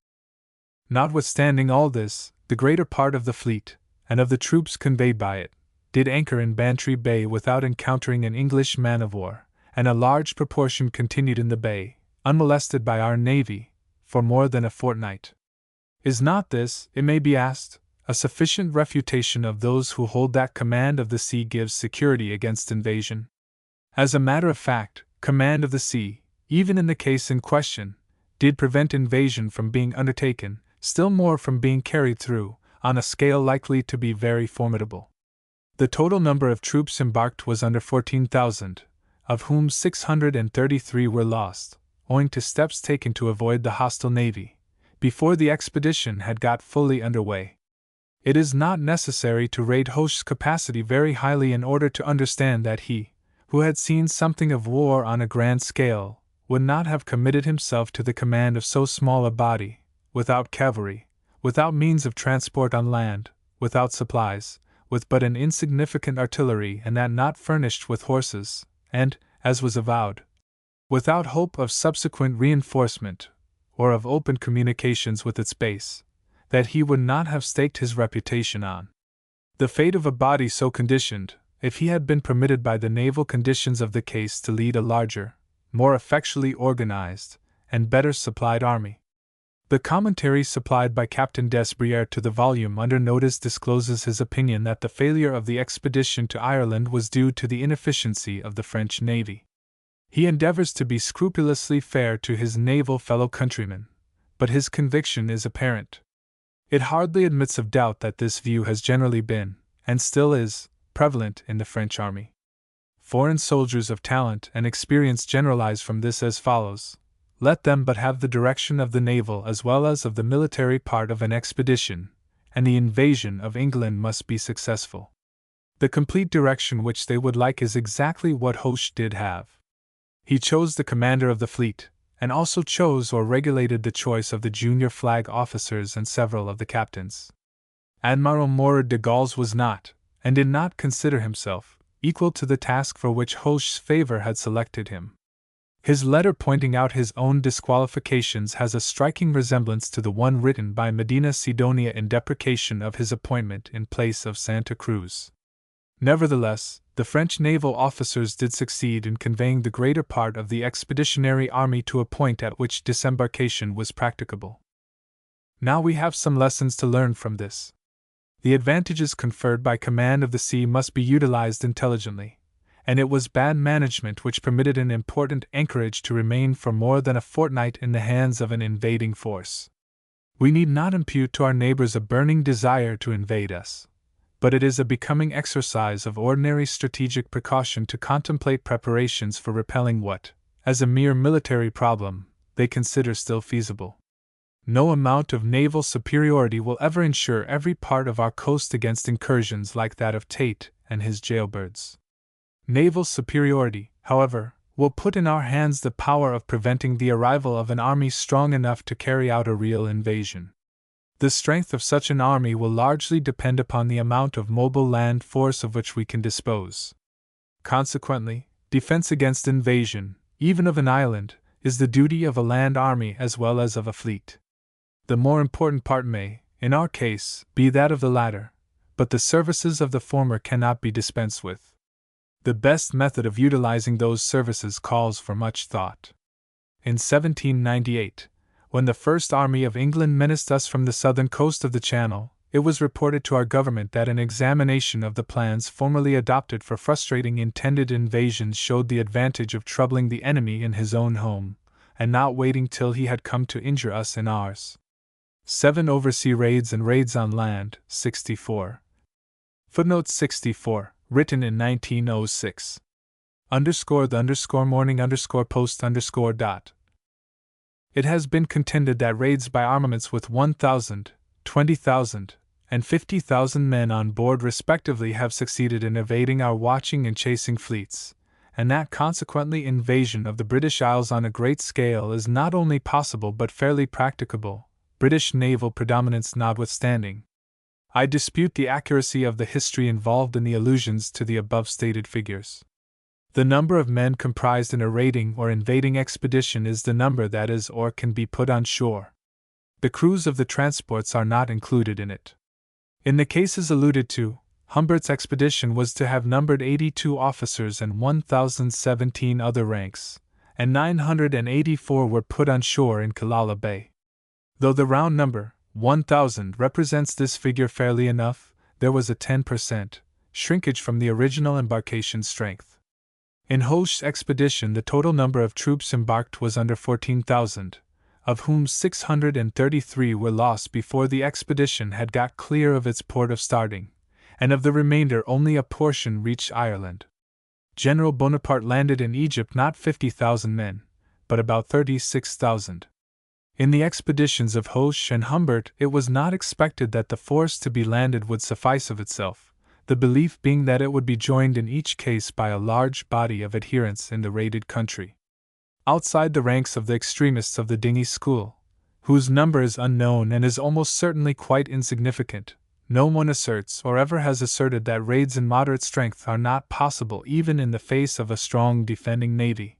Notwithstanding all this, the greater part of the fleet, and of the troops conveyed by it, did anchor in Bantry Bay without encountering an English man of war, and a large proportion continued in the bay, unmolested by our navy, for more than a fortnight. Is not this, it may be asked, a sufficient refutation of those who hold that command of the sea gives security against invasion? As a matter of fact, command of the sea, even in the case in question, did prevent invasion from being undertaken, still more from being carried through, on a scale likely to be very formidable. The total number of troops embarked was under 14,000, of whom 633 were lost, owing to steps taken to avoid the hostile navy, before the expedition had got fully under way. It is not necessary to rate Hoche's capacity very highly in order to understand that he, who had seen something of war on a grand scale, would not have committed himself to the command of so small a body, without cavalry, without means of transport on land, without supplies, with but an insignificant artillery and that not furnished with horses, and, as was avowed, without hope of subsequent reinforcement, or of open communications with its base, that he would not have staked his reputation on the fate of a body so conditioned, if he had been permitted by the naval conditions of the case to lead a larger, more effectually organized, and better supplied army. The commentary supplied by Captain Desbriere to the volume under notice discloses his opinion that the failure of the expedition to Ireland was due to the inefficiency of the French navy. He endeavors to be scrupulously fair to his naval fellow countrymen, but his conviction is apparent. It hardly admits of doubt that this view has generally been, and still is, prevalent in the French army. Foreign soldiers of talent and experience generalize from this as follows: let them but have the direction of the naval as well as of the military part of an expedition, and the invasion of England must be successful. The complete direction which they would like is exactly what Hoche did have. He chose the commander of the fleet, and also chose or regulated the choice of the junior flag officers and several of the captains. Admiral Mourad de Gaulle was not, and did not consider himself, equal to the task for which Hoche's favor had selected him. His letter pointing out his own disqualifications has a striking resemblance to the one written by Medina Sidonia in deprecation of his appointment in place of Santa Cruz. Nevertheless, the French naval officers did succeed in conveying the greater part of the expeditionary army to a point at which disembarkation was practicable. Now we have some lessons to learn from this. The advantages conferred by command of the sea must be utilized intelligently, and it was bad management which permitted an important anchorage to remain for more than a fortnight in the hands of an invading force. We need not impute to our neighbors a burning desire to invade us, but it is a becoming exercise of ordinary strategic precaution to contemplate preparations for repelling what, as a mere military problem, they consider still feasible. No amount of naval superiority will ever ensure every part of our coast against incursions like that of Tate and his jailbirds. Naval superiority, however, will put in our hands the power of preventing the arrival of an army strong enough to carry out a real invasion. The strength of such an army will largely depend upon the amount of mobile land force of which we can dispose. Consequently, defense against invasion, even of an island, is the duty of a land army as well as of a fleet. The more important part may, in our case, be that of the latter, but the services of the former cannot be dispensed with. The best method of utilizing those services calls for much thought. In 1798, when the First Army of England menaced us from the southern coast of the Channel, it was reported to our government that an examination of the plans formerly adopted for frustrating intended invasions showed the advantage of troubling the enemy in his own home, and not waiting till he had come to injure us in ours. 7 Oversea Raids and Raids on Land, 64. Footnote 64. Written in 1906. _the _morning _post _dot. It has been contended that raids by armaments with 1,000, 20,000, and 50,000 men on board respectively have succeeded in evading our watching and chasing fleets, and that consequently invasion of the British Isles on a great scale is not only possible but fairly practicable, British naval predominance notwithstanding. I dispute the accuracy of the history involved in the allusions to the above stated figures. The number of men comprised in a raiding or invading expedition is the number that is or can be put on shore. The crews of the transports are not included in it. In the cases alluded to, Humbert's expedition was to have numbered 82 officers and 1,017 other ranks, and 984 were put on shore in Killala Bay. Though the round number, 1,000, represents this figure fairly enough, there was a 10% shrinkage from the original embarkation strength. In Hoche's expedition, the total number of troops embarked was under 14,000, of whom 633 were lost before the expedition had got clear of its port of starting, and of the remainder only a portion reached Ireland. General Bonaparte landed in Egypt not 50,000 men, but about 36,000. In the expeditions of Hoche and Humbert, it was not expected that the force to be landed would suffice of itself, the belief being that it would be joined in each case by a large body of adherents in the raided country. Outside the ranks of the extremists of the dinghy school, whose number is unknown and is almost certainly quite insignificant, no one asserts or ever has asserted that raids in moderate strength are not possible even in the face of a strong defending navy.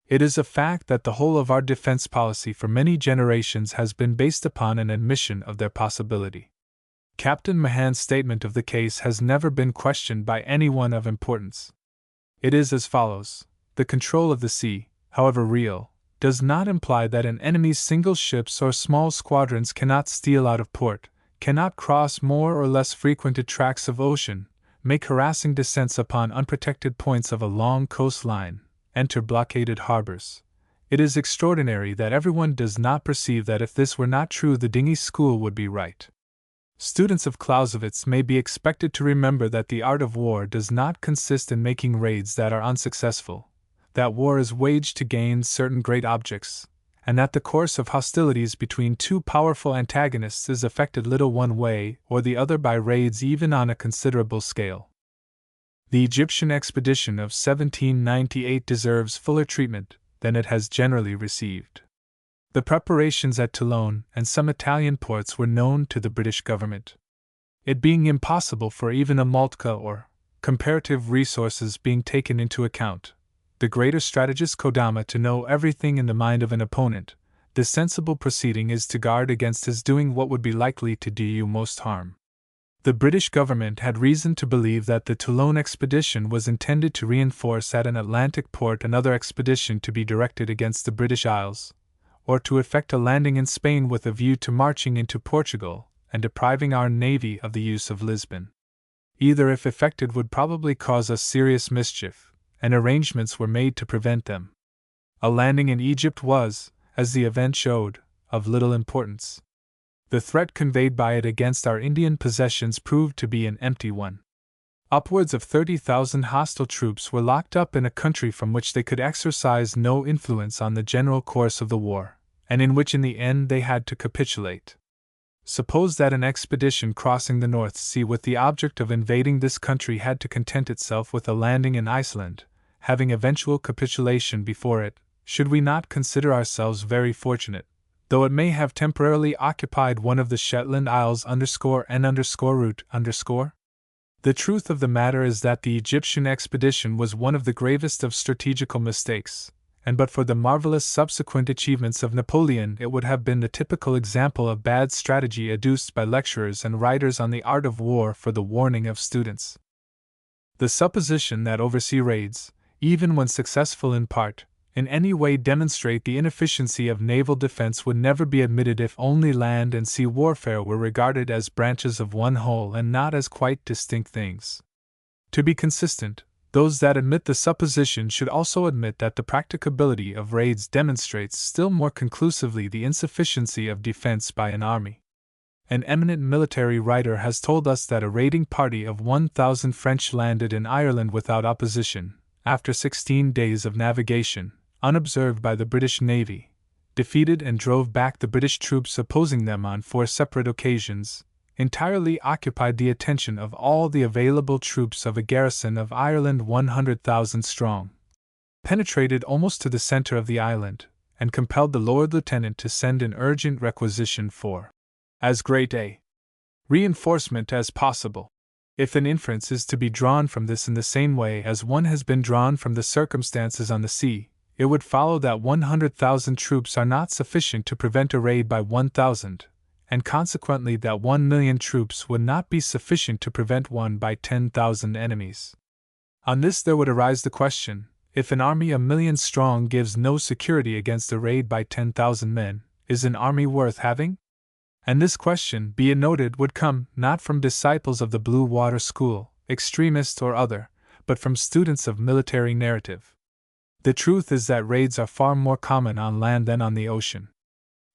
It is a fact that the whole of our defense policy for many generations has been based upon an admission of their possibility. Captain Mahan's statement of the case has never been questioned by anyone of importance. It is as follows: the control of the sea, however real, does not imply that an enemy's single ships or small squadrons cannot steal out of port, cannot cross more or less frequented tracts of ocean, make harassing descents upon unprotected points of a long coastline, enter blockaded harbors. It is extraordinary that everyone does not perceive that if this were not true, the dinghy school would be right. Students of Clausewitz may be expected to remember that the art of war does not consist in making raids that are unsuccessful, that war is waged to gain certain great objects, and that the course of hostilities between two powerful antagonists is affected little one way or the other by raids even on a considerable scale. The Egyptian expedition of 1798 deserves fuller treatment than it has generally received. The preparations at Toulon and some Italian ports were known to the British government. It being impossible for even a Moltke or comparative resources being taken into account, the greater strategist Kodama to know everything in the mind of an opponent, the sensible proceeding is to guard against his doing what would be likely to do you most harm. The British government had reason to believe that the Toulon expedition was intended to reinforce at an Atlantic port another expedition to be directed against the British Isles, or to effect a landing in Spain with a view to marching into Portugal and depriving our navy of the use of Lisbon. Either, if effected, would probably cause us serious mischief, and arrangements were made to prevent them. A landing in Egypt was, as the event showed, of little importance. The threat conveyed by it against our Indian possessions proved to be an empty one. Upwards of 30,000 hostile troops were locked up in a country from which they could exercise no influence on the general course of the war, and in which in the end they had to capitulate. Suppose that an expedition crossing the North Sea with the object of invading this country had to content itself with a landing in Iceland, having eventual capitulation before it, should we not consider ourselves very fortunate, though it may have temporarily occupied one of the Shetland Isles _N_route _? The truth of the matter is that the Egyptian expedition was one of the gravest of strategical mistakes, and but for the marvelous subsequent achievements of Napoleon it would have been the typical example of bad strategy adduced by lecturers and writers on the art of war for the warning of students. The supposition that oversea raids, even when successful in part, in any way demonstrate the inefficiency of naval defense would never be admitted if only land and sea warfare were regarded as branches of one whole and not as quite distinct things. To be consistent, those that admit the supposition should also admit that the practicability of raids demonstrates still more conclusively the insufficiency of defense by an army. An eminent military writer has told us that a raiding party of 1,000 French landed in Ireland without opposition, after 16 days of navigation, unobserved by the British Navy, defeated and drove back the British troops opposing them on 4 separate occasions, entirely occupied the attention of all the available troops of a garrison of Ireland 100,000 strong, penetrated almost to the center of the island, and compelled the Lord Lieutenant to send an urgent requisition for as great a reinforcement as possible. If an inference is to be drawn from this in the same way as one has been drawn from the circumstances on the sea, it would follow that 100,000 troops are not sufficient to prevent a raid by 1,000, and consequently that 1,000,000 troops would not be sufficient to prevent one by 10,000 enemies. On this there would arise the question, if an army 1,000,000 strong gives no security against a raid by 10,000 men, is an army worth having? And this question, be it noted, would come, not from disciples of the Blue Water School, extremist or other, but from students of military narrative. The truth is that raids are far more common on land than on the ocean.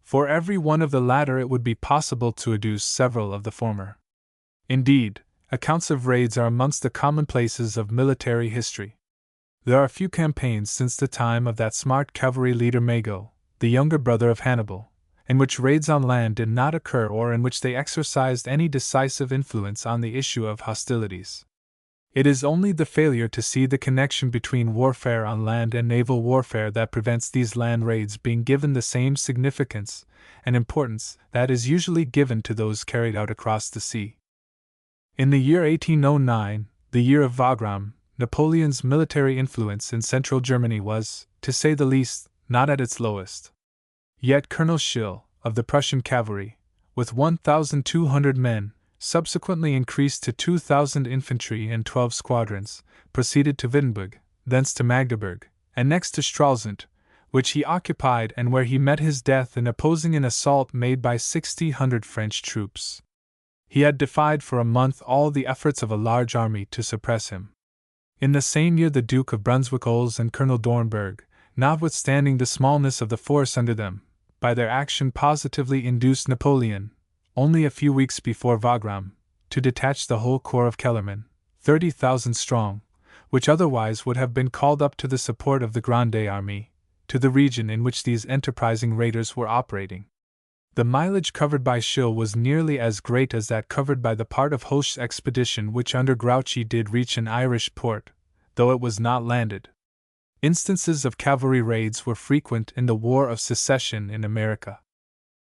For every one of the latter it would be possible to adduce several of the former. Indeed, accounts of raids are amongst the commonplaces of military history. There are few campaigns since the time of that smart cavalry leader Mago, the younger brother of Hannibal, in which raids on land did not occur or in which they exercised any decisive influence on the issue of hostilities. It is only the failure to see the connection between warfare on land and naval warfare that prevents these land raids being given the same significance and importance that is usually given to those carried out across the sea. In the year 1809, the year of Wagram, Napoleon's military influence in central Germany was, to say the least, not at its lowest. Yet Colonel Schill, of the Prussian cavalry, with 1,200 men, subsequently increased to 2,000 infantry and 12 squadrons, proceeded to Wittenberg, thence to Magdeburg, and next to Stralsund, which he occupied and where he met his death in opposing an assault made by 600 French troops. He had defied for a month all the efforts of a large army to suppress him. In the same year the Duke of Brunswick-Ols and Colonel Dornberg, notwithstanding the smallness of the force under them, by their action positively induced Napoleon, only a few weeks before Wagram, to detach the whole corps of Kellerman, 30,000 strong, which otherwise would have been called up to the support of the Grande Army, to the region in which these enterprising raiders were operating. The mileage covered by Schill was nearly as great as that covered by the part of Hoch's expedition which under Grouchy did reach an Irish port, though it was not landed. Instances of cavalry raids were frequent in the War of Secession in America.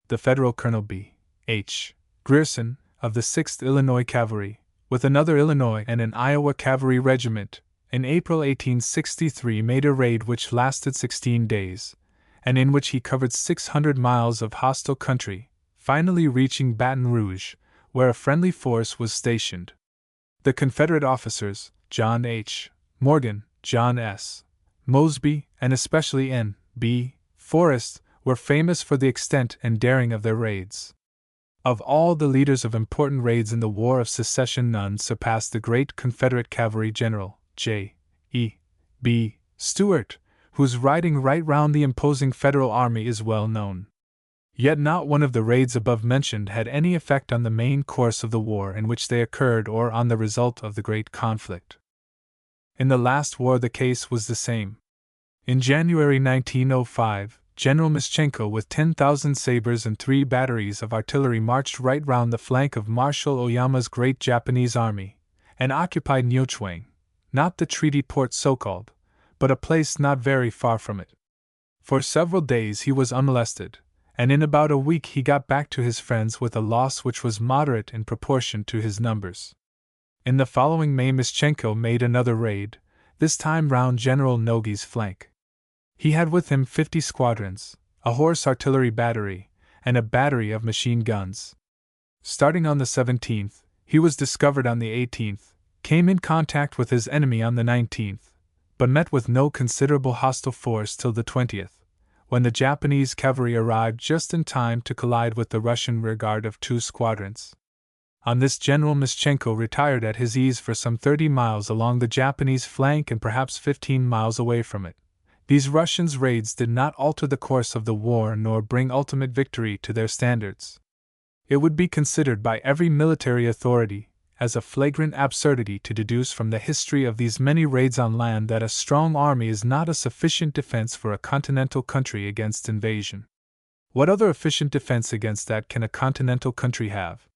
The Federal Colonel B. H. Grierson, of the 6th Illinois Cavalry, with another Illinois and an Iowa cavalry regiment, in April 1863 made a raid which lasted 16 days, and in which he covered 600 miles of hostile country, finally reaching Baton Rouge, where a friendly force was stationed. The Confederate officers, John H. Morgan, John S. Mosby, and especially N. B. Forrest, were famous for the extent and daring of their raids. Of all the leaders of important raids in the War of Secession, none surpassed the great Confederate cavalry general, J. E. B. Stuart, whose riding right round the imposing Federal army is well known. Yet not one of the raids above mentioned had any effect on the main course of the war in which they occurred or on the result of the great conflict. In the last war the case was the same. In January 1905, General Mischenko with 10,000 sabres and 3 batteries of artillery marched right round the flank of Marshal Oyama's great Japanese army, and occupied Nyochwang, not the treaty port so-called, but a place not very far from it. For several days he was unmolested, and in about a week he got back to his friends with a loss which was moderate in proportion to his numbers. In the following May Mischenko made another raid, this time round General Nogi's flank. He had with him 50 squadrons, a horse artillery battery, and a battery of machine guns. Starting on the 17th, he was discovered on the 18th, came in contact with his enemy on the 19th, but met with no considerable hostile force till the 20th, when the Japanese cavalry arrived just in time to collide with the Russian rearguard of 2 squadrons. On this General Mischenko retired at his ease for some 30 miles along the Japanese flank and perhaps 15 miles away from it. These Russians' raids did not alter the course of the war nor bring ultimate victory to their standards. It would be considered by every military authority as a flagrant absurdity to deduce from the history of these many raids on land that a strong army is not a sufficient defense for a continental country against invasion. What other efficient defense against that can a continental country have?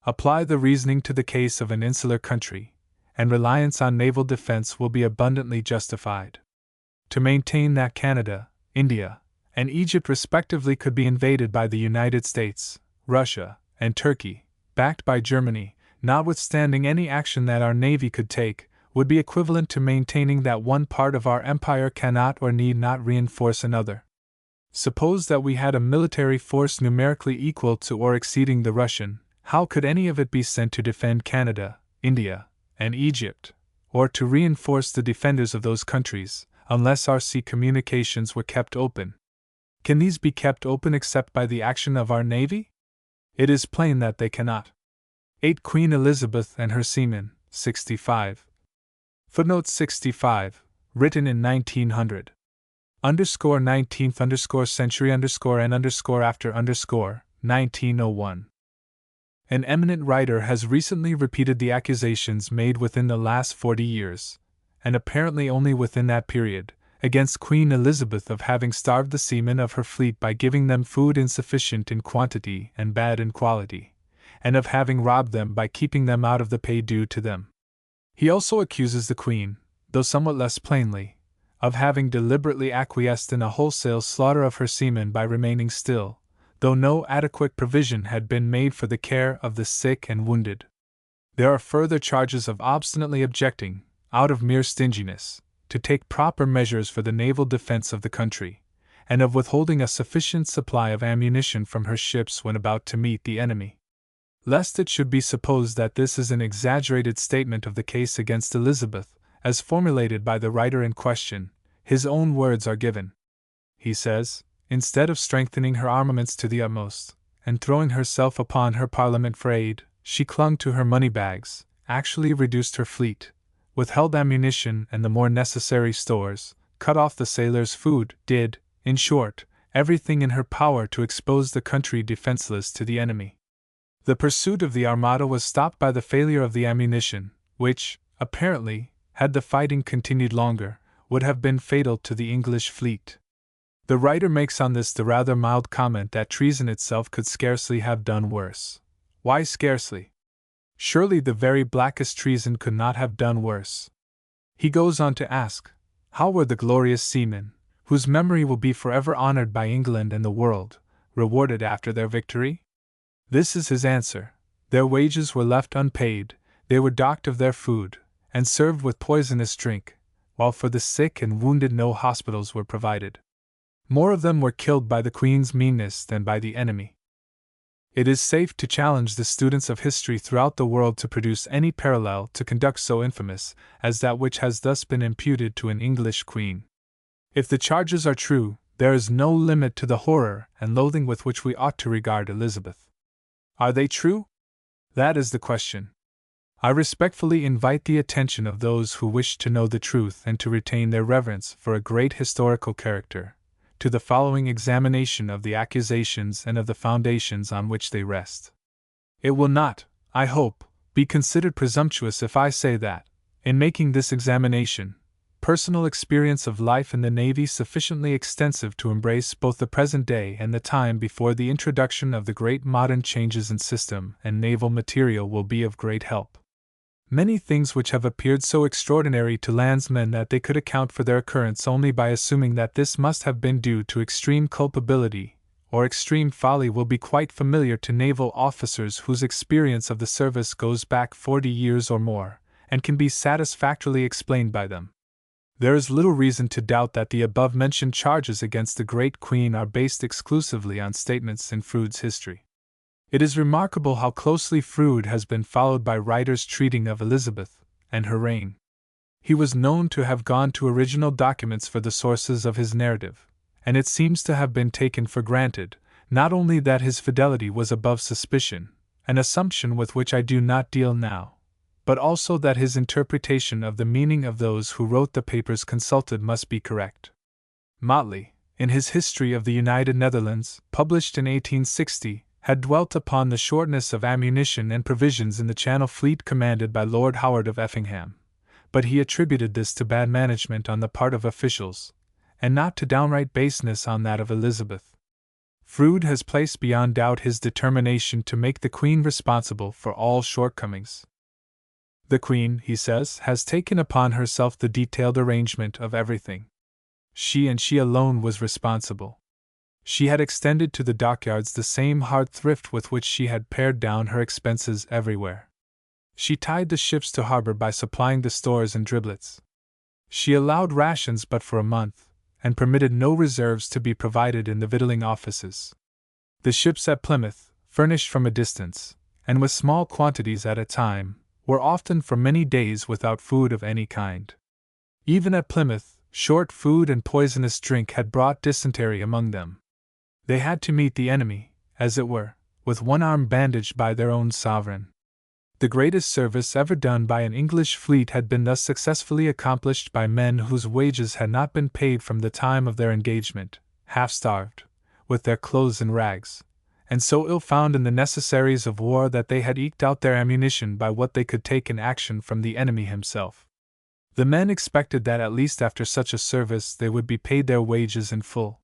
Apply the reasoning to the case of an insular country, and reliance on naval defense will be abundantly justified. To maintain that Canada, India, and Egypt respectively could be invaded by the United States, Russia, and Turkey, backed by Germany, notwithstanding any action that our navy could take, would be equivalent to maintaining that one part of our empire cannot or need not reinforce another. Suppose that we had a military force numerically equal to or exceeding the Russian, how could any of it be sent to defend Canada, India, and Egypt, or to reinforce the defenders of those countries, unless our sea communications were kept open? Can these be kept open except by the action of our navy? It is plain that they cannot. 8. Queen Elizabeth and her seamen, 65. Footnote 65, written in 1900. _ 19th century _ and after 1901. An eminent writer has recently repeated the accusations made within the last 40 years, and apparently only within that period, against Queen Elizabeth of having starved the seamen of her fleet by giving them food insufficient in quantity and bad in quality, and of having robbed them by keeping them out of the pay due to them. He also accuses the Queen, though somewhat less plainly, of having deliberately acquiesced in a wholesale slaughter of her seamen by remaining still, though no adequate provision had been made for the care of the sick and wounded. There are further charges of obstinately objecting, out of mere stinginess, to take proper measures for the naval defense of the country, and of withholding a sufficient supply of ammunition from her ships when about to meet the enemy. Lest it should be supposed that this is an exaggerated statement of the case against Elizabeth, as formulated by the writer in question, his own words are given. He says, instead of strengthening her armaments to the utmost, and throwing herself upon her Parliament for aid, she clung to her money bags, actually reduced her fleet, withheld ammunition and the more necessary stores, cut off the sailors' food, did, in short, everything in her power to expose the country defenseless to the enemy. The pursuit of the Armada was stopped by the failure of the ammunition, which, apparently, had the fighting continued longer, would have been fatal to the English fleet. The writer makes on this the rather mild comment that treason itself could scarcely have done worse. Why scarcely? Surely the very blackest treason could not have done worse. He goes on to ask, how were the glorious seamen, whose memory will be forever honored by England and the world, rewarded after their victory? This is his answer: their wages were left unpaid, they were docked of their food, and served with poisonous drink, while for the sick and wounded no hospitals were provided. More of them were killed by the Queen's meanness than by the enemy. It is safe to challenge the students of history throughout the world to produce any parallel to conduct so infamous as that which has thus been imputed to an English queen. If the charges are true, there is no limit to the horror and loathing with which we ought to regard Elizabeth. Are they true? That is the question. I respectfully invite the attention of those who wish to know the truth and to retain their reverence for a great historical character, to the following examination of the accusations and of the foundations on which they rest. It will not, I hope, be considered presumptuous if I say that, in making this examination, personal experience of life in the Navy sufficiently extensive to embrace both the present day and the time before the introduction of the great modern changes in system and naval material will be of great help. Many things which have appeared so extraordinary to landsmen that they could account for their occurrence only by assuming that this must have been due to extreme culpability or extreme folly will be quite familiar to naval officers whose experience of the service goes back 40 years or more, and can be satisfactorily explained by them. There is little reason to doubt that the above-mentioned charges against the great Queen are based exclusively on statements in Froude's history. It is remarkable how closely Froude has been followed by writers treating of Elizabeth and her reign. He was known to have gone to original documents for the sources of his narrative, and it seems to have been taken for granted, not only that his fidelity was above suspicion, an assumption with which I do not deal now, but also that his interpretation of the meaning of those who wrote the papers consulted must be correct. Motley, in his History of the United Netherlands, published in 1860, had dwelt upon the shortness of ammunition and provisions in the Channel fleet commanded by Lord Howard of Effingham, but he attributed this to bad management on the part of officials, and not to downright baseness on that of Elizabeth. Froude has placed beyond doubt his determination to make the Queen responsible for all shortcomings. The Queen, he says, has taken upon herself the detailed arrangement of everything. She and she alone was responsible. She had extended to the dockyards the same hard thrift with which she had pared down her expenses everywhere. She tied the ships to harbor by supplying the stores and driblets. She allowed rations but for a month, and permitted no reserves to be provided in the victualling offices. The ships at Plymouth, furnished from a distance, and with small quantities at a time, were often for many days without food of any kind. Even at Plymouth, short food and poisonous drink had brought dysentery among them. They had to meet the enemy, as it were, with one arm bandaged by their own sovereign. The greatest service ever done by an English fleet had been thus successfully accomplished by men whose wages had not been paid from the time of their engagement, half-starved, with their clothes in rags, and so ill-found in the necessaries of war that they had eked out their ammunition by what they could take in action from the enemy himself. The men expected that at least after such a service they would be paid their wages in full.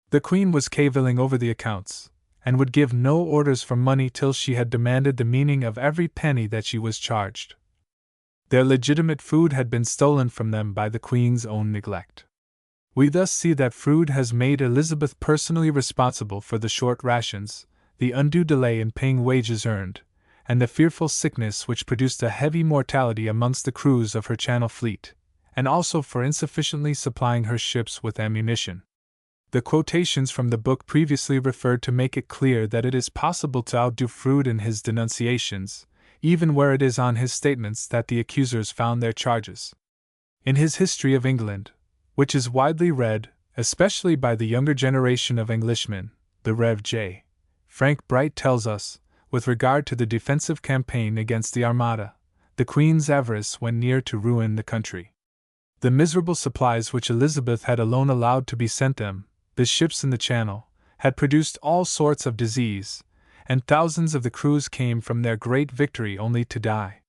The Queen was cavilling over the accounts, and would give no orders for money till she had demanded the meaning of every penny that she was charged. Their legitimate food had been stolen from them by the Queen's own neglect. We thus see that Froude has made Elizabeth personally responsible for the short rations, the undue delay in paying wages earned, and the fearful sickness which produced a heavy mortality amongst the crews of her Channel fleet, and also for insufficiently supplying her ships with ammunition. The quotations from the book previously referred to make it clear that it is possible to outdo Froude in his denunciations, even where it is on his statements that the accusers found their charges. In his History of England, which is widely read, especially by the younger generation of Englishmen, the Rev. J. Frank Bright tells us, with regard to the defensive campaign against the Armada, the Queen's avarice went near to ruin the country. The miserable supplies which Elizabeth had alone allowed to be sent them, the ships in the Channel, had produced all sorts of disease, and thousands of the crews came from their great victory only to die.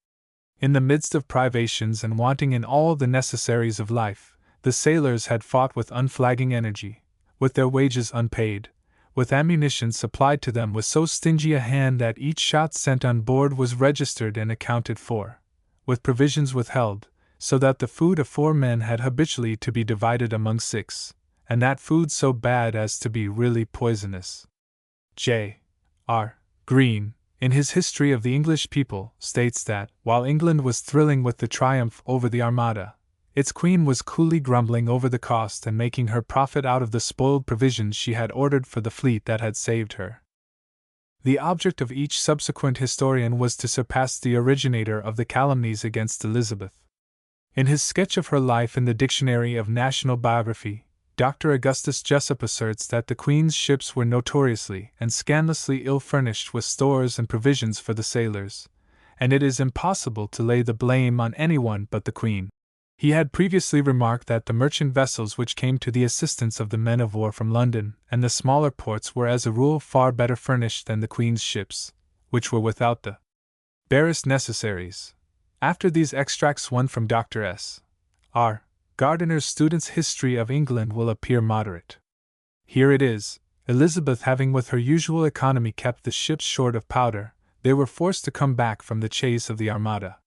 In the midst of privations and wanting in all the necessaries of life, the sailors had fought with unflagging energy, with their wages unpaid, with ammunition supplied to them with so stingy a hand that each shot sent on board was registered and accounted for, with provisions withheld, so that the food of 4 men had habitually to be divided among 6, and that food so bad as to be really poisonous. J. R. Green, in his History of the English People, states that, while England was thrilling with the triumph over the Armada, its Queen was coolly grumbling over the cost and making her profit out of the spoiled provisions she had ordered for the fleet that had saved her. The object of each subsequent historian was to surpass the originator of the calumnies against Elizabeth. In his sketch of her life in the Dictionary of National Biography, Dr. Augustus Jessup asserts that the Queen's ships were notoriously and scandalously ill-furnished with stores and provisions for the sailors, and it is impossible to lay the blame on anyone but the Queen. He had previously remarked that the merchant vessels which came to the assistance of the men of war from London and the smaller ports were as a rule far better furnished than the Queen's ships, which were without the barest necessaries. After these extracts, one from Dr. S. R. Gardiner's Student's History of England will appear moderate. Here it is: Elizabeth having with her usual economy kept the ships short of powder, they were forced to come back from the chase of the Armada.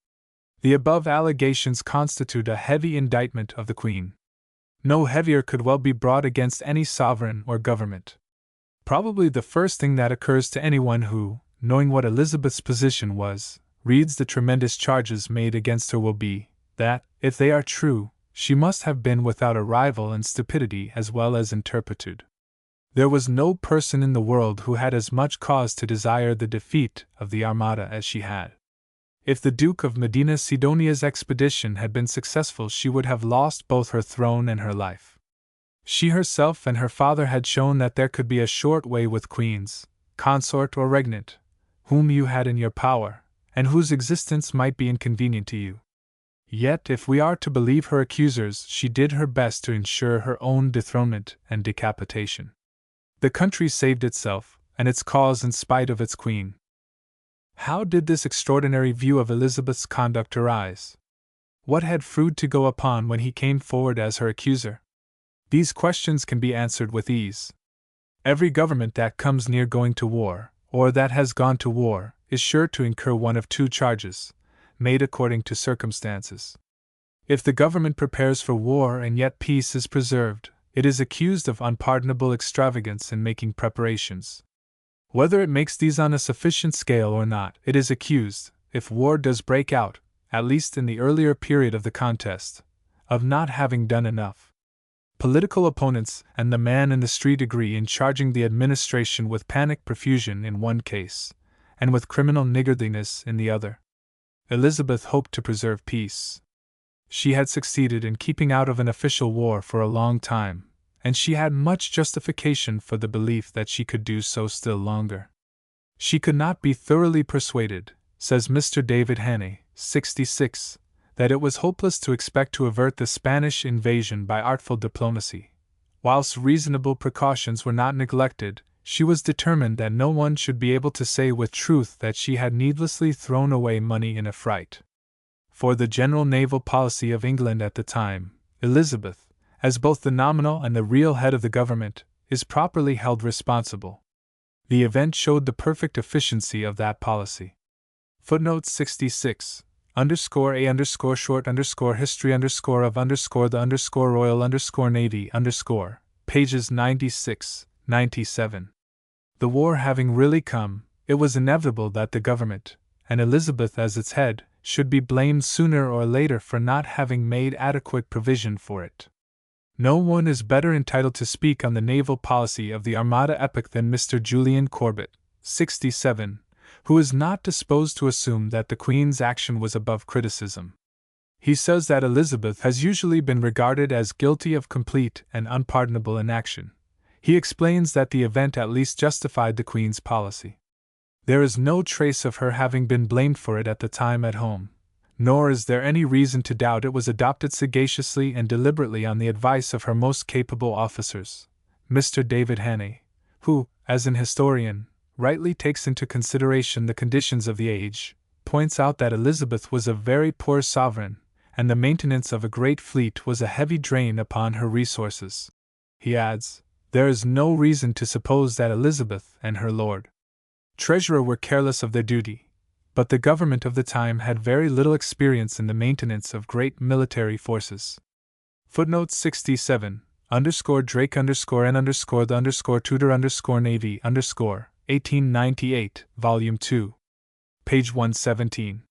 The above allegations constitute a heavy indictment of the Queen. No heavier could well be brought against any sovereign or government. Probably the first thing that occurs to anyone who, knowing what Elizabeth's position was, reads the tremendous charges made against her will be, that, if they are true, she must have been without a rival in stupidity as well as in turpitude. There was no person in the world who had as much cause to desire the defeat of the Armada as she had. If the Duke of Medina Sidonia's expedition had been successful, she would have lost both her throne and her life. She herself and her father had shown that there could be a short way with queens, consort or regnant, whom you had in your power, and whose existence might be inconvenient to you. Yet, if we are to believe her accusers, she did her best to ensure her own dethronement and decapitation. The country saved itself, and its cause in spite of its queen. How did this extraordinary view of Elizabeth's conduct arise? What had Froude to go upon when he came forward as her accuser? These questions can be answered with ease. Every government that comes near going to war, or that has gone to war, is sure to incur one of 2 charges, made according to circumstances. If the government prepares for war and yet peace is preserved, it is accused of unpardonable extravagance in making preparations. Whether it makes these on a sufficient scale or not, it is accused, if war does break out, at least in the earlier period of the contest, of not having done enough. Political opponents and the man in the street agree in charging the administration with panic profusion in one case, and with criminal niggardliness in the other. Elizabeth hoped to preserve peace. She had succeeded in keeping out of an official war for a long time, and she had much justification for the belief that she could do so still longer. She could not be thoroughly persuaded, says Mr. David Hannay, 66, that it was hopeless to expect to avert the Spanish invasion by artful diplomacy. Whilst reasonable precautions were not neglected, she was determined that no one should be able to say with truth that she had needlessly thrown away money in a fright. For the general naval policy of England at the time, Elizabeth, as both the nominal and the real head of the government, is properly held responsible. The event showed the perfect efficiency of that policy. Footnote 66. _A _short _history _of the Royal Navy pages 96, 97. The war having really come, it was inevitable that the government, and Elizabeth as its head, should be blamed sooner or later for not having made adequate provision for it. No one is better entitled to speak on the naval policy of the Armada epoch than Mr. Julian Corbett, 67, who is not disposed to assume that the Queen's action was above criticism. He says that Elizabeth has usually been regarded as guilty of complete and unpardonable inaction. He explains that the event at least justified the Queen's policy. There is no trace of her having been blamed for it at the time at home, nor is there any reason to doubt it was adopted sagaciously and deliberately on the advice of her most capable officers. Mr. David Hannay, who, as an historian, rightly takes into consideration the conditions of the age, points out that Elizabeth was a very poor sovereign, and the maintenance of a great fleet was a heavy drain upon her resources. He adds, there is no reason to suppose that Elizabeth and her Lord Treasurer were careless of their duty, but the government of the time had very little experience in the maintenance of great military forces. Footnote 67, Drake _N the Tudor Navy _ 1898, Volume 2. Page 117.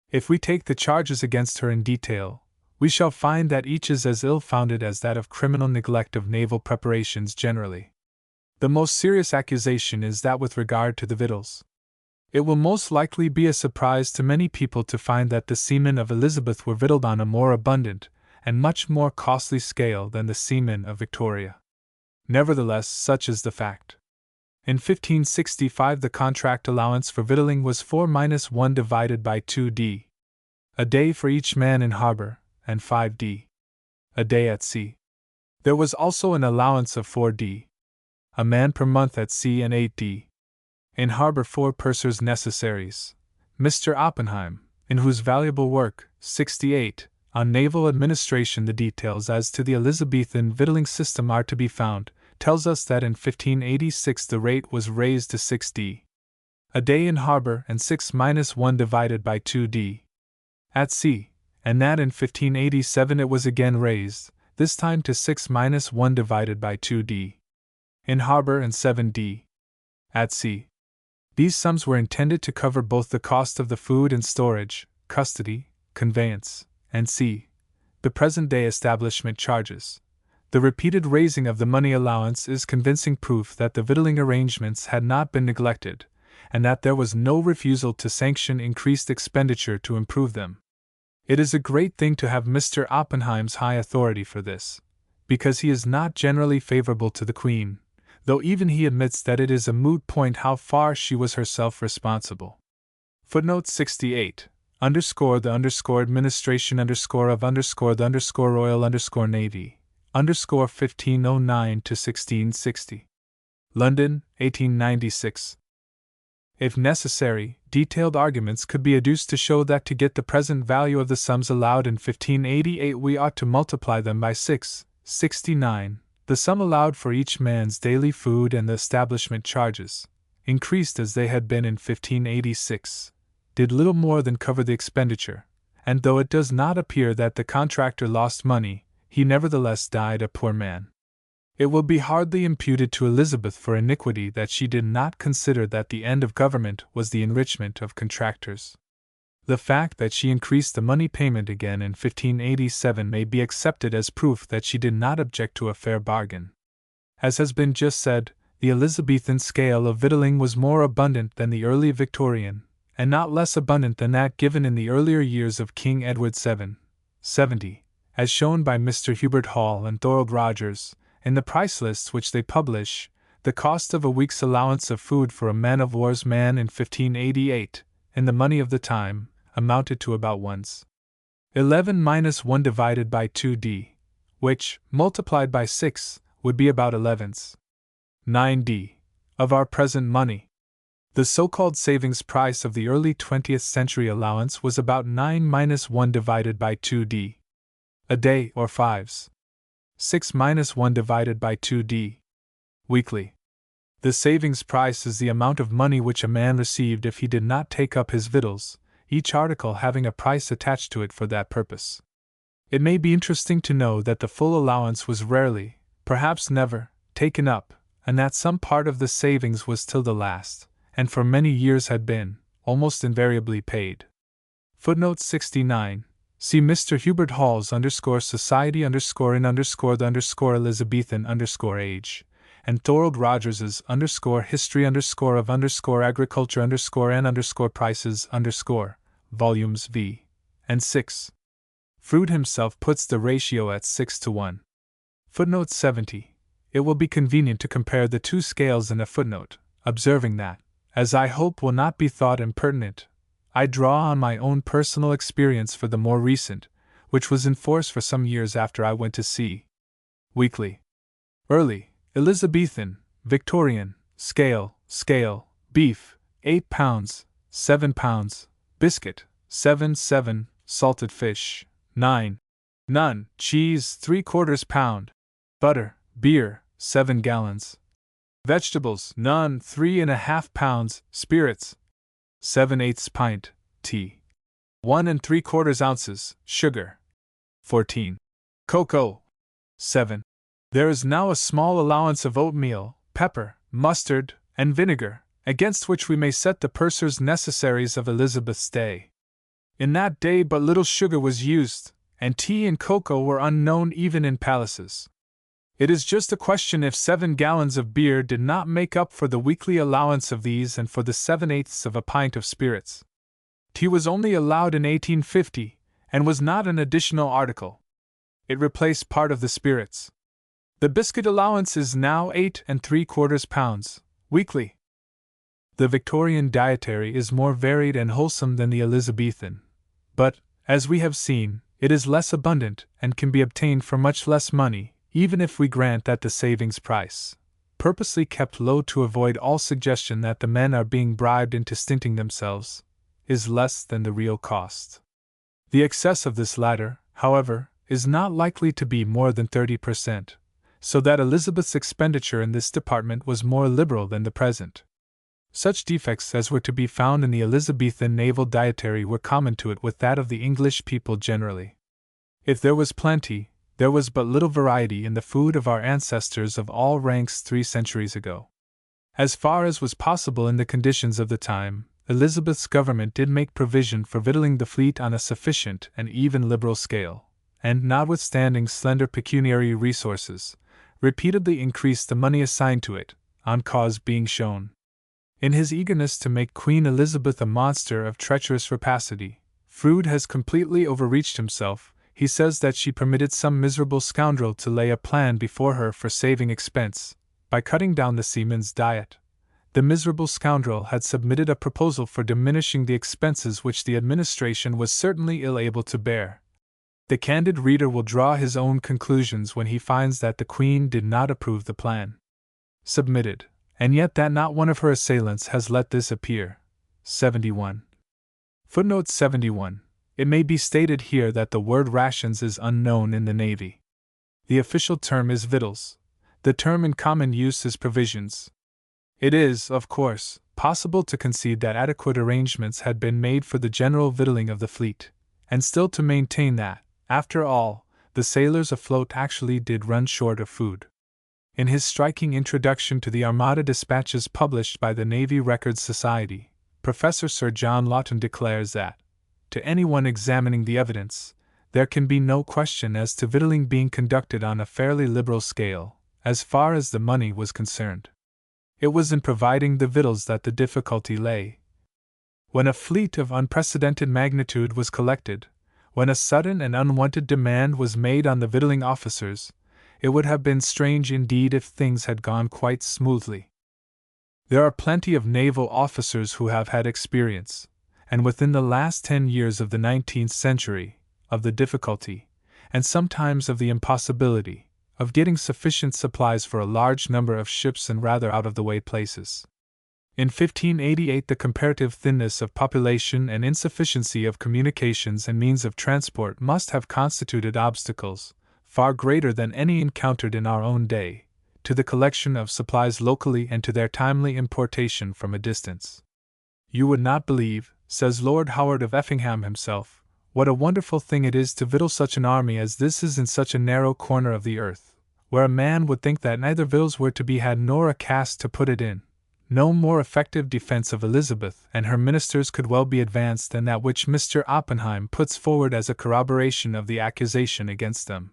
If we take the charges against her in detail, we shall find that each is as ill-founded as that of criminal neglect of naval preparations generally. The most serious accusation is that with regard to the victuals. It will most likely be a surprise to many people to find that the seamen of Elizabeth were victualled on a more abundant and much more costly scale than the seamen of Victoria. Nevertheless, such is the fact. In 1565 the contract allowance for victualling was 4–1 divided by 2d. a day for each man in harbour, and 5d. a day at sea. There was also an allowance of 4d. a man per month at sea and 8d. in harbour for pursers necessaries. Mr. Oppenheim, in whose valuable work, 68, on naval administration the details as to the Elizabethan victualling system are to be found, tells us that in 1586 the rate was raised to 6d. a day in harbour and 6–1 divided by 2d. at sea, and that in 1587 it was again raised, this time to 6–1 divided by 2d. in harbour and 7d. at sea. These sums were intended to cover both the cost of the food and storage, custody, conveyance, and the present-day establishment charges. The repeated raising of the money allowance is convincing proof that the victualling arrangements had not been neglected, and that there was no refusal to sanction increased expenditure to improve them. It is a great thing to have Mr. Oppenheim's high authority for this, because he is not generally favorable to the Queen, though even he admits that it is a moot point how far she was herself responsible. Footnote 68, the administration of the Royal Navy, 1509 to 1660. London, 1896. If necessary, detailed arguments could be adduced to show that to get the present value of the sums allowed in 1588 we ought to multiply them by 669. The sum allowed for each man's daily food and the establishment charges, increased as they had been in 1586, did little more than cover the expenditure, and though it does not appear that the contractor lost money, he nevertheless died a poor man. It will be hardly imputed to Elizabeth for iniquity that she did not consider that the end of government was the enrichment of contractors. The fact that she increased the money payment again in 1587 may be accepted as proof that she did not object to a fair bargain. As has been just said, the Elizabethan scale of victualling was more abundant than the early Victorian, and not less abundant than that given in the earlier years of King Edward VII, 70, as shown by Mr. Hubert Hall and Thorold Rogers, in the price lists which they publish. The cost of a week's allowance of food for a man-of-war's man in 1588, in the money of the time, amounted to about 11 minus 1 divided by 2d, which, multiplied by 6, would be about 9d, of our present money. The so-called savings price of the early 20th century allowance was about 9 minus 1 divided by 2d. A day, or 6 minus 1 divided by 2d. Weekly. The savings price is the amount of money which a man received if he did not take up his victuals, each article having a price attached to it for that purpose. It may be interesting to know that the full allowance was rarely, perhaps never, taken up, and that some part of the savings was till the last, and for many years had been, almost invariably paid. Footnote 69. See Mr. Hubert Hall's _Society _in _ the Elizabethan _age, and Thorold Rogers's _History of Agriculture and Prices volumes v. and 6. Froude himself puts the ratio at 6:1. Footnote 70. It will be convenient to compare the two scales in a footnote, observing that, as I hope will not be thought impertinent, I draw on my own personal experience for the more recent, which was in force for some years after I went to sea. Weekly. Early, Elizabethan, Victorian, scale, beef, 8 pounds, 7 pounds, biscuit, 7, salted fish, 9, none, cheese, 3/4 pound, butter, beer, 7 gallons, vegetables, none, 3½ pounds, spirits, 7/8 pint, tea, 1 3/4 ounces, sugar, 14, cocoa, 7. There is now a small allowance of oatmeal, pepper, mustard, and vinegar, against which we may set the purser's necessaries of Elizabeth's day. In that day but little sugar was used, and tea and cocoa were unknown even in palaces. It is just a question if 7 gallons of beer did not make up for the weekly allowance of these and for the 7/8 of a pint of spirits. Tea was only allowed in 1850, and was not an additional article. It replaced part of the spirits. The biscuit allowance is now 8 3/4 pounds, weekly. The Victorian dietary is more varied and wholesome than the Elizabethan, but, as we have seen, it is less abundant and can be obtained for much less money, even if we grant that the savings price, purposely kept low to avoid all suggestion that the men are being bribed into stinting themselves, is less than the real cost. The excess of this latter, however, is not likely to be more than 30%. So that Elizabeth's expenditure in this department was more liberal than the present. Such defects as were to be found in the Elizabethan naval dietary were common to it with that of the English people generally. If there was plenty, there was but little variety in the food of our ancestors of all ranks 3 centuries ago. As far as was possible in the conditions of the time, Elizabeth's government did make provision for victualling the fleet on a sufficient and even liberal scale, and notwithstanding slender pecuniary resources, repeatedly increased the money assigned to it, on cause being shown. In his eagerness to make Queen Elizabeth a monster of treacherous rapacity, Froude has completely overreached himself. He says that she permitted some miserable scoundrel to lay a plan before her for saving expense, by cutting down the seaman's diet. The miserable scoundrel had submitted a proposal for diminishing the expenses which the administration was certainly ill able to bear. The candid reader will draw his own conclusions when he finds that the Queen did not approve the plan submitted, and yet that not one of her assailants has let this appear. 71. Footnote 71. It may be stated here that the word rations is unknown in the Navy. The official term is victuals. The term in common use is provisions. It is, of course, possible to concede that adequate arrangements had been made for the general victualling of the fleet, and still to maintain that, after all, the sailors afloat actually did run short of food. In his striking introduction to the Armada dispatches published by the Navy Records Society, Professor Sir John Lawton declares that, to anyone examining the evidence, there can be no question as to victualling being conducted on a fairly liberal scale, as far as the money was concerned. It was in providing the victuals that the difficulty lay. When a fleet of unprecedented magnitude was collected, when a sudden and unwanted demand was made on the victualling officers, it would have been strange indeed if things had gone quite smoothly. There are plenty of naval officers who have had experience, and within the last 10 years of the 19th century, of the difficulty, and sometimes of the impossibility, of getting sufficient supplies for a large number of ships in rather out-of-the-way places. In 1588 the comparative thinness of population and insufficiency of communications and means of transport must have constituted obstacles, far greater than any encountered in our own day, to the collection of supplies locally and to their timely importation from a distance. You would not believe, says Lord Howard of Effingham himself, what a wonderful thing it is to victual such an army as this is in such a narrow corner of the earth, where a man would think that neither victuals were to be had nor a cask to put it in. No more effective defense of Elizabeth and her ministers could well be advanced than that which Mr. Oppenheim puts forward as a corroboration of the accusation against them.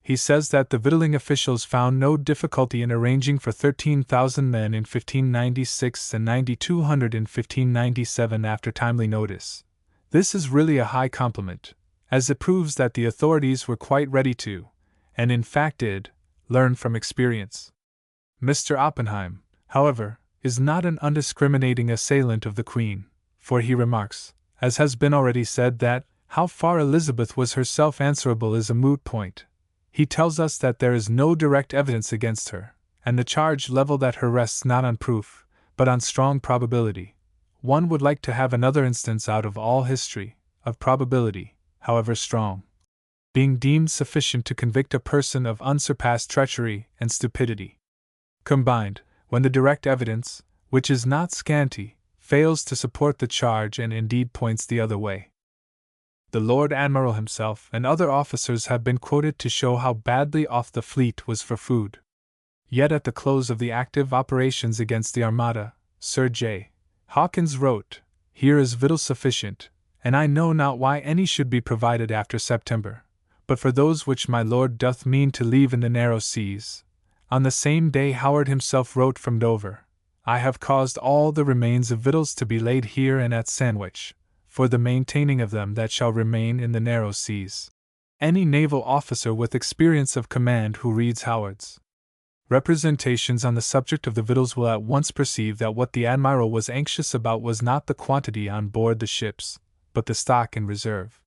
He says that the victualling officials found no difficulty in arranging for 13,000 men in 1596 and 9,200 in 1597 after timely notice. This is really a high compliment, as it proves that the authorities were quite ready to, and in fact did, learn from experience. Mr. Oppenheim, however, is not an undiscriminating assailant of the Queen, for he remarks, as has been already said, that how far Elizabeth was herself answerable is a moot point. He tells us that there is no direct evidence against her, and the charge levelled at her rests not on proof, but on strong probability. One would like to have another instance out of all history, of probability, however strong, being deemed sufficient to convict a person of unsurpassed treachery and stupidity. Combined, when the direct evidence, which is not scanty, fails to support the charge and indeed points the other way. The Lord Admiral himself and other officers have been quoted to show how badly off the fleet was for food. Yet at the close of the active operations against the Armada, Sir J. Hawkins wrote, "Here is victual sufficient, and I know not why any should be provided after September, but for those which my Lord doth mean to leave in the narrow seas." On the same day Howard himself wrote from Dover, "I have caused all the remains of victuals to be laid here and at Sandwich, for the maintaining of them that shall remain in the narrow seas." Any naval officer with experience of command who reads Howard's representations on the subject of the victuals will at once perceive that what the Admiral was anxious about was not the quantity on board the ships, but the stock in reserve.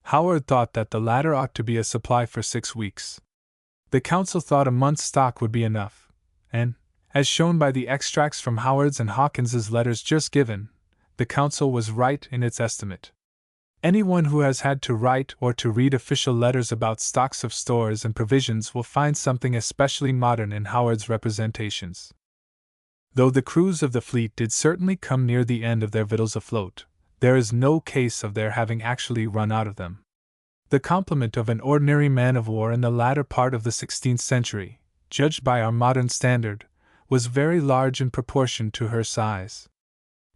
Howard thought that the latter ought to be a supply for 6 weeks. The Council thought a month's stock would be enough, and, as shown by the extracts from Howard's and Hawkins's letters just given, the Council was right in its estimate. Anyone who has had to write or to read official letters about stocks of stores and provisions will find something especially modern in Howard's representations. Though the crews of the fleet did certainly come near the end of their victuals afloat, there is no case of their having actually run out of them. The complement of an ordinary man of war in the latter part of the 16th century, judged by our modern standard, was very large in proportion to her size.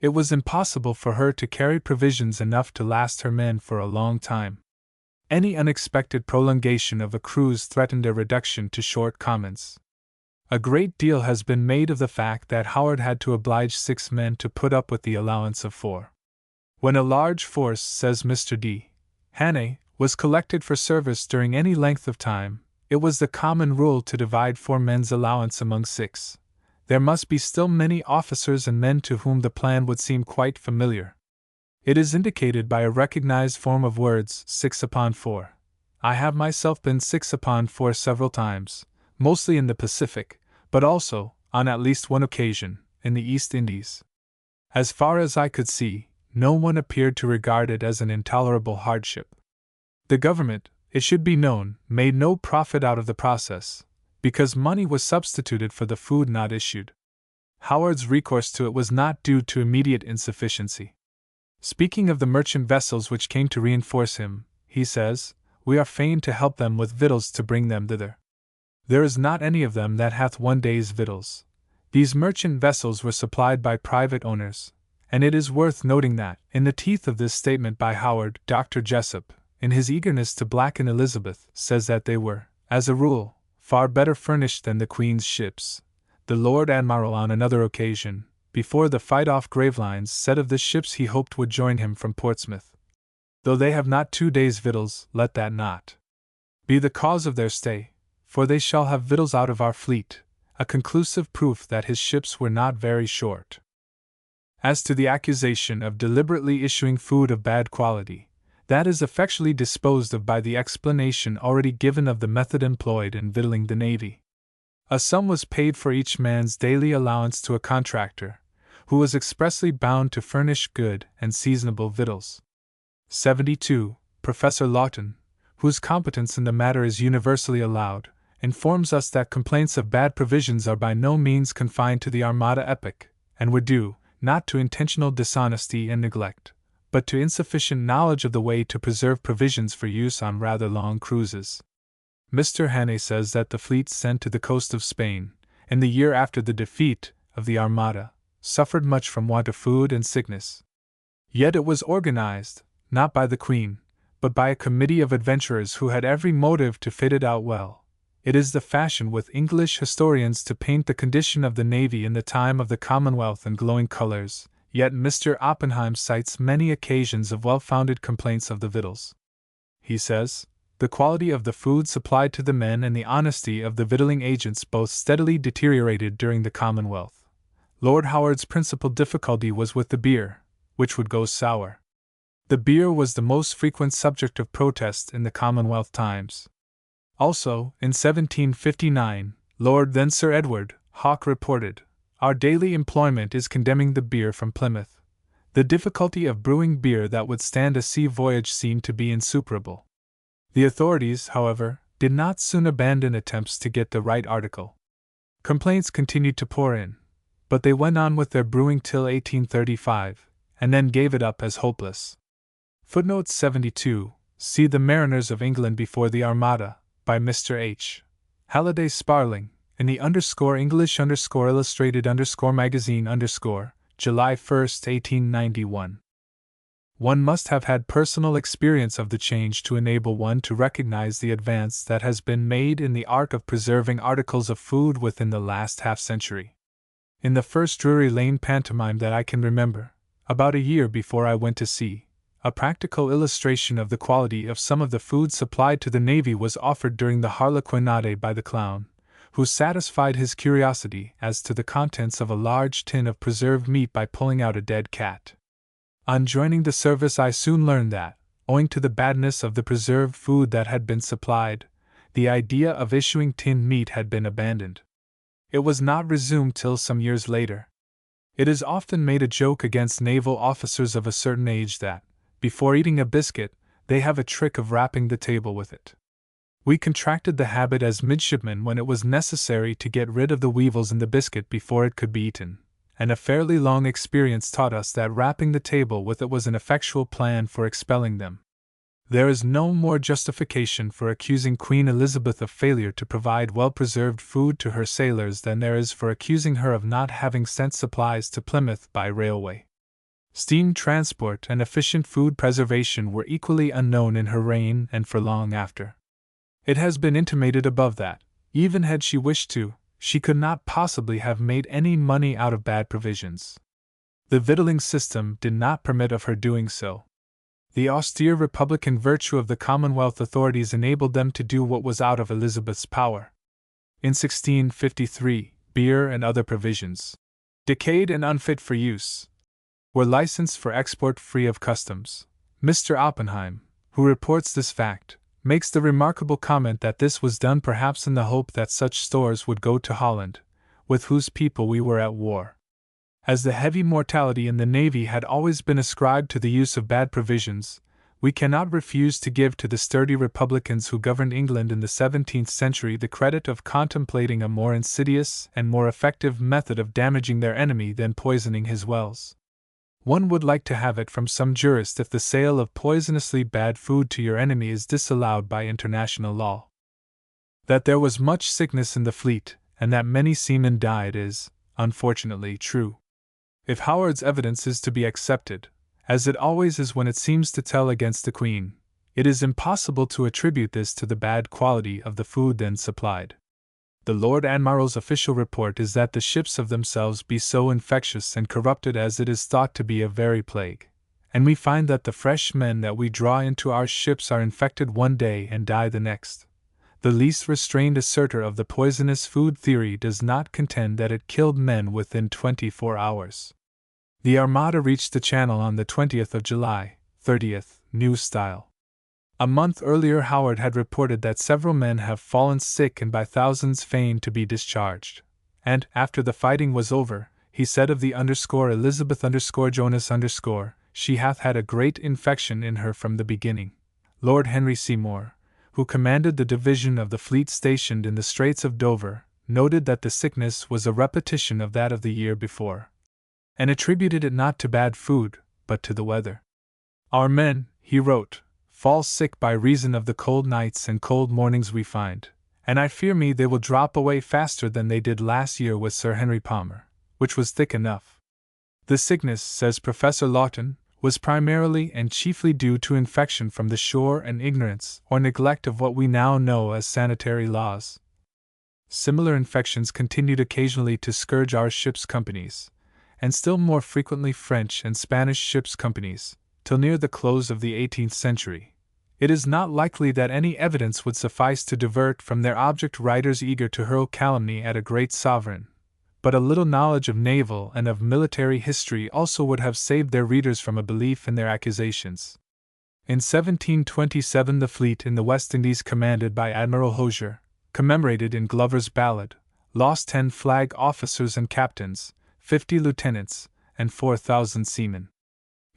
It was impossible for her to carry provisions enough to last her men for a long time. Any unexpected prolongation of a cruise threatened a reduction to short commons. A great deal has been made of the fact that Howard had to oblige 6 men to put up with the allowance of 4. When a large force, says Mr. D. Hannay, was collected for service during any length of time, it was the common rule to divide 4 men's allowance among 6. There must be still many officers and men to whom the plan would seem quite familiar. It is indicated by a recognized form of words, 6 upon 4. I have myself been 6 upon 4 several times, mostly in the Pacific, but also, on at least one occasion, in the East Indies. As far as I could see, no one appeared to regard it as an intolerable hardship. The government, it should be known, made no profit out of the process, because money was substituted for the food not issued. Howard's recourse to it was not due to immediate insufficiency. Speaking of the merchant vessels which came to reinforce him, he says, "We are fain to help them with victuals to bring them thither. There is not any of them that hath one day's victuals." These merchant vessels were supplied by private owners, And it is worth noting that, in the teeth of this statement by Howard, Dr. Jessup, in his eagerness to blacken Elizabeth, says that they were, as a rule, far better furnished than the Queen's ships. The Lord Admiral on another occasion, before the fight off Gravelines, said of the ships he hoped would join him from Portsmouth, "Though they have not 2 days' victuals, let that not be the cause of their stay, for they shall have victuals out of our fleet," a conclusive proof that his ships were not very short. As to the accusation of deliberately issuing food of bad quality, that is effectually disposed of by the explanation already given of the method employed in victualling the navy. A sum was paid for each man's daily allowance to a contractor, who was expressly bound to furnish good and seasonable victuals. 72. Professor Lawton, whose competence in the matter is universally allowed, informs us that complaints of bad provisions are by no means confined to the Armada epoch, and were due, not to intentional dishonesty and neglect, but to insufficient knowledge of the way to preserve provisions for use on rather long cruises. Mr. Hannay says that the fleet sent to the coast of Spain, in the year after the defeat of the Armada, suffered much from want of food and sickness. Yet it was organized, not by the Queen, but by a committee of adventurers who had every motive to fit it out well. It is the fashion with English historians to paint the condition of the Navy in the time of the Commonwealth in glowing colors, yet Mr. Oppenheim cites many occasions of well-founded complaints of the victuals. He says, "The quality of the food supplied to the men and the honesty of the victualling agents both steadily deteriorated during the Commonwealth. Lord Howard's principal difficulty was with the beer, which would go sour. The beer was the most frequent subject of protest in the Commonwealth times." Also, in 1759, Lord then Sir Edward Hawke reported, "Our daily employment is condemning the beer from Plymouth. The difficulty of brewing beer that would stand a sea voyage seemed to be insuperable." The authorities, however, did not soon abandon attempts to get the right article. Complaints continued to pour in, but they went on with their brewing till 1835, and then gave it up as hopeless. Footnote 72. See The Mariners of England Before the Armada, by Mr. H. Halliday Sparling, in the English Illustrated Magazine July 1, 1891. One must have had personal experience of the change to enable one to recognize the advance that has been made in the art of preserving articles of food within the last half-century. In the first Drury Lane pantomime that I can remember, about a year before I went to sea, a practical illustration of the quality of some of the food supplied to the Navy was offered during the harlequinade by the clown, who satisfied his curiosity as to the contents of a large tin of preserved meat by pulling out a dead cat. On joining the service I soon learned that, owing to the badness of the preserved food that had been supplied, the idea of issuing tinned meat had been abandoned. It was not resumed till some years later. It is often made a joke against naval officers of a certain age that, before eating a biscuit, they have a trick of rapping the table with it. We contracted the habit as midshipmen when it was necessary to get rid of the weevils in the biscuit before it could be eaten, and a fairly long experience taught us that rapping the table with it was an effectual plan for expelling them. There is no more justification for accusing Queen Elizabeth of failure to provide well-preserved food to her sailors than there is for accusing her of not having sent supplies to Plymouth by railway. Steam transport and efficient food preservation were equally unknown in her reign and for long after. It has been intimated above that, even had she wished to, she could not possibly have made any money out of bad provisions. The victualling system did not permit of her doing so. The austere republican virtue of the Commonwealth authorities enabled them to do what was out of Elizabeth's power. In 1653, beer and other provisions, decayed and unfit for use, were licensed for export free of customs. Mr. Oppenheim, who reports this fact, makes the remarkable comment that this was done perhaps in the hope that such stores would go to Holland, with whose people we were at war. As the heavy mortality in the Navy had always been ascribed to the use of bad provisions, we cannot refuse to give to the sturdy Republicans who governed England in the 17th century the credit of contemplating a more insidious and more effective method of damaging their enemy than poisoning his wells. One would like to have it from some jurist if the sale of poisonously bad food to your enemy is disallowed by international law. That there was much sickness in the fleet, and that many seamen died is, unfortunately, true. If Howard's evidence is to be accepted, as it always is when it seems to tell against the Queen, it is impossible to attribute this to the bad quality of the food then supplied. The Lord Admiral's official report is that the ships of themselves be so infectious and corrupted as it is thought to be a very plague, and we find that the fresh men that we draw into our ships are infected one day and die the next. The least restrained asserter of the poisonous food theory does not contend that it killed men within 24 hours. The Armada reached the Channel on the 20th of July, 30th, New Style. A month earlier Howard had reported that several men have fallen sick and by thousands fain to be discharged. And, after the fighting was over, he said of the Elizabeth Jonas she hath had a great infection in her from the beginning. Lord Henry Seymour, who commanded the division of the fleet stationed in the Straits of Dover, noted that the sickness was a repetition of that of the year before, and attributed it not to bad food, but to the weather. Our men, he wrote, fall sick by reason of the cold nights and cold mornings we find, and I fear me they will drop away faster than they did last year with Sir Henry Palmer, which was thick enough. The sickness, says Professor Lawton, was primarily and chiefly due to infection from the shore and ignorance or neglect of what we now know as sanitary laws. Similar infections continued occasionally to scourge our ship's companies, and still more frequently French and Spanish ships' companies, till near the close of the 18th century. It is not likely that any evidence would suffice to divert from their object writers eager to hurl calumny at a great sovereign, but a little knowledge of naval and of military history also would have saved their readers from a belief in their accusations. In 1727 the fleet in the West Indies commanded by Admiral Hosier, commemorated in Glover's Ballad, lost 10 flag officers and captains, 50 lieutenants, and 4,000 seamen.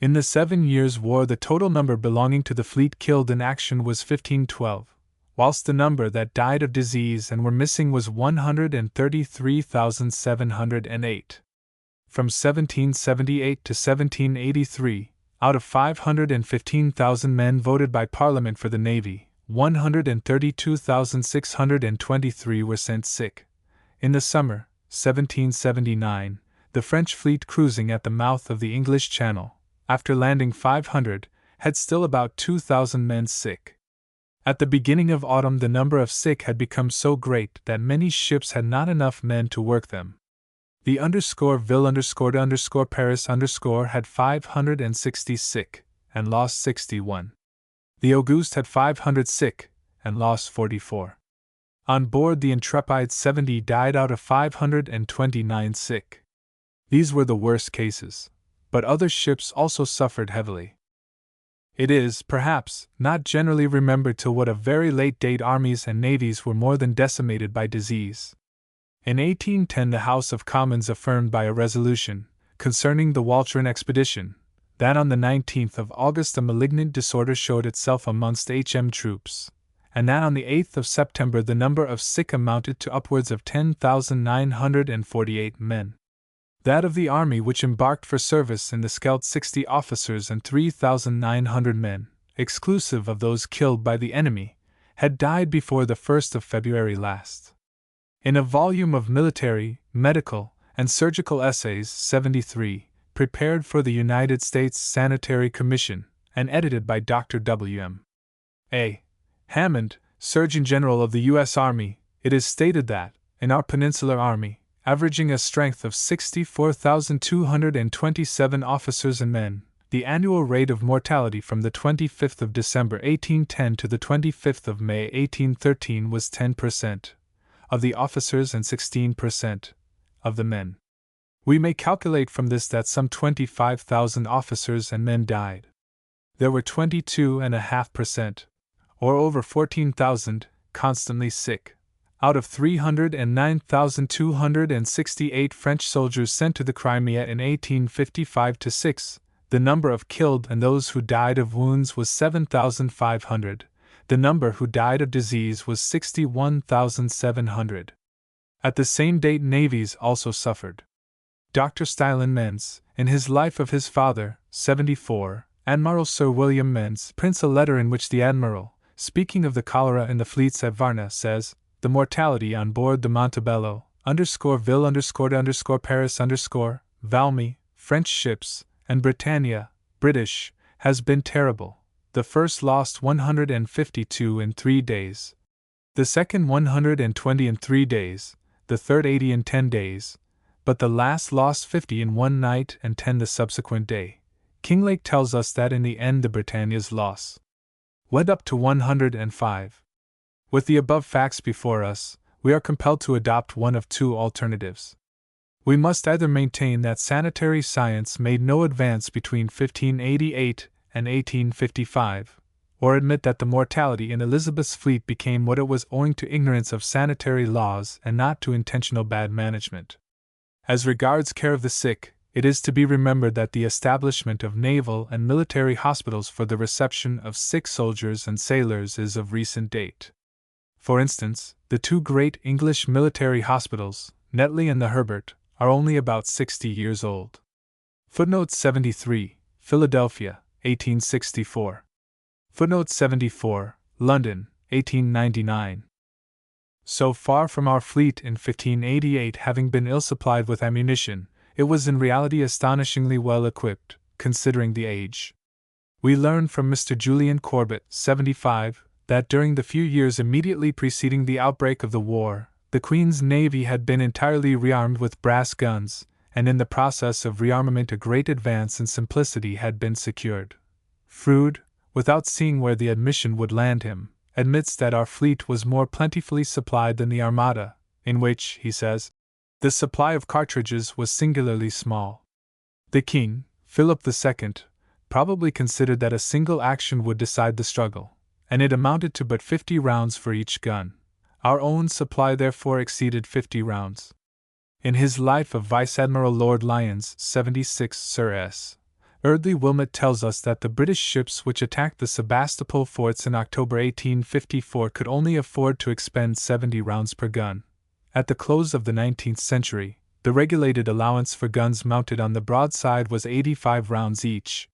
In the 7 Years' War the total number belonging to the fleet killed in action was 1512, whilst the number that died of disease and were missing was 133,708. From 1778 to 1783, out of 515,000 men voted by Parliament for the Navy, 132,623 were sent sick. In the summer, 1779, the French fleet cruising at the mouth of the English Channel, after landing 500, had still about 2,000 men sick. At the beginning of autumn the number of sick had become so great that many ships had not enough men to work them. The Ville Paris had 560 sick, and lost 61. The Auguste had 500 sick, and lost 44. On board the Intrepide 70 died out of 529 sick. These were the worst cases, but other ships also suffered heavily. It is, perhaps, not generally remembered till what a very late date armies and navies were more than decimated by disease. In 1810 the House of Commons affirmed by a resolution, concerning the Walcheren expedition, that on the 19th of August a malignant disorder showed itself amongst HM troops, and that on the 8th of September the number of sick amounted to upwards of 10,948 men. That of the army which embarked for service in the Scheldt 60 officers and 3,900 men, exclusive of those killed by the enemy, had died before the 1st of February last. In a volume of military, medical, and surgical essays 73, prepared for the United States Sanitary Commission, and edited by Dr. W.M. A. Hammond, Surgeon General of the U.S. Army, it is stated that, in our Peninsular Army, averaging a strength of 64,227 officers and men, the annual rate of mortality from the 25th of December 1810 to the 25th of May 1813 was 10% of the officers and 16% of the men. We may calculate from this that some 25,000 officers and men died. There were 22.5%, or over 14,000, constantly sick. Out of 309,268 French soldiers sent to the Crimea in 1855-6, the number of killed and those who died of wounds was 7,500. The number who died of disease was 61,700. At the same date navies also suffered. Dr. Stylen Menz, in his Life of his Father, 74, Admiral Sir William Menz prints a letter in which the Admiral, speaking of the cholera in the fleets at Varna, says, the mortality on board the Montebello, _Ville _Paris _Valmy, French ships, and Britannia, British, has been terrible. The first lost 152 in 3 days. The second 120 in 3 days, the third 80 in 10 days, but the last lost 50 in 1 night and 10 the subsequent day. Kinglake tells us that in the end the Britannia's loss went up to 105. With the above facts before us, we are compelled to adopt one of two alternatives. We must either maintain that sanitary science made no advance between 1588 and 1855, or admit that the mortality in Elizabeth's fleet became what it was owing to ignorance of sanitary laws and not to intentional bad management. As regards care of the sick, it is to be remembered that the establishment of naval and military hospitals for the reception of sick soldiers and sailors is of recent date. For instance, the 2 great English military hospitals, Netley and the Herbert, are only about 60 years old. Footnote 73, Philadelphia, 1864. Footnote 74, London, 1899. So far from our fleet in 1588 having been ill-supplied with ammunition, it was in reality astonishingly well equipped, considering the age. We learn from Mr. Julian Corbett, 75, that during the few years immediately preceding the outbreak of the war, the Queen's Navy had been entirely rearmed with brass guns, and in the process of rearmament a great advance in simplicity had been secured. Froude, without seeing where the admission would land him, admits that our fleet was more plentifully supplied than the Armada, in which, he says, the supply of cartridges was singularly small. The King, Philip II, probably considered that a single action would decide the struggle, and it amounted to but 50 rounds for each gun. Our own supply therefore exceeded 50 rounds. In his Life of Vice Admiral Lord Lyons, 76, Sir S. Eardley Wilmot tells us that the British ships which attacked the Sebastopol forts in October 1854 could only afford to expend 70 rounds per gun. At the close of the 19th century, the regulated allowance for guns mounted on the broadside was 85 rounds each.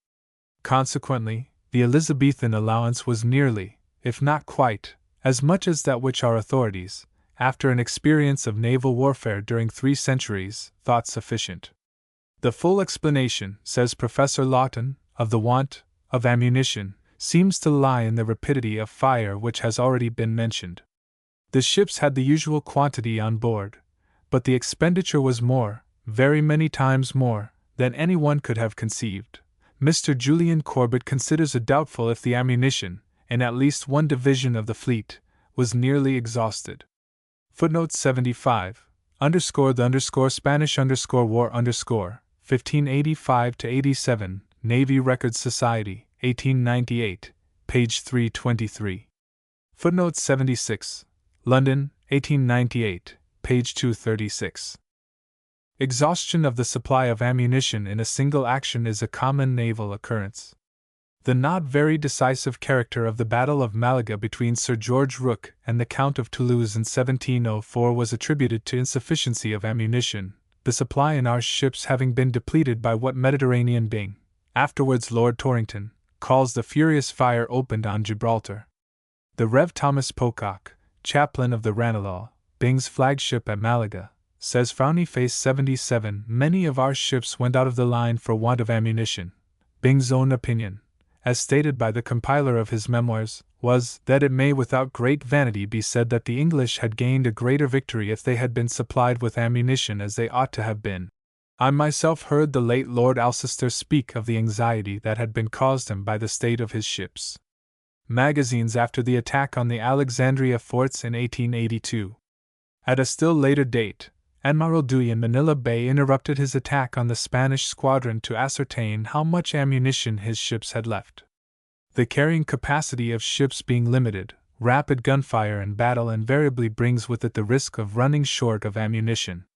Consequently, the Elizabethan allowance was nearly, if not quite, as much as that which our authorities, after an experience of naval warfare during 3 centuries, thought sufficient. The full explanation, says Professor Lawton, of the want of ammunition, seems to lie in the rapidity of fire which has already been mentioned. The ships had the usual quantity on board, but the expenditure was more, very many times more, than anyone could have conceived. Mr. Julian Corbett considers it doubtful if the ammunition, in at least one division of the fleet, was nearly exhausted. Footnote 75, _ Spanish _ war _ 1585-87, Navy Records Society, 1898, page 323. Footnote 76, London, 1898, page 236. Exhaustion of the supply of ammunition in a single action is a common naval occurrence. The not very decisive character of the Battle of Malaga between Sir George Rooke and the Count of Toulouse in 1704 was attributed to insufficiency of ammunition, the supply in our ships having been depleted by what Mediterranean Byng, afterwards Lord Torrington, calls the furious fire opened on Gibraltar. The Rev. Thomas Pocock, chaplain of the Ranelagh, Byng's flagship at Malaga, says Frowny Face 77, many of our ships went out of the line for want of ammunition. Byng's own opinion, as stated by the compiler of his memoirs, was that it may without great vanity be said that the English had gained a greater victory if they had been supplied with ammunition as they ought to have been. I myself heard the late Lord Alcester speak of the anxiety that had been caused him by the state of his ships. Magazines after the attack on the Alexandria forts in 1882. At a still later date, Admiral Dewey in Manila Bay interrupted his attack on the Spanish squadron to ascertain how much ammunition his ships had left. The carrying capacity of ships being limited, rapid gunfire in battle invariably brings with it the risk of running short of ammunition.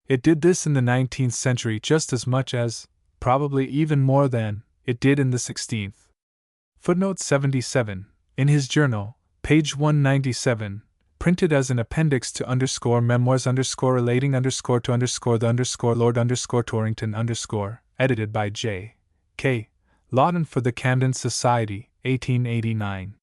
It did this in the 19th century just as much as, probably even more than, it did in the 16th. Footnote 77, in his journal, page 197, printed as an appendix to Memoirs relating to the Lord Torrington edited by J. K. Lawton for the Camden Society, 1889.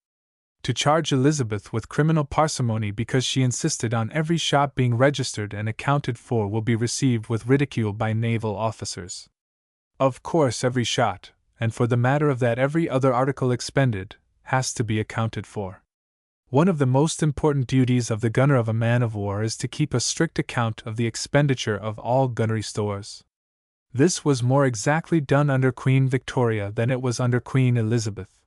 To charge Elizabeth with criminal parsimony because she insisted on every shot being registered and accounted for will be received with ridicule by naval officers. Of course, every shot, and for the matter of that every other article expended, has to be accounted for. One of the most important duties of the gunner of a man of war is to keep a strict account of the expenditure of all gunnery stores. This was more exactly done under Queen Victoria than it was under Queen Elizabeth.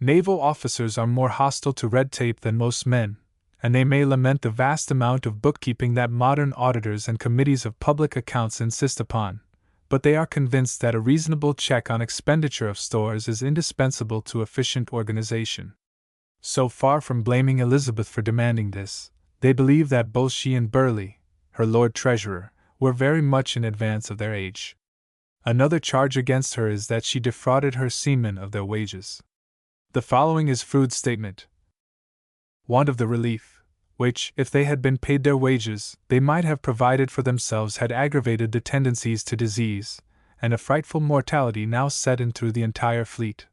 Naval officers are more hostile to red tape than most men, and they may lament the vast amount of bookkeeping that modern auditors and committees of public accounts insist upon, but they are convinced that a reasonable check on expenditure of stores is indispensable to efficient organization. So far from blaming Elizabeth for demanding this, they believe that both she and Burleigh, her Lord Treasurer, were very much in advance of their age. Another charge against her is that she defrauded her seamen of their wages. The following is Froude's statement: want of the relief, which, if they had been paid their wages, they might have provided for themselves, had aggravated the tendencies to disease, and a frightful mortality now set in through the entire fleet.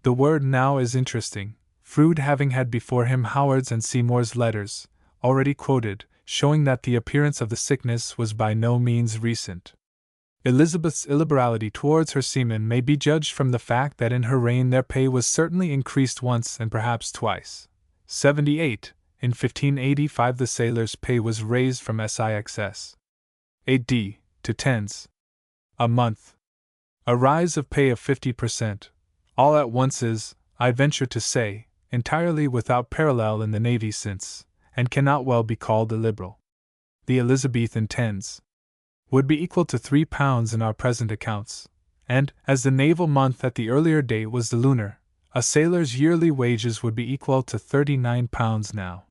The word now is interesting, Froude having had before him Howard's and Seymour's letters, already quoted, showing that the appearance of the sickness was by no means recent. Elizabeth's illiberality towards her seamen may be judged from the fact that in her reign their pay was certainly increased once and perhaps twice. 78. In 1585 the sailors' pay was raised from six 8d to 10s a month. A rise of pay of 50%, all at once is, I venture to say, entirely without parallel in the Navy since, and cannot well be called illiberal. The Elizabethan 10s would be equal to £3 in our present accounts, and, as the naval month at the earlier date was the lunar, a sailor's yearly wages would be equal to £39 now.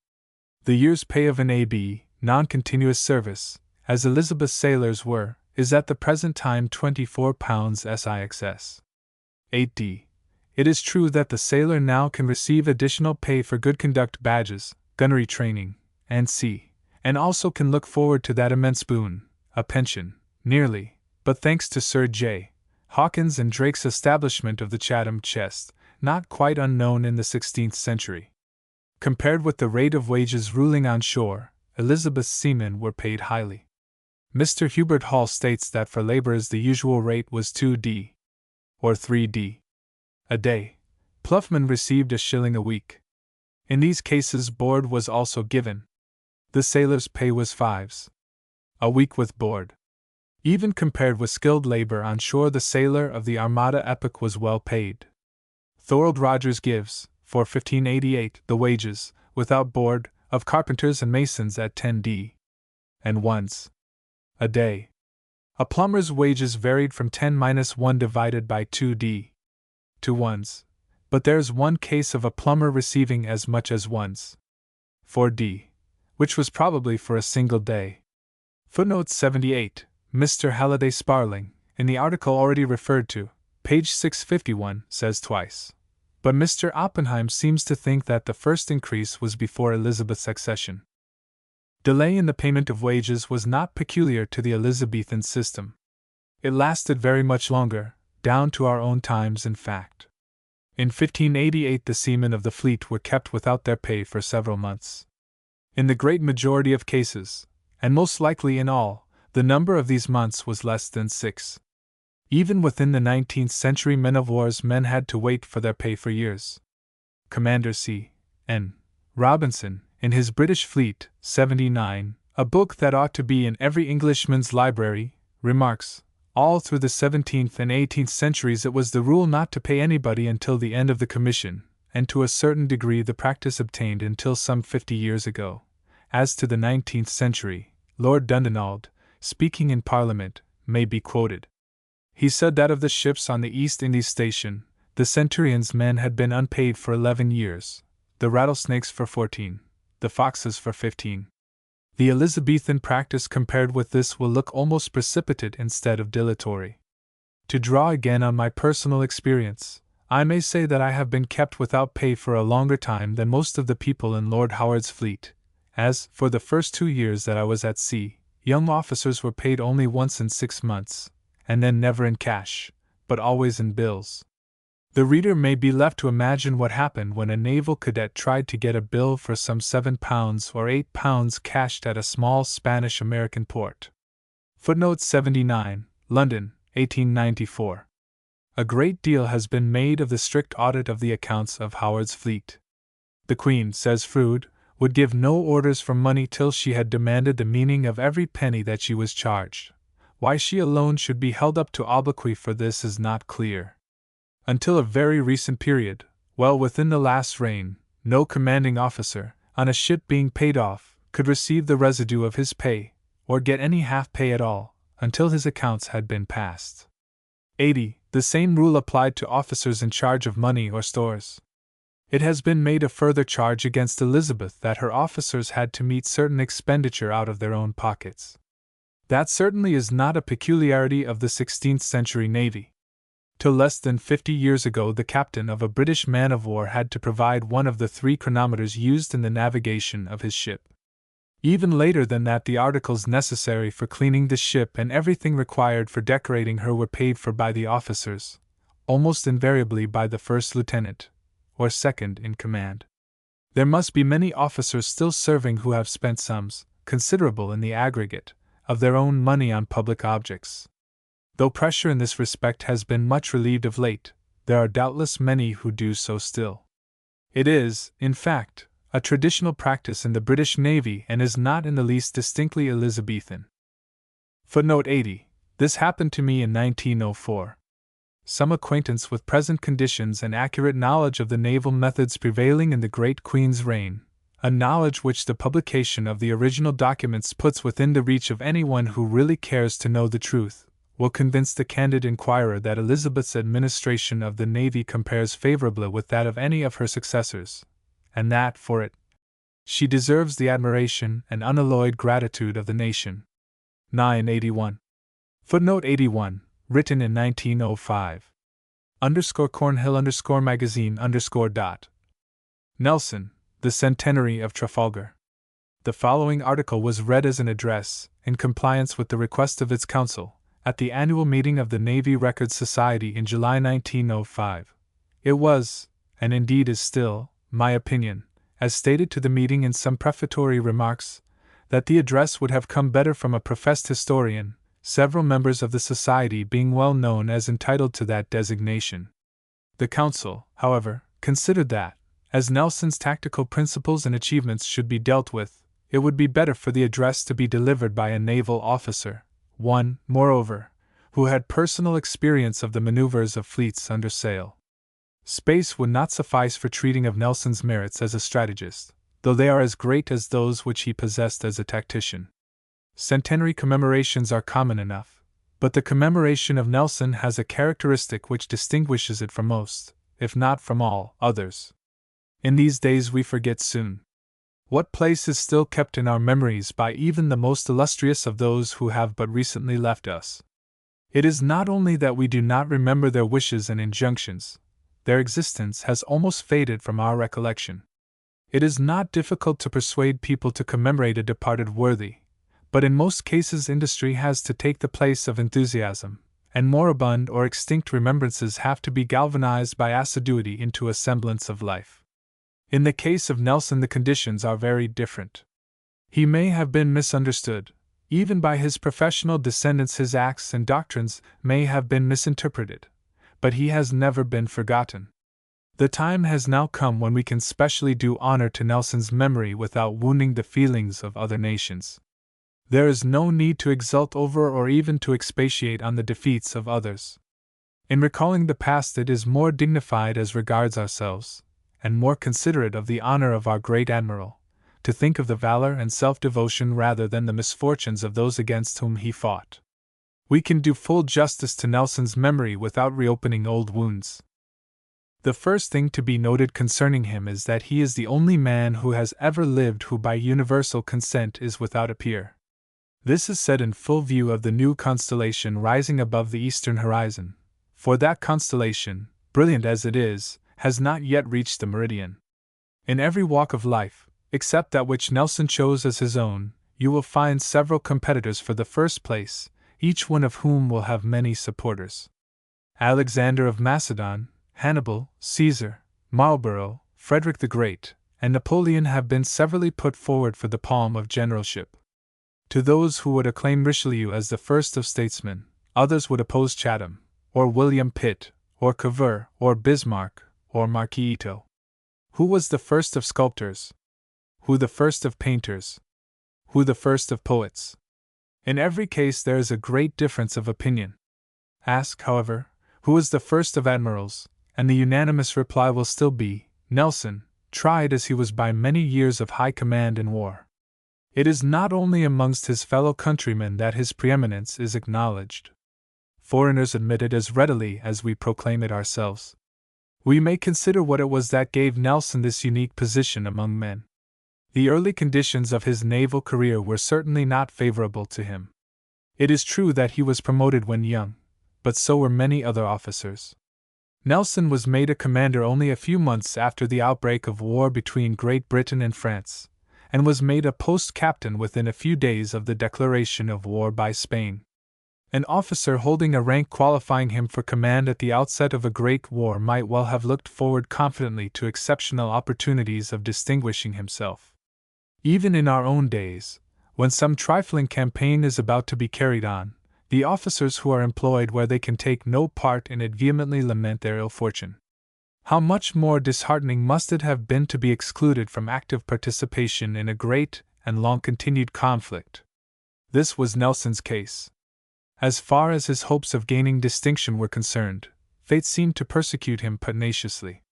The year's pay of an AB, non-continuous service, as Elizabeth's sailors were, is at the present time £24 six 8d. It is true that the sailor now can receive additional pay for good conduct badges, gunnery training, and also can look forward to that immense boon, a pension, nearly, but thanks to Sir J. Hawkins and Drake's establishment of the Chatham chest, not quite unknown in the 16th century. Compared with the rate of wages ruling on shore, Elizabeth's seamen were paid highly. Mr. Hubert Hall states that for laborers the usual rate was 2d, or 3d, a day. Ploughman received £1 a week. In these cases board was also given. The sailor's pay was 5s a week with board. Even compared with skilled labor on shore, the sailor of the Armada epoch was well paid. Thorold Rogers gives, for 1588, the wages, without board, of carpenters and masons at 10d and 1s a day. A plumber's wages varied from 10-1 divided by 2d to 1s, but there's one case of a plumber receiving as much as 1s 4d, which was probably for a single day. Footnote 78. Mr. Halliday Sparling, in the article already referred to, page 651, says twice. But Mr. Oppenheim seems to think that the first increase was before Elizabeth's accession. Delay in the payment of wages was not peculiar to the Elizabethan system. It lasted very much longer, down to our own times in fact. In 1588 the seamen of the fleet were kept without their pay for several months. In the great majority of cases, and most likely in all, the number of these months was less than 6. Even within the 19th century men of war's men had to wait for their pay for years. Commander C. N. Robinson, in his British Fleet, 79, a book that ought to be in every Englishman's library, remarks, all through the 17th and 18th centuries it was the rule not to pay anybody until the end of the commission, and to a certain degree the practice obtained until some 50 years ago. As to the 19th century, Lord Dundonald, speaking in Parliament, may be quoted. He said that of the ships on the East Indies station, the Centurion's men had been unpaid for 11 years, the Rattlesnakes for 14, the Foxes for 15. The Elizabethan practice compared with this will look almost precipitate instead of dilatory. To draw again on my personal experience, I may say that I have been kept without pay for a longer time than most of the people in Lord Howard's fleet, as, for the first 2 years that I was at sea, young officers were paid only once in 6 months, and then never in cash, but always in bills. The reader may be left to imagine what happened when a naval cadet tried to get a bill for some £7 or £8 cashed at a small Spanish-American port. Footnote 79, London, 1894. A great deal has been made of the strict audit of the accounts of Howard's fleet. The Queen, says Froude, would give no orders for money till she had demanded the meaning of every penny that she was charged. Why she alone should be held up to obloquy for this is not clear. Until a very recent period, well within the last reign, no commanding officer, on a ship being paid off, could receive the residue of his pay, or get any half pay at all, until his accounts had been passed. 80. The same rule applied to officers in charge of money or stores. It has been made a further charge against Elizabeth that her officers had to meet certain expenditure out of their own pockets. That certainly is not a peculiarity of the 16th century navy. Till less than 50 years ago, the captain of a British man-of-war had to provide one of the 3 chronometers used in the navigation of his ship. Even later than that, the articles necessary for cleaning the ship and everything required for decorating her were paid for by the officers, almost invariably by the first lieutenant, or second in command. There must be many officers still serving who have spent sums, considerable in the aggregate, of their own money on public objects. Though pressure in this respect has been much relieved of late, there are doubtless many who do so still. It is, in fact, a traditional practice in the British Navy and is not in the least distinctly Elizabethan. Footnote 80. This happened to me in 1904. Some acquaintance with present conditions and accurate knowledge of the naval methods prevailing in the great Queen's reign, a knowledge which the publication of the original documents puts within the reach of anyone who really cares to know the truth, will convince the candid inquirer that Elizabeth's administration of the Navy compares favorably with that of any of her successors, and that, for it, she deserves the admiration and unalloyed gratitude of the nation. 981. Footnote 81, written in 1905. _Cornhill magazine _ Nelson, the Centenary of Trafalgar. The following article was read as an address, in compliance with the request of its council, at the annual meeting of the Navy Records Society in July 1905. It was, and indeed is still, my opinion, as stated to the meeting in some prefatory remarks, that the address would have come better from a professed historian, several members of the Society being well known as entitled to that designation. The Council, however, considered that, as Nelson's tactical principles and achievements should be dealt with, it would be better for the address to be delivered by a naval officer, one, moreover, who had personal experience of the maneuvers of fleets under sail. Space would not suffice for treating of Nelson's merits as a strategist, though they are as great as those which he possessed as a tactician. Centenary commemorations are common enough, but the commemoration of Nelson has a characteristic which distinguishes it from most, if not from all, others. In these days we forget soon. What place is still kept in our memories by even the most illustrious of those who have but recently left us? It is not only that we do not remember their wishes and injunctions, their existence has almost faded from our recollection. It is not difficult to persuade people to commemorate a departed worthy, but in most cases industry has to take the place of enthusiasm, and moribund or extinct remembrances have to be galvanized by assiduity into a semblance of life. In the case of Nelson the conditions are very different. He may have been misunderstood, even by his professional descendants. His acts and doctrines may have been misinterpreted, but he has never been forgotten. The time has now come when we can specially do honor to Nelson's memory without wounding the feelings of other nations. There is no need to exult over or even to expatiate on the defeats of others. In recalling the past, it is more dignified as regards ourselves, and more considerate of the honor of our great admiral, to think of the valor and self-devotion rather than the misfortunes of those against whom he fought. We can do full justice to Nelson's memory without reopening old wounds. The first thing to be noted concerning him is that he is the only man who has ever lived who by universal consent is without a peer. This is said in full view of the new constellation rising above the eastern horizon, for that constellation, brilliant as it is, has not yet reached the meridian. In every walk of life, except that which Nelson chose as his own, you will find several competitors for the first place, each one of whom will have many supporters. Alexander of Macedon, Hannibal, Caesar, Marlborough, Frederick the Great, and Napoleon have been severally put forward for the palm of generalship. To those who would acclaim Richelieu as the first of statesmen, Others would oppose Chatham, or William Pitt, or Cavour, or Bismarck, or Marquis Ito. Who was the first of sculptors? Who the first of painters? Who the first of poets? In every case there is a great difference of opinion. Ask, however, who was the first of admirals, and the unanimous reply will still be, Nelson, tried as he was by many years of high command in war. It is not only amongst his fellow countrymen that his preeminence is acknowledged. Foreigners admit it as readily as we proclaim it ourselves. We may consider what it was that gave Nelson this unique position among men. The early conditions of his naval career were certainly not favorable to him. It is true that he was promoted when young, but so were many other officers. Nelson was made a commander only a few months after the outbreak of war between Great Britain and France, and was made a post-captain within a few days of the declaration of war by Spain. An officer holding a rank qualifying him for command at the outset of a great war might well have looked forward confidently to exceptional opportunities of distinguishing himself. Even in our own days, when some trifling campaign is about to be carried on, the officers who are employed where they can take no part in it vehemently lament their ill fortune. How much more disheartening must it have been to be excluded from active participation in a great and long-continued conflict. This was Nelson's case. As far as his hopes of gaining distinction were concerned, fate seemed to persecute him pugnaciously.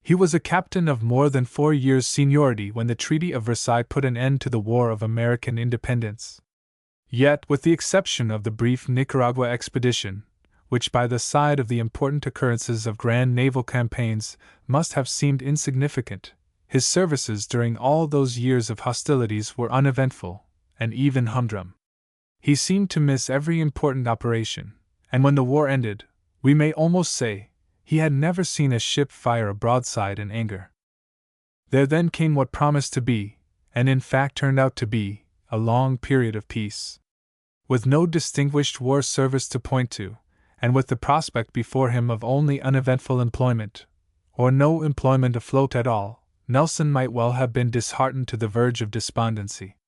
He was a captain of more than 4 years' seniority when the Treaty of Versailles put an end to the War of American Independence. Yet, with the exception of the brief Nicaragua expedition, which by the side of the important occurrences of grand naval campaigns must have seemed insignificant, his services during all those years of hostilities were uneventful, and even humdrum. He seemed to miss every important operation, and when the war ended, we may almost say, he had never seen a ship fire a broadside in anger. There then came what promised to be, and in fact turned out to be, a long period of peace. With no distinguished war service to point to, and with the prospect before him of only uneventful employment, or no employment afloat at all, Nelson might well have been disheartened to the verge of despondency.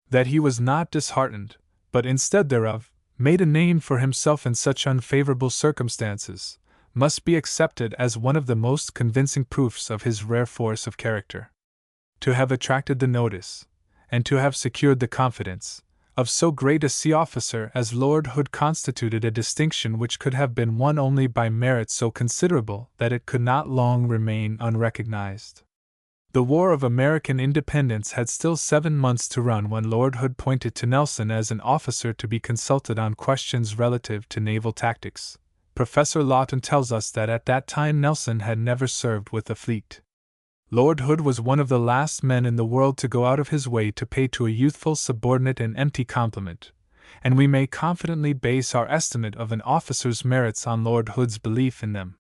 That he was not disheartened, but instead thereof, made a name for himself in such unfavorable circumstances, must be accepted as one of the most convincing proofs of his rare force of character. To have attracted the notice, and to have secured the confidence, of so great a sea officer as Lord Hood constituted a distinction which could have been won only by merit so considerable that it could not long remain unrecognized. The War of American Independence had still 7 months to run when Lord Hood pointed to Nelson as an officer to be consulted on questions relative to naval tactics. Professor Lawton tells us that at that time Nelson had never served with the fleet. Lord Hood was one of the last men in the world to go out of his way to pay to a youthful subordinate an empty compliment, and we may confidently base our estimate of an officer's merits on Lord Hood's belief in them.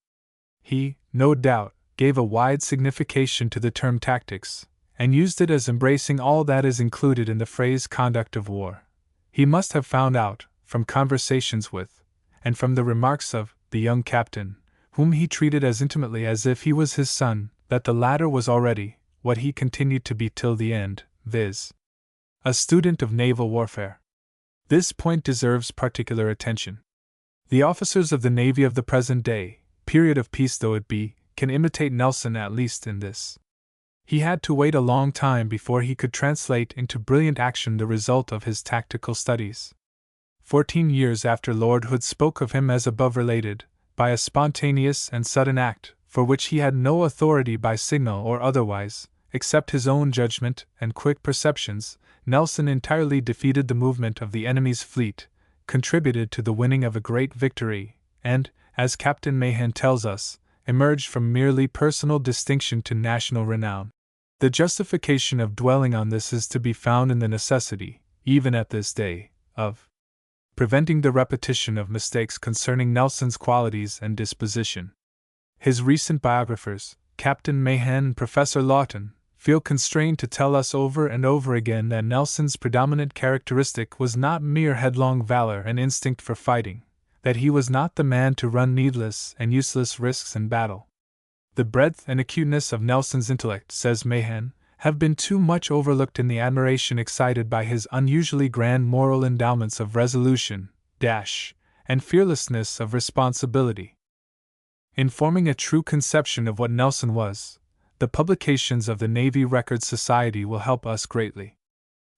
He, no doubt, gave a wide signification to the term tactics, and used it as embracing all that is included in the phrase conduct of war. He must have found out, from conversations with, and from the remarks of, the young captain, whom he treated as intimately as if he was his son, that the latter was already, what he continued to be till the end, viz., a student of naval warfare. This point deserves particular attention. The officers of the Navy of the present day, period of peace though it be, can imitate Nelson at least in this. He had to wait a long time before he could translate into brilliant action the result of his tactical studies. 14 years after Lord Hood spoke of him as above related, by a spontaneous and sudden act, for which he had no authority by signal or otherwise, except his own judgment and quick perceptions, Nelson entirely defeated the movement of the enemy's fleet, contributed to the winning of a great victory, and, as Captain Mahan tells us, emerged from merely personal distinction to national renown. The justification of dwelling on this is to be found in the necessity, even at this day, of preventing the repetition of mistakes concerning Nelson's qualities and disposition. His recent biographers, Captain Mahan and Professor Lawton, feel constrained to tell us over and over again that Nelson's predominant characteristic was not mere headlong valor and instinct for fighting, that he was not the man to run needless and useless risks in battle. The breadth and acuteness of Nelson's intellect, says Mahan, have been too much overlooked in the admiration excited by his unusually grand moral endowments of resolution, and fearlessness of responsibility. In forming a true conception of what Nelson was, the publications of the Navy Records Society will help us greatly.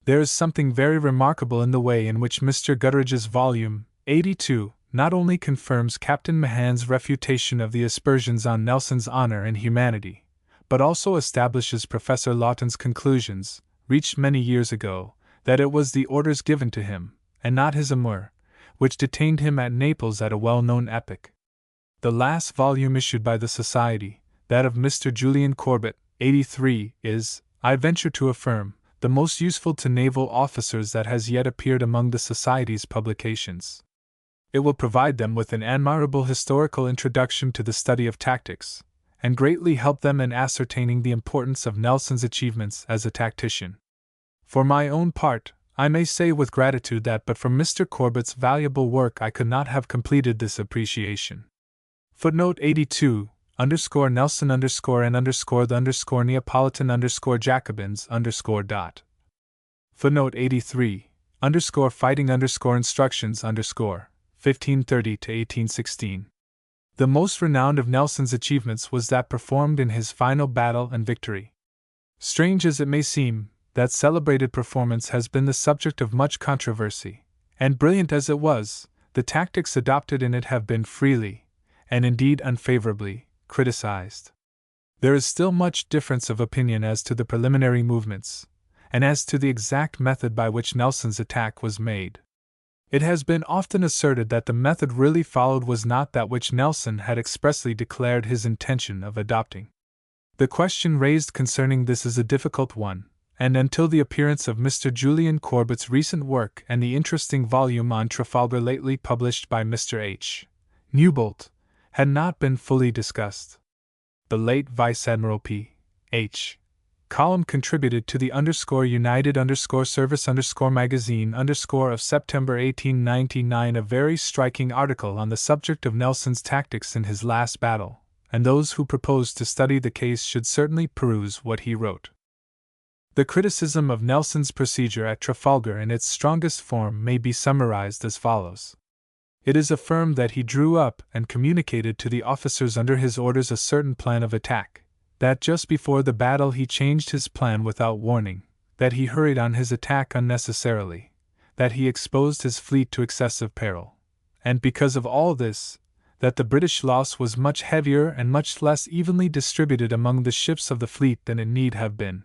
There is something very remarkable in the way in which Mr. Gutteridge's volume 82 not only confirms Captain Mahan's refutation of the aspersions on Nelson's honor and humanity, but also establishes Professor Lawton's conclusions, reached many years ago, that it was the orders given to him, and not his amour, which detained him at Naples at a well-known epoch. The last volume issued by the Society, that of Mr. Julian Corbett, 83, is, I venture to affirm, the most useful to naval officers that has yet appeared among the Society's publications. It will provide them with an admirable historical introduction to the study of tactics, and greatly help them in ascertaining the importance of Nelson's achievements as a tactician. For my own part, I may say with gratitude that but for Mr. Corbett's valuable work I could not have completed this appreciation. Footnote 82, Nelson and the Neapolitan Jacobins dot. Footnote 83, fighting instructions 1530 to 1816. The most renowned of Nelson's achievements was that performed in his final battle and victory. Strange as it may seem, that celebrated performance has been the subject of much controversy, and brilliant as it was, the tactics adopted in it have been freely, and indeed unfavorably, criticized. There is still much difference of opinion as to the preliminary movements, and as to the exact method by which Nelson's attack was made. It has been often asserted that the method really followed was not that which Nelson had expressly declared his intention of adopting. The question raised concerning this is a difficult one, and until the appearance of Mr. Julian Corbett's recent work and the interesting volume on Trafalgar lately published by Mr. H. Newbolt, had not been fully discussed. The late Vice Admiral P. H. Column contributed to the United Service Magazine of September 1899 a very striking article on the subject of Nelson's tactics in his last battle, and those who propose to study the case should certainly peruse what he wrote. The criticism of Nelson's procedure at Trafalgar in its strongest form may be summarized as follows. It is affirmed that he drew up and communicated to the officers under his orders a certain plan of attack, that just before the battle he changed his plan without warning, that he hurried on his attack unnecessarily, that he exposed his fleet to excessive peril, and because of all this, that the British loss was much heavier and much less evenly distributed among the ships of the fleet than it need have been.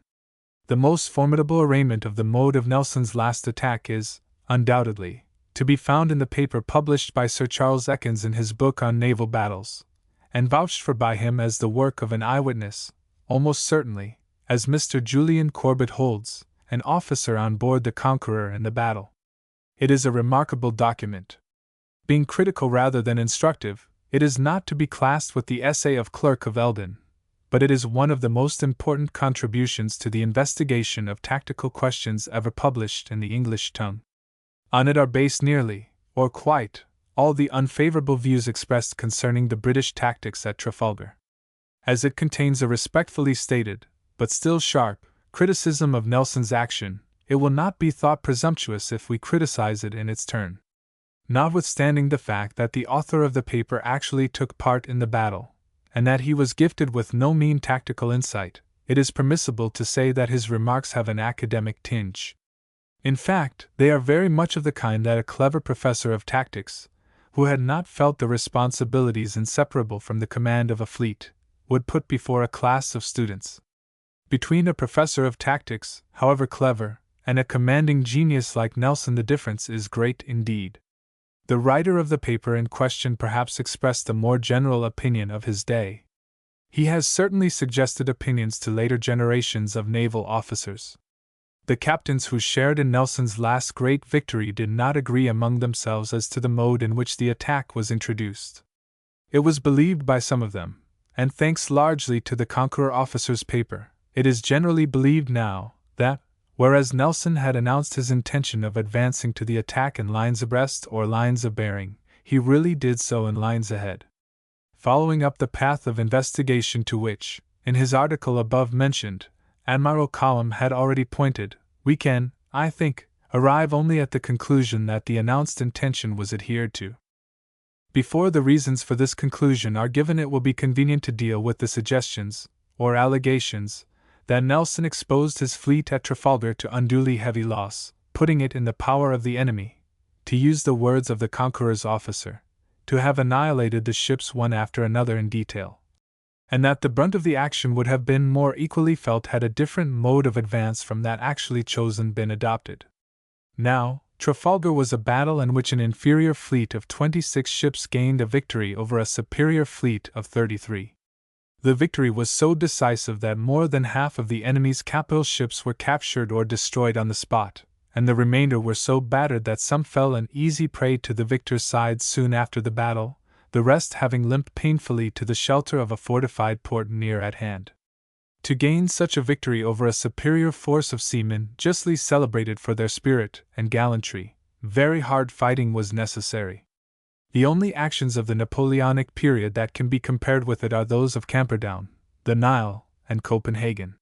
The most formidable arraignment of the mode of Nelson's last attack is, undoubtedly, to be found in the paper published by Sir Charles Ekins in his book on naval battles, and vouched for by him as the work of an eyewitness, almost certainly, as Mr. Julian Corbett holds, an officer on board the Conqueror in the battle. It is a remarkable document. Being critical rather than instructive, it is not to be classed with the essay of Clerk of Eldon, but it is one of the most important contributions to the investigation of tactical questions ever published in the English tongue. On it are based nearly, or quite, all the unfavorable views expressed concerning the British tactics at Trafalgar. As it contains a respectfully stated, but still sharp, criticism of Nelson's action, it will not be thought presumptuous if we criticize it in its turn. Notwithstanding the fact that the author of the paper actually took part in the battle, and that he was gifted with no mean tactical insight, it is permissible to say that his remarks have an academic tinge. In fact, they are very much of the kind that a clever professor of tactics, who had not felt the responsibilities inseparable from the command of a fleet, would put before a class of students. Between a professor of tactics, however clever, and a commanding genius like Nelson the difference is great indeed. The writer of the paper in question perhaps expressed a more general opinion of his day. He has certainly suggested opinions to later generations of naval officers. The captains who shared in Nelson's last great victory did not agree among themselves as to the mode in which the attack was introduced. It was believed by some of them, and thanks largely to the Conqueror officer's paper, it is generally believed now, that, whereas Nelson had announced his intention of advancing to the attack in lines abreast or lines of bearing, he really did so in lines ahead. Following up the path of investigation to which, in his article above mentioned, Admiral Colomb had already pointed, we can, I think, arrive only at the conclusion that the announced intention was adhered to. Before the reasons for this conclusion are given, it will be convenient to deal with the suggestions, or allegations, that Nelson exposed his fleet at Trafalgar to unduly heavy loss, putting it in the power of the enemy, to use the words of the conqueror's officer, to have annihilated the ships one after another in detail, and that the brunt of the action would have been more equally felt had a different mode of advance from that actually chosen been adopted. Now, Trafalgar was a battle in which an inferior fleet of 26 ships gained a victory over a superior fleet of 33. The victory was so decisive that more than half of the enemy's capital ships were captured or destroyed on the spot, and the remainder were so battered that some fell an easy prey to the victor's side soon after the battle, the rest having limped painfully to the shelter of a fortified port near at hand. To gain such a victory over a superior force of seamen justly celebrated for their spirit and gallantry, very hard fighting was necessary. The only actions of the Napoleonic period that can be compared with it are those of Camperdown, the Nile, and Copenhagen.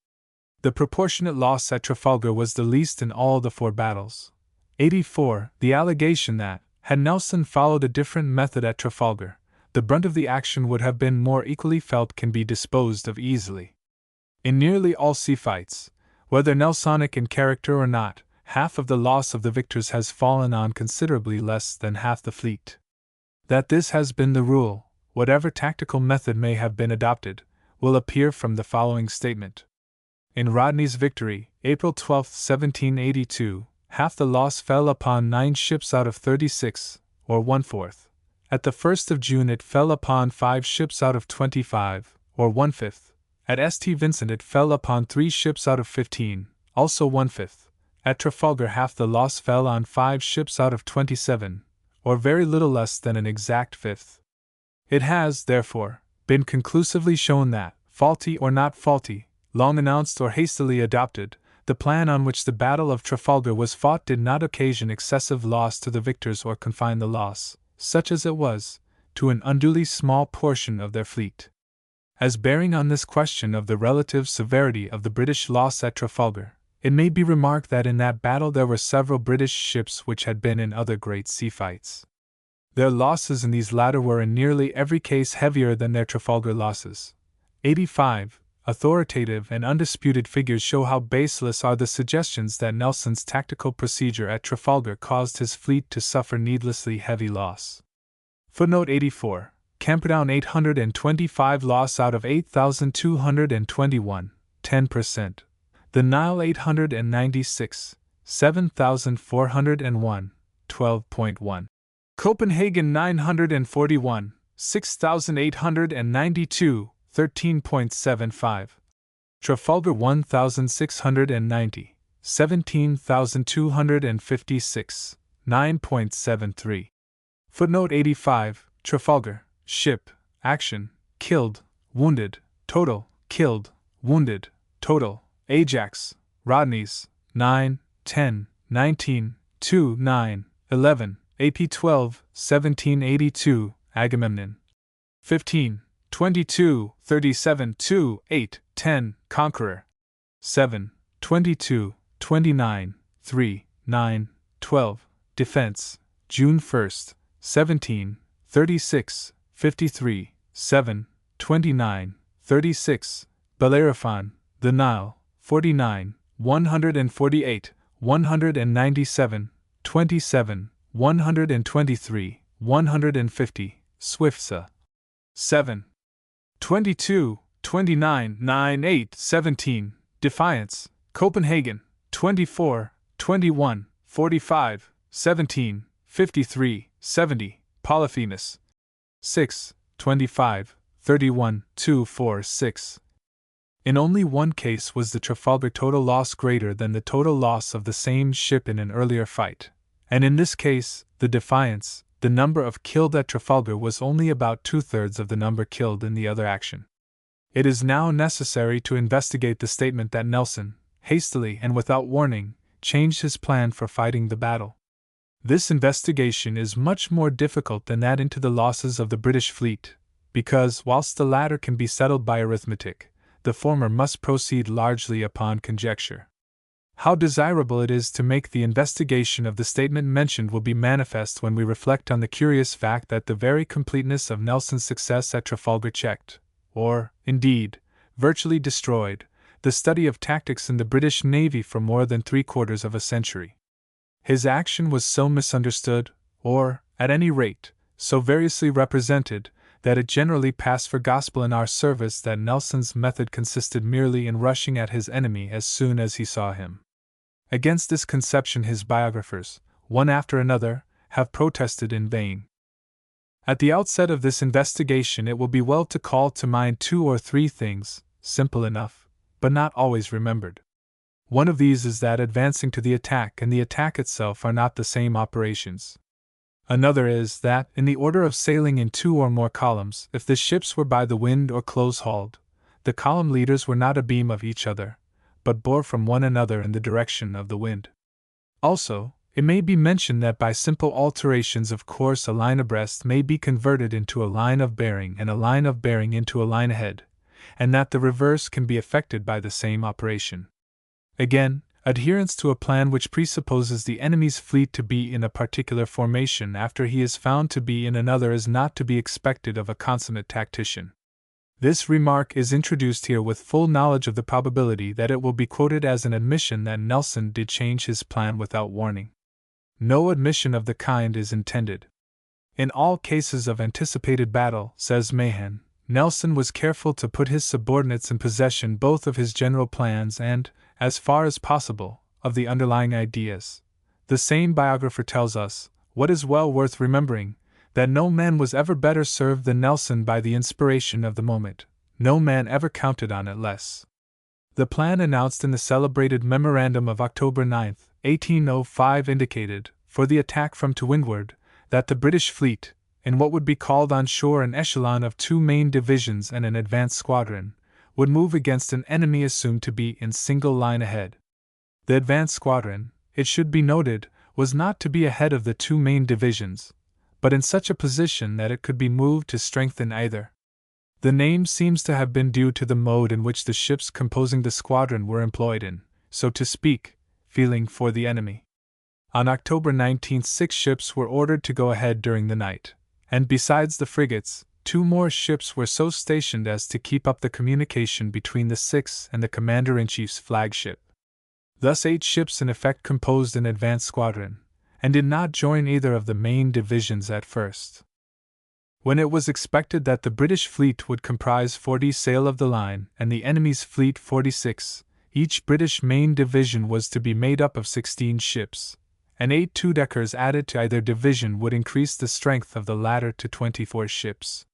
The proportionate loss at Trafalgar was the least in all the four battles. 84. The allegation that, had Nelson followed a different method at Trafalgar, the brunt of the action would have been more equally felt can be disposed of easily. In nearly all sea fights, whether Nelsonic in character or not, half of the loss of the victors has fallen on considerably less than half the fleet. That this has been the rule, whatever tactical method may have been adopted, will appear from the following statement. In Rodney's victory, April 12, 1782, half the loss fell upon 9 ships out of 36, or 1/4. At the 1st of June it fell upon 5 ships out of 25, or 1/5. At St. Vincent it fell upon 3 ships out of 15, also 1/5. At Trafalgar half the loss fell on 5 ships out of 27, or very little less than an exact fifth. It has, therefore, been conclusively shown that, faulty or not faulty, long announced or hastily adopted, the plan on which the Battle of Trafalgar was fought did not occasion excessive loss to the victors or confine the loss, such as it was, to an unduly small portion of their fleet. As bearing on this question of the relative severity of the British loss at Trafalgar, it may be remarked that in that battle there were several British ships which had been in other great sea fights. Their losses in these latter were in nearly every case heavier than their Trafalgar losses. 85. Authoritative and undisputed figures show how baseless are the suggestions that Nelson's tactical procedure at Trafalgar caused his fleet to suffer needlessly heavy loss. Footnote 84. Camperdown 825 loss out of 8,221, 10%. The Nile 896, 7,401, 12.1. Copenhagen 941, 6,892, 13.75. Trafalgar 1,690, 17,256, 9.73. Footnote 85. Trafalgar, ship, action, killed, wounded, total, killed, wounded, total. Ajax, Rodney's, 9, 10, 19, 2, 9, 11, AP 12, 1782, Agamemnon. 15, 22, 37, 2, 8, 10, Conqueror. 7, 22, 29, 3, 9, 12, Defense, June 1st, 17, 36, 53, 7, 29, 36, Bellerophon, the Nile, 49, 148, 197, 27, 123, 150, Swiftsa. 7, 22, 29, 9, 8, 17, Defiance, Copenhagen, 24, 21, 45, 17, 53, 70, Polyphemus. 6, 25, 31, 2, 4, 6. In only one case was the Trafalgar total loss greater than the total loss of the same ship in an earlier fight, and in this case, the Defiance, the number of killed at Trafalgar was only about 2/3 of the number killed in the other action. It is now necessary to investigate the statement that Nelson, hastily and without warning, changed his plan for fighting the battle. This investigation is much more difficult than that into the losses of the British fleet, because, whilst the latter can be settled by arithmetic, the former must proceed largely upon conjecture. How desirable it is to make the investigation of the statement mentioned will be manifest when we reflect on the curious fact that the very completeness of Nelson's success at Trafalgar checked, or, indeed, virtually destroyed, the study of tactics in the British Navy for more than 3/4 of a century. His action was so misunderstood, or, at any rate, so variously represented, that it generally passed for gospel in our service that Nelson's method consisted merely in rushing at his enemy as soon as he saw him. Against this conception his biographers, one after another, have protested in vain. At the outset of this investigation it will be well to call to mind 2 or 3 things, simple enough, but not always remembered. One of these is that advancing to the attack and the attack itself are not the same operations. Another is that, in the order of sailing in 2 or more columns, if the ships were by the wind or close-hauled, the column leaders were not abeam of each other, but bore from one another in the direction of the wind. Also, it may be mentioned that by simple alterations of course a line abreast may be converted into a line of bearing and a line of bearing into a line ahead, and that the reverse can be effected by the same operation. Again, adherence to a plan which presupposes the enemy's fleet to be in a particular formation after he is found to be in another is not to be expected of a consummate tactician. This remark is introduced here with full knowledge of the probability that it will be quoted as an admission that Nelson did change his plan without warning. No admission of the kind is intended. In all cases of anticipated battle, says Mahan, Nelson was careful to put his subordinates in possession both of his general plans and, as far as possible, of the underlying ideas. The same biographer tells us, what is well worth remembering, that no man was ever better served than Nelson by the inspiration of the moment, no man ever counted on it less. The plan announced in the celebrated memorandum of October 9, 1805 indicated, for the attack from to windward, that the British fleet, in what would be called on shore an echelon of 2 main divisions and an advance squadron, would move against an enemy assumed to be in single line ahead. The advance squadron, it should be noted, was not to be ahead of the 2 main divisions, but in such a position that it could be moved to strengthen either. The name seems to have been due to the mode in which the ships composing the squadron were employed in, so to speak, feeling for the enemy. On October 19, 6 ships were ordered to go ahead during the night, and besides the frigates, 2 more ships were so stationed as to keep up the communication between the 6th and the Commander-in-Chief's flagship. Thus 8 ships in effect composed an advance squadron, and did not join either of the main divisions at first. When it was expected that the British fleet would comprise 40 sail of the line and the enemy's fleet 46, each British main division was to be made up of 16 ships, and 8 two-deckers added to either division would increase the strength of the latter to 24 ships.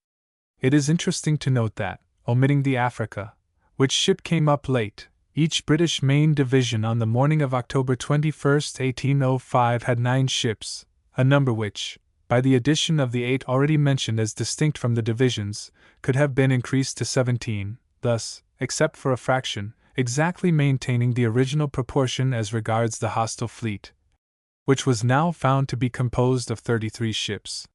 It is interesting to note that, omitting the Africa, which ship came up late, each British main division on the morning of October 21, 1805 had 9 ships, a number which, by the addition of the 8 already mentioned as distinct from the divisions, could have been increased to 17, thus, except for a fraction, exactly maintaining the original proportion as regards the hostile fleet, which was now found to be composed of 33 ships.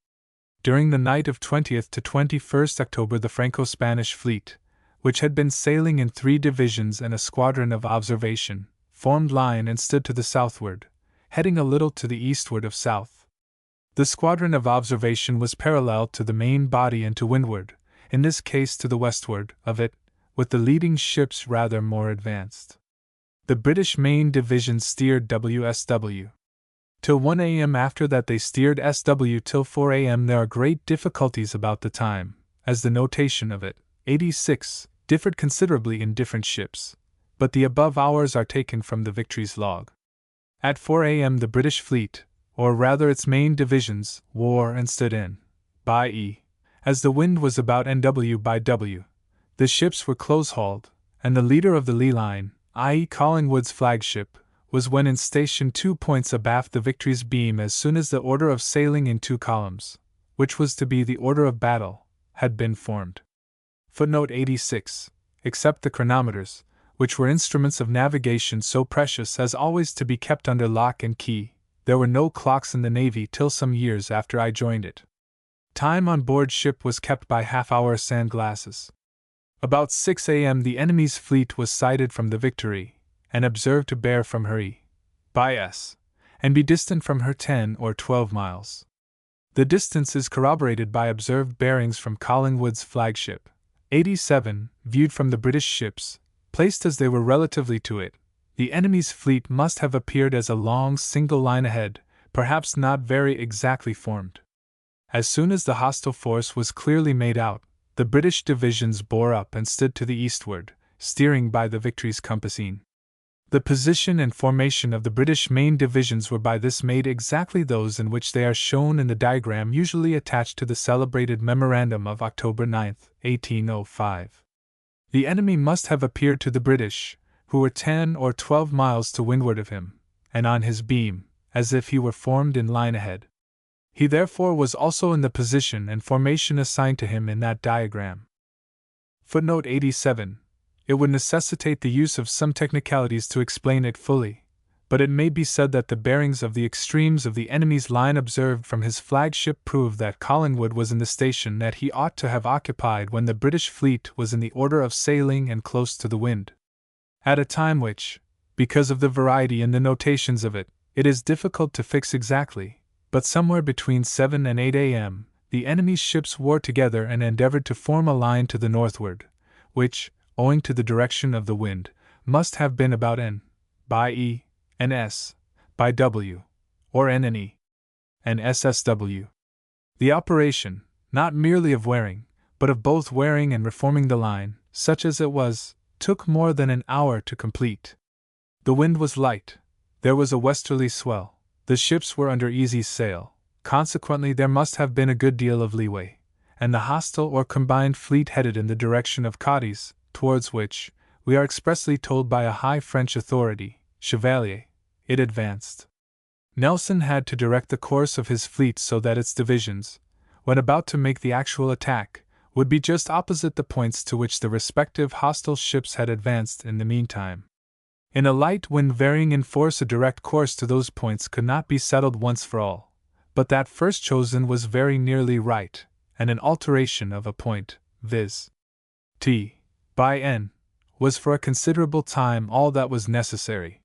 During the night of 20th to 21st October the Franco-Spanish fleet, which had been sailing in 3 divisions and a squadron of observation, formed line and stood to the southward, heading a little to the eastward of south. The squadron of observation was parallel to the main body and to windward, in this case to the westward of it, with the leading ships rather more advanced. The British main division steered WSW. Till 1 a.m. After that they steered SW till 4 a.m. There are great difficulties about the time, as the notation of it, 86, differed considerably in different ships, but the above hours are taken from the Victory's log. At 4 a.m. the British fleet, or rather its main divisions, wore and stood in, by E. As the wind was about NW by W, the ships were close-hauled, and the leader of the lee line, i.e. Collingwood's flagship, was when in station 2 points abaft the Victory's beam as soon as the order of sailing in 2 columns, which was to be the order of battle, had been formed. Footnote 86. Except the chronometers, which were instruments of navigation so precious as always to be kept under lock and key, there were no clocks in the Navy till some years after I joined it. Time on board ship was kept by half-hour sand glasses. About 6 a.m. the enemy's fleet was sighted from the Victory, and observe to bear from her E by S, and be distant from her 10 or 12 miles. The distance is corroborated by observed bearings from Collingwood's flagship, 87, viewed from the British ships, placed as they were relatively to it. The enemy's fleet must have appeared as a long single line ahead, perhaps not very exactly formed. As soon as the hostile force was clearly made out, the British divisions bore up and stood to the eastward, steering by the Victory's compassine. The position and formation of the British main divisions were by this made exactly those in which they are shown in the diagram usually attached to the celebrated memorandum of October 9, 1805. The enemy must have appeared to the British, who were 10 or 12 miles to windward of him, and on his beam, as if he were formed in line ahead. He therefore was also in the position and formation assigned to him in that diagram. Footnote 87. It would necessitate the use of some technicalities to explain it fully, but it may be said that the bearings of the extremes of the enemy's line observed from his flagship prove that Collingwood was in the station that he ought to have occupied when the British fleet was in the order of sailing and close to the wind. At a time which, because of the variety in the notations of it, it is difficult to fix exactly, but somewhere between 7 and 8 a.m., the enemy's ships wore together and endeavored to form a line to the northward, which, owing to the direction of the wind, must have been about N by E and S by W, or N and E and SSW. The operation, not merely of wearing, but of both wearing and reforming the line, such as it was, took more than an hour to complete. The wind was light, there was a westerly swell, the ships were under easy sail, consequently there must have been a good deal of leeway, and the hostile or combined fleet headed in the direction of Cadiz, towards which, we are expressly told by a high French authority, Chevalier, it advanced. Nelson had to direct the course of his fleet so that its divisions, when about to make the actual attack, would be just opposite the points to which the respective hostile ships had advanced in the meantime. In a light wind varying in force, a direct course to those points could not be settled once for all, but that first chosen was very nearly right, and an alteration of a point, viz. T by N, was for a considerable time all that was necessary.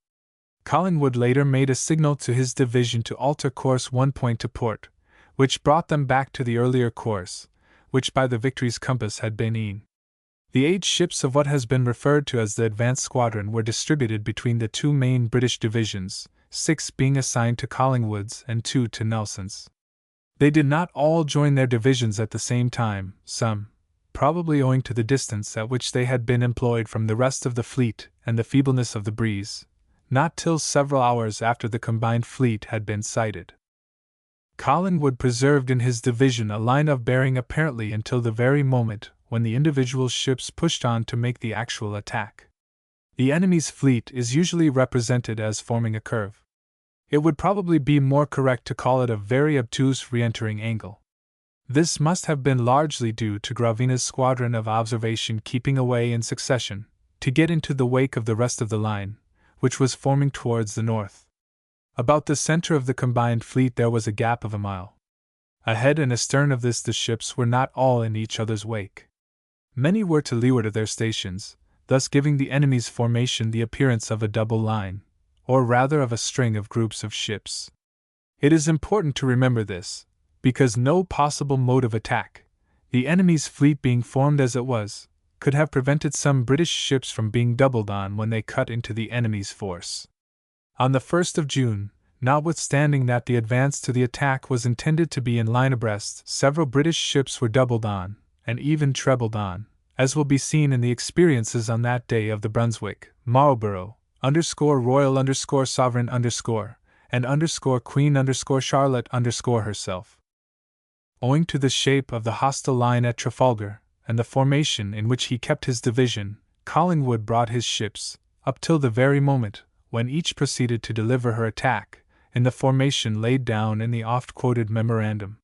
Collingwood later made a signal to his division to alter course 1 point to port, which brought them back to the earlier course, which by the Victory's compass had been E. The 8 ships of what has been referred to as the advance squadron were distributed between the 2 main British divisions, 6 being assigned to Collingwood's and 2 to Nelson's. They did not all join their divisions at the same time, some, probably owing to the distance at which they had been employed from the rest of the fleet and the feebleness of the breeze, not till several hours after the combined fleet had been sighted. Collingwood preserved in his division a line of bearing apparently until the very moment when the individual ships pushed on to make the actual attack. The enemy's fleet is usually represented as forming a curve. It would probably be more correct to call it a very obtuse re-entering angle. This must have been largely due to Gravina's squadron of observation keeping away in succession, to get into the wake of the rest of the line, which was forming towards the north. About the center of the combined fleet there was a gap of a mile. Ahead and astern of this the ships were not all in each other's wake. Many were to leeward of their stations, thus giving the enemy's formation the appearance of a double line, or rather of a string of groups of ships. It is important to remember this, because no possible mode of attack, the enemy's fleet being formed as it was, could have prevented some British ships from being doubled on when they cut into the enemy's force. On the 1st of June, notwithstanding that the advance to the attack was intended to be in line abreast, several British ships were doubled on, and even trebled on, as will be seen in the experiences on that day of the Brunswick, Marlborough, _Royal Sovereign and Queen Charlotte herself. Owing to the shape of the hostile line at Trafalgar, and the formation in which he kept his division, Collingwood brought his ships, up till the very moment when each proceeded to deliver her attack, in the formation laid down in the oft-quoted memorandum.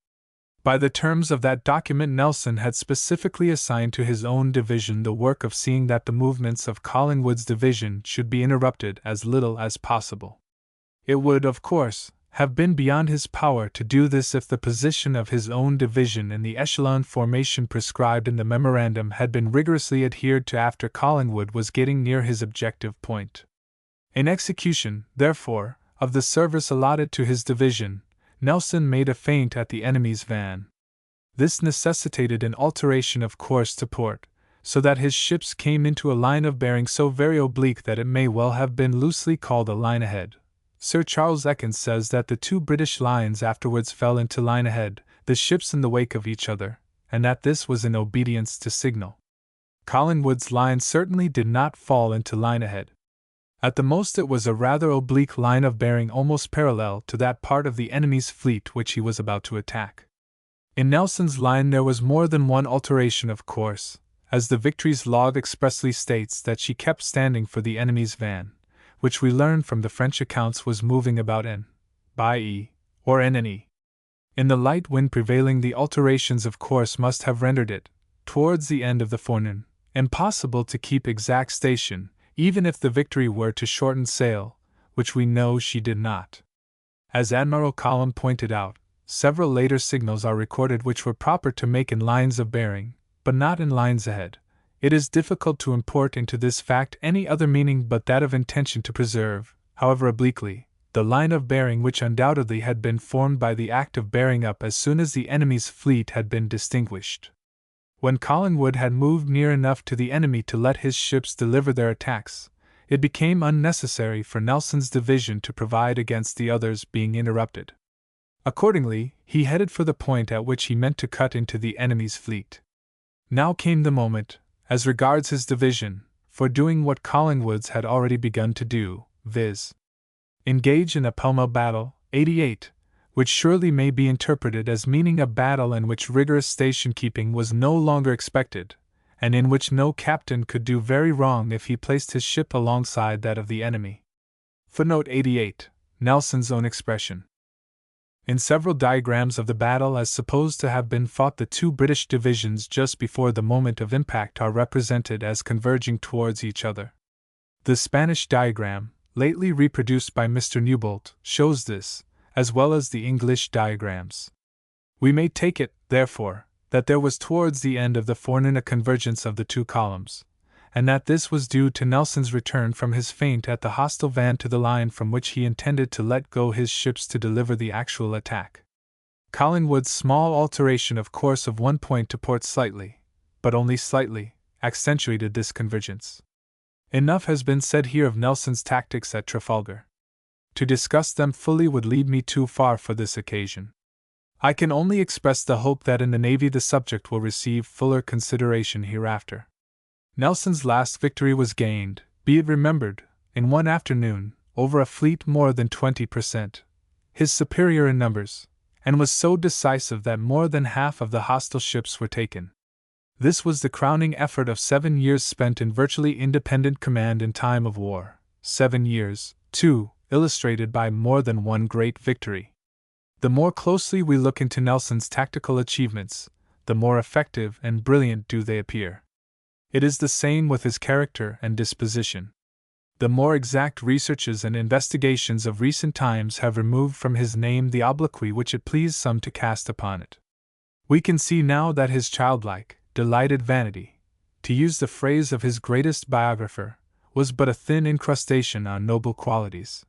By the terms of that document, Nelson had specifically assigned to his own division the work of seeing that the movements of Collingwood's division should be interrupted as little as possible. It would, of course, have been beyond his power to do this if the position of his own division in the echelon formation prescribed in the memorandum had been rigorously adhered to after Collingwood was getting near his objective point. In execution, therefore, of the service allotted to his division, Nelson made a feint at the enemy's van. This necessitated an alteration of course to port, so that his ships came into a line of bearing so very oblique that it may well have been loosely called a line ahead. Sir Charles Ekins says that the two British lines afterwards fell into line ahead, the ships in the wake of each other, and that this was in obedience to signal. Collingwood's line certainly did not fall into line ahead. At the most it was a rather oblique line of bearing almost parallel to that part of the enemy's fleet which he was about to attack. In Nelson's line there was more than one alteration of course, as the Victory's log expressly states that she kept standing for the enemy's van, which we learn from the French accounts was moving about N, by E, or N and E. In the light wind prevailing, the alterations of course must have rendered it, towards the end of the forenoon, impossible to keep exact station, even if the Victory were to shorten sail, which we know she did not. As Admiral Colomb pointed out, several later signals are recorded which were proper to make in lines of bearing, but not in lines ahead. It is difficult to import into this fact any other meaning but that of intention to preserve, however obliquely, the line of bearing which undoubtedly had been formed by the act of bearing up as soon as the enemy's fleet had been distinguished. When Collingwood had moved near enough to the enemy to let his ships deliver their attacks, it became unnecessary for Nelson's division to provide against the others being interrupted. Accordingly, he headed for the point at which he meant to cut into the enemy's fleet. Now came the moment, as regards his division, for doing what Collingwood's had already begun to do, viz. Engage in a pell-mell battle, 88, which surely may be interpreted as meaning a battle in which rigorous station-keeping was no longer expected, and in which no captain could do very wrong if he placed his ship alongside that of the enemy. Footnote 88, Nelson's own expression. In several diagrams of the battle as supposed to have been fought, the two British divisions just before the moment of impact are represented as converging towards each other. The Spanish diagram, lately reproduced by Mr. Newbolt, shows this, as well as the English diagrams. We may take it, therefore, that there was towards the end of the forenoon a convergence of the two columns, and that this was due to Nelson's return from his feint at the hostile van to the line from which he intended to let go his ships to deliver the actual attack. Collingwood's small alteration of course of one point to port slightly, but only slightly, accentuated this convergence. Enough has been said here of Nelson's tactics at Trafalgar. To discuss them fully would lead me too far for this occasion. I can only express the hope that in the Navy the subject will receive fuller consideration hereafter. Nelson's last victory was gained, be it remembered, in one afternoon, over a fleet more than 20%, his superior in numbers, and was so decisive that more than half of the hostile ships were taken. This was the crowning effort of 7 years spent in virtually independent command in time of war, 7 years, too, illustrated by more than one great victory. The more closely we look into Nelson's tactical achievements, the more effective and brilliant do they appear. It is the same with his character and disposition. The more exact researches and investigations of recent times have removed from his name the obloquy which it pleased some to cast upon it. We can see now that his childlike, delighted vanity, to use the phrase of his greatest biographer, was but a thin incrustation on noble qualities.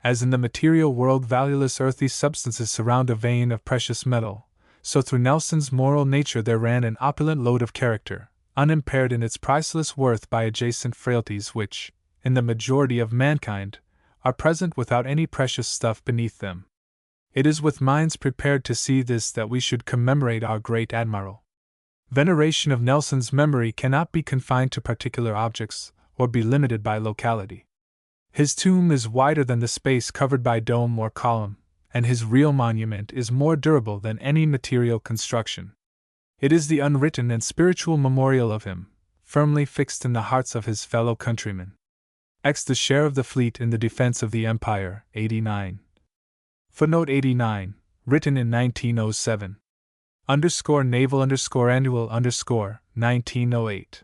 As in the material world valueless earthy substances surround a vein of precious metal, so through Nelson's moral nature there ran an opulent load of character, unimpaired in its priceless worth by adjacent frailties which, in the majority of mankind, are present without any precious stuff beneath them. It is with minds prepared to see this that we should commemorate our great admiral. Veneration of Nelson's memory cannot be confined to particular objects, or be limited by locality. His tomb is wider than the space covered by dome or column, and his real monument is more durable than any material construction. It is the unwritten and spiritual memorial of him, firmly fixed in the hearts of his fellow countrymen. X. The share of the fleet in the defense of the Empire, 89. Footnote 89, written in 1907. Naval Annual 1908.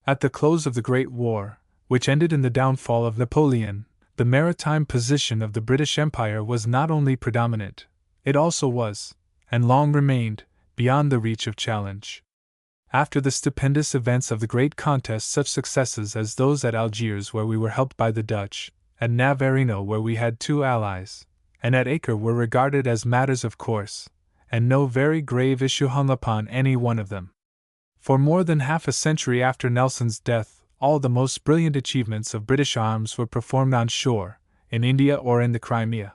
At the close of the Great War, which ended in the downfall of Napoleon, the maritime position of the British Empire was not only predominant, it also was, and long remained, beyond the reach of challenge. After the stupendous events of the great contest, such successes as those at Algiers, where we were helped by the Dutch, at Navarino, where we had 2 allies, and at Acre, were regarded as matters of course, and no very grave issue hung upon any one of them. For more than half a century after Nelson's death, all the most brilliant achievements of British arms were performed on shore, in India or in the Crimea.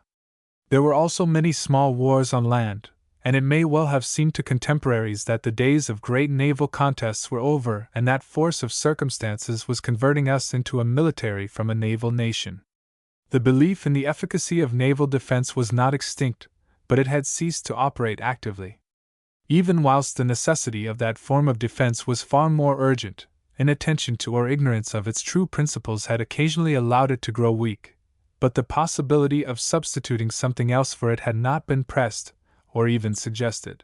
There were also many small wars on land, and it may well have seemed to contemporaries that the days of great naval contests were over and that force of circumstances was converting us into a military from a naval nation. The belief in the efficacy of naval defense was not extinct, but it had ceased to operate actively. Even whilst the necessity of that form of defense was far more urgent, inattention to or ignorance of its true principles had occasionally allowed it to grow weak, but the possibility of substituting something else for it had not been pressed, or even suggested.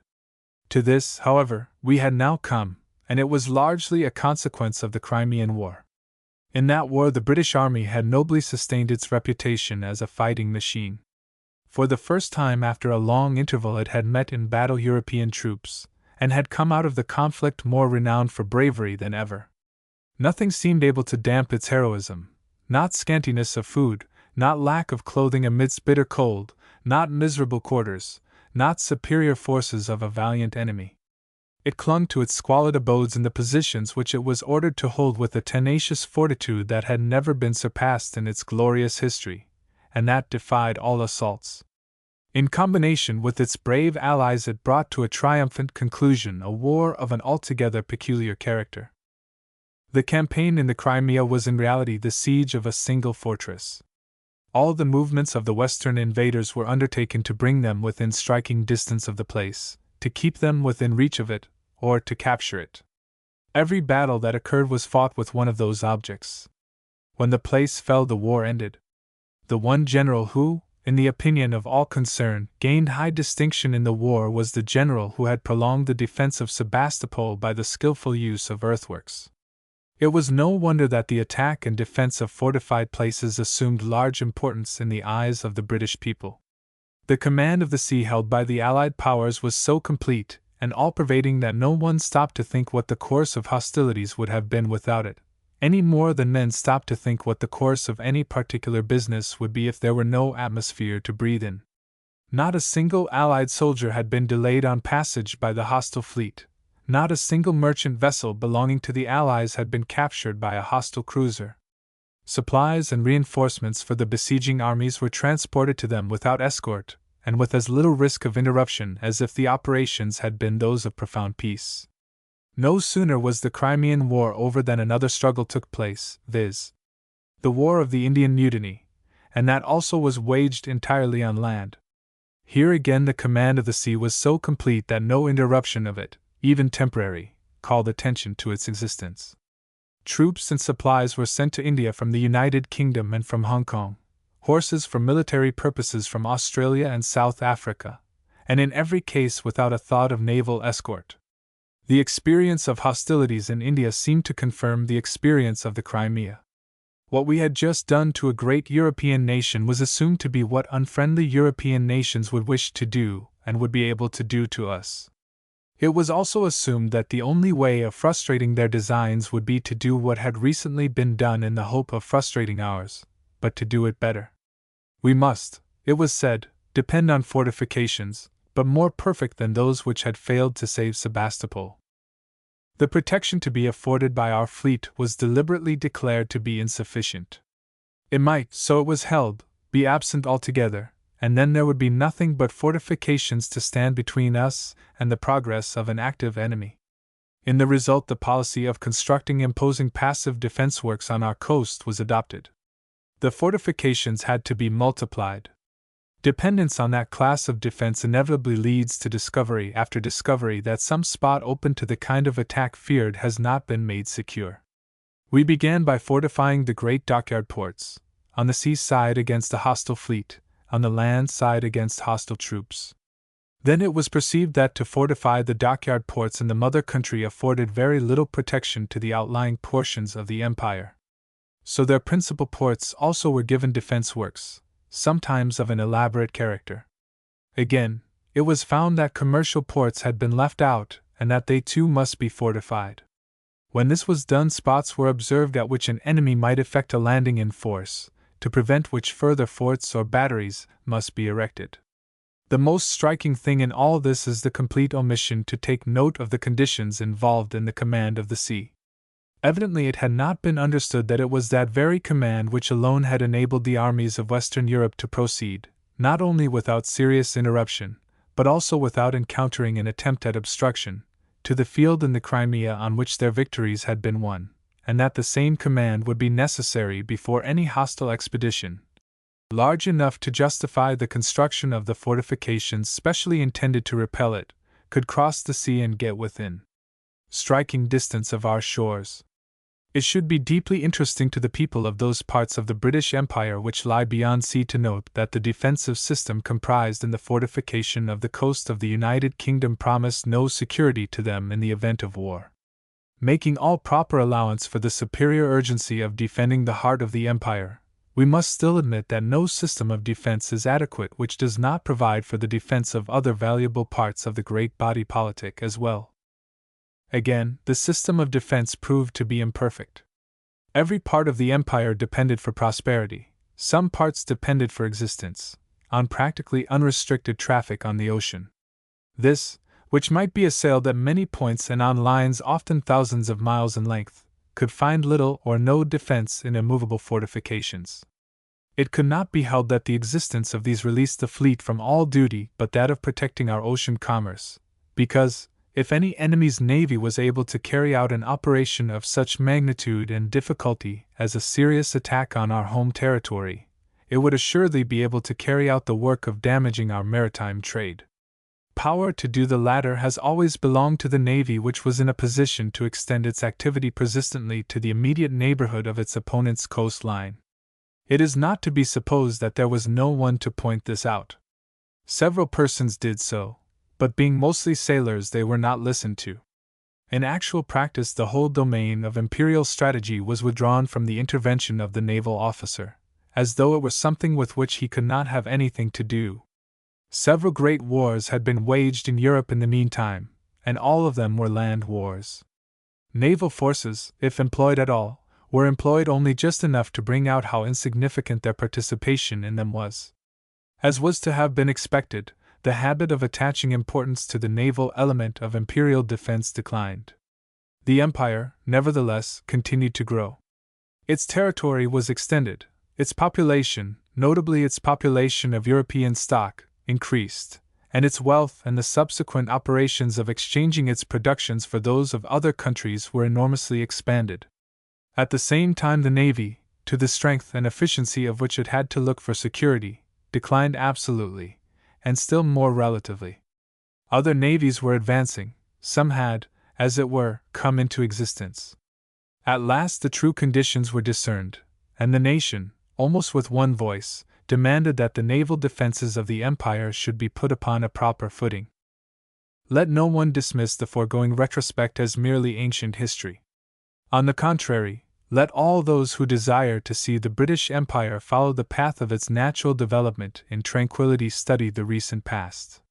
To this, however, we had now come, and it was largely a consequence of the Crimean War. In that war the British Army had nobly sustained its reputation as a fighting machine. For the first time after a long interval it had met in battle European troops, and had come out of the conflict more renowned for bravery than ever. Nothing seemed able to damp its heroism, not scantiness of food, not lack of clothing amidst bitter cold, not miserable quarters, not superior forces of a valiant enemy. It clung to its squalid abodes in the positions which it was ordered to hold with a tenacious fortitude that had never been surpassed in its glorious history, and that defied all assaults. In combination with its brave allies it brought to a triumphant conclusion a war of an altogether peculiar character. The campaign in the Crimea was in reality the siege of a single fortress. All the movements of the Western invaders were undertaken to bring them within striking distance of the place, to keep them within reach of it, or to capture it. Every battle that occurred was fought with one of those objects. When the place fell, the war ended. The one general who, in the opinion of all concerned, gained high distinction in the war was the general who had prolonged the defense of Sebastopol by the skillful use of earthworks. It was no wonder that the attack and defense of fortified places assumed large importance in the eyes of the British people. The command of the sea held by the Allied powers was so complete and all-pervading that no one stopped to think what the course of hostilities would have been without it, any more than men stopped to think what the course of any particular business would be if there were no atmosphere to breathe in. Not a single Allied soldier had been delayed on passage by the hostile fleet. Not a single merchant vessel belonging to the Allies had been captured by a hostile cruiser. Supplies and reinforcements for the besieging armies were transported to them without escort, and with as little risk of interruption as if the operations had been those of profound peace. No sooner was the Crimean War over than another struggle took place, viz., the War of the Indian Mutiny, and that also was waged entirely on land. Here again the command of the sea was so complete that no interruption of it, even temporary, called attention to its existence. Troops and supplies were sent to India from the United Kingdom and from Hong Kong, horses for military purposes from Australia and South Africa, and in every case without a thought of naval escort. The experience of hostilities in India seemed to confirm the experience of the Crimea. What we had just done to a great European nation was assumed to be what unfriendly European nations would wish to do and would be able to do to us. It was also assumed that the only way of frustrating their designs would be to do what had recently been done in the hope of frustrating ours, but to do it better. We must, it was said, depend on fortifications, but more perfect than those which had failed to save Sebastopol. The protection to be afforded by our fleet was deliberately declared to be insufficient. It might, so it was held, be absent altogether, and then there would be nothing but fortifications to stand between us and the progress of an active enemy. In the result, the policy of constructing imposing passive defense works on our coast was adopted. The fortifications had to be multiplied. Dependence on that class of defense inevitably leads to discovery after discovery that some spot open to the kind of attack feared has not been made secure. We began by fortifying the great dockyard ports, on the sea side against a hostile fleet, on the land side against hostile troops. Then it was perceived that to fortify the dockyard ports in the mother country afforded very little protection to the outlying portions of the empire. So their principal ports also were given defense works, sometimes of an elaborate character. Again, it was found that commercial ports had been left out, and that they too must be fortified. When this was done, spots were observed at which an enemy might effect a landing in force, to prevent which further forts or batteries must be erected. The most striking thing in all this is the complete omission to take note of the conditions involved in the command of the sea. Evidently it had not been understood that it was that very command which alone had enabled the armies of Western Europe to proceed, not only without serious interruption, but also without encountering an attempt at obstruction, to the field in the Crimea on which their victories had been won, and that the same command would be necessary before any hostile expedition, large enough to justify the construction of the fortifications specially intended to repel it, could cross the sea and get within striking distance of our shores. It should be deeply interesting to the people of those parts of the British Empire which lie beyond sea to note that the defensive system comprised in the fortification of the coast of the United Kingdom promised no security to them in the event of war. Making all proper allowance for the superior urgency of defending the heart of the empire, we must still admit that no system of defense is adequate which does not provide for the defense of other valuable parts of the great body politic as well. Again, the system of defense proved to be imperfect. Every part of the empire depended for prosperity, some parts depended for existence, on practically unrestricted traffic on the ocean. This, which might be assailed at many points and on lines often thousands of miles in length, could find little or no defense in immovable fortifications. It could not be held that the existence of these released the fleet from all duty but that of protecting our ocean commerce, because, if any enemy's navy was able to carry out an operation of such magnitude and difficulty as a serious attack on our home territory, it would assuredly be able to carry out the work of damaging our maritime trade. Power to do the latter has always belonged to the navy which was in a position to extend its activity persistently to the immediate neighborhood of its opponent's coastline. It is not to be supposed that there was no one to point this out. Several persons did so, but being mostly sailors they were not listened to. In actual practice the whole domain of imperial strategy was withdrawn from the intervention of the naval officer, as though it were something with which he could not have anything to do. Several great wars had been waged in Europe in the meantime, and all of them were land wars. Naval forces, if employed at all, were employed only just enough to bring out how insignificant their participation in them was. As was to have been expected, the habit of attaching importance to the naval element of imperial defense declined. The empire, nevertheless, continued to grow. Its territory was extended, its population, notably its population of European stock, increased, and its wealth and the subsequent operations of exchanging its productions for those of other countries were enormously expanded. At the same time the navy, to the strength and efficiency of which it had to look for security, declined absolutely, and still more relatively. Other navies were advancing, some had, as it were, come into existence. At last the true conditions were discerned, and the nation, almost with one voice, demanded that the naval defenses of the empire should be put upon a proper footing. Let no one dismiss the foregoing retrospect as merely ancient history. On the contrary, let all those who desire to see the British Empire follow the path of its natural development in tranquility study the recent past.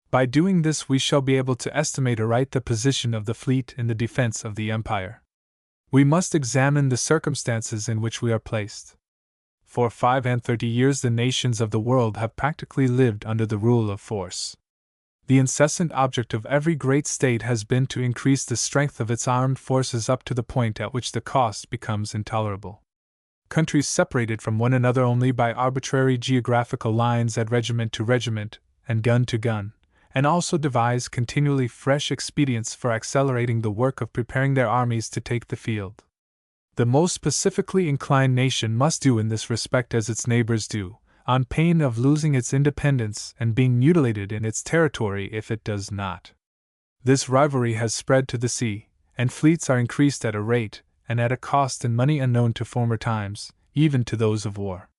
By doing this we shall be able to estimate aright the position of the fleet in the defense of the empire. We must examine the circumstances in which we are placed. For 35 years the nations of the world have practically lived under the rule of force. The incessant object of every great state has been to increase the strength of its armed forces up to the point at which the cost becomes intolerable. Countries separated from one another only by arbitrary geographical lines add regiment to regiment, and gun to gun, and also devise continually fresh expedients for accelerating the work of preparing their armies to take the field. The most pacifically inclined nation must do in this respect as its neighbors do, on pain of losing its independence and being mutilated in its territory if it does not. This rivalry has spread to the sea, and fleets are increased at a rate and at a cost in money unknown to former times, even to those of war.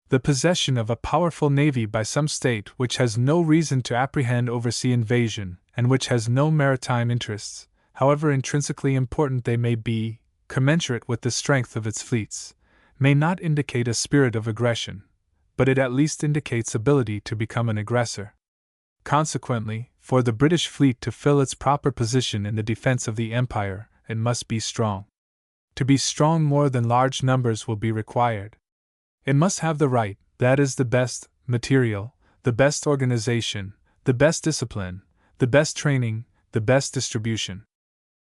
The possession of a powerful navy by some state which has no reason to apprehend oversea invasion, and which has no maritime interests, however intrinsically important they may be, commensurate with the strength of its fleets, may not indicate a spirit of aggression, but it at least indicates ability to become an aggressor. Consequently, for the British fleet to fill its proper position in the defense of the Empire, it must be strong. To be strong, more than large numbers will be required. It must have the right, that is, the best material, the best organization, the best discipline, the best training, the best distribution.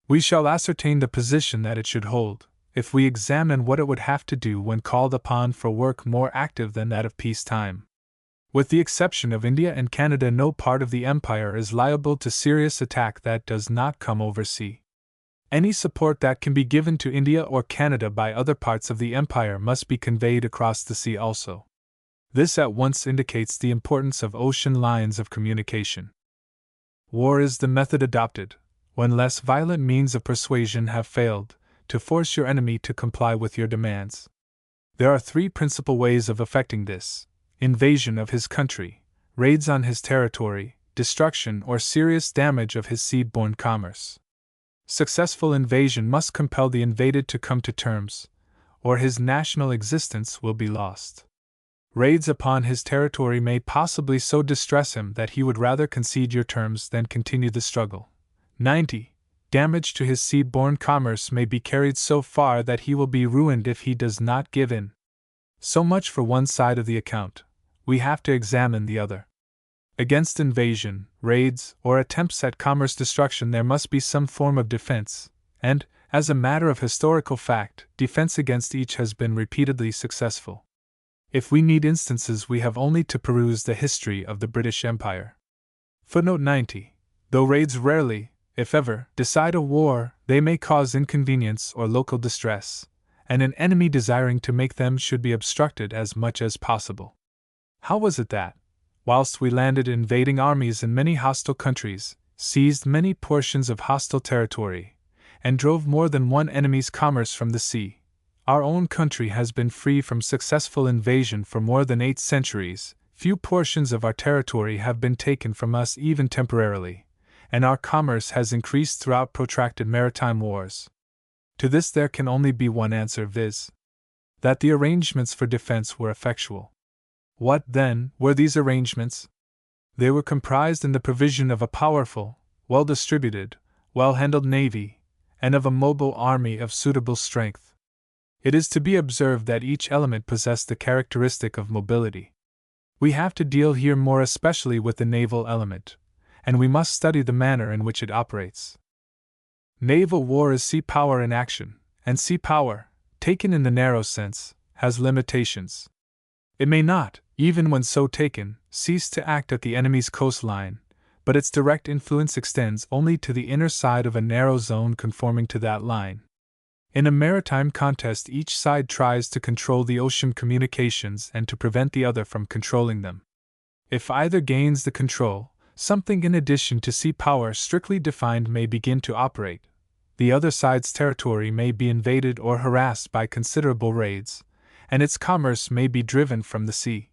We shall ascertain the position that it should hold, if we examine what it would have to do when called upon for work more active than that of peacetime. With the exception of India and Canada, no part of the Empire is liable to serious attack that does not come over sea. Any support that can be given to India or Canada by other parts of the Empire must be conveyed across the sea also. This at once indicates the importance of ocean lines of communication. War is the method adopted, when less violent means of persuasion have failed, to force your enemy to comply with your demands. There are three principal ways of effecting this: invasion of his country, raids on his territory, destruction or serious damage of his seaborne commerce. Successful invasion must compel the invaded to come to terms, or his national existence will be lost. Raids upon his territory may possibly so distress him that he would rather concede your terms than continue the struggle. 90. Damage to his seaborne commerce may be carried so far that he will be ruined if he does not give in. So much for one side of the account. We have to examine the other. Against invasion, raids, or attempts at commerce destruction there must be some form of defense, and, as a matter of historical fact, defense against each has been repeatedly successful. If we need instances, we have only to peruse the history of the British Empire. Footnote 90. Though raids rarely, if ever, decide a war, they may cause inconvenience or local distress, and an enemy desiring to make them should be obstructed as much as possible. How was it that, whilst we landed invading armies in many hostile countries, seized many portions of hostile territory, and drove more than one enemy's commerce from the sea, our own country has been free from successful invasion for more than 8 centuries, few portions of our territory have been taken from us even temporarily, and our commerce has increased throughout protracted maritime wars? To this there can only be one answer, viz., that the arrangements for defense were effectual. What, then, were these arrangements? They were comprised in the provision of a powerful, well-distributed, well-handled navy, and of a mobile army of suitable strength. It is to be observed that each element possessed the characteristic of mobility. We have to deal here more especially with the naval element, and we must study the manner in which it operates. Naval war is sea power in action, and sea power, taken in the narrow sense, has limitations. It may not, even when so taken, cease to act at the enemy's coastline, but its direct influence extends only to the inner side of a narrow zone conforming to that line. In a maritime contest, each side tries to control the ocean communications and to prevent the other from controlling them. If either gains the control, something in addition to sea power strictly defined may begin to operate. The other side's territory may be invaded or harassed by considerable raids, and its commerce may be driven from the sea.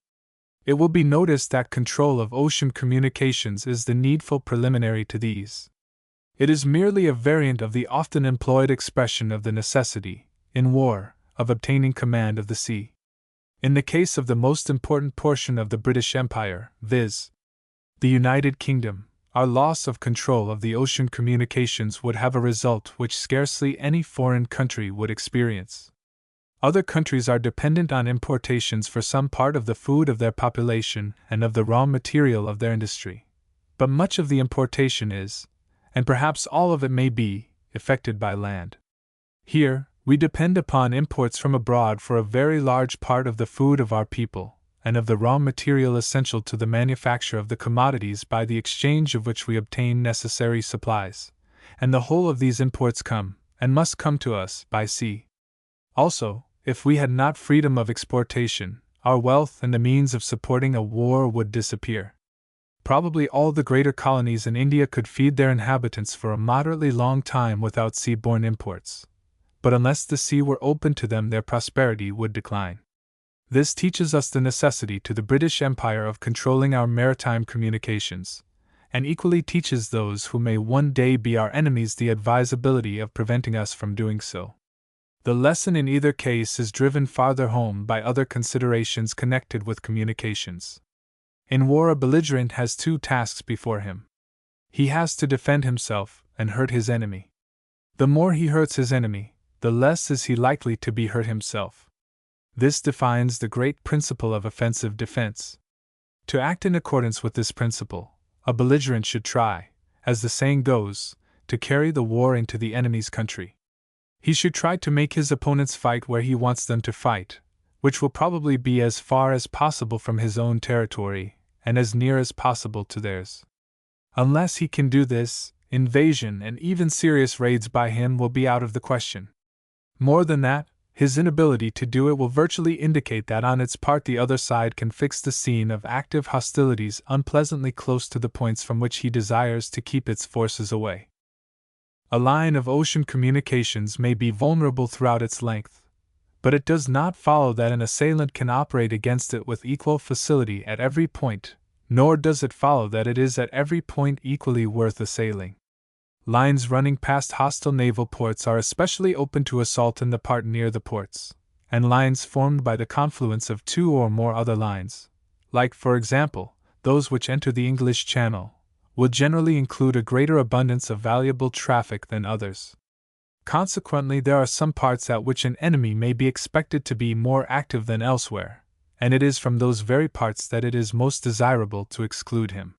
It will be noticed that control of ocean communications is the needful preliminary to these. It is merely a variant of the often employed expression of the necessity, in war, of obtaining command of the sea. In the case of the most important portion of the British Empire, viz., the United Kingdom, our loss of control of the ocean communications would have a result which scarcely any foreign country would experience. Other countries are dependent on importations for some part of the food of their population and of the raw material of their industry. But much of the importation is, and perhaps all of it may be, effected by land. Here, we depend upon imports from abroad for a very large part of the food of our people, and of the raw material essential to the manufacture of the commodities by the exchange of which we obtain necessary supplies, and the whole of these imports come, and must come to us, by sea. Also, if we had not freedom of exportation, our wealth and the means of supporting a war would disappear. Probably all the greater colonies in India could feed their inhabitants for a moderately long time without sea-borne imports. But unless the sea were open to them, their prosperity would decline. This teaches us the necessity to the British Empire of controlling our maritime communications, and equally teaches those who may one day be our enemies the advisability of preventing us from doing so. The lesson in either case is driven farther home by other considerations connected with communications. In war, a belligerent has two tasks before him. He has to defend himself and hurt his enemy. The more he hurts his enemy, the less is he likely to be hurt himself. This defines the great principle of offensive defense. To act in accordance with this principle, a belligerent should try, as the saying goes, to carry the war into the enemy's country. He should try to make his opponents fight where he wants them to fight, which will probably be as far as possible from his own territory and as near as possible to theirs. Unless he can do this, invasion and even serious raids by him will be out of the question. More than that, his inability to do it will virtually indicate that on its part the other side can fix the scene of active hostilities unpleasantly close to the points from which he desires to keep its forces away. A line of ocean communications may be vulnerable throughout its length, but it does not follow that an assailant can operate against it with equal facility at every point, nor does it follow that it is at every point equally worth assailing. Lines running past hostile naval ports are especially open to assault in the part near the ports, and lines formed by the confluence of two or more other lines, like, for example, those which enter the English Channel, will generally include a greater abundance of valuable traffic than others. Consequently, there are some parts at which an enemy may be expected to be more active than elsewhere, and it is from those very parts that it is most desirable to exclude him.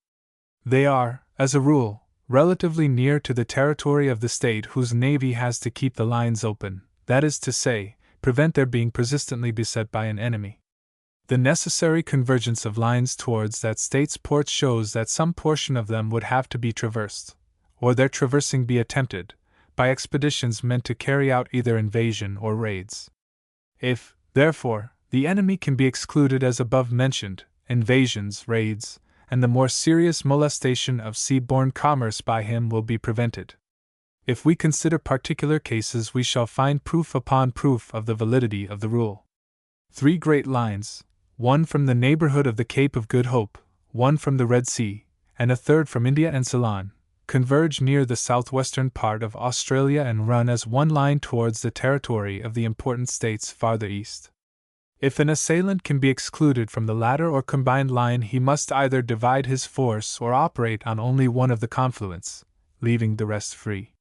They are, as a rule, relatively near to the territory of the state whose navy has to keep the lines open, that is to say, prevent their being persistently beset by an enemy. The necessary convergence of lines towards that state's ports shows that some portion of them would have to be traversed, or their traversing be attempted, by expeditions meant to carry out either invasion or raids. If, therefore, the enemy can be excluded as above mentioned, invasions, raids, and the more serious molestation of sea-borne commerce by him will be prevented. If we consider particular cases, we shall find proof upon proof of the validity of the rule. 3 great lines, one from the neighborhood of the Cape of Good Hope, one from the Red Sea, and a third from India and Ceylon, converge near the southwestern part of Australia and run as one line towards the territory of the important states farther east. If an assailant can be excluded from the latter or combined line, he must either divide his force or operate on only one of the confluence, leaving the rest free.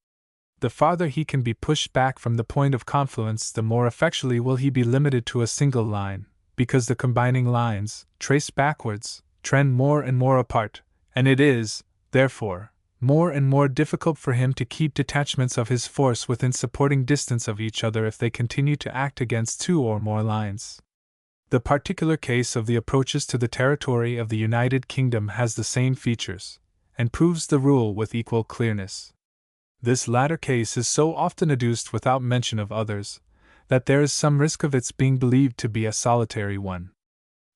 The farther he can be pushed back from the point of confluence, the more effectually will he be limited to a single line, because the combining lines, traced backwards, trend more and more apart, and it is, therefore, more and more difficult for him to keep detachments of his force within supporting distance of each other if they continue to act against 2 or more lines. The particular case of the approaches to the territory of the United Kingdom has the same features, and proves the rule with equal clearness. This latter case is so often adduced without mention of others, that there is some risk of its being believed to be a solitary one.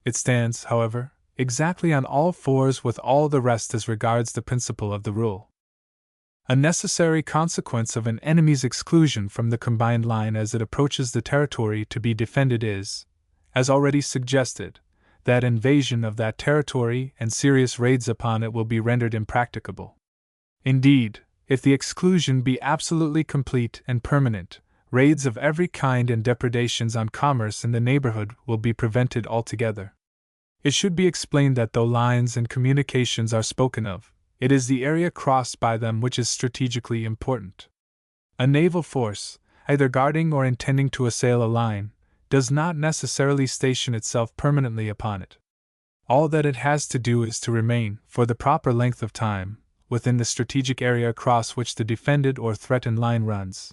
It stands, however, exactly on all fours with all the rest as regards the principle of the rule. A necessary consequence of an enemy's exclusion from the combined line as it approaches the territory to be defended is, as already suggested, that invasion of that territory and serious raids upon it will be rendered impracticable. Indeed, if the exclusion be absolutely complete and permanent, raids of every kind and depredations on commerce in the neighborhood will be prevented altogether. It should be explained that though lines and communications are spoken of, it is the area crossed by them which is strategically important. A naval force, either guarding or intending to assail a line, does not necessarily station itself permanently upon it. All that it has to do is to remain, for the proper length of time, within the strategic area across which the defended or threatened line runs.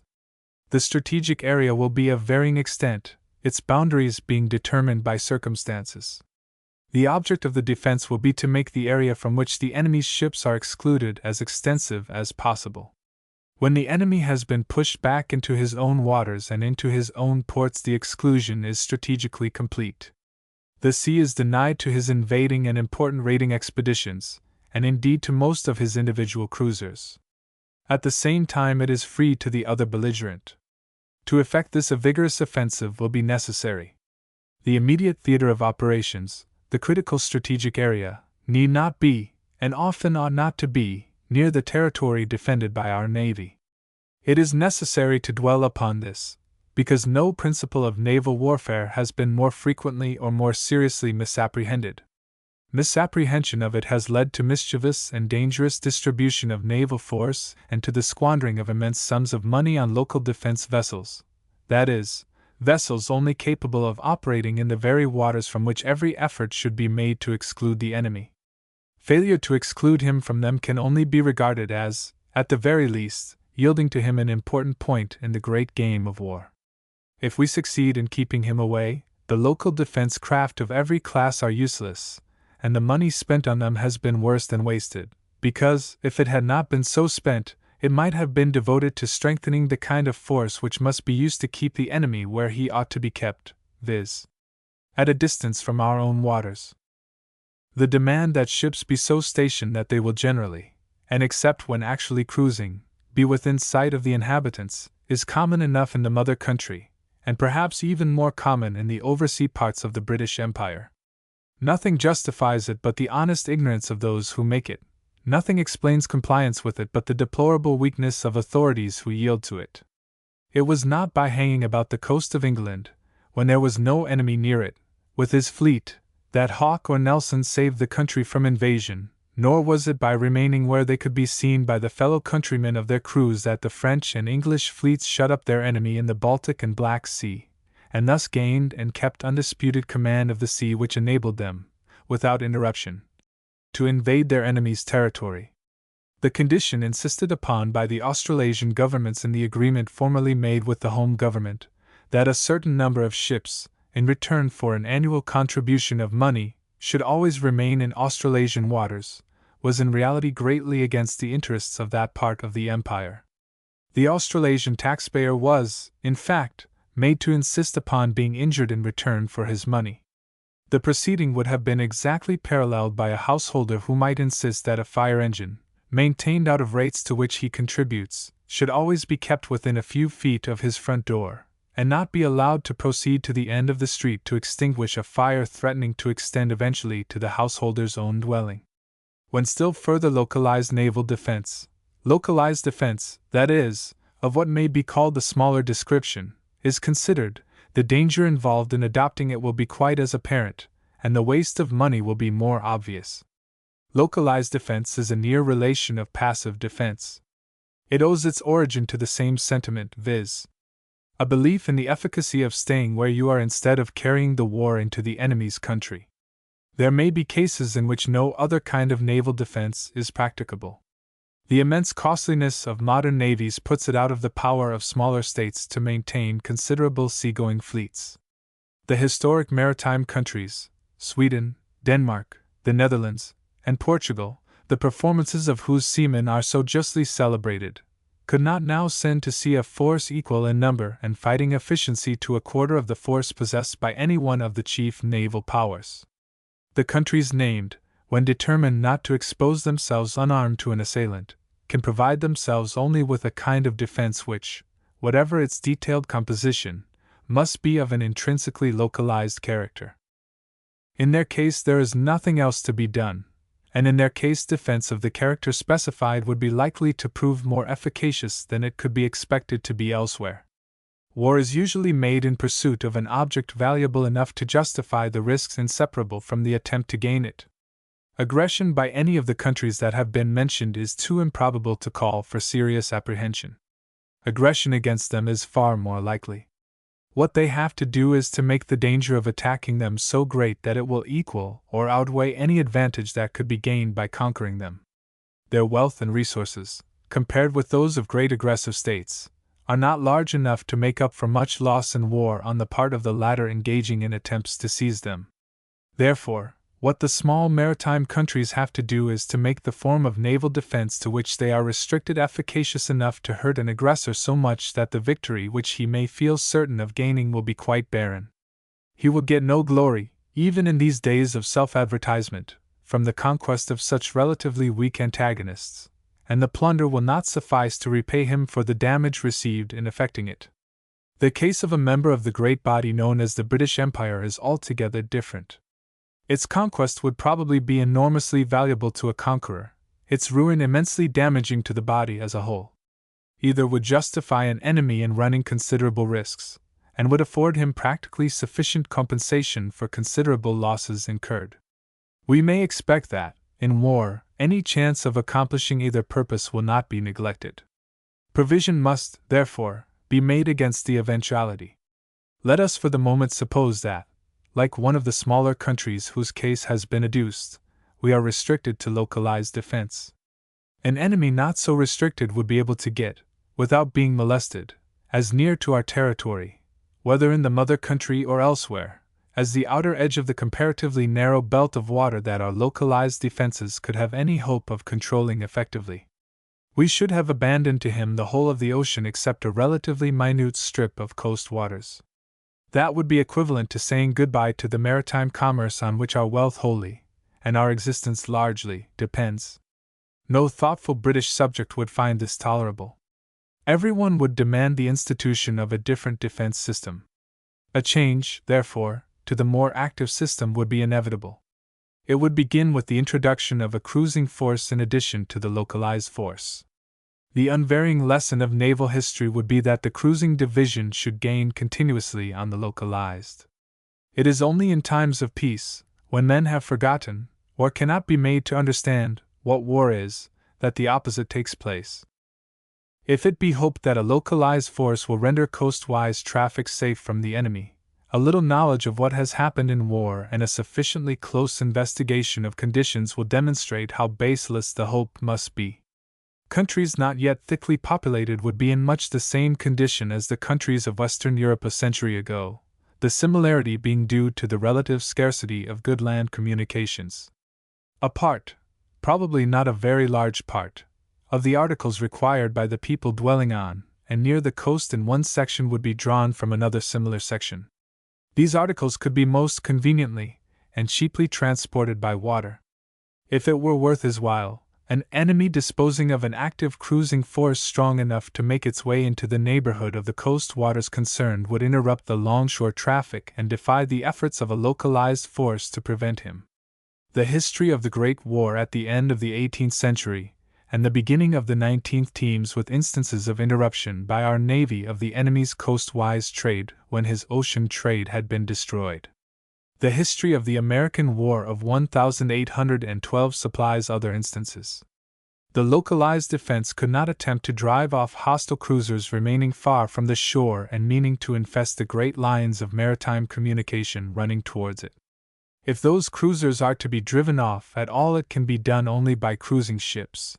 The strategic area will be of varying extent, its boundaries being determined by circumstances. The object of the defense will be to make the area from which the enemy's ships are excluded as extensive as possible. When the enemy has been pushed back into his own waters and into his own ports, the exclusion is strategically complete. The sea is denied to his invading and important raiding expeditions, and indeed to most of his individual cruisers. At the same time, it is free to the other belligerent. To effect this, a vigorous offensive will be necessary. The immediate theater of operations, the critical strategic area, need not be, and often ought not to be, near the territory defended by our navy. It is necessary to dwell upon this, because no principle of naval warfare has been more frequently or more seriously misapprehended. Misapprehension of it has led to mischievous and dangerous distribution of naval force and to the squandering of immense sums of money on local defense vessels, that is, vessels only capable of operating in the very waters from which every effort should be made to exclude the enemy. Failure to exclude him from them can only be regarded as, at the very least, yielding to him an important point in the great game of war. If we succeed in keeping him away, the local defense craft of every class are useless, and the money spent on them has been worse than wasted, because, if it had not been so spent, it might have been devoted to strengthening the kind of force which must be used to keep the enemy where he ought to be kept, viz., at a distance from our own waters. The demand that ships be so stationed that they will generally, and except when actually cruising, be within sight of the inhabitants, is common enough in the mother country, and perhaps even more common in the oversea parts of the British Empire. Nothing justifies it but the honest ignorance of those who make it. Nothing explains compliance with it but the deplorable weakness of authorities who yield to it. It was not by hanging about the coast of England, when there was no enemy near it, with his fleet, that Hawke or Nelson saved the country from invasion, nor was it by remaining where they could be seen by the fellow countrymen of their crews that the French and English fleets shut up their enemy in the Baltic and Black Sea, and thus gained and kept undisputed command of the sea which enabled them, without interruption, to invade their enemy's territory. The condition insisted upon by the Australasian governments in the agreement formerly made with the home government, that a certain number of ships, in return for an annual contribution of money, should always remain in Australasian waters, was in reality greatly against the interests of that part of the empire. The Australasian taxpayer was, in fact, made to insist upon being injured in return for his money. The proceeding would have been exactly paralleled by a householder who might insist that a fire engine, maintained out of rates to which he contributes, should always be kept within a few feet of his front door, and not be allowed to proceed to the end of the street to extinguish a fire threatening to extend eventually to the householder's own dwelling. When still further localized defense, that is, of what may be called the smaller description, is considered, the danger involved in adopting it will be quite as apparent, and the waste of money will be more obvious. Localized defense is a near relation of passive defense. It owes its origin to the same sentiment, viz., a belief in the efficacy of staying where you are instead of carrying the war into the enemy's country. There may be cases in which no other kind of naval defense is practicable. The immense costliness of modern navies puts it out of the power of smaller states to maintain considerable seagoing fleets. The historic maritime countries, Sweden, Denmark, the Netherlands, and Portugal, the performances of whose seamen are so justly celebrated, could not now send to sea a force equal in number and fighting efficiency to a quarter of the force possessed by any one of the chief naval powers. The countries named, when determined not to expose themselves unarmed to an assailant, can provide themselves only with a kind of defense which, whatever its detailed composition, must be of an intrinsically localized character. In their case there is nothing else to be done, and in their case defense of the character specified would be likely to prove more efficacious than it could be expected to be elsewhere. War is usually made in pursuit of an object valuable enough to justify the risks inseparable from the attempt to gain it. Aggression by any of the countries that have been mentioned is too improbable to call for serious apprehension. Aggression against them is far more likely. What they have to do is to make the danger of attacking them so great that it will equal or outweigh any advantage that could be gained by conquering them. Their wealth and resources, compared with those of great aggressive states, are not large enough to make up for much loss in war on the part of the latter engaging in attempts to seize them. Therefore, what the small maritime countries have to do is to make the form of naval defense to which they are restricted efficacious enough to hurt an aggressor so much that the victory which he may feel certain of gaining will be quite barren. He will get no glory, even in these days of self-advertisement, from the conquest of such relatively weak antagonists, and the plunder will not suffice to repay him for the damage received in effecting it. The case of a member of the great body known as the British Empire is altogether different. Its conquest would probably be enormously valuable to a conqueror, its ruin immensely damaging to the body as a whole. Either would justify an enemy in running considerable risks, and would afford him practically sufficient compensation for considerable losses incurred. We may expect that, in war, any chance of accomplishing either purpose will not be neglected. Provision must, therefore, be made against the eventuality. Let us for the moment suppose that, like one of the smaller countries whose case has been adduced, we are restricted to localized defense. An enemy not so restricted would be able to get, without being molested, as near to our territory, whether in the mother country or elsewhere, as the outer edge of the comparatively narrow belt of water that our localized defenses could have any hope of controlling effectively. We should have abandoned to him the whole of the ocean except a relatively minute strip of coast waters. That would be equivalent to saying goodbye to the maritime commerce on which our wealth wholly, and our existence largely, depends. No thoughtful British subject would find this tolerable. Everyone would demand the institution of a different defense system. A change, therefore, to the more active system would be inevitable. It would begin with the introduction of a cruising force in addition to the localized force. The unvarying lesson of naval history would be that the cruising division should gain continuously on the localized. It is only in times of peace, when men have forgotten, or cannot be made to understand, what war is, that the opposite takes place. If it be hoped that a localized force will render coastwise traffic safe from the enemy, a little knowledge of what has happened in war and a sufficiently close investigation of conditions will demonstrate how baseless the hope must be. Countries not yet thickly populated would be in much the same condition as the countries of Western Europe a century ago, the similarity being due to the relative scarcity of good land communications. A part, probably not a very large part, of the articles required by the people dwelling on and near the coast in one section would be drawn from another similar section. These articles could be most conveniently and cheaply transported by water. If it were worth his while, an enemy disposing of an active cruising force strong enough to make its way into the neighborhood of the coast waters concerned would interrupt the longshore traffic and defy the efforts of a localized force to prevent him. The history of the Great War at the end of the 18th century and the beginning of the 19th teems with instances of interruption by our navy of the enemy's coastwise trade when his ocean trade had been destroyed. The history of the American War of 1812 supplies other instances. The localized defense could not attempt to drive off hostile cruisers remaining far from the shore and meaning to infest the great lines of maritime communication running towards it. If those cruisers are to be driven off at all, it can be done only by cruising ships.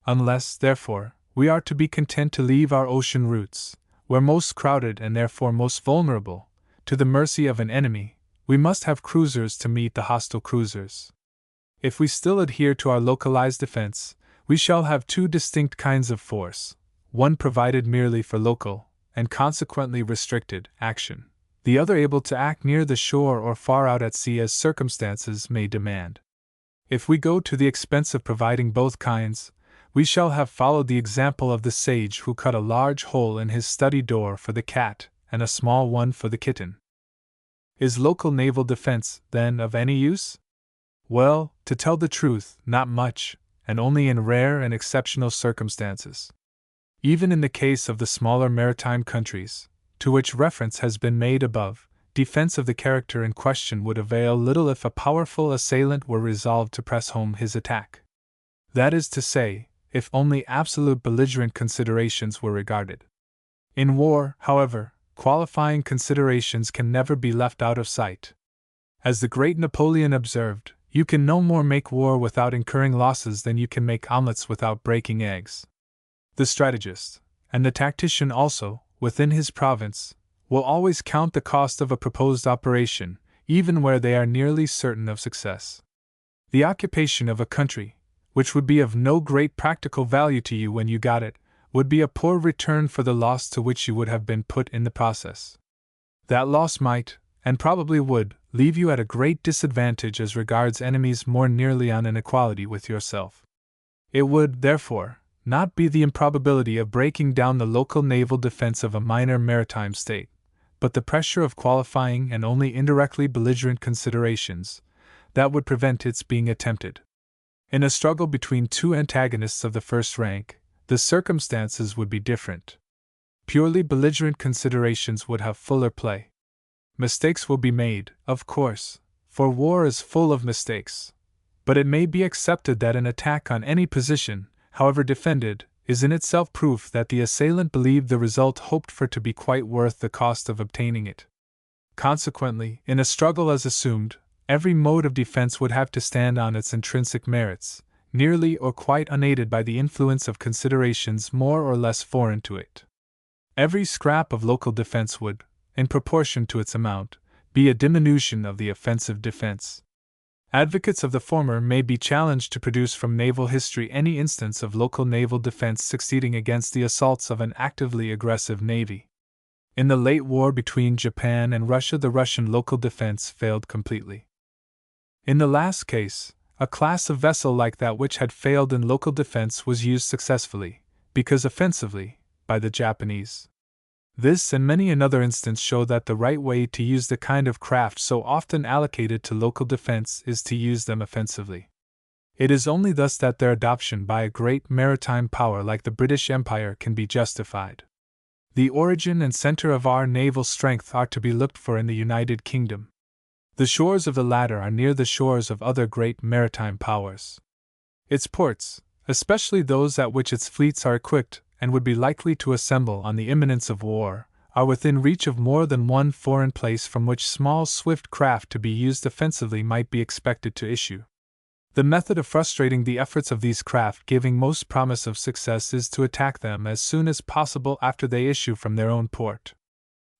Unless, therefore, we are to be content to leave our ocean routes, where most crowded and therefore most vulnerable, to the mercy of an enemy, we must have cruisers to meet the hostile cruisers. If we still adhere to our localized defense, we shall have two distinct kinds of force, one provided merely for local, and consequently restricted, action, the other able to act near the shore or far out at sea as circumstances may demand. If we go to the expense of providing both kinds, we shall have followed the example of the sage who cut a large hole in his study door for the cat and a small one for the kitten. Is local naval defense, then, of any use? Well, to tell the truth, not much, and only in rare and exceptional circumstances. Even in the case of the smaller maritime countries, to which reference has been made above, defense of the character in question would avail little if a powerful assailant were resolved to press home his attack. That is to say, if only absolute belligerent considerations were regarded. In war, however, qualifying considerations can never be left out of sight. As the great Napoleon observed, you can no more make war without incurring losses than you can make omelets without breaking eggs. The strategist, and the tactician also, within his province, will always count the cost of a proposed operation, even where they are nearly certain of success. The occupation of a country, which would be of no great practical value to you when you got it, would be a poor return for the loss to which you would have been put in the process. That loss might, and probably would, leave you at a great disadvantage as regards enemies more nearly on an equality with yourself. It would, therefore, not be the improbability of breaking down the local naval defense of a minor maritime state, but the pressure of qualifying and only indirectly belligerent considerations, that would prevent its being attempted. In a struggle between two antagonists of the first rank, the circumstances would be different. Purely belligerent considerations would have fuller play. Mistakes will be made, of course, for war is full of mistakes. But it may be accepted that an attack on any position, however defended, is in itself proof that the assailant believed the result hoped for to be quite worth the cost of obtaining it. Consequently, in a struggle as assumed, every mode of defense would have to stand on its intrinsic merits, nearly or quite unaided by the influence of considerations more or less foreign to it. Every scrap of local defense would, in proportion to its amount, be a diminution of the offensive defense. Advocates of the former may be challenged to produce from naval history any instance of local naval defense succeeding against the assaults of an actively aggressive navy. In the late war between Japan and Russia, the Russian local defense failed completely. In the last case, a class of vessel like that which had failed in local defense was used successfully, because offensively, by the Japanese. This and many another instance show that the right way to use the kind of craft so often allocated to local defense is to use them offensively. It is only thus that their adoption by a great maritime power like the British Empire can be justified. The origin and center of our naval strength are to be looked for in the United Kingdom. The shores of the latter are near the shores of other great maritime powers. Its ports, especially those at which its fleets are equipped and would be likely to assemble on the imminence of war, are within reach of more than one foreign place from which small swift craft to be used offensively might be expected to issue. The method of frustrating the efforts of these craft giving most promise of success is to attack them as soon as possible after they issue from their own port.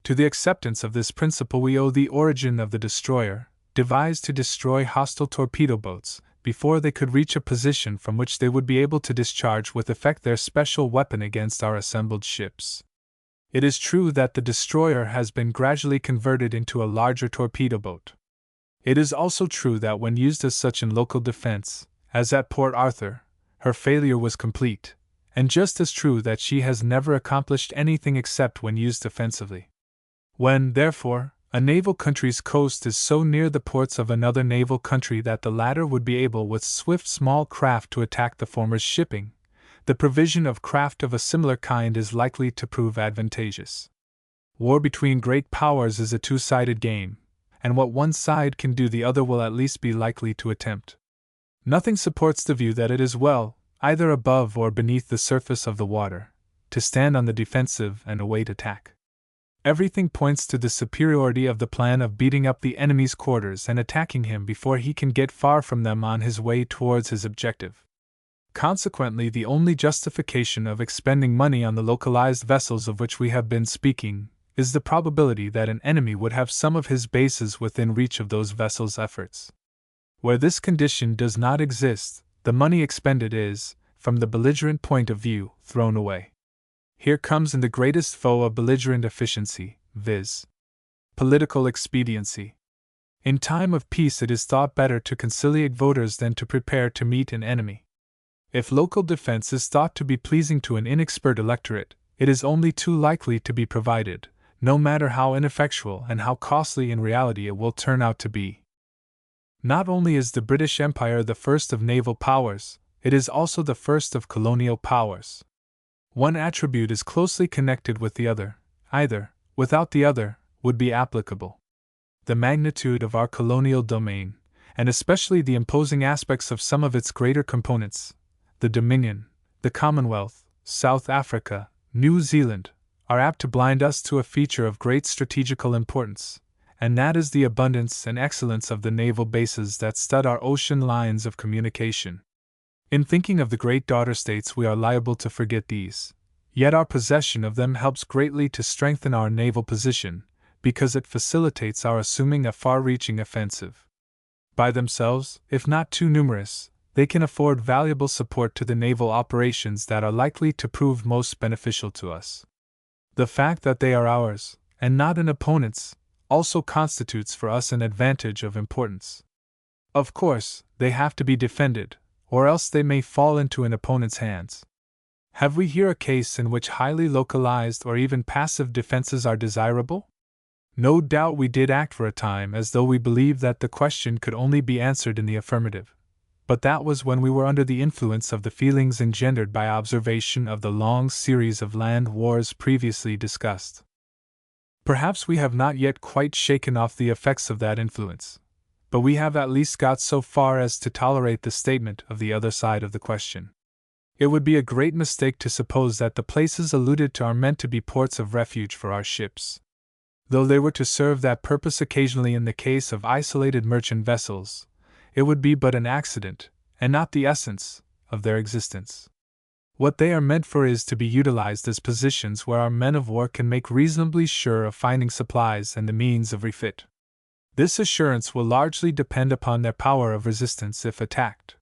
To the acceptance of this principle we owe the origin of the destroyer, devised to destroy hostile torpedo boats, before they could reach a position from which they would be able to discharge with effect their special weapon against our assembled ships. It is true that the destroyer has been gradually converted into a larger torpedo boat. It is also true that when used as such in local defense, as at Port Arthur, her failure was complete, and just as true that she has never accomplished anything except when used offensively. When, therefore, a naval country's coast is so near the ports of another naval country that the latter would be able with swift small craft to attack the former's shipping, the provision of craft of a similar kind is likely to prove advantageous. War between great powers is a two-sided game, and what one side can do the other will at least be likely to attempt. Nothing supports the view that it is well, either above or beneath the surface of the water, to stand on the defensive and await attack. Everything points to the superiority of the plan of beating up the enemy's quarters and attacking him before he can get far from them on his way towards his objective. Consequently, the only justification of expending money on the localized vessels of which we have been speaking is the probability that an enemy would have some of his bases within reach of those vessels' efforts. Where this condition does not exist, the money expended is, from the belligerent point of view, thrown away. Here comes in the greatest foe of belligerent efficiency, viz., political expediency. In time of peace it is thought better to conciliate voters than to prepare to meet an enemy. If local defense is thought to be pleasing to an inexpert electorate, it is only too likely to be provided, no matter how ineffectual and how costly in reality it will turn out to be. Not only is the British Empire the first of naval powers, it is also the first of colonial powers. One attribute is closely connected with the other, either, without the other, would be applicable. The magnitude of our colonial domain, and especially the imposing aspects of some of its greater components, the Dominion, the Commonwealth, South Africa, New Zealand, are apt to blind us to a feature of great strategical importance, and that is the abundance and excellence of the naval bases that stud our ocean lines of communication. In thinking of the great daughter states, we are liable to forget these, yet our possession of them helps greatly to strengthen our naval position, because it facilitates our assuming a far-reaching offensive. By themselves, if not too numerous, they can afford valuable support to the naval operations that are likely to prove most beneficial to us. The fact that they are ours, and not an opponent's, also constitutes for us an advantage of importance. Of course, they have to be defended, or else they may fall into an opponent's hands. Have we here a case in which highly localized or even passive defenses are desirable? No doubt we did act for a time as though we believed that the question could only be answered in the affirmative, but that was when we were under the influence of the feelings engendered by observation of the long series of land wars previously discussed. Perhaps we have not yet quite shaken off the effects of that influence, but we have at least got so far as to tolerate the statement of the other side of the question. It would be a great mistake to suppose that the places alluded to are meant to be ports of refuge for our ships. Though they were to serve that purpose occasionally in the case of isolated merchant vessels, it would be but an accident, and not the essence, of their existence. What they are meant for is to be utilized as positions where our men of war can make reasonably sure of finding supplies and the means of refit. This assurance will largely depend upon their power of resistance if attacked.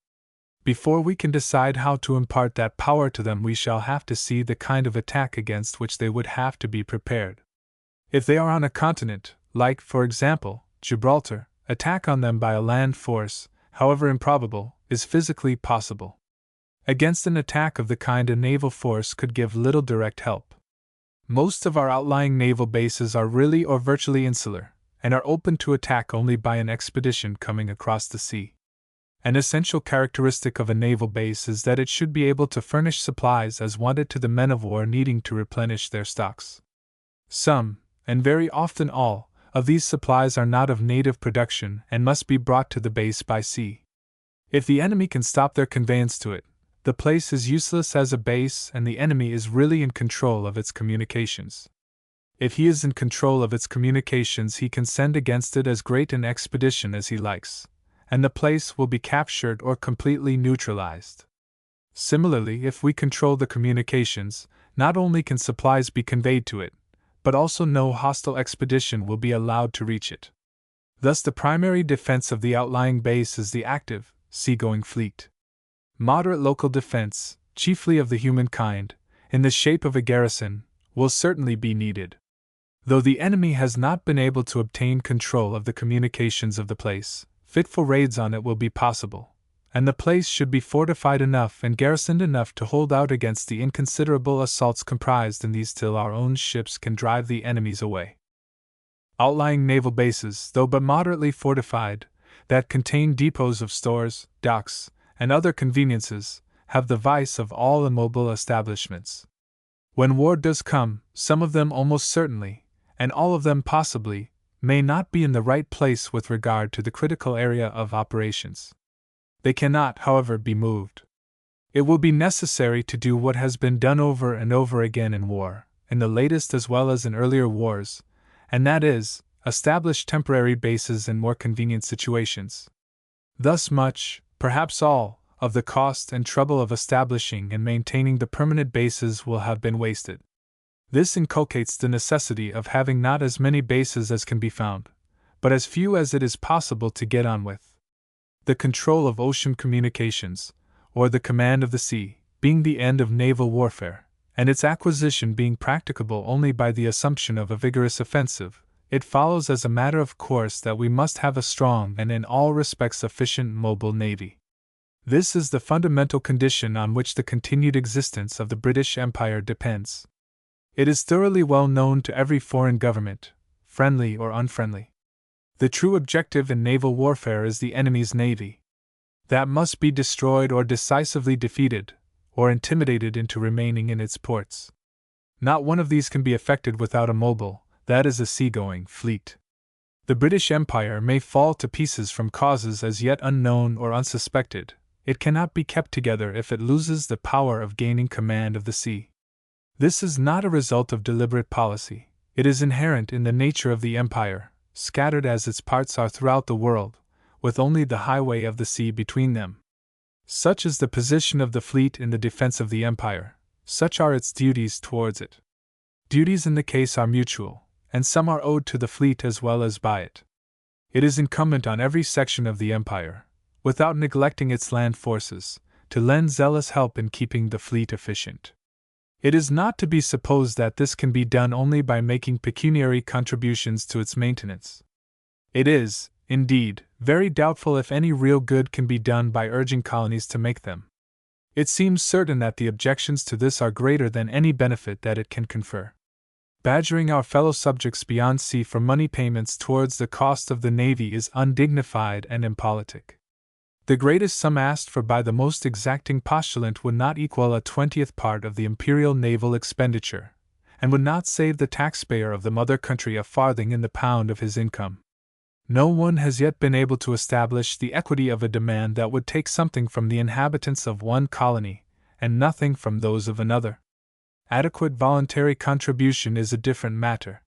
Before we can decide how to impart that power to them, we shall have to see the kind of attack against which they would have to be prepared. If they are on a continent, like, for example, Gibraltar, attack on them by a land force, however improbable, is physically possible. Against an attack of the kind, a naval force could give little direct help. Most of our outlying naval bases are really or virtually insular, and are open to attack only by an expedition coming across the sea. An essential characteristic of a naval base is that it should be able to furnish supplies as wanted to the men of war needing to replenish their stocks. Some, and very often all, of these supplies are not of native production and must be brought to the base by sea. If the enemy can stop their conveyance to it, the place is useless as a base and the enemy is really in control of its communications. If he is in control of its communications, he can send against it as great an expedition as he likes, and the place will be captured or completely neutralized. Similarly, if we control the communications, not only can supplies be conveyed to it, but also no hostile expedition will be allowed to reach it. Thus, the primary defense of the outlying base is the active, seagoing fleet. Moderate local defense, chiefly of the human kind, in the shape of a garrison, will certainly be needed. Though the enemy has not been able to obtain control of the communications of the place, fitful raids on it will be possible, and the place should be fortified enough and garrisoned enough to hold out against the inconsiderable assaults comprised in these till our own ships can drive the enemies away. Outlying naval bases, though but moderately fortified, that contain depots of stores, docks, and other conveniences, have the vice of all immobile establishments. When war does come, some of them almost certainly, and all of them possibly, may not be in the right place with regard to the critical area of operations. They cannot, however, be moved. It will be necessary to do what has been done over and over again in war, in the latest as well as in earlier wars, and that is, establish temporary bases in more convenient situations. Thus much, perhaps all, of the cost and trouble of establishing and maintaining the permanent bases will have been wasted. This inculcates the necessity of having not as many bases as can be found, but as few as it is possible to get on with. The control of ocean communications, or the command of the sea, being the end of naval warfare, and its acquisition being practicable only by the assumption of a vigorous offensive, it follows as a matter of course that we must have a strong and in all respects efficient mobile navy. This is the fundamental condition on which the continued existence of the British Empire depends. It is thoroughly well known to every foreign government, friendly or unfriendly. The true objective in naval warfare is the enemy's navy. That must be destroyed or decisively defeated, or intimidated into remaining in its ports. Not one of these can be effected without a mobile, that is a seagoing, fleet. The British Empire may fall to pieces from causes as yet unknown or unsuspected. It cannot be kept together if it loses the power of gaining command of the sea. This is not a result of deliberate policy. It is inherent in the nature of the empire, scattered as its parts are throughout the world, with only the highway of the sea between them. Such is the position of the fleet in the defense of the empire, such are its duties towards it. Duties in the case are mutual, and some are owed to the fleet as well as by it. It is incumbent on every section of the empire, without neglecting its land forces, to lend zealous help in keeping the fleet efficient. It is not to be supposed that this can be done only by making pecuniary contributions to its maintenance. It is, indeed, very doubtful if any real good can be done by urging colonies to make them. It seems certain that the objections to this are greater than any benefit that it can confer. Badgering our fellow subjects beyond sea for money payments towards the cost of the navy is undignified and impolitic. The greatest sum asked for by the most exacting postulant would not equal a 20th part of the imperial naval expenditure, and would not save the taxpayer of the mother country a farthing in the pound of his income. No one has yet been able to establish the equity of a demand that would take something from the inhabitants of one colony, and nothing from those of another. Adequate voluntary contribution is a different matter.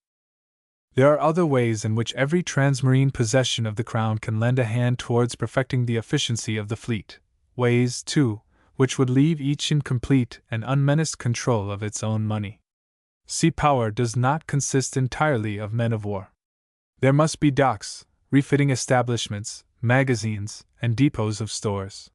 There are other ways in which every transmarine possession of the Crown can lend a hand towards perfecting the efficiency of the fleet, ways, too, which would leave each in complete and unmenaced control of its own money. Sea power does not consist entirely of men of war. There must be docks, refitting establishments, magazines, and depots of stores.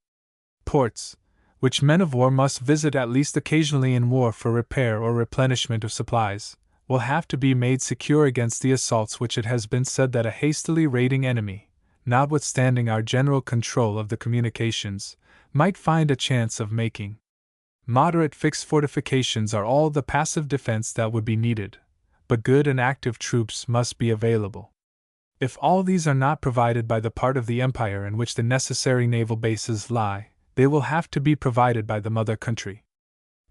Ports, which men of war must visit at least occasionally in war for repair or replenishment of supplies, will have to be made secure against the assaults which it has been said that a hastily raiding enemy, notwithstanding our general control of the communications, might find a chance of making. Moderate fixed fortifications are all the passive defense that would be needed, but good and active troops must be available. If all these are not provided by the part of the empire in which the necessary naval bases lie, they will have to be provided by the mother country.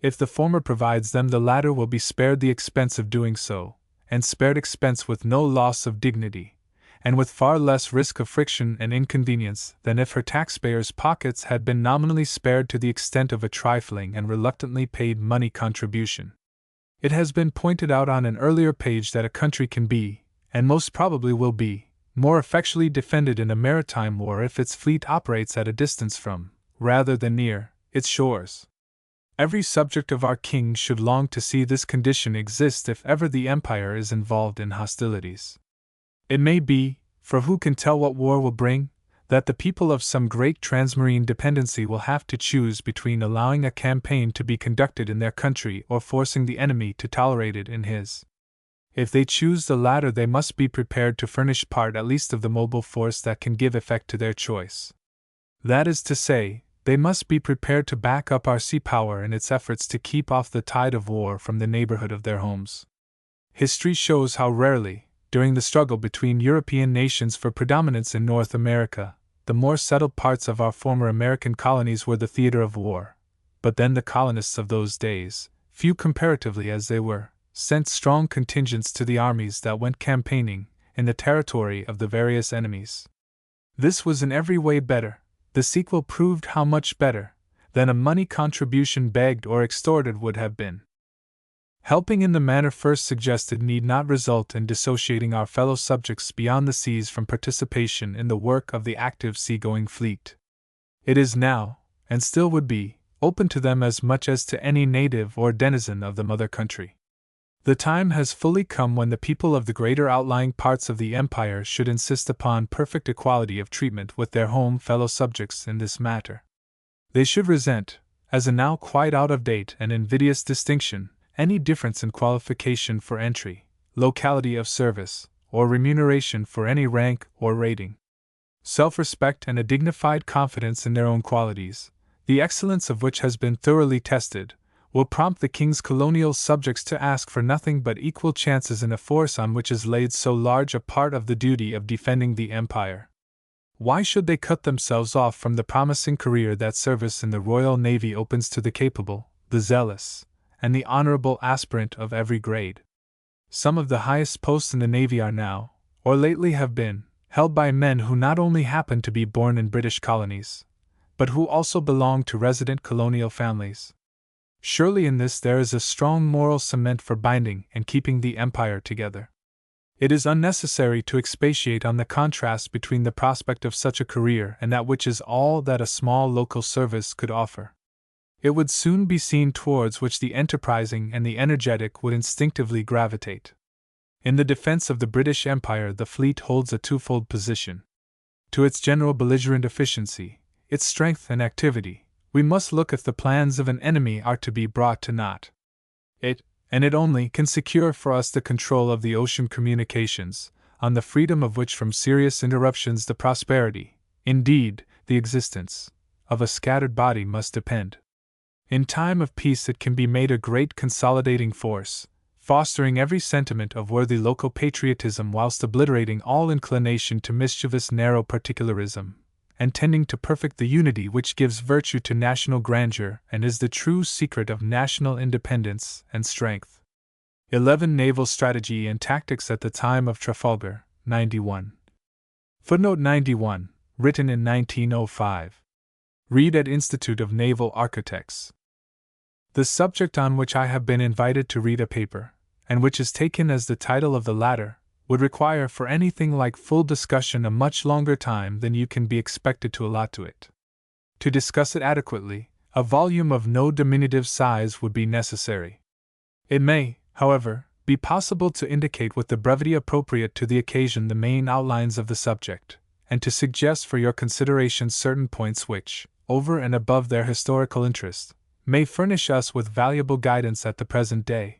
If the former provides them, the latter will be spared the expense of doing so, and spared expense with no loss of dignity, and with far less risk of friction and inconvenience than if her taxpayers' pockets had been nominally spared to the extent of a trifling and reluctantly paid money contribution. It has been pointed out on an earlier page that a country can be, and most probably will be, more effectually defended in a maritime war if its fleet operates at a distance from, rather than near, its shores. Every subject of our king should long to see this condition exist if ever the empire is involved in hostilities. It may be, for who can tell what war will bring, that the people of some great transmarine dependency will have to choose between allowing a campaign to be conducted in their country or forcing the enemy to tolerate it in his. If they choose the latter, they must be prepared to furnish part at least of the mobile force that can give effect to their choice. That is to say, they must be prepared to back up our sea power in its efforts to keep off the tide of war from the neighborhood of their homes. History shows how rarely, during the struggle between European nations for predominance in North America, the more settled parts of our former American colonies were the theater of war. But then the colonists of those days, few comparatively as they were, sent strong contingents to the armies that went campaigning in the territory of the various enemies. This was in every way better. The sequel proved how much better than a money contribution begged or extorted would have been. Helping in the manner first suggested need not result in dissociating our fellow subjects beyond the seas from participation in the work of the active seagoing fleet. It is now, and still would be, open to them as much as to any native or denizen of the mother country. The time has fully come when the people of the greater outlying parts of the empire should insist upon perfect equality of treatment with their home fellow subjects in this matter. They should resent, as a now quite out of date and invidious distinction, any difference in qualification for entry, locality of service, or remuneration for any rank or rating. Self-respect and a dignified confidence in their own qualities, the excellence of which has been thoroughly tested, will prompt the king's colonial subjects to ask for nothing but equal chances in a force on which is laid so large a part of the duty of defending the empire. Why should they cut themselves off from the promising career that service in the Royal Navy opens to the capable, the zealous, and the honorable aspirant of every grade? Some of the highest posts in the Navy are now, or lately have been, held by men who not only happen to be born in British colonies, but who also belong to resident colonial families. Surely in this there is a strong moral cement for binding and keeping the empire together. It is unnecessary to expatiate on the contrast between the prospect of such a career and that which is all that a small local service could offer. It would soon be seen towards which the enterprising and the energetic would instinctively gravitate. In the defense of the British Empire, the fleet holds a twofold position. To its general belligerent efficiency, its strength and activity, we must look if the plans of an enemy are to be brought to naught. It, and it only, can secure for us the control of the ocean communications, on the freedom of which from serious interruptions the prosperity, indeed, the existence, of a scattered body must depend. In time of peace it can be made a great consolidating force, fostering every sentiment of worthy local patriotism whilst obliterating all inclination to mischievous narrow particularism, and tending to perfect the unity which gives virtue to national grandeur and is the true secret of national independence and strength. 11. Naval Strategy and Tactics at the time of Trafalgar, 91. Footnote 91, written in 1905. Read at Institute of Naval Architects. The subject on which I have been invited to read a paper, and which is taken as the title of the latter, would require for anything like full discussion a much longer time than you can be expected to allot to it. To discuss it adequately, a volume of no diminutive size would be necessary. It may, however, be possible to indicate with the brevity appropriate to the occasion the main outlines of the subject, and to suggest for your consideration certain points which, over and above their historical interest, may furnish us with valuable guidance at the present day.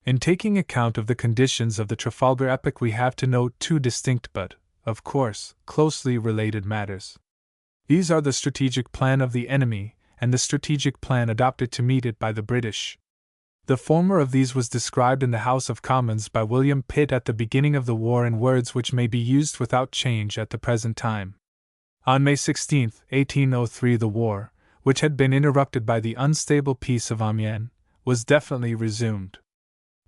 In taking account of the conditions of the Trafalgar epoch, we have to note two distinct but, of course, closely related matters. These are the strategic plan of the enemy and the strategic plan adopted to meet it by the British. The former of these was described in the House of Commons by William Pitt at the beginning of the war in words which may be used without change at the present time. On May 16, 1803, the war, which had been interrupted by the unstable peace of Amiens, was definitely resumed.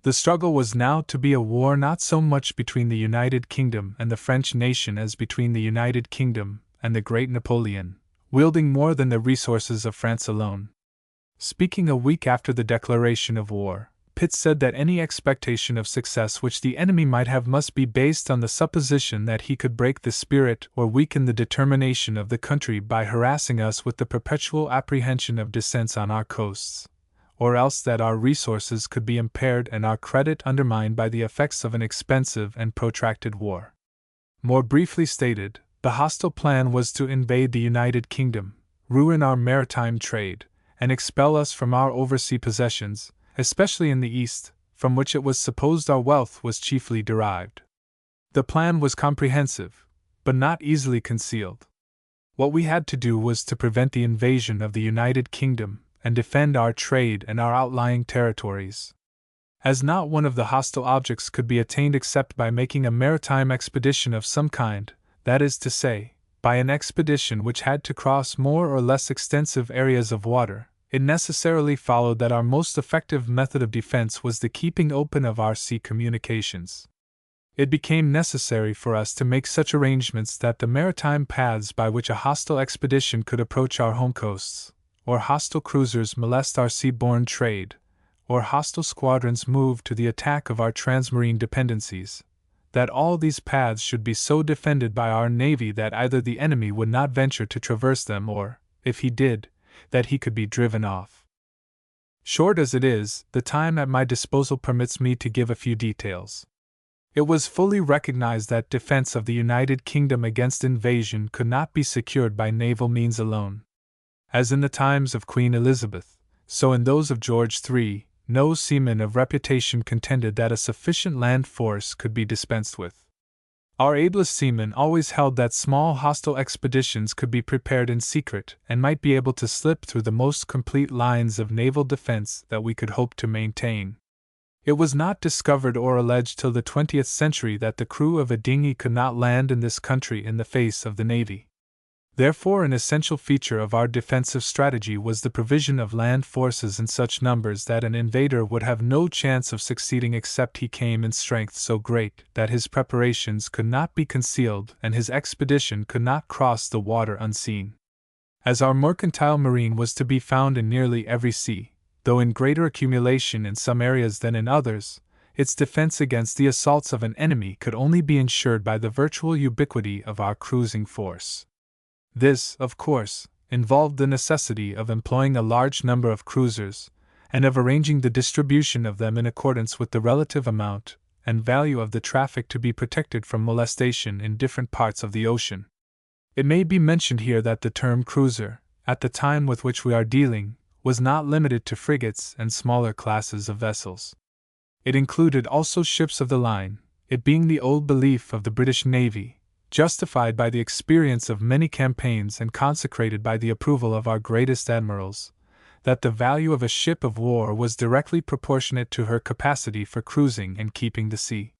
The struggle was now to be a war not so much between the United Kingdom and the French nation as between the United Kingdom and the great Napoleon, wielding more than the resources of France alone. Speaking a week after the declaration of war, Pitt said that any expectation of success which the enemy might have must be based on the supposition that he could break the spirit or weaken the determination of the country by harassing us with the perpetual apprehension of descents on our coasts, or else that our resources could be impaired and our credit undermined by the effects of an expensive and protracted war. More briefly stated, the hostile plan was to invade the United Kingdom, ruin our maritime trade, and expel us from our oversea possessions, especially in the East, from which it was supposed our wealth was chiefly derived. The plan was comprehensive, but not easily concealed. What we had to do was to prevent the invasion of the United Kingdom and defend our trade and our outlying territories. As not one of the hostile objects could be attained except by making a maritime expedition of some kind, that is to say, by an expedition which had to cross more or less extensive areas of water, it necessarily followed that our most effective method of defense was the keeping open of our sea communications. It became necessary for us to make such arrangements that the maritime paths by which a hostile expedition could approach our home coasts, or hostile cruisers molest our sea-borne trade, or hostile squadrons move to the attack of our transmarine dependencies, that all these paths should be so defended by our navy that either the enemy would not venture to traverse them or, if he did, that he could be driven off. Short as it is, the time at my disposal permits me to give a few details. It was fully recognized that defense of the United Kingdom against invasion could not be secured by naval means alone. As in the times of Queen Elizabeth, so in those of George III, no seaman of reputation contended that a sufficient land force could be dispensed with. Our ablest seamen always held that small hostile expeditions could be prepared in secret and might be able to slip through the most complete lines of naval defense that we could hope to maintain. It was not discovered or alleged till the 20th century that the crew of a dinghy could not land in this country in the face of the navy. Therefore, an essential feature of our defensive strategy was the provision of land forces in such numbers that an invader would have no chance of succeeding except he came in strength so great that his preparations could not be concealed and his expedition could not cross the water unseen. As our mercantile marine was to be found in nearly every sea, though in greater accumulation in some areas than in others, its defense against the assaults of an enemy could only be ensured by the virtual ubiquity of our cruising force. This, of course, involved the necessity of employing a large number of cruisers, and of arranging the distribution of them in accordance with the relative amount and value of the traffic to be protected from molestation in different parts of the ocean. It may be mentioned here that the term cruiser, at the time with which we are dealing, was not limited to frigates and smaller classes of vessels. It included also ships of the line, it being the old belief of the British Navy, justified by the experience of many campaigns and consecrated by the approval of our greatest admirals, that the value of a ship of war was directly proportionate to her capacity for cruising and keeping the sea.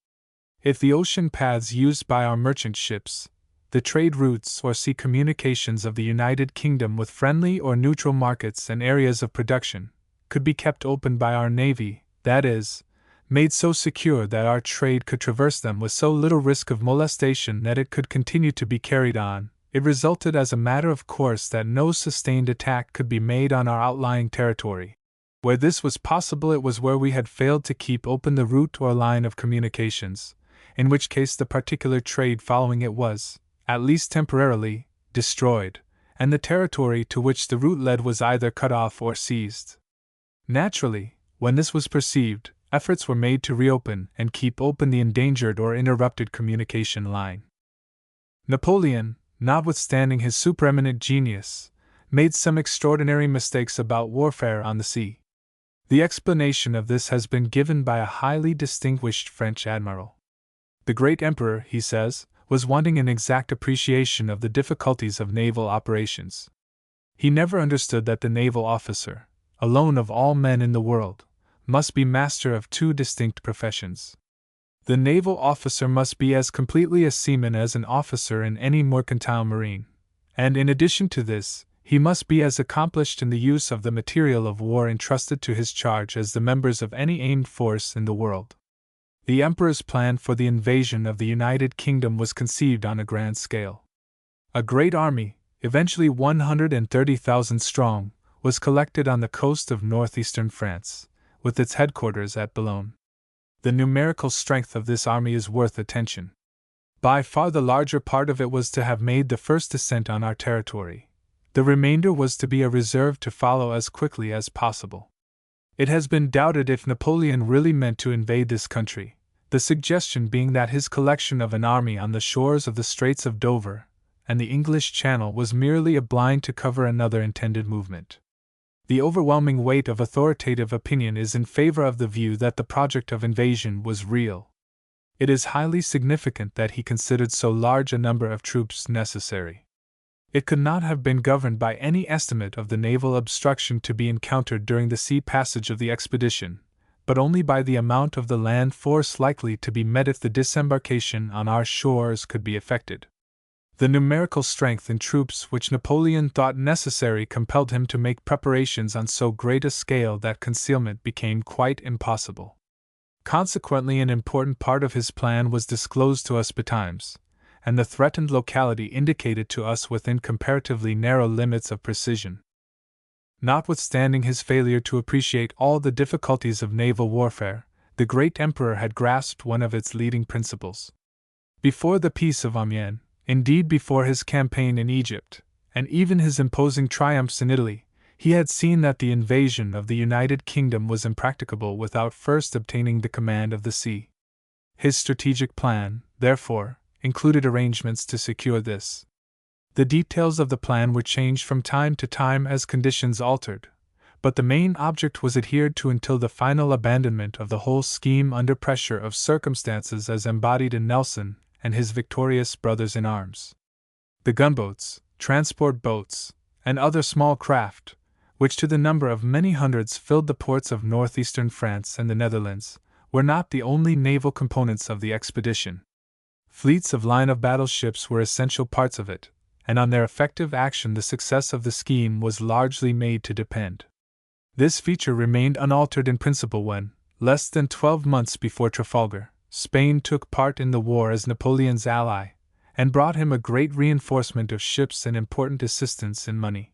If the ocean paths used by our merchant ships, the trade routes or sea communications of the United Kingdom with friendly or neutral markets and areas of production, could be kept open by our navy, that is, made so secure that our trade could traverse them with so little risk of molestation that it could continue to be carried on, it resulted as a matter of course that no sustained attack could be made on our outlying territory. Where this was possible, it was where we had failed to keep open the route or line of communications, in which case the particular trade following it was, at least temporarily, destroyed, and the territory to which the route led was either cut off or seized. Naturally, when this was perceived, efforts were made to reopen and keep open the endangered or interrupted communication line. Napoleon, notwithstanding his supereminent genius, made some extraordinary mistakes about warfare on the sea. The explanation of this has been given by a highly distinguished French admiral. The great emperor, he says, was wanting in exact appreciation of the difficulties of naval operations. He never understood that the naval officer, alone of all men in the world, must be master of two distinct professions. The naval officer must be as completely a seaman as an officer in any mercantile marine, and in addition to this, he must be as accomplished in the use of the material of war entrusted to his charge as the members of any aimed force in the world. The emperor's plan for the invasion of the United Kingdom was conceived on a grand scale. A great army, eventually 130,000 strong, was collected on the coast of northeastern France, with its headquarters at Boulogne. The numerical strength of this army is worth attention. By far the larger part of it was to have made the first descent on our territory. The remainder was to be a reserve to follow as quickly as possible. It has been doubted if Napoleon really meant to invade this country, the suggestion being that his collection of an army on the shores of the Straits of Dover and the English Channel was merely a blind to cover another intended movement. The overwhelming weight of authoritative opinion is in favor of the view that the project of invasion was real. It is highly significant that he considered so large a number of troops necessary. It could not have been governed by any estimate of the naval obstruction to be encountered during the sea passage of the expedition, but only by the amount of the land force likely to be met if the disembarkation on our shores could be effected. The numerical strength in troops which Napoleon thought necessary compelled him to make preparations on so great a scale that concealment became quite impossible. Consequently, an important part of his plan was disclosed to us betimes, and the threatened locality indicated to us within comparatively narrow limits of precision. Notwithstanding his failure to appreciate all the difficulties of naval warfare, the great emperor had grasped one of its leading principles. Before the Peace of Amiens, indeed before his campaign in Egypt, and even his imposing triumphs in Italy, he had seen that the invasion of the United Kingdom was impracticable without first obtaining the command of the sea. His strategic plan, therefore, included arrangements to secure this. The details of the plan were changed from time to time as conditions altered, but the main object was adhered to until the final abandonment of the whole scheme under pressure of circumstances as embodied in Nelson and his victorious brothers-in-arms. The gunboats, transport boats, and other small craft, which to the number of many hundreds filled the ports of northeastern France and the Netherlands, were not the only naval components of the expedition. Fleets of line-of-battle ships were essential parts of it, and on their effective action the success of the scheme was largely made to depend. This feature remained unaltered in principle when, less than 12 months before Trafalgar, Spain took part in the war as Napoleon's ally, and brought him a great reinforcement of ships and important assistance in money.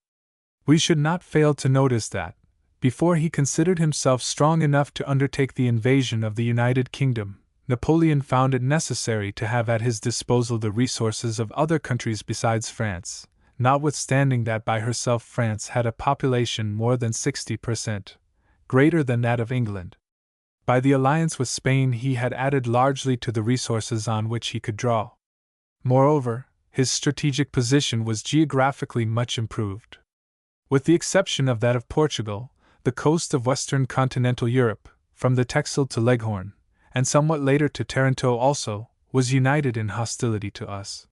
We should not fail to notice that, before he considered himself strong enough to undertake the invasion of the United Kingdom, Napoleon found it necessary to have at his disposal the resources of other countries besides France, notwithstanding that by herself France had a population more than 60% greater than that of England. By the alliance with Spain he had added largely to the resources on which he could draw. Moreover, his strategic position was geographically much improved. With the exception of that of Portugal, the coast of western continental Europe, from the Texel to Leghorn, and somewhat later to Taranto also, was united in hostility to us.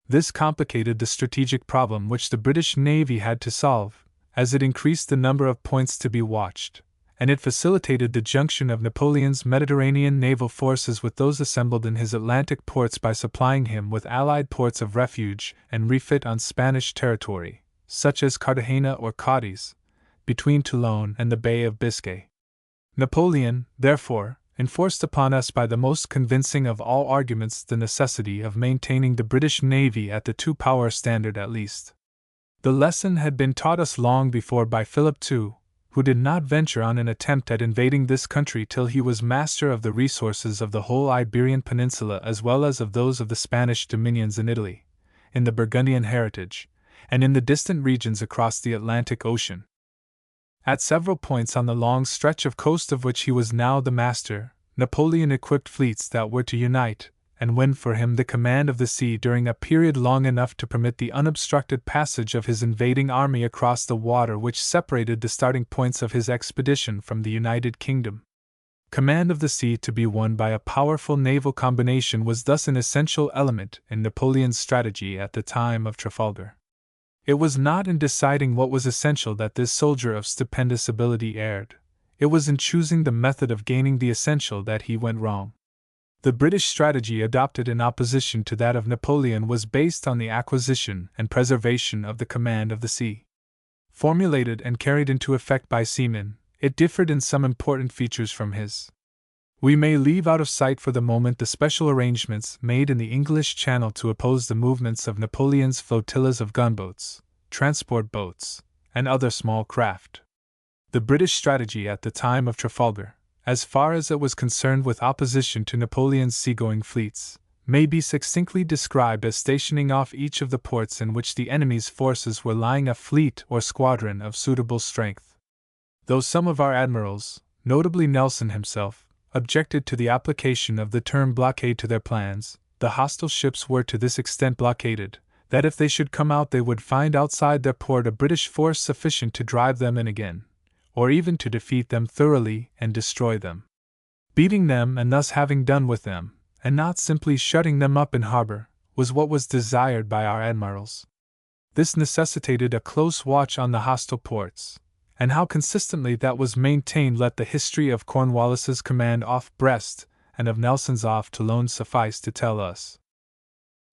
This complicated the strategic problem which the British Navy had to solve, as it increased the number of points to be watched, and it facilitated the junction of Napoleon's Mediterranean naval forces with those assembled in his Atlantic ports by supplying him with allied ports of refuge and refit on Spanish territory, such as Cartagena or Cadiz, between Toulon and the Bay of Biscay. Napoleon, therefore, enforced upon us by the most convincing of all arguments the necessity of maintaining the British Navy at the two-power standard at least. The lesson had been taught us long before by Philip II, who did not venture on an attempt at invading this country till he was master of the resources of the whole Iberian Peninsula as well as of those of the Spanish dominions in Italy, in the Burgundian heritage, and in the distant regions across the Atlantic Ocean. At several points on the long stretch of coast of which he was now the master, Napoleon equipped fleets that were to unite and win for him the command of the sea during a period long enough to permit the unobstructed passage of his invading army across the water which separated the starting points of his expedition from the United Kingdom. Command of the sea to be won by a powerful naval combination was thus an essential element in Napoleon's strategy at the time of Trafalgar. It was not in deciding what was essential that this soldier of stupendous ability erred. It was in choosing the method of gaining the essential that he went wrong. The British strategy adopted in opposition to that of Napoleon was based on the acquisition and preservation of the command of the sea. Formulated and carried into effect by seamen, it differed in some important features from his. We may leave out of sight for the moment the special arrangements made in the English Channel to oppose the movements of Napoleon's flotillas of gunboats, transport boats, and other small craft. The British strategy at the time of Trafalgar, as far as it was concerned with opposition to Napoleon's seagoing fleets, may be succinctly described as stationing off each of the ports in which the enemy's forces were lying a fleet or squadron of suitable strength. Though some of our admirals, notably Nelson himself, objected to the application of the term blockade to their plans, the hostile ships were to this extent blockaded, that if they should come out they would find outside their port a British force sufficient to drive them in again, or even to defeat them thoroughly and destroy them. Beating them and thus having done with them, and not simply shutting them up in harbor, was what was desired by our admirals. This necessitated a close watch on the hostile ports, and how consistently that was maintained let the history of Cornwallis's command off Brest and of Nelson's off Toulon suffice to tell us.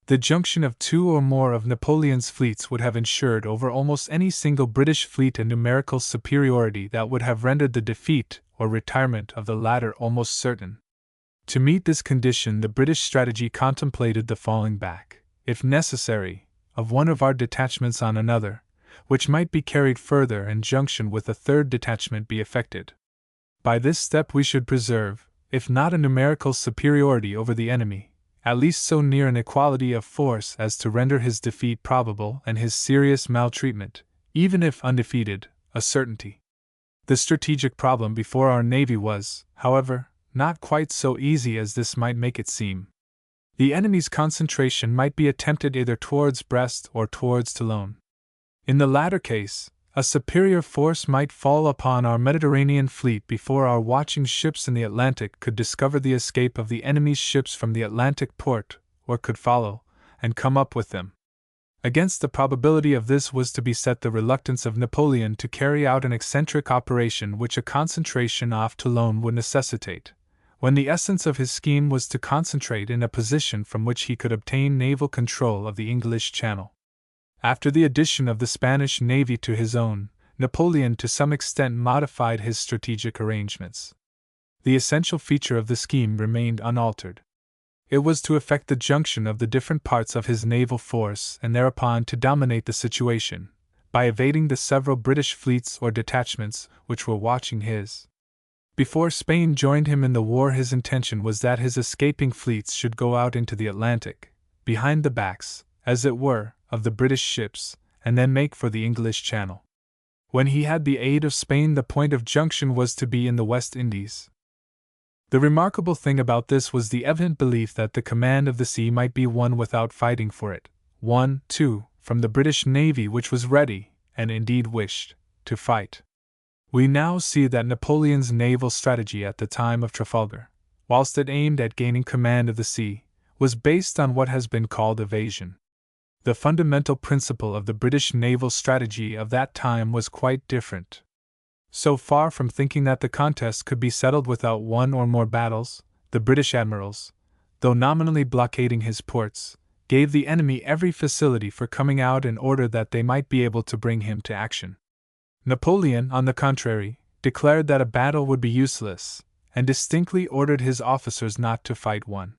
The junction of two or more of Napoleon's fleets would have ensured over almost any single British fleet a numerical superiority that would have rendered the defeat or retirement of the latter almost certain. To meet this condition, the British strategy contemplated the falling back, if necessary, of one of our detachments on another, which might be carried further and junction with a third detachment be effected. By this step we should preserve, if not a numerical superiority over the enemy, at least so near an equality of force as to render his defeat probable and his serious maltreatment, even if undefeated, a certainty. The strategic problem before our navy was, however, not quite so easy as this might make it seem. The enemy's concentration might be attempted either towards Brest or towards Toulon. In the latter case, a superior force might fall upon our Mediterranean fleet before our watching ships in the Atlantic could discover the escape of the enemy's ships from the Atlantic port, or could follow, and come up with them. Against the probability of this was to be set the reluctance of Napoleon to carry out an eccentric operation which a concentration off Toulon would necessitate, when the essence of his scheme was to concentrate in a position from which he could obtain naval control of the English Channel. After the addition of the Spanish navy to his own, Napoleon to some extent modified his strategic arrangements. The essential feature of the scheme remained unaltered. It was to effect the junction of the different parts of his naval force and thereupon to dominate the situation, by evading the several British fleets or detachments which were watching his. Before Spain joined him in the war, his intention was that his escaping fleets should go out into the Atlantic, behind the backs, as it were, of the British ships, and then make for the English Channel. When he had the aid of Spain, the point of junction was to be in the West Indies. The remarkable thing about this was the evident belief that the command of the sea might be won without fighting for it, won, too, from the British Navy, which was ready, and indeed wished, to fight. We now see that Napoleon's naval strategy at the time of Trafalgar, whilst it aimed at gaining command of the sea, was based on what has been called evasion. The fundamental principle of the British naval strategy of that time was quite different. So far from thinking that the contest could be settled without one or more battles, the British admirals, though nominally blockading his ports, gave the enemy every facility for coming out in order that they might be able to bring him to action. Napoleon, on the contrary, declared that a battle would be useless, and distinctly ordered his officers not to fight one.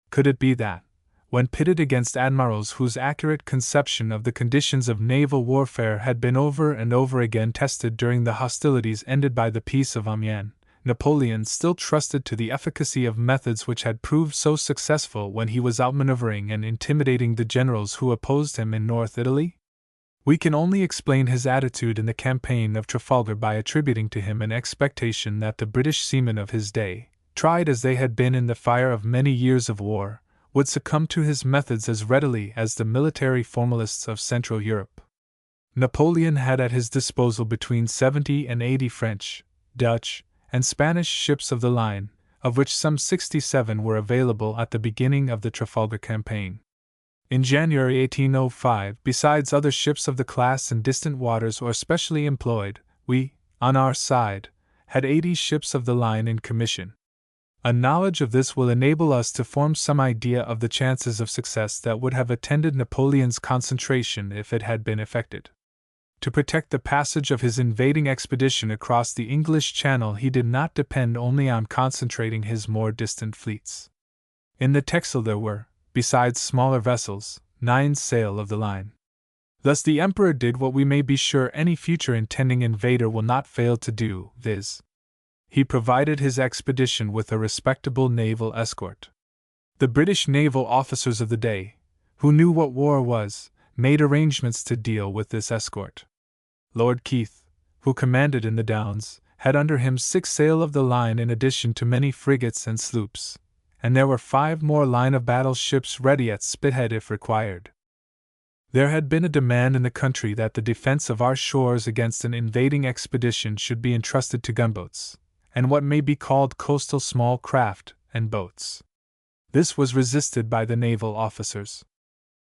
Could it be that, when pitted against admirals whose accurate conception of the conditions of naval warfare had been over and over again tested during the hostilities ended by the Peace of Amiens, Napoleon still trusted to the efficacy of methods which had proved so successful when he was outmaneuvering and intimidating the generals who opposed him in North Italy? We can only explain his attitude in the campaign of Trafalgar by attributing to him an expectation that the British seamen of his day, tried as they had been in the fire of many years of war, would succumb to his methods as readily as the military formalists of Central Europe. Napoleon had at his disposal between 70 and 80 French, Dutch, and Spanish ships of the line, of which some 67 were available at the beginning of the Trafalgar campaign. In January 1805, besides other ships of the class in distant waters or specially employed, we, on our side, had 80 ships of the line in commission. A knowledge of this will enable us to form some idea of the chances of success that would have attended Napoleon's concentration if it had been effected. To protect the passage of his invading expedition across the English Channel, he did not depend only on concentrating his more distant fleets. In the Texel there were, besides smaller vessels, 9 sail of the line. Thus the Emperor did what we may be sure any future intending invader will not fail to do, viz. He provided his expedition with a respectable naval escort. The British naval officers of the day, who knew what war was, made arrangements to deal with this escort. Lord Keith, who commanded in the Downs, had under him 6 sail of the line in addition to many frigates and sloops, and there were 5 more line-of-battle ships ready at Spithead if required. There had been a demand in the country that the defense of our shores against an invading expedition should be entrusted to gunboats, and what may be called coastal small craft and boats. This was resisted by the naval officers.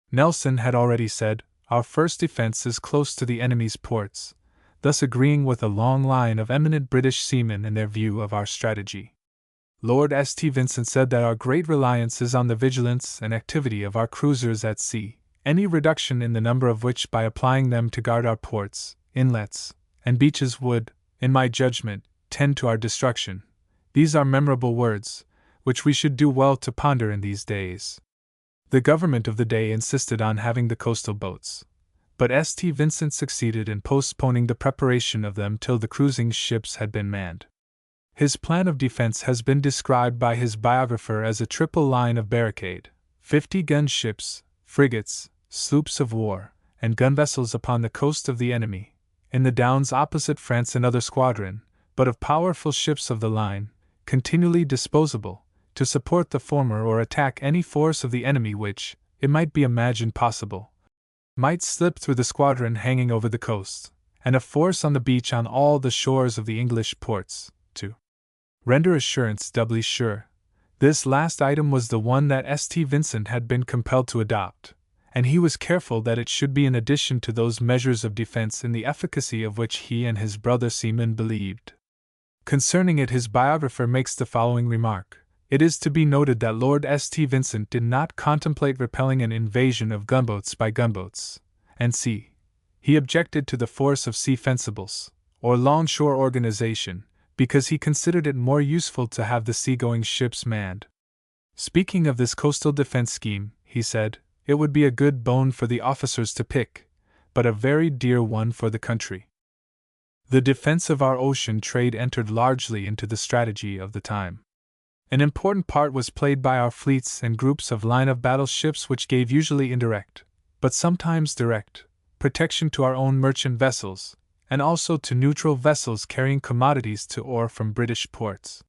Nelson had already said, "Our first defense is close to the enemy's ports," thus agreeing with a long line of eminent British seamen in their view of our strategy. Lord St. Vincent said that our great reliance is on the vigilance and activity of our cruisers at sea, any reduction in the number of which by applying them to guard our ports, inlets, and beaches would, in my judgment, tend to our destruction. These are memorable words, which we should do well to ponder in these days. The government of the day insisted on having the coastal boats, but St. Vincent succeeded in postponing the preparation of them till the cruising ships had been manned. His plan of defense has been described by his biographer as a triple line of barricade, 50 gun ships, frigates, sloops of war, and gun vessels upon the coast of the enemy, in the Downs opposite France another squadron, but of powerful ships of the line, continually disposable, to support the former or attack any force of the enemy which, it might be imagined possible, might slip through the squadron hanging over the coast, and a force on the beach on all the shores of the English ports, to render assurance doubly sure. This last item was the one that St. Vincent had been compelled to adopt, and he was careful that it should be in addition to those measures of defense in the efficacy of which he and his brother seamen believed. Concerning it, his biographer makes the following remark: "It is to be noted that Lord St. Vincent did not contemplate repelling an invasion of gunboats by gunboats, and he objected to the force of sea fencibles, or longshore organization, because he considered it more useful to have the seagoing ships manned." Speaking of this coastal defense scheme, he said, "It would be a good bone for the officers to pick, but a very dear one for the country." The defense of our ocean trade entered largely into the strategy of the time. An important part was played by our fleets and groups of line-of-battle ships which gave usually indirect, but sometimes direct, protection to our own merchant vessels, and also to neutral vessels carrying commodities to or from British ports.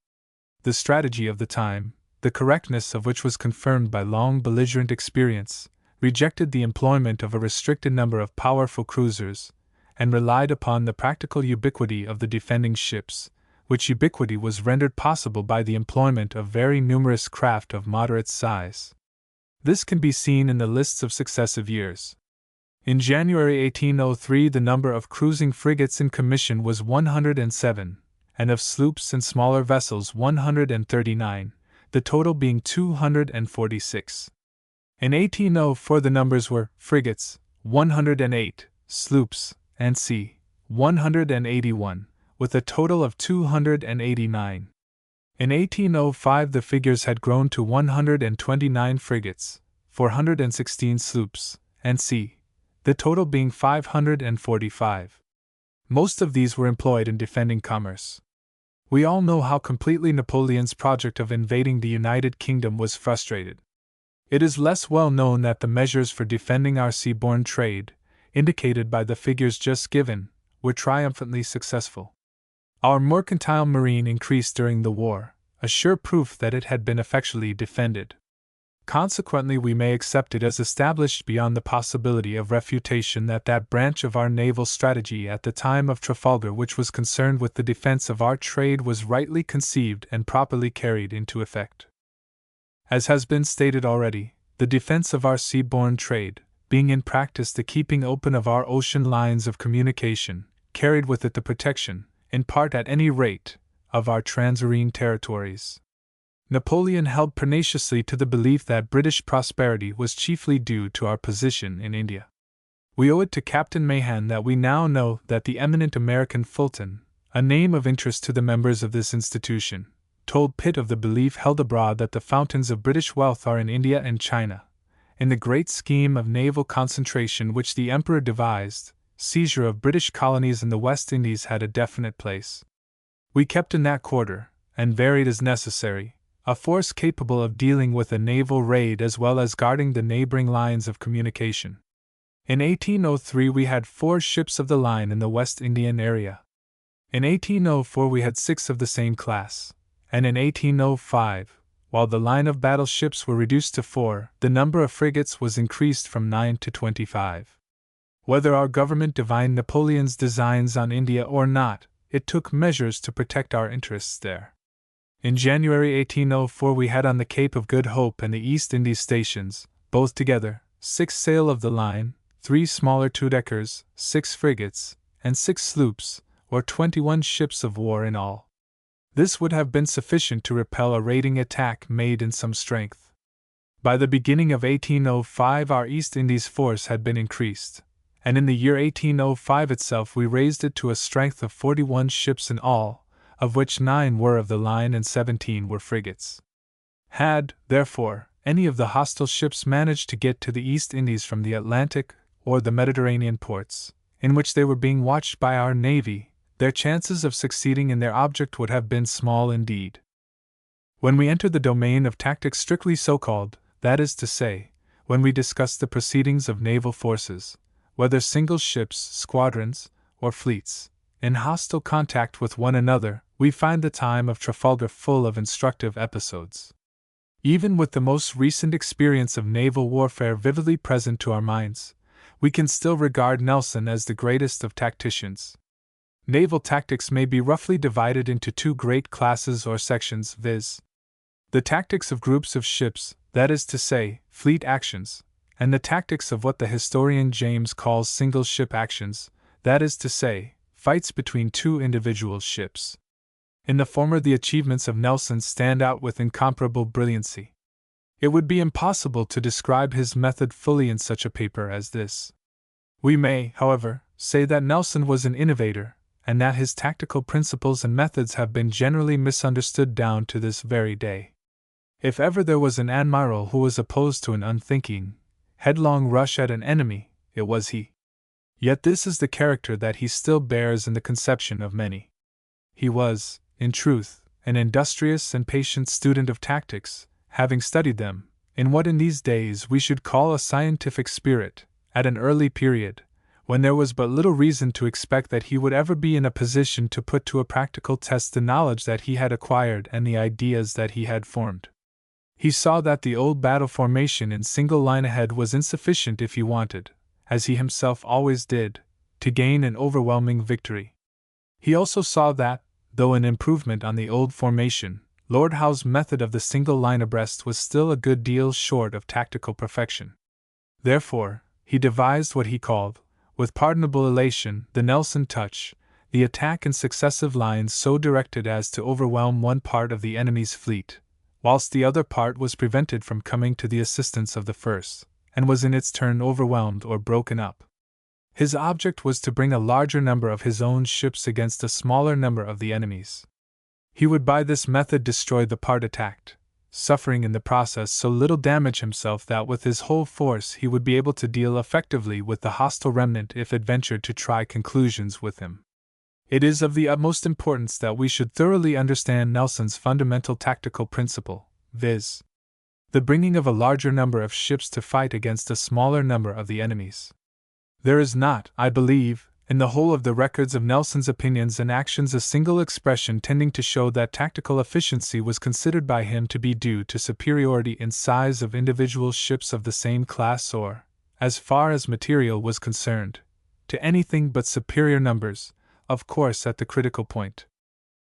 The strategy of the time, the correctness of which was confirmed by long belligerent experience, rejected the employment of a restricted number of powerful cruisers, and relied upon the practical ubiquity of the defending ships, which ubiquity was rendered possible by the employment of very numerous craft of moderate size. This can be seen in the lists of successive years. In January 1803 the number of cruising frigates in commission was 107, and of sloops and smaller vessels 139, the total being 246. In 1804 the numbers were frigates, 108, sloops, and 181, with a total of 289. In 1805 the figures had grown to 129 frigates, 416 sloops, and the total being 545. Most of these were employed in defending commerce. We all know how completely Napoleon's project of invading the United Kingdom was frustrated. It is less well known that the measures for defending our seaborne trade, indicated by the figures just given, were triumphantly successful. Our mercantile marine increased during the war, a sure proof that it had been effectually defended. Consequently, we may accept it as established beyond the possibility of refutation that that branch of our naval strategy at the time of Trafalgar which was concerned with the defense of our trade was rightly conceived and properly carried into effect. As has been stated already, the defense of our seaborne trade, being in practice the keeping open of our ocean lines of communication, carried with it the protection, in part at any rate, of our transmarine territories. Napoleon held pertinaciously to the belief that British prosperity was chiefly due to our position in India. We owe it to Captain Mahan that we now know that the eminent American Fulton, a name of interest to the members of this institution, told Pitt of the belief held abroad that the fountains of British wealth are in India and China. In the great scheme of naval concentration which the Emperor devised, seizure of British colonies in the West Indies had a definite place. We kept in that quarter, and varied as necessary, a force capable of dealing with a naval raid as well as guarding the neighboring lines of communication. In 1803 we had 4 ships of the line in the West Indian area. In 1804 we had 6 of the same class, and in 1805, while the line of battle ships were reduced to 4, the number of frigates was increased from 9 to 25. Whether our government divined Napoleon's designs on India or not, it took measures to protect our interests there. In January 1804 we had on the Cape of Good Hope and the East Indies stations, both together, 6 sail of the line, 3 smaller 2-deckers, 6 frigates, and 6 sloops, or 21 ships of war in all. This would have been sufficient to repel a raiding attack made in some strength. By the beginning of 1805 our East Indies force had been increased, and in the year 1805 itself we raised it to a strength of 41 ships in all, of which 9 were of the line and 17 were frigates. Had, therefore, any of the hostile ships managed to get to the East Indies from the Atlantic or the Mediterranean ports, in which they were being watched by our navy, their chances of succeeding in their object would have been small indeed. When we entered the domain of tactics strictly so-called, that is to say, when we discussed the proceedings of naval forces, whether single ships, squadrons, or fleets, in hostile contact with one another, we find the time of Trafalgar full of instructive episodes. Even with the most recent experience of naval warfare vividly present to our minds, we can still regard Nelson as the greatest of tacticians. Naval tactics may be roughly divided into 2 great classes or sections, viz. the tactics of groups of ships, that is to say, fleet actions, and the tactics of what the historian James calls single ship actions, that is to say, fights between 2 individual ships. In the former the achievements of Nelson stand out with incomparable brilliancy. It would be impossible to describe his method fully in such a paper as this. We may, however, say that Nelson was an innovator, and that his tactical principles and methods have been generally misunderstood down to this very day. If ever there was an admiral who was opposed to an unthinking, headlong rush at an enemy, it was he. Yet this is the character that he still bears in the conception of many. He was, in truth, an industrious and patient student of tactics, having studied them, in what in these days we should call a scientific spirit, at an early period, when there was but little reason to expect that he would ever be in a position to put to a practical test the knowledge that he had acquired and the ideas that he had formed. He saw that the old battle formation in single line ahead was insufficient if he wanted, as he himself always did, to gain an overwhelming victory. He also saw that, though an improvement on the old formation, Lord Howe's method of the single line abreast was still a good deal short of tactical perfection. Therefore, he devised what he called, with pardonable elation, the Nelson touch, the attack in successive lines so directed as to overwhelm one part of the enemy's fleet, whilst the other part was prevented from coming to the assistance of the first, and was in its turn overwhelmed or broken up. His object was to bring a larger number of his own ships against a smaller number of the enemy's. He would by this method destroy the part attacked, suffering in the process so little damage himself that with his whole force he would be able to deal effectively with the hostile remnant if it ventured to try conclusions with him. It is of the utmost importance that we should thoroughly understand Nelson's fundamental tactical principle, viz., the bringing of a larger number of ships to fight against a smaller number of the enemies. There is not, I believe, in the whole of the records of Nelson's opinions and actions a single expression tending to show that tactical efficiency was considered by him to be due to superiority in size of individual ships of the same class or, as far as material was concerned, to anything but superior numbers, of course at the critical point.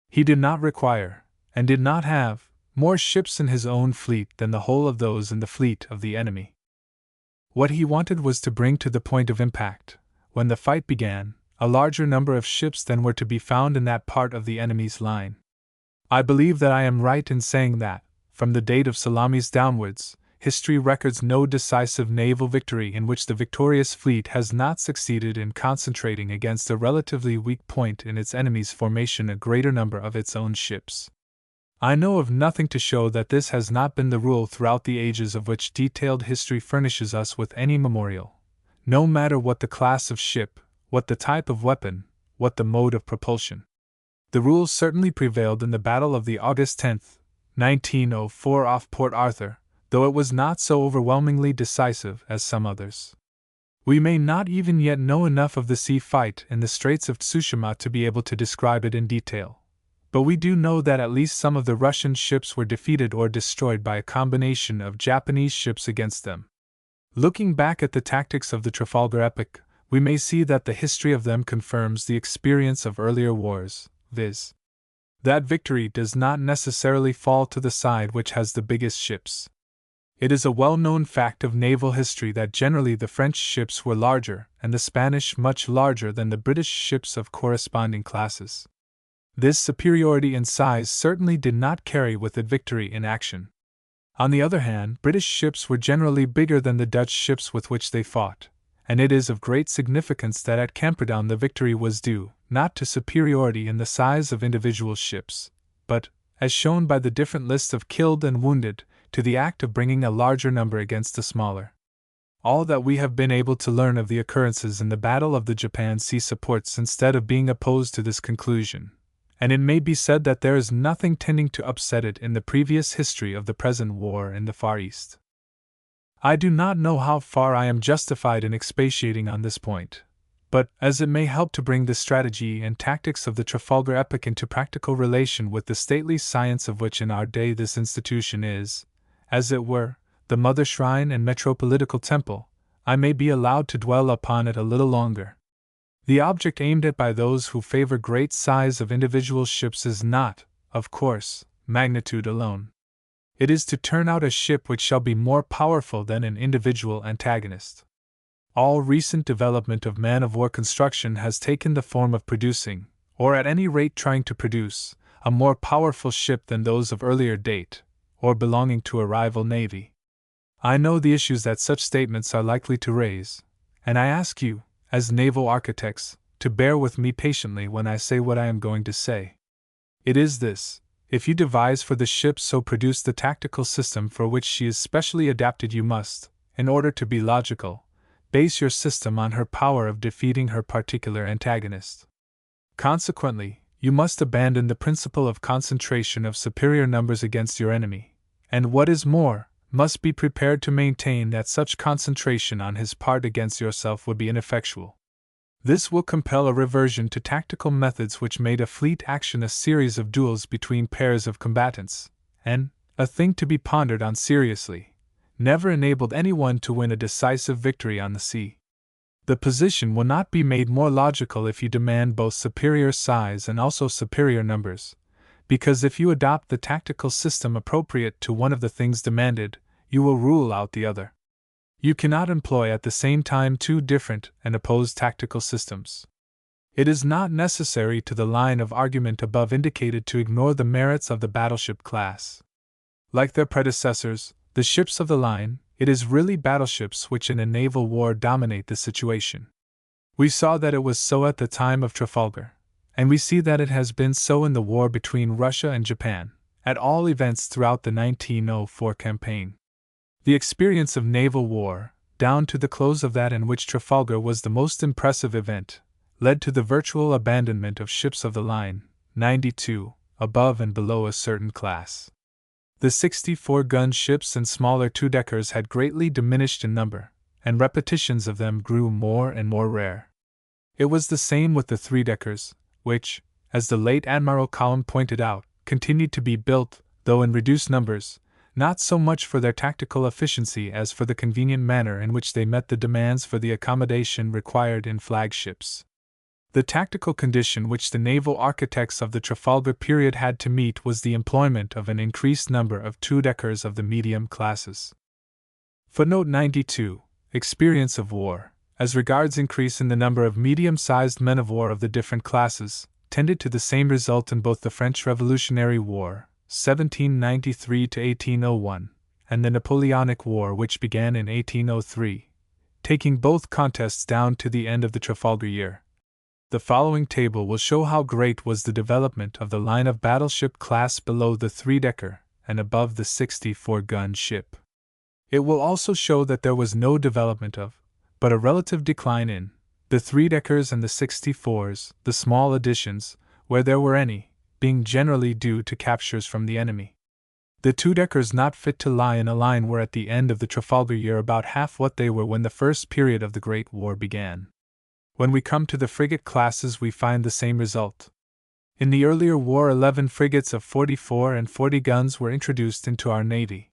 He did not require, and did not have, more ships in his own fleet than the whole of those in the fleet of the enemy. What he wanted was to bring to the point of impact, when the fight began, a larger number of ships than were to be found in that part of the enemy's line. I believe that I am right in saying that, from the date of Salamis downwards, history records no decisive naval victory in which the victorious fleet has not succeeded in concentrating against a relatively weak point in its enemy's formation a greater number of its own ships. I know of nothing to show that this has not been the rule throughout the ages of which detailed history furnishes us with any memorial, no matter what the class of ship, what the type of weapon, what the mode of propulsion. The rule certainly prevailed in the Battle of the August 10, 1904 off Port Arthur, though it was not so overwhelmingly decisive as some others. We may not even yet know enough of the sea fight in the Straits of Tsushima to be able to describe it in detail, but we do know that at least some of the Russian ships were defeated or destroyed by a combination of Japanese ships against them. Looking back at the tactics of the Trafalgar epoch, we may see that the history of them confirms the experience of earlier wars, viz., that victory does not necessarily fall to the side which has the biggest ships. It is a well-known fact of naval history that generally the French ships were larger and the Spanish much larger than the British ships of corresponding classes. This superiority in size certainly did not carry with it victory in action. On the other hand, British ships were generally bigger than the Dutch ships with which they fought, and it is of great significance that at Camperdown the victory was due, not to superiority in the size of individual ships, but, as shown by the different lists of killed and wounded, to the act of bringing a larger number against a smaller. All that we have been able to learn of the occurrences in the Battle of the Japan Sea supports instead of being opposed to this conclusion, and it may be said that there is nothing tending to upset it in the previous history of the present war in the Far East. I do not know how far I am justified in expatiating on this point, but, as it may help to bring the strategy and tactics of the Trafalgar epoch into practical relation with the stately science of which in our day this institution is, as it were, the mother shrine and metropolitical temple, I may be allowed to dwell upon it a little longer. The object aimed at by those who favor great size of individual ships is not, of course, magnitude alone. It is to turn out a ship which shall be more powerful than an individual antagonist. All recent development of man-of-war construction has taken the form of producing, or at any rate trying to produce, a more powerful ship than those of earlier date, or belonging to a rival navy. I know the issues that such statements are likely to raise, and I ask you, as naval architects, to bear with me patiently when I say what I am going to say. It is this: if you devise for the ship so produced the tactical system for which she is specially adapted, you must, in order to be logical, base your system on her power of defeating her particular antagonist. Consequently, you must abandon the principle of concentration of superior numbers against your enemy, and what is more, must be prepared to maintain that such concentration on his part against yourself would be ineffectual. This will compel a reversion to tactical methods which made a fleet action a series of duels between pairs of combatants, and, a thing to be pondered on seriously, never enabled anyone to win a decisive victory on the sea. The position will not be made more logical if you demand both superior size and also superior numbers, because if you adopt the tactical system appropriate to one of the things demanded, you will rule out the other. You cannot employ at the same time two different and opposed tactical systems. It is not necessary to the line of argument above indicated to ignore the merits of the battleship class. Like their predecessors, the ships of the line, it is really battleships which in a naval war dominate the situation. We saw that it was so at the time of Trafalgar, and we see that it has been so in the war between Russia and Japan, at all events throughout the 1904 campaign. The experience of naval war, down to the close of that in which Trafalgar was the most impressive event, led to the virtual abandonment of ships of the line 92, above and below a certain class. The 64-gun ships and smaller two-deckers had greatly diminished in number, and repetitions of them grew more and more rare. It was the same with the three-deckers, which, as the late Admiral Collum pointed out, continued to be built, though in reduced numbers, not so much for their tactical efficiency as for the convenient manner in which they met the demands for the accommodation required in flagships. The tactical condition which the naval architects of the Trafalgar period had to meet was the employment of an increased number of two-deckers of the medium classes. Footnote 92. Experience of war, as regards increase in the number of medium-sized men of war of the different classes, tended to the same result in both the French Revolutionary War, 1793 to 1801, and the Napoleonic War, which began in 1803, taking both contests down to the end of the Trafalgar year. The following table will show how great was the development of the line of battleship class below the three-decker and above the 64-gun ship. It will also show that there was no development of, but a relative decline in, the three-deckers and the 64s, the small additions, where there were any, being generally due to captures from the enemy. The two-deckers not fit to lie in a line were at the end of the Trafalgar year about half what they were when the first period of the Great War began. When we come to the frigate classes, we find the same result. In the earlier war, 11 frigates of 44 and 40 guns were introduced into our navy.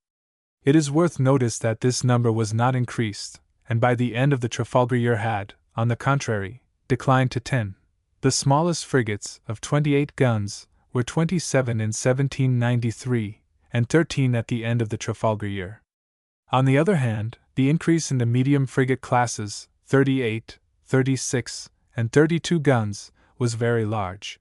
It is worth notice that this number was not increased, and by the end of the Trafalgar year had, on the contrary, declined to 10. The smallest frigates, of 28 guns, were 27 in 1793, and 13 at the end of the Trafalgar year. On the other hand, the increase in the medium frigate classes, 38, 36, and 32 guns, was very large.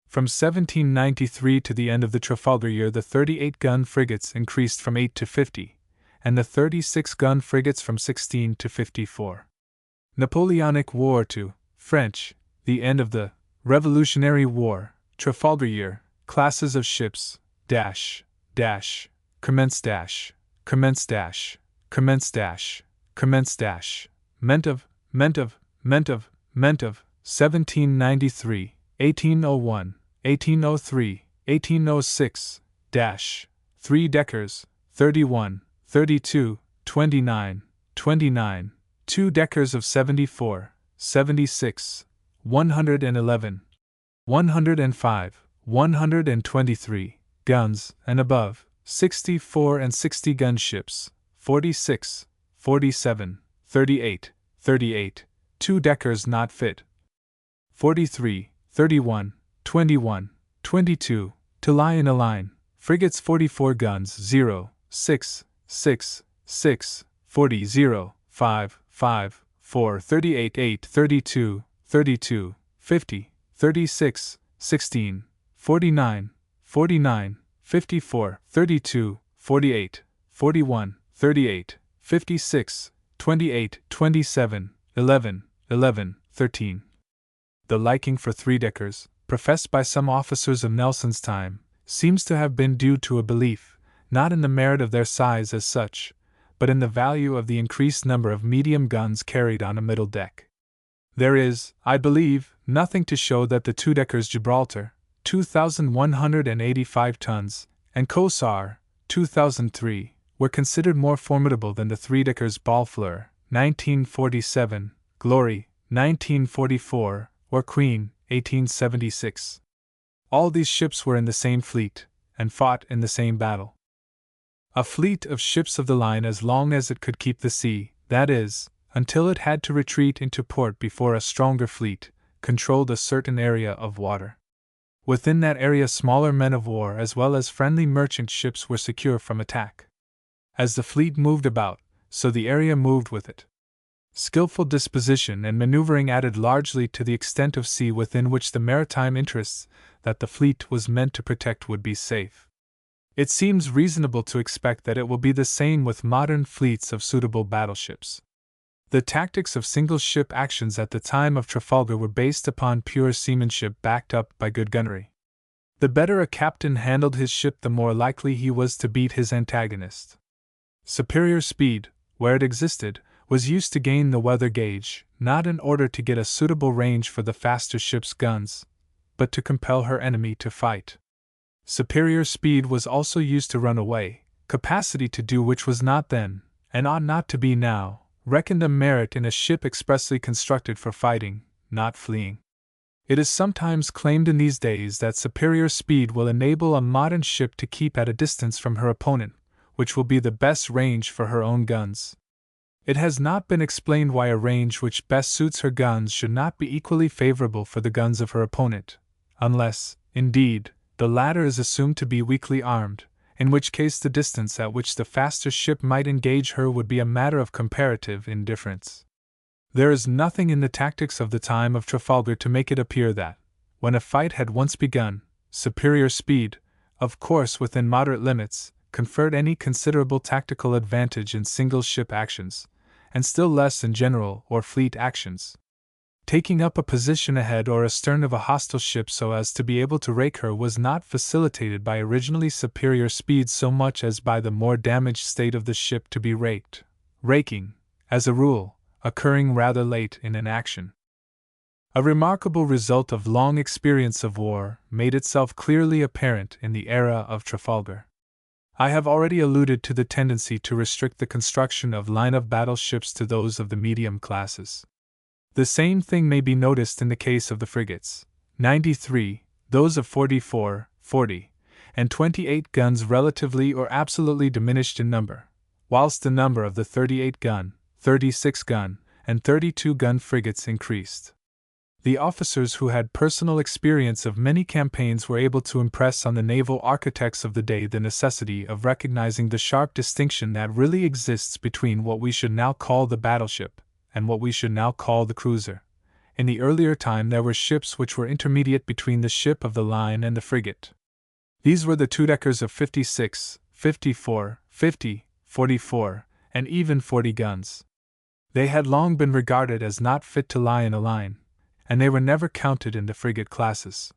From 1793 to the end of the Trafalgar year, the 38-gun frigates increased from 8 to 50, and the 36-gun frigates from 16 to 54. Napoleonic War to French, the end of the Revolutionary War, Trafalgar year, classes of ships, commence meant of 1793, 1801, 1803, 1806, three-deckers, 31, 32, 29, two-deckers of 74, 76, 111, 105, 123 guns and above, 64 and 60-gun ships, 46, 47, 38, two-deckers not fit, 43, 31, 21, 22, to lie in a line, frigates 44 guns 0, 6, 40, 5, 4, 38, 8, 32, 50, 36, 16, 49, 54, 32, 48, 41, 38, 56, 28, 27, 11, 13. The liking for three-deckers, professed by some officers of Nelson's time, seems to have been due to a belief, not in the merit of their size as such, but in the value of the increased number of medium guns carried on a middle deck. There is, I believe, nothing to show that the two-deckers Gibraltar, 2,185 tons, and Cossar, 2,003, were considered more formidable than the three-deckers Barfleur, 1947, Glory, 1944, or Queen, 1876. All these ships were in the same fleet, and fought in the same battle. A fleet of ships of the line as long as it could keep the sea, that is, until it had to retreat into port before a stronger fleet, controlled a certain area of water. Within that area smaller men of war as well as friendly merchant ships were secure from attack. As the fleet moved about, so the area moved with it. Skillful disposition and maneuvering added largely to the extent of sea within which the maritime interests that the fleet was meant to protect would be safe. It seems reasonable to expect that it will be the same with modern fleets of suitable battleships. The tactics of single-ship actions at the time of Trafalgar were based upon pure seamanship backed up by good gunnery. The better a captain handled his ship, the more likely he was to beat his antagonist. Superior speed, where it existed, was used to gain the weather gauge, not in order to get a suitable range for the faster ship's guns, but to compel her enemy to fight. Superior speed was also used to run away, capacity to do which was not then, and ought not to be now, reckoned a merit in a ship expressly constructed for fighting, not fleeing. It is sometimes claimed in these days that superior speed will enable a modern ship to keep at a distance from her opponent, which will be the best range for her own guns. It has not been explained why a range which best suits her guns should not be equally favorable for the guns of her opponent, unless, indeed, the latter is assumed to be weakly armed, in which case the distance at which the faster ship might engage her would be a matter of comparative indifference. There is nothing in the tactics of the time of Trafalgar to make it appear that, when a fight had once begun, superior speed, of course within moderate limits, conferred any considerable tactical advantage in single-ship actions, and still less in general or fleet actions. Taking up a position ahead or astern of a hostile ship so as to be able to rake her was not facilitated by originally superior speed so much as by the more damaged state of the ship to be raked, raking, as a rule, occurring rather late in an action. A remarkable result of long experience of war made itself clearly apparent in the era of Trafalgar. I have already alluded to the tendency to restrict the construction of line-of-battle ships to those of the medium classes. The same thing may be noticed in the case of the frigates, 93, those of 44, 40, and 28 guns relatively or absolutely diminished in number, whilst the number of the 38-gun, 36-gun, and 32-gun frigates increased. The officers who had personal experience of many campaigns were able to impress on the naval architects of the day the necessity of recognizing the sharp distinction that really exists between what we should now call the battleship and what we should now call the cruiser. In the earlier time there were ships which were intermediate between the ship of the line and the frigate. These were the two-deckers of 56, 54, 50, 44, and even 40 guns. They had long been regarded as not fit to lie in a line, and they were never counted in the frigate classes.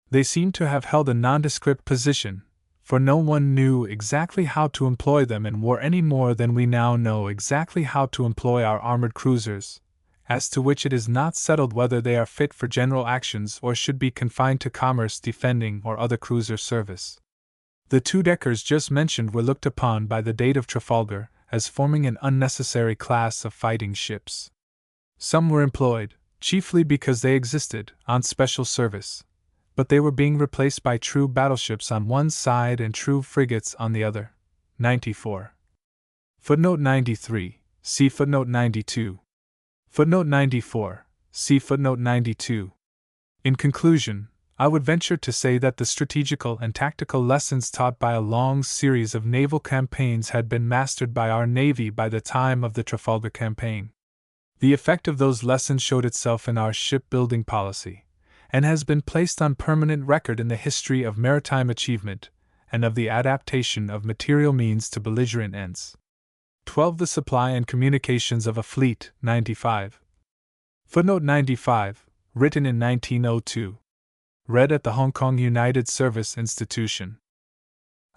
They seem to have held a nondescript position, for no one knew exactly how to employ them in war any more than we now know exactly how to employ our armored cruisers, as to which it is not settled whether they are fit for general actions or should be confined to commerce, defending, or other cruiser service. The two-deckers just mentioned were looked upon by the date of Trafalgar as forming an unnecessary class of fighting ships. Some were employed, chiefly because they existed, on special service, but they were being replaced by true battleships on one side and true frigates on the other. 94. Footnote 93, see footnote 92. Footnote 94, see footnote 92. In conclusion, I would venture to say that the strategical and tactical lessons taught by a long series of naval campaigns had been mastered by our Navy by the time of the Trafalgar campaign. The effect of those lessons showed itself in our shipbuilding policy, and has been placed on permanent record in the history of maritime achievement, and of the adaptation of material means to belligerent ends. 12. The supply and communications of a fleet, 95. Footnote 95, written in 1902. Read at the Hong Kong United Service Institution.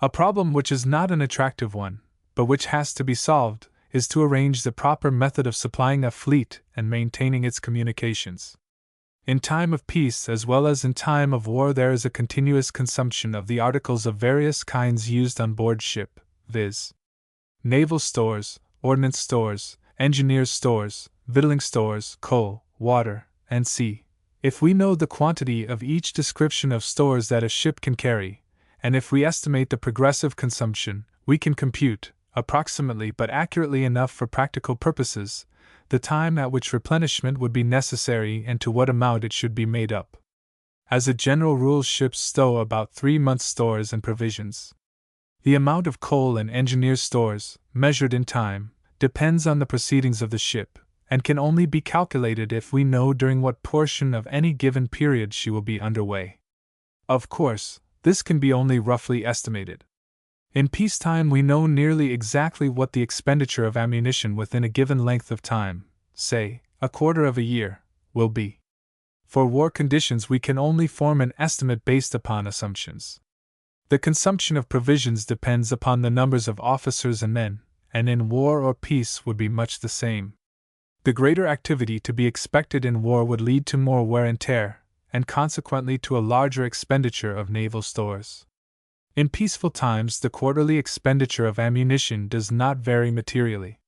A problem which is not an attractive one, but which has to be solved, is to arrange the proper method of supplying a fleet and maintaining its communications. In time of peace as well as in time of war there is a continuous consumption of the articles of various kinds used on board ship, viz. Naval stores, ordnance stores, engineers' stores, victualling stores, coal, water, and sea. If we know the quantity of each description of stores that a ship can carry, and if we estimate the progressive consumption, we can compute, approximately but accurately enough for practical purposes, the time at which replenishment would be necessary and to what amount it should be made up. As a general rule, ships stow about 3 months' stores and provisions. The amount of coal and engineers' stores, measured in time, depends on the proceedings of the ship, and can only be calculated if we know during what portion of any given period she will be under way. Of course, this can be only roughly estimated. In peacetime we know nearly exactly what the expenditure of ammunition within a given length of time, say, a quarter of a year, will be. For war conditions, we can only form an estimate based upon assumptions. The consumption of provisions depends upon the numbers of officers and men, and in war or peace would be much the same. The greater activity to be expected in war would lead to more wear and tear, and consequently to a larger expenditure of naval stores. In peaceful times, the quarterly expenditure of ammunition does not vary materially.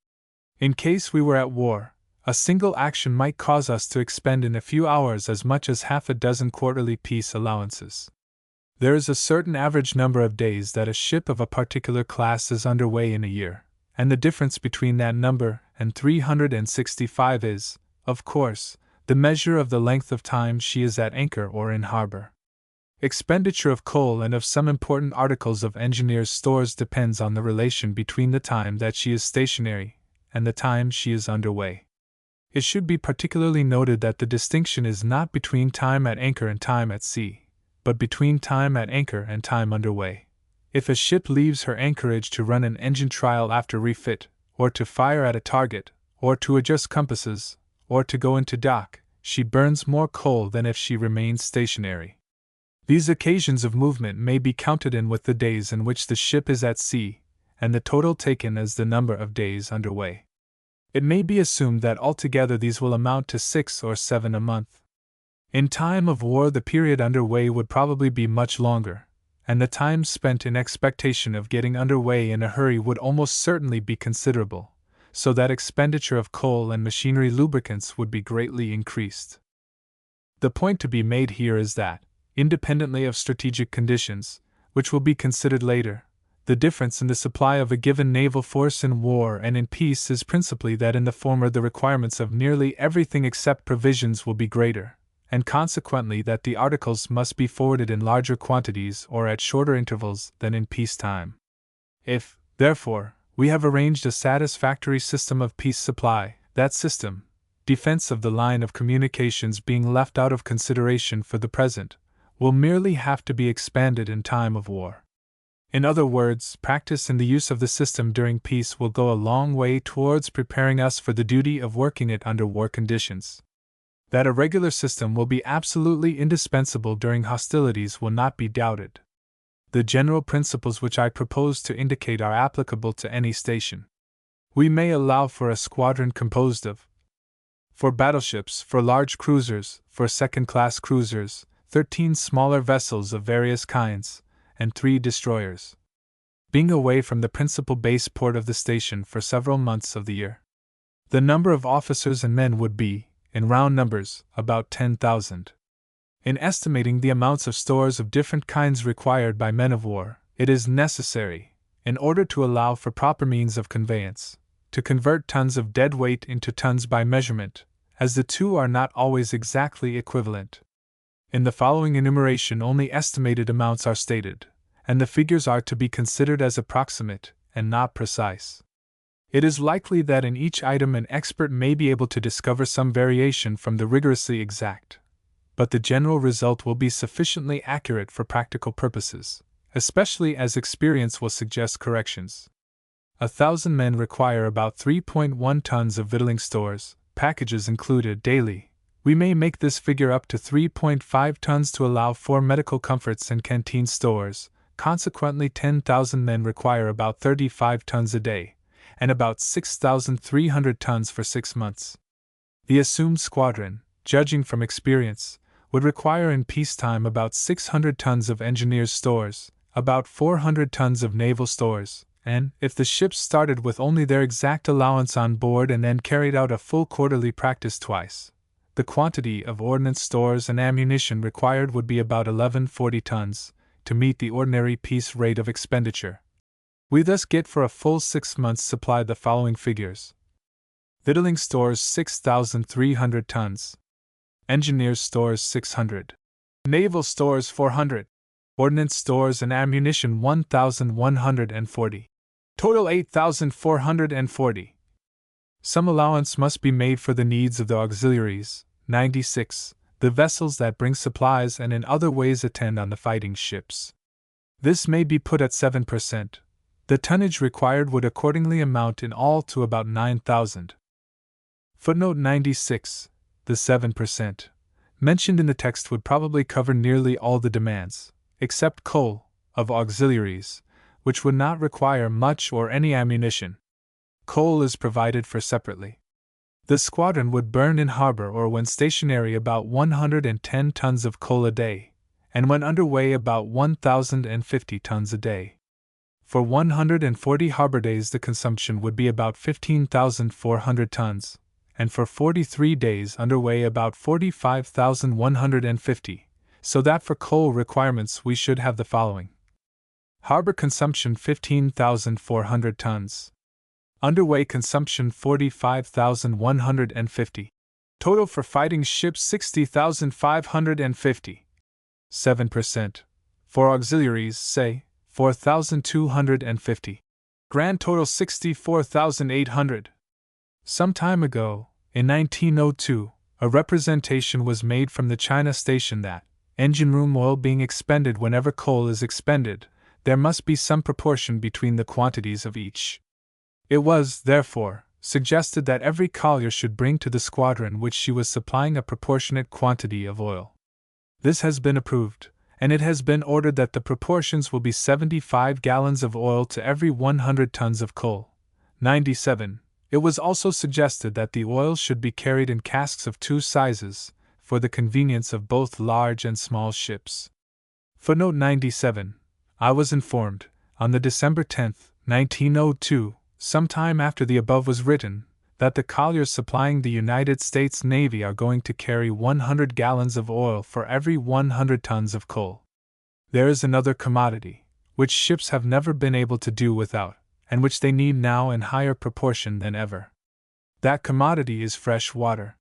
In case we were at war, a single action might cause us to expend in a few hours as much as half a dozen quarterly peace allowances. There is a certain average number of days that a ship of a particular class is underway in a year, and the difference between that number and 365 is, of course, the measure of the length of time she is at anchor or in harbor. Expenditure of coal and of some important articles of engineers' stores depends on the relation between the time that she is stationary and the time she is underway. It should be particularly noted that the distinction is not between time at anchor and time at sea, but between time at anchor and time underway. If a ship leaves her anchorage to run an engine trial after refit, or to fire at a target, or to adjust compasses, or to go into dock, she burns more coal than if she remains stationary. These occasions of movement may be counted in with the days in which the ship is at sea, and the total taken as the number of days underway. It may be assumed that altogether these will amount to 6 or 7 a month. In time of war, the period underway would probably be much longer, and the time spent in expectation of getting underway in a hurry would almost certainly be considerable, so that expenditure of coal and machinery lubricants would be greatly increased. The point to be made here is that, independently of strategic conditions, which will be considered later, the difference in the supply of a given naval force in war and in peace is principally that in the former the requirements of nearly everything except provisions will be greater, and consequently that the articles must be forwarded in larger quantities or at shorter intervals than in peacetime. If, therefore, we have arranged a satisfactory system of peace supply, that system, defense of the line of communications being left out of consideration for the present, will merely have to be expanded in time of war. In other words, practice in the use of the system during peace will go a long way towards preparing us for the duty of working it under war conditions. That a regular system will be absolutely indispensable during hostilities will not be doubted. The general principles which I propose to indicate are applicable to any station. We may allow for a squadron composed of, for battleships, for large cruisers, for second-class cruisers, 13 smaller vessels of various kinds, and 3 destroyers. Being away from the principal base port of the station for several months of the year, the number of officers and men would be, in round numbers, about 10,000. In estimating the amounts of stores of different kinds required by men of war, it is necessary, in order to allow for proper means of conveyance, to convert tons of dead weight into tons by measurement, as the two are not always exactly equivalent. In the following enumeration only estimated amounts are stated, and the figures are to be considered as approximate and not precise. It is likely that in each item an expert may be able to discover some variation from the rigorously exact, but the general result will be sufficiently accurate for practical purposes, especially as experience will suggest corrections. 1,000 men require about 3.1 tons of victualling stores, packages included, daily. We may make this figure up to 3.5 tons to allow for medical comforts and canteen stores. Consequently, 10,000 men require about 35 tons a day, and about 6,300 tons for 6 months. The assumed squadron, judging from experience, would require in peacetime about 600 tons of engineers' stores, about 400 tons of naval stores, and, if the ships started with only their exact allowance on board and then carried out a full quarterly practice twice, the quantity of ordnance stores and ammunition required would be about 1140 tons, to meet the ordinary peace rate of expenditure. We thus get for a full 6 months' supply the following figures. Victualling stores 6,300 tons. Engineers' stores 600. Naval stores 400. Ordnance stores and ammunition 1,140. Total 8,440. Some allowance must be made for the needs of the auxiliaries, 96, the vessels that bring supplies and in other ways attend on the fighting ships. This may be put at 7%. The tonnage required would accordingly amount in all to about 9,000. Footnote 96. The 7% mentioned in the text would probably cover nearly all the demands, except coal, of auxiliaries, which would not require much or any ammunition. Coal is provided for separately. The squadron would burn in harbor or when stationary about 110 tons of coal a day, and when underway about 1,050 tons a day. For 140 harbor days the consumption would be about 15,400 tons, and for 43 days underway about 45,150, so that for coal requirements we should have the following. Harbor consumption 15,400 tons. Underway consumption 45,150. Total for fighting ships 60,550. 7%. For auxiliaries, say, 4,250. Grand total 64,800. Some time ago, in 1902, a representation was made from the China station that, engine room oil being expended whenever coal is expended, there must be some proportion between the quantities of each. It was, therefore, suggested that every collier should bring to the squadron which she was supplying a proportionate quantity of oil. This has been approved, and it has been ordered that the proportions will be 75 gallons of oil to every 100 tons of coal. 97. It was also suggested that the oil should be carried in casks of 2 sizes, for the convenience of both large and small ships. Footnote 97. I was informed, on the December 10, 1902, some time after the above was written, that the colliers supplying the United States Navy are going to carry 100 gallons of oil for every 100 tons of coal. There is another commodity, which ships have never been able to do without, and which they need now in higher proportion than ever. That commodity is fresh water.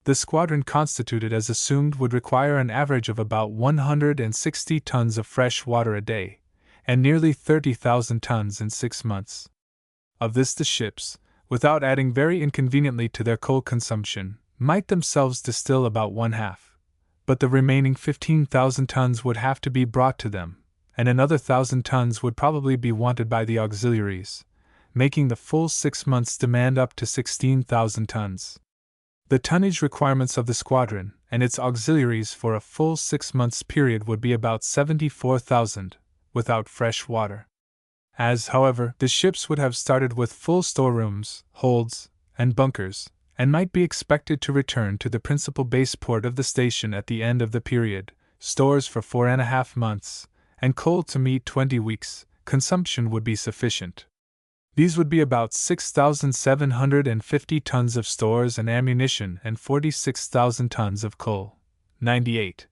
The squadron constituted as assumed would require an average of about 160 tons of fresh water a day, and nearly 30,000 tons in 6 months. Of this the ships, without adding very inconveniently to their coal consumption, might themselves distill about 1/2, but the remaining 15,000 tons would have to be brought to them, and another 1,000 tons would probably be wanted by the auxiliaries, making the full 6 months' demand up to 16,000 tons. The tonnage requirements of the squadron and its auxiliaries for a full 6 months' period would be about 74,000, without fresh water. As, however, the ships would have started with full storerooms, holds, and bunkers, and might be expected to return to the principal base port of the station at the end of the period, stores for 4.5 months, and coal to meet 20 weeks, consumption would be sufficient. These would be about 6,750 tons of stores and ammunition and 46,000 tons of coal. 98.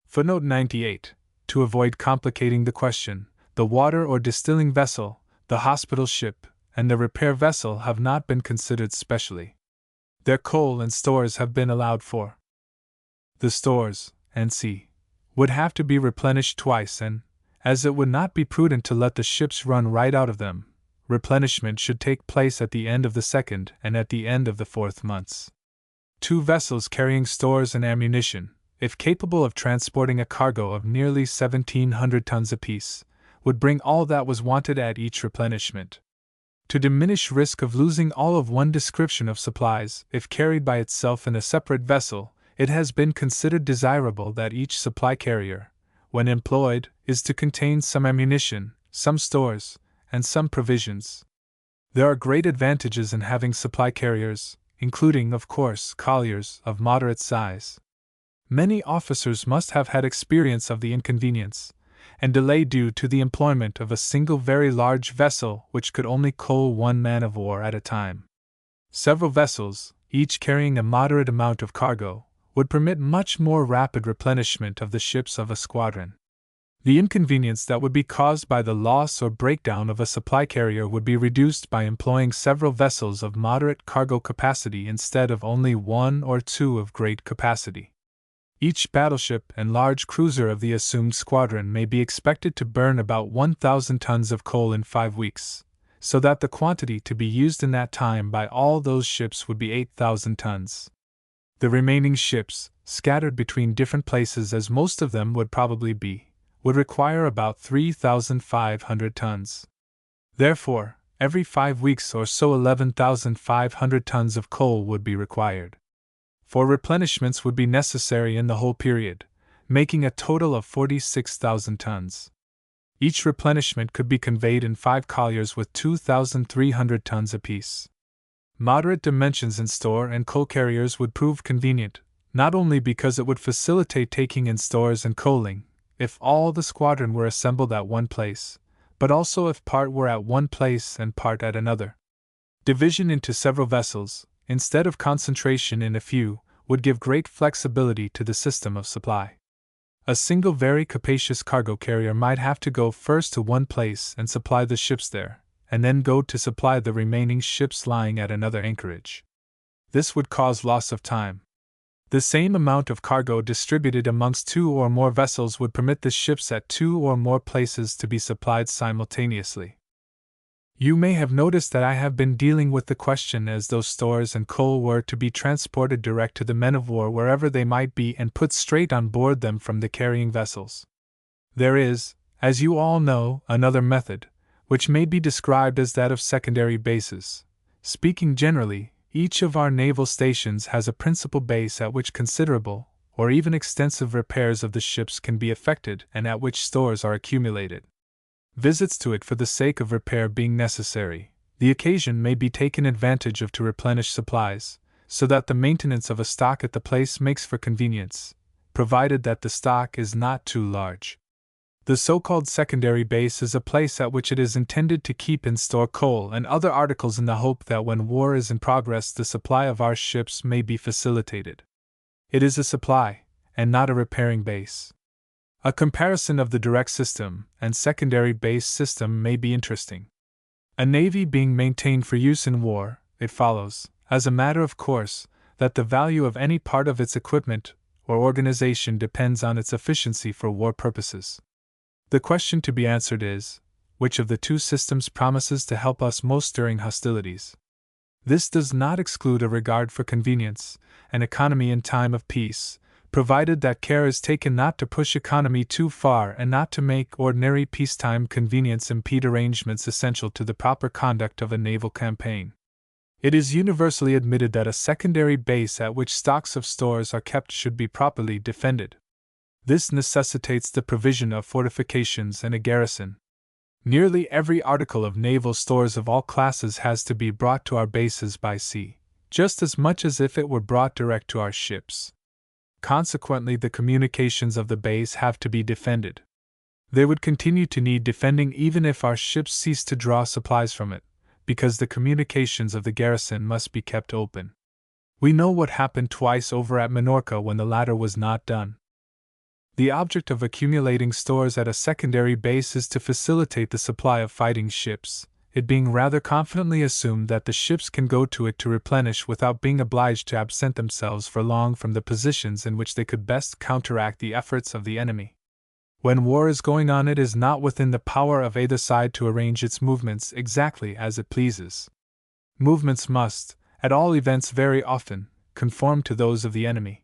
Footnote 98. To avoid complicating the question, the water or distilling vessel, the hospital ship, and the repair vessel have not been considered specially. Their coal and stores have been allowed for. The stores, &c., would have to be replenished twice, and, as it would not be prudent to let the ships run right out of them, replenishment should take place at the end of the 2nd and at the end of the 4th months. 2 vessels carrying stores and ammunition, if capable of transporting a cargo of nearly 1,700 tons apiece, would bring all that was wanted at each replenishment. To diminish risk of losing all of one description of supplies, if carried by itself in a separate vessel, it has been considered desirable that each supply carrier, when employed, is to contain some ammunition, some stores, and some provisions. There are great advantages in having supply carriers, including, of course, colliers of moderate size. Many officers must have had experience of the inconvenience and delay due to the employment of a single very large vessel which could only coal 1 man of war at a time. Several vessels, each carrying a moderate amount of cargo, would permit much more rapid replenishment of the ships of a squadron. The inconvenience that would be caused by the loss or breakdown of a supply carrier would be reduced by employing several vessels of moderate cargo capacity instead of only 1 or 2 of great capacity. Each battleship and large cruiser of the assumed squadron may be expected to burn about 1,000 tons of coal in 5 weeks, so that the quantity to be used in that time by all those ships would be 8,000 tons. The remaining ships, scattered between different places as most of them would probably be, would require about 3,500 tons. Therefore, every 5 weeks or so 11,500 tons of coal would be required. 4 replenishments would be necessary in the whole period, making a total of 46,000 tons. Each replenishment could be conveyed in 5 colliers with 2,300 tons apiece. Moderate dimensions in store and coal carriers would prove convenient, not only because it would facilitate taking in stores and coaling, if all the squadron were assembled at one place, but also if part were at one place and part at another. Division into several vessels, instead of concentration in a few, would give great flexibility to the system of supply. A single very capacious cargo carrier might have to go first to one place and supply the ships there, and then go to supply the remaining ships lying at another anchorage. This would cause loss of time. The same amount of cargo distributed amongst 2 or more vessels would permit the ships at 2 or more places to be supplied simultaneously. You may have noticed that I have been dealing with the question as though stores and coal were to be transported direct to the men of war wherever they might be and put straight on board them from the carrying vessels. There is, as you all know, another method, which may be described as that of secondary bases. Speaking generally, each of our naval stations has a principal base at which considerable, or even extensive repairs of the ships can be effected and at which stores are accumulated. Visits to it for the sake of repair being necessary, the occasion may be taken advantage of to replenish supplies, so that the maintenance of a stock at the place makes for convenience, provided that the stock is not too large. The so-called secondary base is a place at which it is intended to keep in store coal and other articles in the hope that when war is in progress the supply of our ships may be facilitated. It is a supply, and not a repairing base. A comparison of the direct system and secondary base system may be interesting. A navy being maintained for use in war, it follows, as a matter of course, that the value of any part of its equipment or organization depends on its efficiency for war purposes. The question to be answered is, which of the two systems promises to help us most during hostilities? This does not exclude a regard for convenience and economy in time of peace, provided that care is taken not to push economy too far and not to make ordinary peacetime convenience impede arrangements essential to the proper conduct of a naval campaign. It is universally admitted that a secondary base at which stocks of stores are kept should be properly defended. This necessitates the provision of fortifications and a garrison. Nearly every article of naval stores of all classes has to be brought to our bases by sea, just as much as if it were brought direct to our ships. Consequently, the communications of the base have to be defended. They would continue to need defending even if our ships ceased to draw supplies from it, because the communications of the garrison must be kept open. We know what happened twice over at Minorca when the latter was not done. The object of accumulating stores at a secondary base is to facilitate the supply of fighting ships, it being rather confidently assumed that the ships can go to it to replenish without being obliged to absent themselves for long from the positions in which they could best counteract the efforts of the enemy. When war is going on, it is not within the power of either side to arrange its movements exactly as it pleases. Movements must, at all events very often, conform to those of the enemy.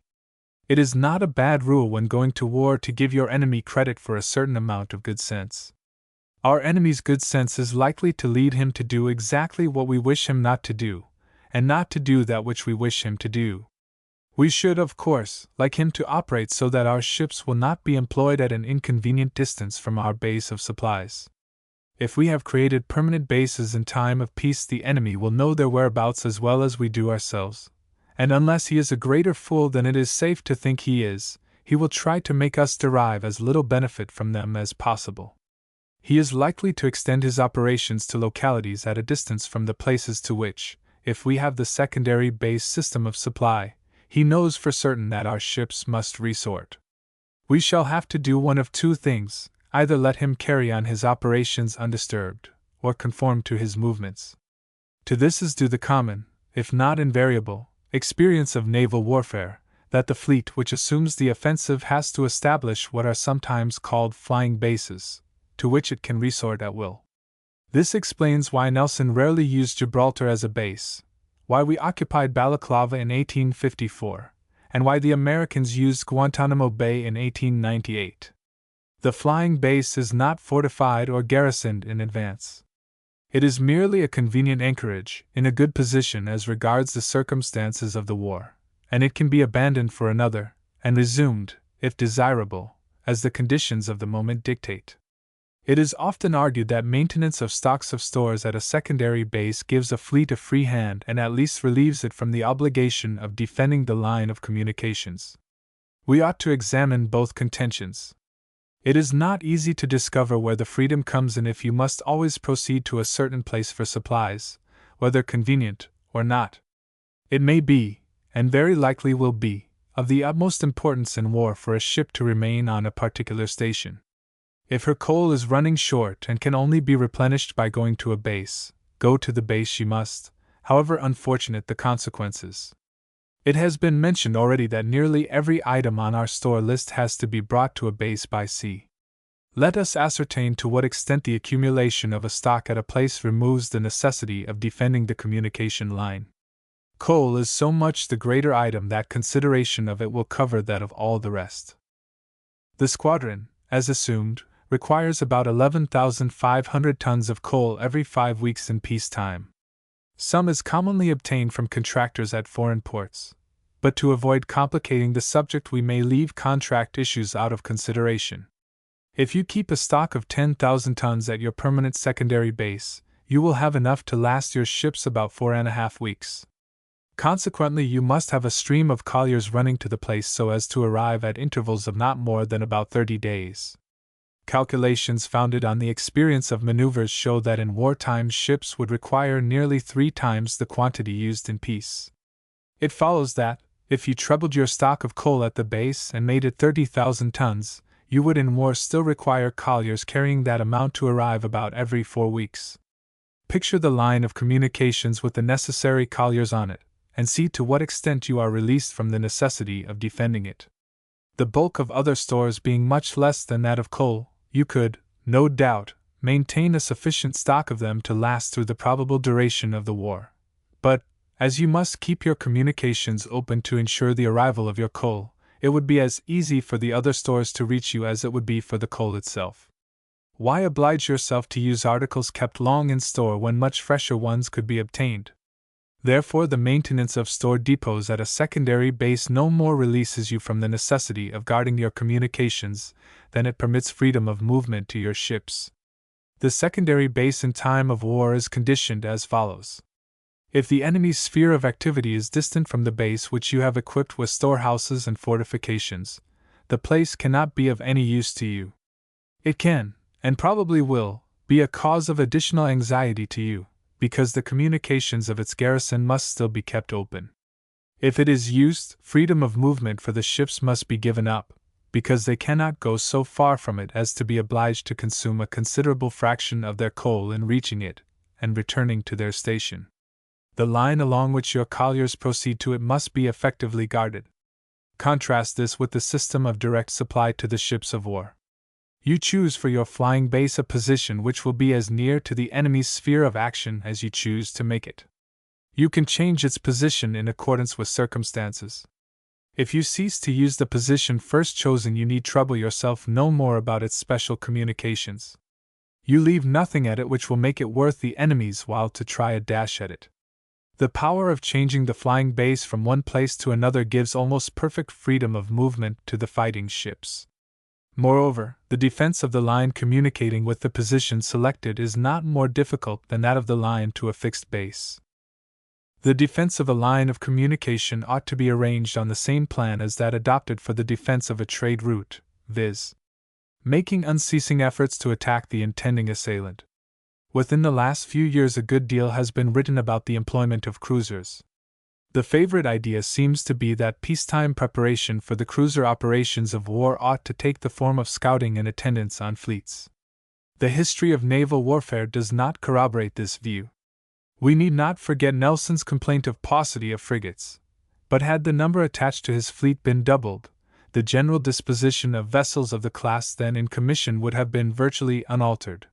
It is not a bad rule when going to war to give your enemy credit for a certain amount of good sense. Our enemy's good sense is likely to lead him to do exactly what we wish him not to do, and not to do that which we wish him to do. We should, of course, like him to operate so that our ships will not be employed at an inconvenient distance from our base of supplies. If we have created permanent bases in time of peace, the enemy will know their whereabouts as well as we do ourselves. And unless he is a greater fool than it is safe to think he is, he will try to make us derive as little benefit from them as possible. He is likely to extend his operations to localities at a distance from the places to which, if we have the secondary base system of supply, he knows for certain that our ships must resort. We shall have to do one of two things, either let him carry on his operations undisturbed, or conform to his movements. To this is due the common, if not invariable, experience of naval warfare, that the fleet which assumes the offensive has to establish what are sometimes called flying bases, to which it can resort at will. This explains why Nelson rarely used Gibraltar as a base, why we occupied Balaclava in 1854, and why the Americans used Guantanamo Bay in 1898. The flying base is not fortified or garrisoned in advance. It is merely a convenient anchorage, in a good position as regards the circumstances of the war, and it can be abandoned for another, and resumed, if desirable, as the conditions of the moment dictate. It is often argued that maintenance of stocks of stores at a secondary base gives a fleet a free hand and at least relieves it from the obligation of defending the line of communications. We ought to examine both contentions. It is not easy to discover where the freedom comes in if you must always proceed to a certain place for supplies, whether convenient or not. It may be, and very likely will be, of the utmost importance in war for a ship to remain on a particular station. If her coal is running short and can only be replenished by going to a base, go to the base she must, however unfortunate the consequences. It has been mentioned already that nearly every item on our store list has to be brought to a base by sea. Let us ascertain to what extent the accumulation of a stock at a place removes the necessity of defending the communication line. Coal is so much the greater item that consideration of it will cover that of all the rest. The squadron, as assumed, requires about 11,500 tons of coal every 5 weeks in peacetime. Some is commonly obtained from contractors at foreign ports, but to avoid complicating the subject we may leave contract issues out of consideration. If you keep a stock of 10,000 tons at your permanent secondary base, you will have enough to last your ships about 4.5 weeks. Consequently, you must have a stream of colliers running to the place so as to arrive at intervals of not more than about 30 days. Calculations founded on the experience of maneuvers show that in wartime ships would require nearly 3 times the quantity used in peace. It follows that, if you trebled your stock of coal at the base and made it 30,000 tons, you would in war still require colliers carrying that amount to arrive about every 4 weeks. Picture the line of communications with the necessary colliers on it, and see to what extent you are released from the necessity of defending it. The bulk of other stores being much less than that of coal, you could, no doubt, maintain a sufficient stock of them to last through the probable duration of the war. But, as you must keep your communications open to ensure the arrival of your coal, it would be as easy for the other stores to reach you as it would be for the coal itself. Why oblige yourself to use articles kept long in store when much fresher ones could be obtained? Therefore, the maintenance of store depots at a secondary base no more releases you from the necessity of guarding your communications than it permits freedom of movement to your ships. The secondary base in time of war is conditioned as follows. If the enemy's sphere of activity is distant from the base which you have equipped with storehouses and fortifications, the place cannot be of any use to you. It can, and probably will, be a cause of additional anxiety to you, because the communications of its garrison must still be kept open. If it is used, freedom of movement for the ships must be given up, because they cannot go so far from it as to be obliged to consume a considerable fraction of their coal in reaching it and returning to their station. The line along which your colliers proceed to it must be effectively guarded. Contrast this with the system of direct supply to the ships of war. You choose for your flying base a position which will be as near to the enemy's sphere of action as you choose to make it. You can change its position in accordance with circumstances. If you cease to use the position first chosen, you need trouble yourself no more about its special communications. You leave nothing at it which will make it worth the enemy's while to try a dash at it. The power of changing the flying base from one place to another gives almost perfect freedom of movement to the fighting ships. Moreover, the defense of the line communicating with the position selected is not more difficult than that of the line to a fixed base. The defense of a line of communication ought to be arranged on the same plan as that adopted for the defense of a trade route, viz., making unceasing efforts to attack the intending assailant. Within the last few years a good deal has been written about the employment of cruisers. The favorite idea seems to be that peacetime preparation for the cruiser operations of war ought to take the form of scouting and attendance on fleets. The history of naval warfare does not corroborate this view. We need not forget Nelson's complaint of paucity of frigates, but had the number attached to his fleet been doubled, the general disposition of vessels of the class then in commission would have been virtually unaltered.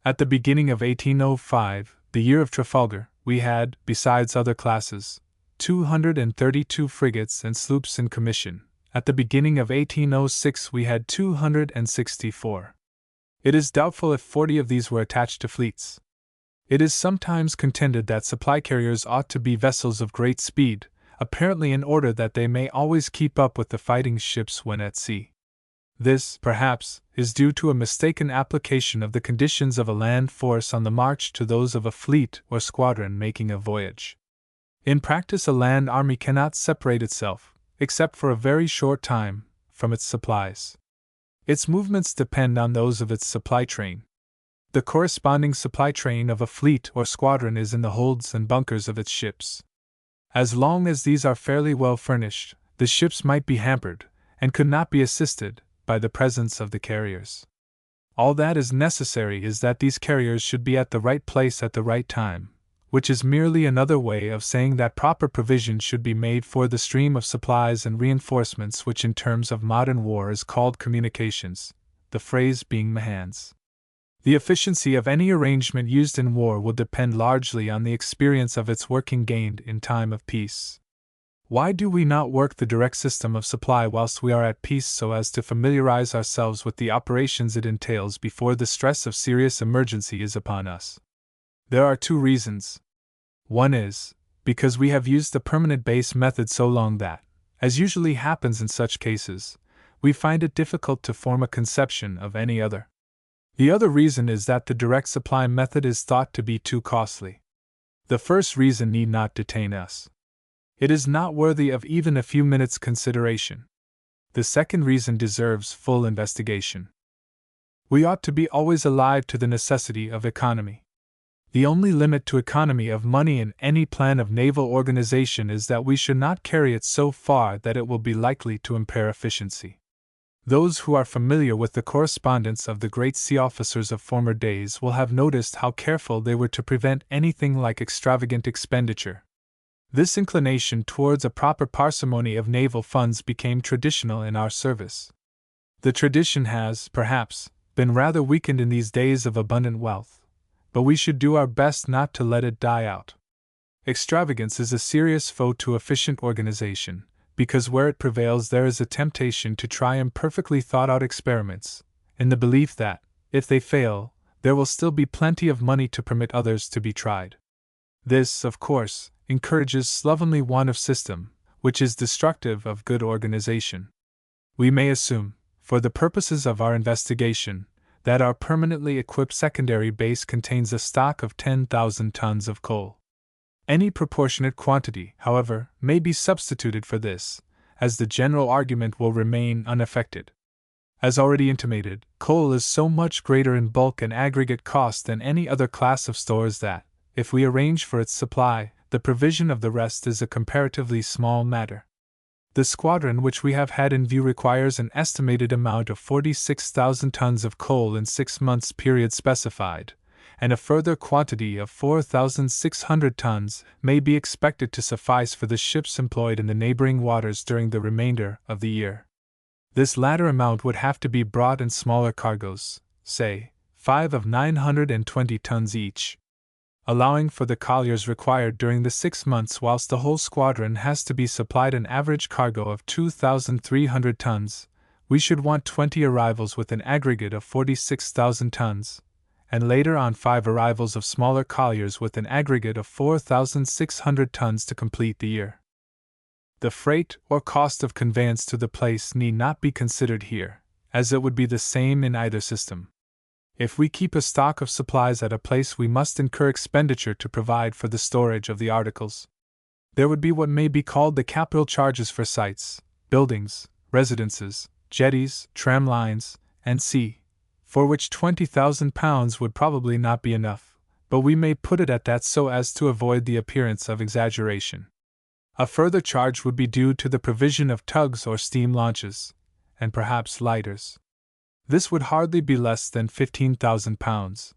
At the beginning of 1805, the year of Trafalgar, we had, besides other classes, 232 frigates and sloops in commission. At the beginning of 1806 we had 264. It is doubtful if 40 of these were attached to fleets. It is sometimes contended that supply carriers ought to be vessels of great speed, apparently in order that they may always keep up with the fighting ships when at sea. This, perhaps, is due to a mistaken application of the conditions of a land force on the march to those of a fleet or squadron making a voyage. In practice, a land army cannot separate itself, except for a very short time, from its supplies. Its movements depend on those of its supply train. The corresponding supply train of a fleet or squadron is in the holds and bunkers of its ships. As long as these are fairly well furnished, the ships might be hampered, and could not be assisted, by the presence of the carriers. All that is necessary is that these carriers should be at the right place at the right time, which is merely another way of saying that proper provision should be made for the stream of supplies and reinforcements which in terms of modern war is called communications, the phrase being mahans. The efficiency of any arrangement used in war will depend largely on the experience of its working gained in time of peace. Why do we not work the direct system of supply whilst we are at peace so as to familiarize ourselves with the operations it entails before the stress of serious emergency is upon us? There are two reasons. One is, because we have used the permanent base method so long that, as usually happens in such cases, we find it difficult to form a conception of any other. The other reason is that the direct supply method is thought to be too costly. The first reason need not detain us. It is not worthy of even a few minutes' consideration. The second reason deserves full investigation. We ought to be always alive to the necessity of economy. The only limit to economy of money in any plan of naval organization is that we should not carry it so far that it will be likely to impair efficiency. Those who are familiar with the correspondence of the great sea officers of former days will have noticed how careful they were to prevent anything like extravagant expenditure. This inclination towards a proper parsimony of naval funds became traditional in our service. The tradition has, perhaps, been rather weakened in these days of abundant wealth, but we should do our best not to let it die out. Extravagance is a serious foe to efficient organization, because where it prevails there is a temptation to try imperfectly thought-out experiments, in the belief that, if they fail, there will still be plenty of money to permit others to be tried. This, of course, encourages slovenly want of system, which is destructive of good organization. We may assume, for the purposes of our investigation, that our permanently equipped secondary base contains a stock of 10,000 tons of coal. Any proportionate quantity, however, may be substituted for this, as the general argument will remain unaffected. As already intimated, coal is so much greater in bulk and aggregate cost than any other class of stores that, if we arrange for its supply, the provision of the rest is a comparatively small matter. The squadron which we have had in view requires an estimated amount of 46,000 tons of coal in 6 months' period specified, and a further quantity of 4,600 tons may be expected to suffice for the ships employed in the neighboring waters during the remainder of the year. This latter amount would have to be brought in smaller cargoes, say, 5 of 920 tons each. Allowing for the colliers required during the 6 months whilst the whole squadron has to be supplied an average cargo of 2,300 tons, we should want 20 arrivals with an aggregate of 46,000 tons, and later on 5 arrivals of smaller colliers with an aggregate of 4,600 tons to complete the year. The freight or cost of conveyance to the place need not be considered here, as it would be the same in either system. If we keep a stock of supplies at a place, we must incur expenditure to provide for the storage of the articles. There would be what may be called the capital charges for sites, buildings, residences, jetties, tram lines, and sea, for which £20,000 would probably not be enough, but we may put it at that so as to avoid the appearance of exaggeration. A further charge would be due to the provision of tugs or steam launches, and perhaps lighters. This would hardly be less than £15,000.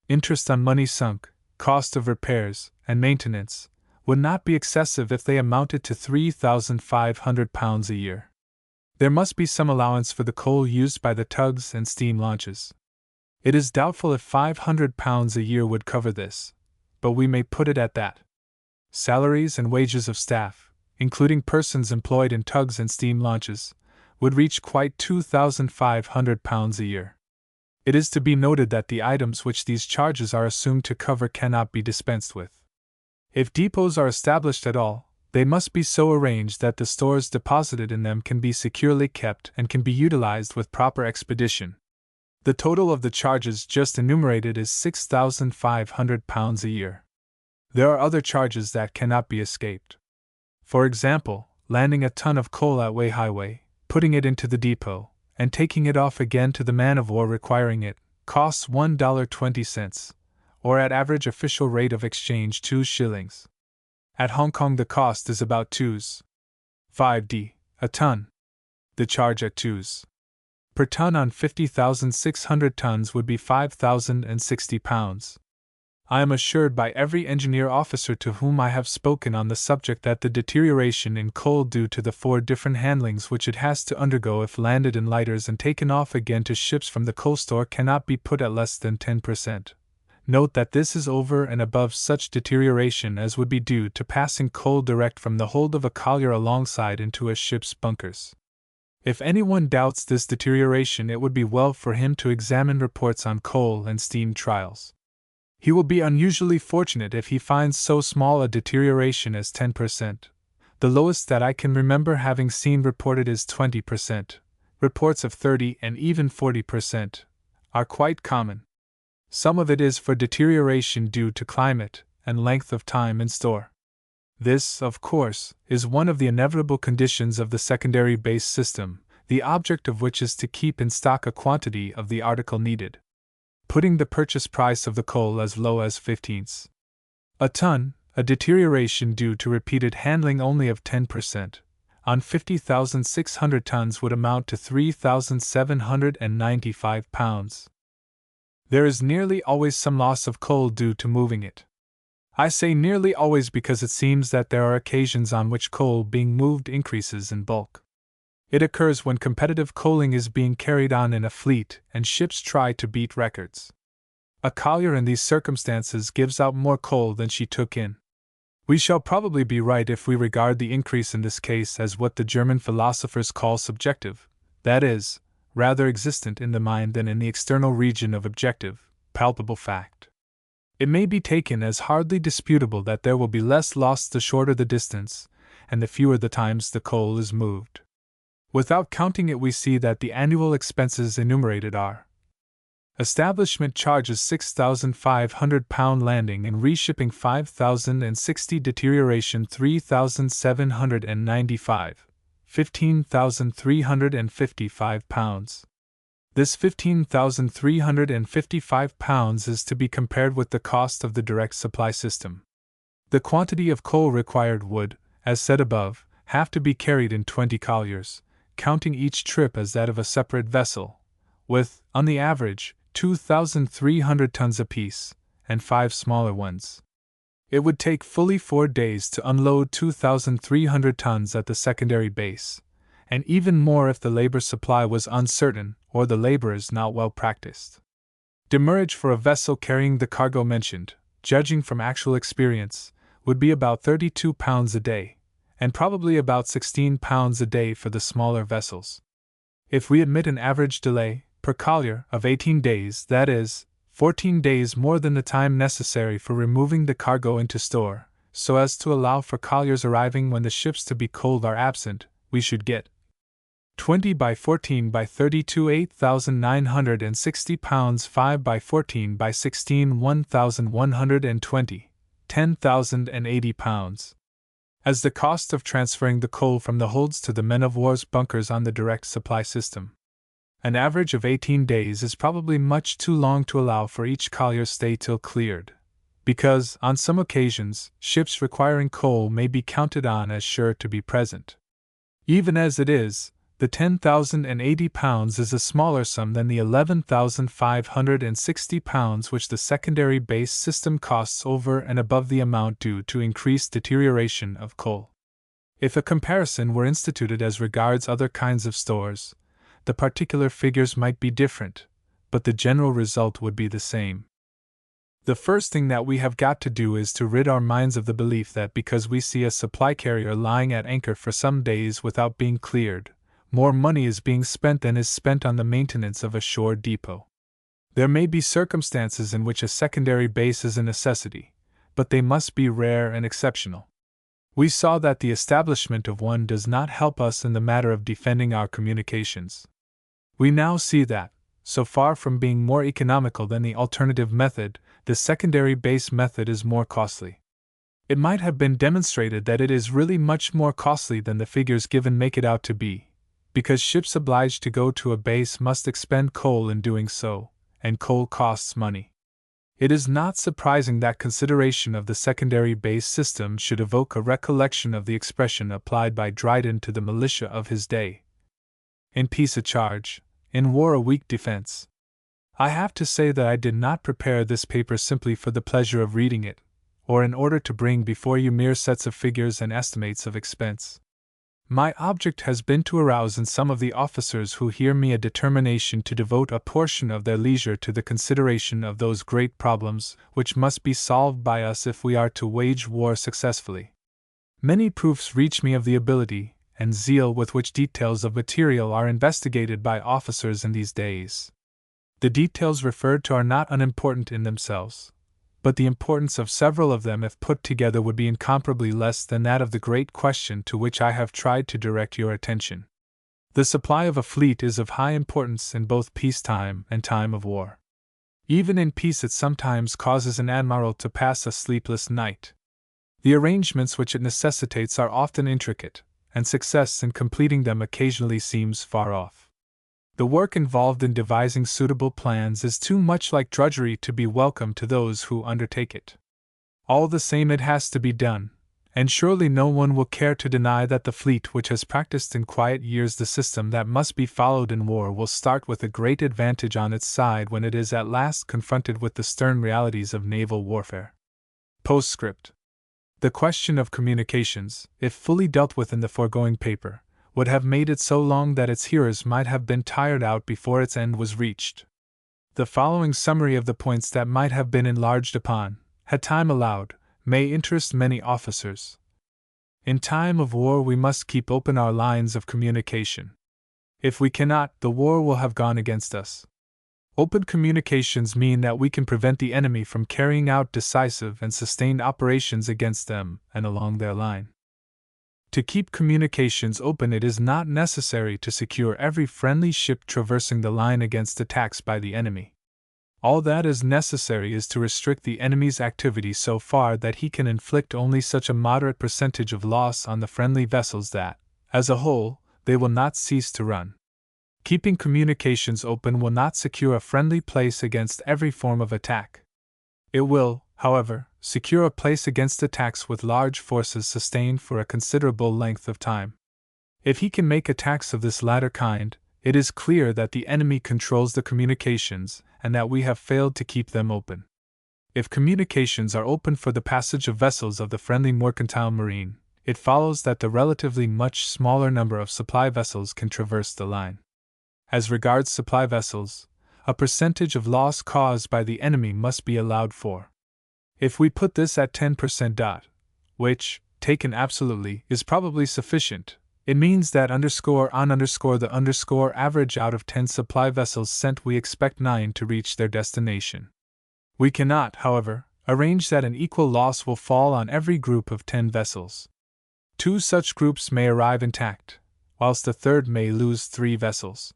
Interest on money sunk, cost of repairs, and maintenance, would not be excessive if they amounted to £3,500 a year. There must be some allowance for the coal used by the tugs and steam launches. It is doubtful if £500 a year would cover this, but we may put it at that. Salaries and wages of staff, including persons employed in tugs and steam launches, would reach quite £2,500 a year. It is to be noted that the items which these charges are assumed to cover cannot be dispensed with. If depots are established at all, they must be so arranged that the stores deposited in them can be securely kept and can be utilized with proper expedition. The total of the charges just enumerated is £6,500 a year. There are other charges that cannot be escaped. For example, landing a ton of coal at Way Highway, putting it into the depot, and taking it off again to the man of war requiring it, costs $1.20, or at average official rate of exchange 2 shillings. At Hong Kong the cost is about 2s.5d a ton. The charge at 2s per ton on 50,600 tons would be £5,060. I am assured by every engineer officer to whom I have spoken on the subject that the deterioration in coal due to the 4 different handlings which it has to undergo if landed in lighters and taken off again to ships from the coal store cannot be put at less than 10%. Note that this is over and above such deterioration as would be due to passing coal direct from the hold of a collier alongside into a ship's bunkers. If anyone doubts this deterioration, it would be well for him to examine reports on coal and steam trials. He will be unusually fortunate if he finds so small a deterioration as 10%. The lowest that I can remember having seen reported is 20%. Reports of 30 and even 40% are quite common. Some of it is for deterioration due to climate and length of time in store. This, of course, is one of the inevitable conditions of the secondary base system, the object of which is to keep in stock a quantity of the article needed. Putting the purchase price of the coal as low as 15s a ton, a deterioration due to repeated handling only of 10%, on 50,600 tons would amount to £3,795. There is nearly always some loss of coal due to moving it. I say nearly always because it seems that there are occasions on which coal being moved increases in bulk. It occurs when competitive coaling is being carried on in a fleet and ships try to beat records. A collier in these circumstances gives out more coal than she took in. We shall probably be right if we regard the increase in this case as what the German philosophers call subjective, that is, rather existent in the mind than in the external region of objective, palpable fact. It may be taken as hardly disputable that there will be less loss the shorter the distance, and the fewer the times the coal is moved. Without counting it, we see that the annual expenses enumerated are: establishment charges £6,500 landing and reshipping £5,060 deterioration £3,795 £15,355. This £15,355 is to be compared with the cost of the direct supply system. The quantity of coal required would, as said above, have to be carried in 20 colliers, counting each trip as that of a separate vessel, with, on the average, 2,300 tons apiece, and 5 smaller ones. It would take fully 4 days to unload 2,300 tons at the secondary base, and even more if the labor supply was uncertain or the laborers not well practiced. Demurrage for a vessel carrying the cargo mentioned, judging from actual experience, would be about £32 a day, and probably about £16 a day for the smaller vessels. If we admit an average delay, per collier, of 18 days, that is, 14 days more than the time necessary for removing the cargo into store, so as to allow for colliers arriving when the ships to be coaled are absent, we should get 20 by 14 by 32 £8,960, 5 by 14 by 16 £1,120, £10,080. As the cost of transferring the coal from the holds to the men of war's bunkers on the direct supply system. An average of 18 days is probably much too long to allow for each collier's stay till cleared, because, on some occasions, ships requiring coal may be counted on as sure to be present. Even as it is, the £10,080 is a smaller sum than the £11,560 which the secondary base system costs over and above the amount due to increased deterioration of coal. If a comparison were instituted as regards other kinds of stores, the particular figures might be different, but the general result would be the same. The first thing that we have got to do is to rid our minds of the belief that because we see a supply carrier lying at anchor for some days without being cleared, more money is being spent than is spent on the maintenance of a shore depot. There may be circumstances in which a secondary base is a necessity, but they must be rare and exceptional. We saw that the establishment of one does not help us in the matter of defending our communications. We now see that, so far from being more economical than the alternative method, the secondary base method is more costly. It might have been demonstrated that it is really much more costly than the figures given make it out to be, because ships obliged to go to a base must expend coal in doing so, and coal costs money. It is not surprising that consideration of the secondary base system should evoke a recollection of the expression applied by Dryden to the militia of his day: in peace a charge, in war a weak defense. I have to say that I did not prepare this paper simply for the pleasure of reading it, or in order to bring before you mere sets of figures and estimates of expense. My object has been to arouse in some of the officers who hear me a determination to devote a portion of their leisure to the consideration of those great problems which must be solved by us if we are to wage war successfully. Many proofs reach me of the ability and zeal with which details of material are investigated by officers in these days. The details referred to are not unimportant in themselves, but the importance of several of them if put together would be incomparably less than that of the great question to which I have tried to direct your attention. The supply of a fleet is of high importance in both peacetime and time of war. Even in peace it sometimes causes an admiral to pass a sleepless night. The arrangements which it necessitates are often intricate, and success in completing them occasionally seems far off. The work involved in devising suitable plans is too much like drudgery to be welcome to those who undertake it. All the same it has to be done, and surely no one will care to deny that the fleet which has practiced in quiet years the system that must be followed in war will start with a great advantage on its side when it is at last confronted with the stern realities of naval warfare. Postscript. The question of communications, if fully dealt with in the foregoing paper, would have made it so long that its hearers might have been tired out before its end was reached. The following summary of the points that might have been enlarged upon, had time allowed, may interest many officers. In time of war we must keep open our lines of communication. If we cannot, the war will have gone against us. Open communications mean that we can prevent the enemy from carrying out decisive and sustained operations against them and along their line. To keep communications open it is not necessary to secure every friendly ship traversing the line against attacks by the enemy. All that is necessary is to restrict the enemy's activity so far that he can inflict only such a moderate percentage of loss on the friendly vessels that, as a whole, they will not cease to run. Keeping communications open will not secure a friendly place against every form of attack. It will, however, secure a place against attacks with large forces sustained for a considerable length of time. If he can make attacks of this latter kind, it is clear that the enemy controls the communications and that we have failed to keep them open. If communications are open for the passage of vessels of the friendly mercantile marine, it follows that the relatively much smaller number of supply vessels can traverse the line. As regards supply vessels, a percentage of loss caused by the enemy must be allowed for. If we put this at 10%, which, taken absolutely, is probably sufficient, it means that the average out of 10 supply vessels sent we expect 9 to reach their destination. We cannot, however, arrange that an equal loss will fall on every group of 10 vessels. 2 such groups may arrive intact, whilst the third may lose 3 vessels.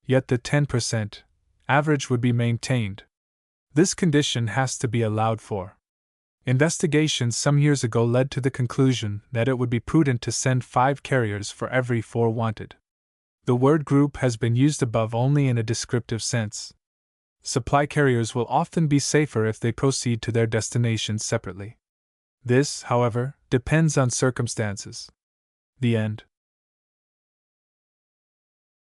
Yet the 10% average would be maintained. This condition has to be allowed for. Investigations some years ago led to the conclusion that it would be prudent to send 5 carriers for every 4 wanted. The word group has been used above only in a descriptive sense. Supply carriers will often be safer if they proceed to their destinations separately. This, however, depends on circumstances. The end.